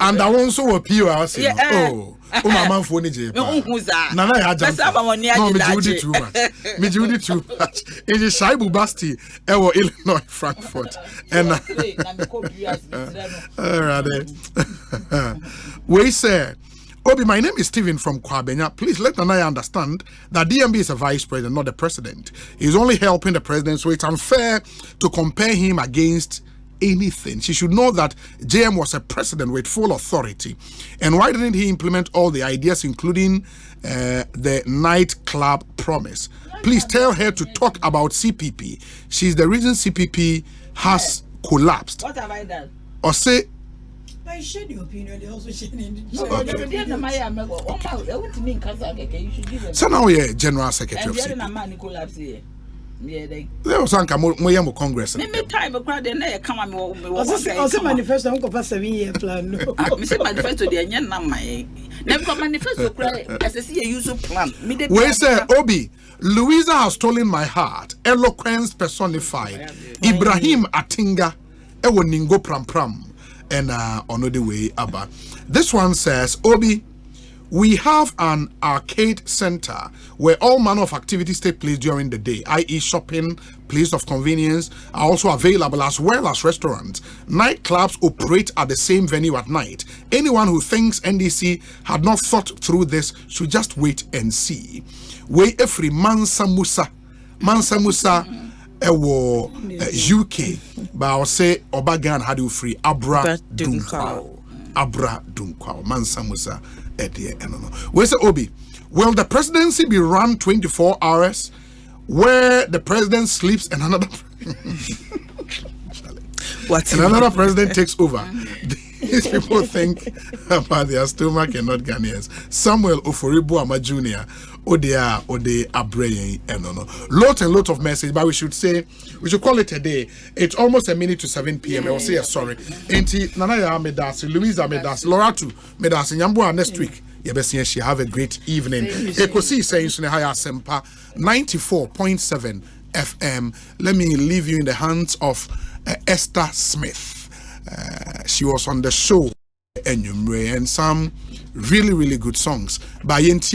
And I also were PRC. Oh. Mama phone je. Nana ya jam. No, me too much. It is Shaibu Basti, Illinois, Frankfurt. And we say, Obi, my name is Stephen from Kwabenya. Please let Nanaya understand that DMB is a vice president, not the president. He's only helping the president, so it's unfair to compare him against anything. She should know that JM was a president with full authority. And why didn't he implement all the ideas, including the nightclub promise? Please tell her to talk about CPP. She's the reason CPP has collapsed. What have I done? Osei. I share the opinion. They also share the. So now you're General Secretary of CP. There was some Moyamo Congress. Me time crowd and they come and also manifesto. I'm going 7-year plan. Me say manifesto. They are not my. Never manifesto. As I see a user plan. We say Obi. Louisa has stolen my heart. Eloquence personified. Ibrahim Atinga. Ewo Ningo Pram Pram. And on the way Abba. This one says, Obi, we have an arcade center where all manner of activities take place during the day, i.e. shopping, place of convenience are also available, as well as restaurants. Nightclubs operate at the same venue at night. Anyone who thinks NDC had not thought through this should just wait and see. We every Mansa Musa ewo UK, but I'll say Obagan had you free Abra Dunkwao Mansa Musa we say Obi, will the presidency be run 24 hours where the president sleeps and another another president takes over? These people think about their stomach and not Ghanaians. Samuel Oforibo Ama Jr. Ode Abreye no. Lot and lot of message, but we should call it a day. It's almost a minute to 7 p.m. I will say sorry. Enti Nanaya Medasi, Louisa Medasi, Loratu Medasi, Nyambua next week. Yebesi, have a great evening. Ekosiisen On Asempa 94.7 FM. Let me leave you in the hands of Esther Smith. She was on the show and some really good songs by